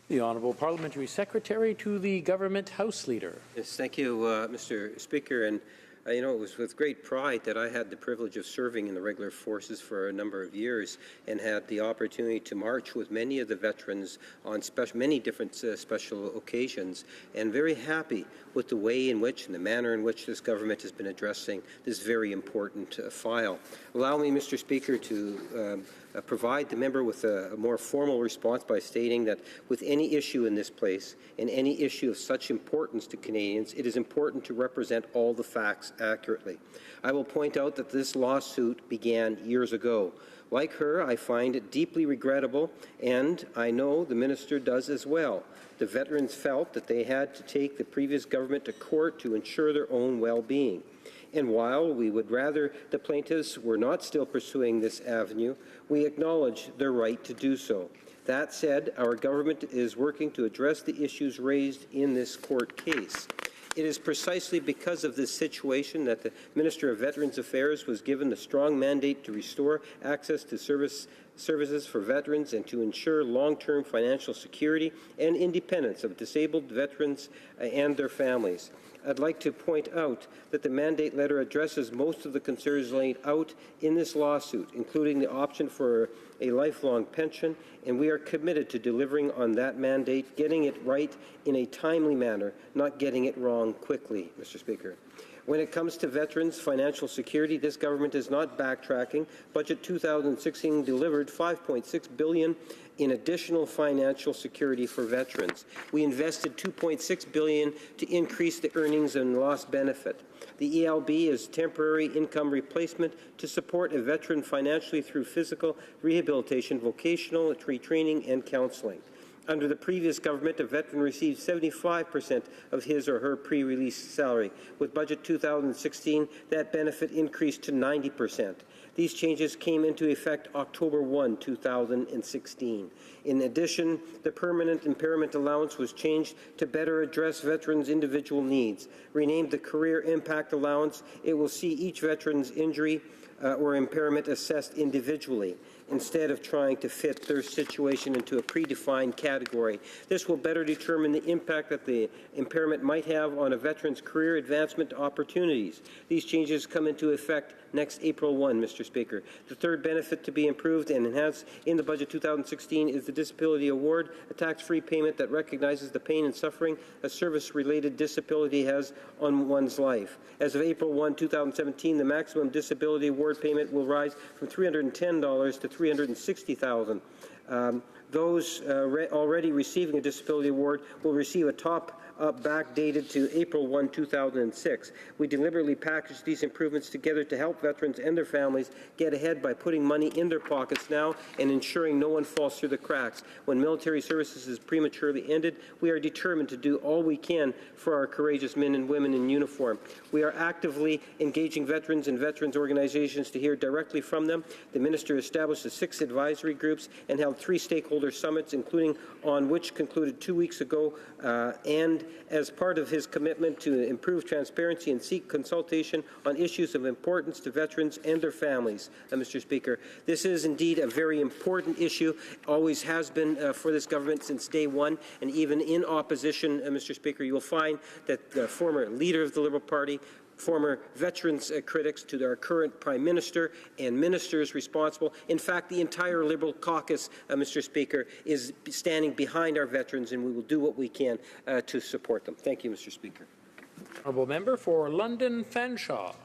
The Honourable Parliamentary Secretary to the Government House Leader. Yes, thank you, Mr. Speaker. And you know, it was with great pride that I had the privilege of serving in the regular forces for a number of years and had the opportunity to march with many of the veterans on many different special occasions, and very happy with the way in which and the manner in which this government has been addressing this very important file. Allow me, Mr. Speaker, to provide the member with a more formal response by stating that with any issue in this place and any issue of such importance to Canadians, it is important to represent all the facts accurately. I will point out that this lawsuit began years ago. Like her, I find it deeply regrettable, and I know the minister does as well. The veterans felt that they had to take the previous government to court to ensure their own well-being. And while we would rather the plaintiffs were not still pursuing this avenue, we acknowledge their right to do so. That said, our government is working to address the issues raised in this court case. It is precisely because of this situation that the Minister of Veterans Affairs was given the strong mandate to restore access to services for veterans and to ensure long-term financial security and independence of disabled veterans and their families. I'd like to point out that the mandate letter addresses most of the concerns laid out in this lawsuit, including the option for a lifelong pension, and we are committed to delivering on that mandate, getting it right in a timely manner, not getting it wrong quickly, Mr. Speaker. When it comes to veterans' financial security, this government is not backtracking. Budget 2016 delivered $5.6 billion in additional financial security for veterans. We invested $2.6 billion to increase the earnings and loss benefit. The ELB is temporary income replacement to support a veteran financially through physical rehabilitation, vocational retraining, and counseling. Under the previous government, a veteran received 75% of his or her pre-release salary. With Budget 2016, that benefit increased to 90%. These changes came into effect October 1, 2016. In addition, the permanent impairment allowance was changed to better address veterans' individual needs. Renamed the Career Impact Allowance, it will see each veteran's injury or impairment assessed individually, instead of trying to fit their situation into a predefined category. This will better determine the impact that the impairment might have on a veteran's career advancement opportunities. These changes come into effect next April 1, Mr. Speaker. The third benefit to be improved and enhanced in the Budget 2016 is the Disability Award, a tax-free payment that recognizes the pain and suffering a service-related disability has on one's life. As of April 1, 2017, the maximum disability award payment will rise from $310 to $360,000. Those already receiving a disability award will receive a top-up backdated to April 1, 2006. We deliberately packaged these improvements together to help veterans and their families get ahead by putting money in their pockets now and ensuring no one falls through the cracks. When military services is prematurely ended, we are determined to do all we can for our courageous men and women in uniform. We are actively engaging veterans and veterans organizations to hear directly from them. The Minister established 6 advisory groups and held 3 stakeholder summits, including on which concluded 2 weeks ago, and as part of his commitment to improve transparency and seek consultation on issues of importance to veterans and their families. Mr. Speaker, this is indeed a very important issue, always has been for this government since day one, and even in opposition, Mr. Speaker, you will find that the former leader of the Liberal Party, former veterans critics to our current Prime Minister and ministers responsible. In fact, the entire Liberal caucus, Mr. Speaker, is standing behind our veterans, and we will do what we can to support them. Thank you, Mr. Speaker. Honourable Member for London Fanshawe.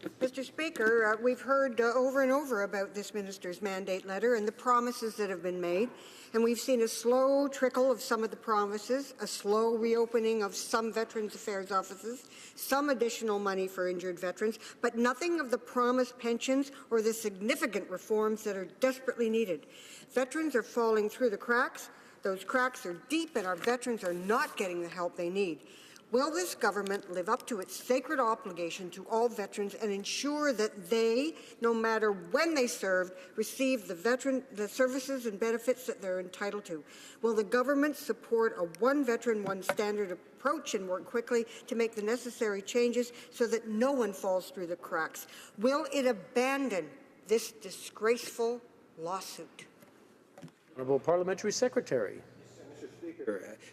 Mr. Speaker, we've heard over and over about this minister's mandate letter and the promises that have been made, and we've seen a slow trickle of some of the promises, a slow reopening of some Veterans Affairs offices, some additional money for injured veterans, but nothing of the promised pensions or the significant reforms that are desperately needed. Veterans are falling through the cracks. Those cracks are deep, and our veterans are not getting the help they need. Will this government live up to its sacred obligation to all veterans and ensure that they, no matter when they served, receive the services and benefits that they're entitled to? Will the government support a one veteran, one standard approach and work quickly to make the necessary changes so that no one falls through the cracks? Will it abandon this disgraceful lawsuit? Honourable Parliamentary Secretary.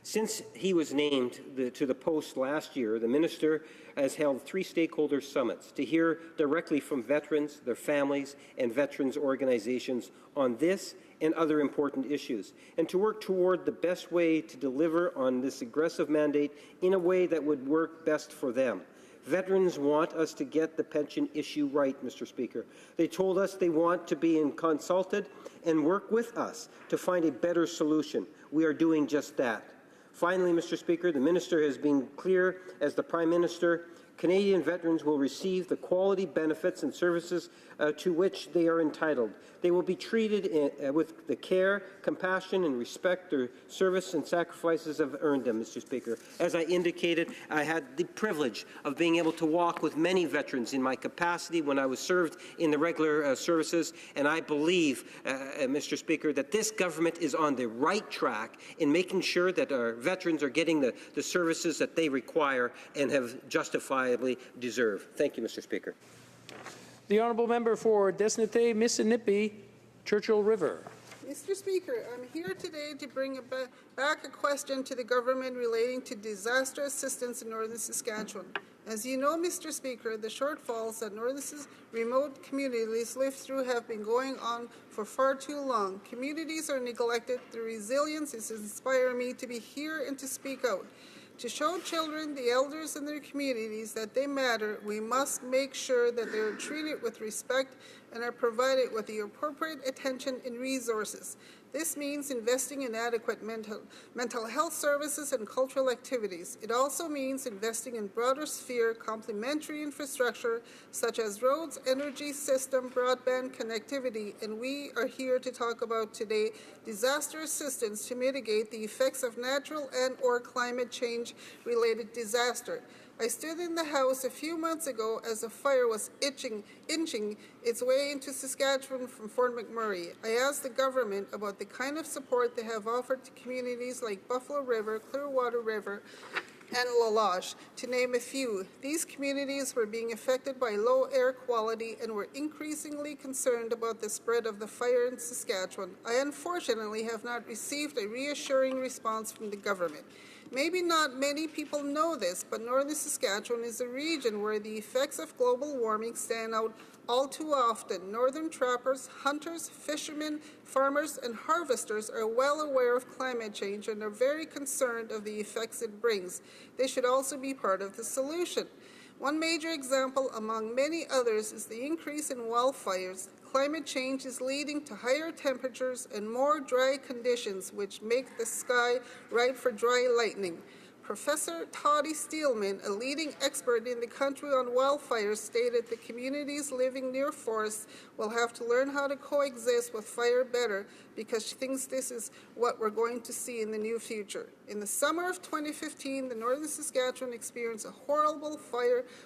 Since he was named to the post last year, the minister has held 3 stakeholder summits to hear directly from veterans, their families, and veterans organizations on this and other important issues, and to work toward the best way to deliver on this aggressive mandate in a way that would work best for them. Veterans want us to get the pension issue right, Mr. Speaker. They told us they want to be consulted and work with us to find a better solution. We are doing just that. Finally, Mr. Speaker, the minister has been clear as the Prime Minister. Canadian veterans will receive the quality benefits and services to which they are entitled. They will be treated with the care, compassion, and respect their service and sacrifices have earned them, Mr. Speaker. As I indicated, I had the privilege of being able to walk with many veterans in my capacity when I was served in the regular services, and I believe, Mr. Speaker, that this government is on the right track in making sure that our veterans are getting the services that they require and have justifiably deserve. Thank you, Mr. Speaker. The honourable member for Desnethé, Mississippi, Churchill River. Mr. Speaker, I'm here today to bring back a question to the government relating to disaster assistance in northern Saskatchewan. As you know, Mr. Speaker, the shortfalls that northern remote communities live through have been going on for far too long. Communities are neglected. The resilience is inspiring me to be here and to speak out. To show children, the elders, and their communities that they matter, we must make sure that they are treated with respect and are provided with the appropriate attention and resources. This means investing in adequate mental health services and cultural activities. It also means investing in broader sphere complementary infrastructure such as roads, energy system, broadband connectivity, and we are here to talk about today disaster assistance to mitigate the effects of natural and/or climate change related disaster. I stood in the House a few months ago as a fire was inching its way into Saskatchewan from Fort McMurray. I asked the government about the kind of support they have offered to communities like Buffalo River, Clearwater River, and La Loche, to name a few. These communities were being affected by low air quality and were increasingly concerned about the spread of the fire in Saskatchewan. I unfortunately have not received a reassuring response from the government. Maybe not many people know this, but northern Saskatchewan is a region where the effects of global warming stand out all too often. Northern trappers, hunters, fishermen, farmers, and harvesters are well aware of climate change and are very concerned of the effects it brings. They should also be part of the solution. One major example among many others is the increase in wildfires. Climate change is leading to higher temperatures and more dry conditions, which make the sky ripe for dry lightning. Professor Toddy Steelman, a leading expert in the country on wildfires, stated the communities living near forests will have to learn how to coexist with fire better because she thinks this is what we're going to see in the near future. In the summer of 2015, the northern Saskatchewan experienced a horrible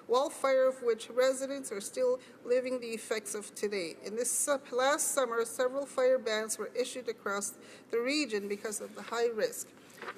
wildfire of which residents are still living the effects of today. In this last summer, several fire bans were issued across the region because of the high risk.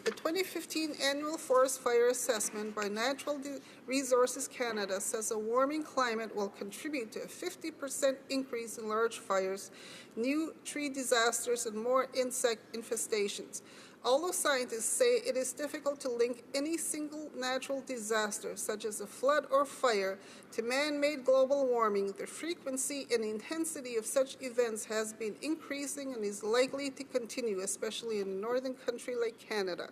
The 2015 Annual Forest Fire Assessment by Natural Resources Canada says a warming climate will contribute to a 50% increase in large fires, new tree disasters, and more insect infestations. Although scientists say it is difficult to link any single natural disaster, such as a flood or fire, to man-made global warming, the frequency and intensity of such events has been increasing and is likely to continue, especially in a northern country like Canada.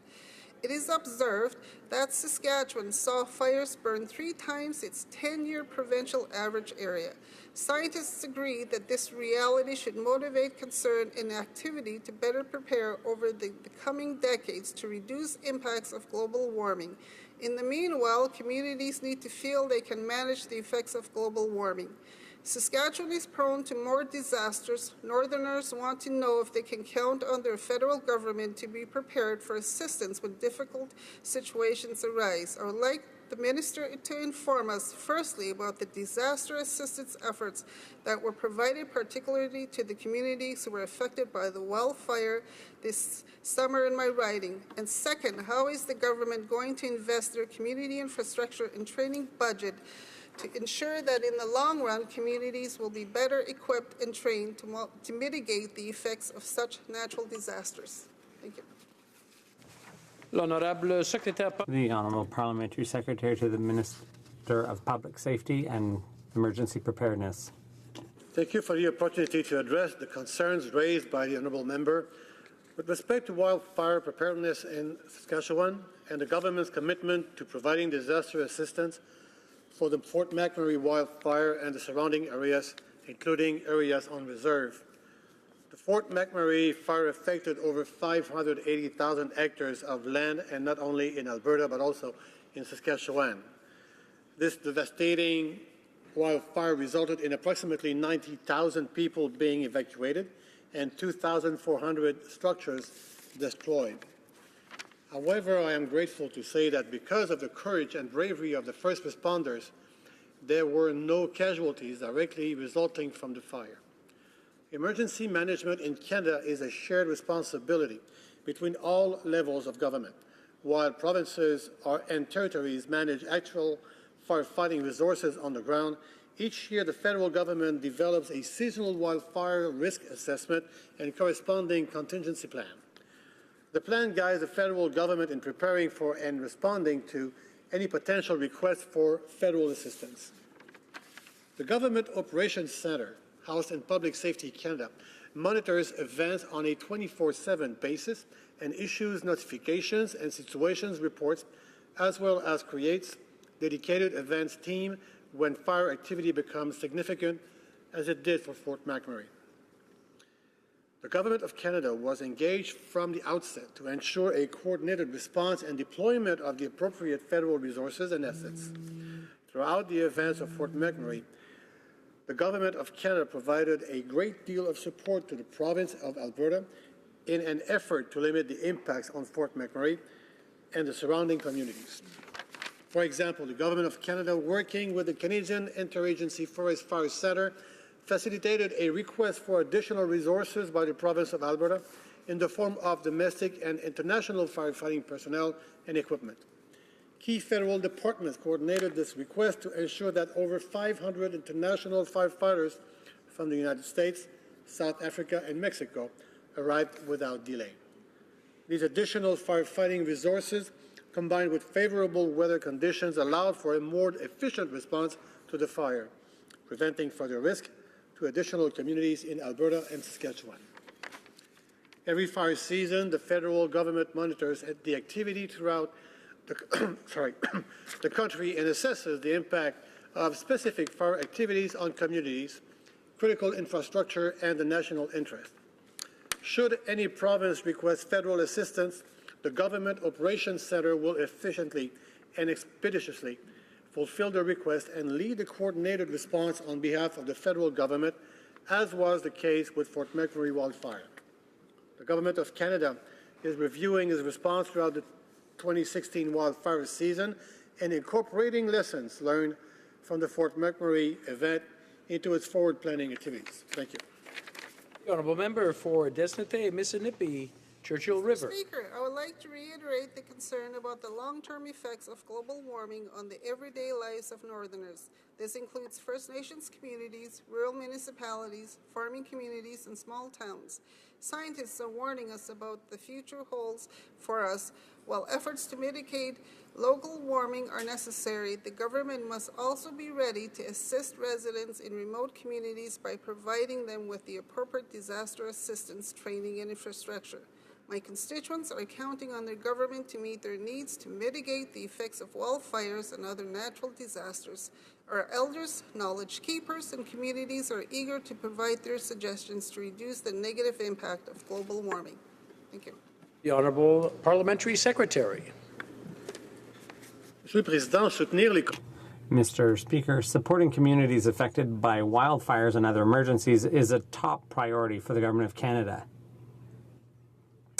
It is observed that Saskatchewan saw fires burn 3 times its 10-year provincial average area. Scientists agree that this reality should motivate concern and activity to better prepare over the coming decades to reduce impacts of global warming. In the meanwhile, communities need to feel they can manage the effects of global warming. Saskatchewan is prone to more disasters. Northerners want to know if they can count on their federal government to be prepared for assistance when difficult situations arise. I would like the Minister to inform us, firstly, about the disaster assistance efforts that were provided particularly to the communities who were affected by the wildfire this summer in my riding. And second, how is the government going to invest their community infrastructure and training budget to ensure that in the long run, communities will be better equipped and trained to mitigate the effects of such natural disasters? Thank you. L'Honorable Secrétaire. The Honourable Parliamentary Secretary to the Minister of Public Safety and Emergency Preparedness. Thank you for the opportunity to address the concerns raised by the Honourable Member with respect to wildfire preparedness in Saskatchewan and the government's commitment to providing disaster assistance for the Fort McMurray wildfire and the surrounding areas, including areas on reserve. The Fort McMurray fire affected over 580,000 hectares of land, and not only in Alberta but also in Saskatchewan. This devastating wildfire resulted in approximately 90,000 people being evacuated and 2,400 structures destroyed. However, I am grateful to say that because of the courage and bravery of the first responders, there were no casualties directly resulting from the fire. Emergency management in Canada is a shared responsibility between all levels of government. While provinces and territories manage actual firefighting resources on the ground, each year the federal government develops a seasonal wildfire risk assessment and corresponding contingency plan. The plan guides the federal government in preparing for and responding to any potential requests for federal assistance. The Government Operations Centre, housed in Public Safety Canada, monitors events on a 24/7 basis and issues notifications and situations reports, as well as creates dedicated events team when fire activity becomes significant, as it did for Fort McMurray. The Government of Canada was engaged from the outset to ensure a coordinated response and deployment of the appropriate federal resources and assets. Throughout the events of Fort McMurray, the Government of Canada provided a great deal of support to the province of Alberta in an effort to limit the impacts on Fort McMurray and the surrounding communities. For example, the Government of Canada, working with the Canadian Interagency Forest Fire Centre, facilitated a request for additional resources by the province of Alberta in the form of domestic and international firefighting personnel and equipment. Key federal departments coordinated this request to ensure that over 500 international firefighters from the United States, South Africa, and Mexico arrived without delay. These additional firefighting resources, combined with favorable weather conditions, allowed for a more efficient response to the fire, preventing further risk to additional communities in Alberta and Saskatchewan. Every fire season, the federal government monitors the activity throughout the country and assesses the impact of specific fire activities on communities, critical infrastructure, and the national interest. Should any province request federal assistance, the Government Operations Centre will efficiently and expeditiously fulfill the request and lead the coordinated response on behalf of the federal government, as was the case with Fort McMurray wildfire. The Government of Canada is reviewing its response throughout the 2016 wildfire season and incorporating lessons learned from the Fort McMurray event into its forward planning activities. Thank you. The Honourable Member for Desnete, Mississippi, Churchill River. Mr. Speaker, I would like to reiterate the concern about the long-term effects of global warming on the everyday lives of Northerners. This includes First Nations communities, rural municipalities, farming communities, and small towns. Scientists are warning us about the future holds for us. While efforts to mitigate local warming are necessary, the government must also be ready to assist residents in remote communities by providing them with the appropriate disaster assistance, training, and infrastructure. My constituents are counting on their government to meet their needs to mitigate the effects of wildfires and other natural disasters. Our elders, knowledge keepers, and communities are eager to provide their suggestions to reduce the negative impact of global warming. Thank you. The Honourable Parliamentary Secretary. Monsieur le Président, soutenir les... Mr. Speaker, supporting communities affected by wildfires and other emergencies is a top priority for the Government of Canada,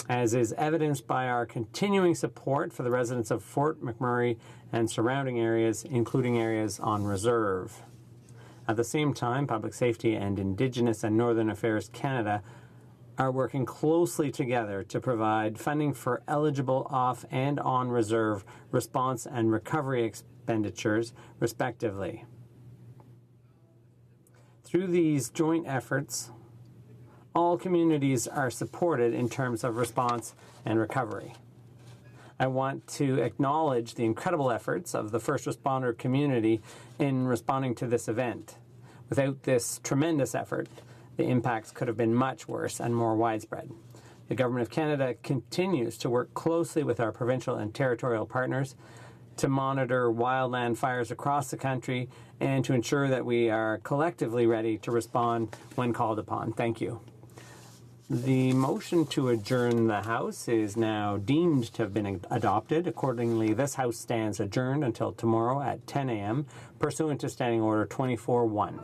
as is evidenced by our continuing support for the residents of Fort McMurray and surrounding areas, including areas on reserve. At the same time, Public Safety and Indigenous and Northern Affairs Canada are working closely together to provide funding for eligible off and on reserve response and recovery expenditures, respectively. Through these joint efforts, all communities are supported in terms of response and recovery. I want to acknowledge the incredible efforts of the first responder community in responding to this event. Without this tremendous effort, the impacts could have been much worse and more widespread. The Government of Canada continues to work closely with our provincial and territorial partners to monitor wildland fires across the country and to ensure that we are collectively ready to respond when called upon. Thank you. The motion to adjourn the House is now deemed to have been adopted. Accordingly, this House stands adjourned until tomorrow at 10 a.m. pursuant to Standing Order 24-1.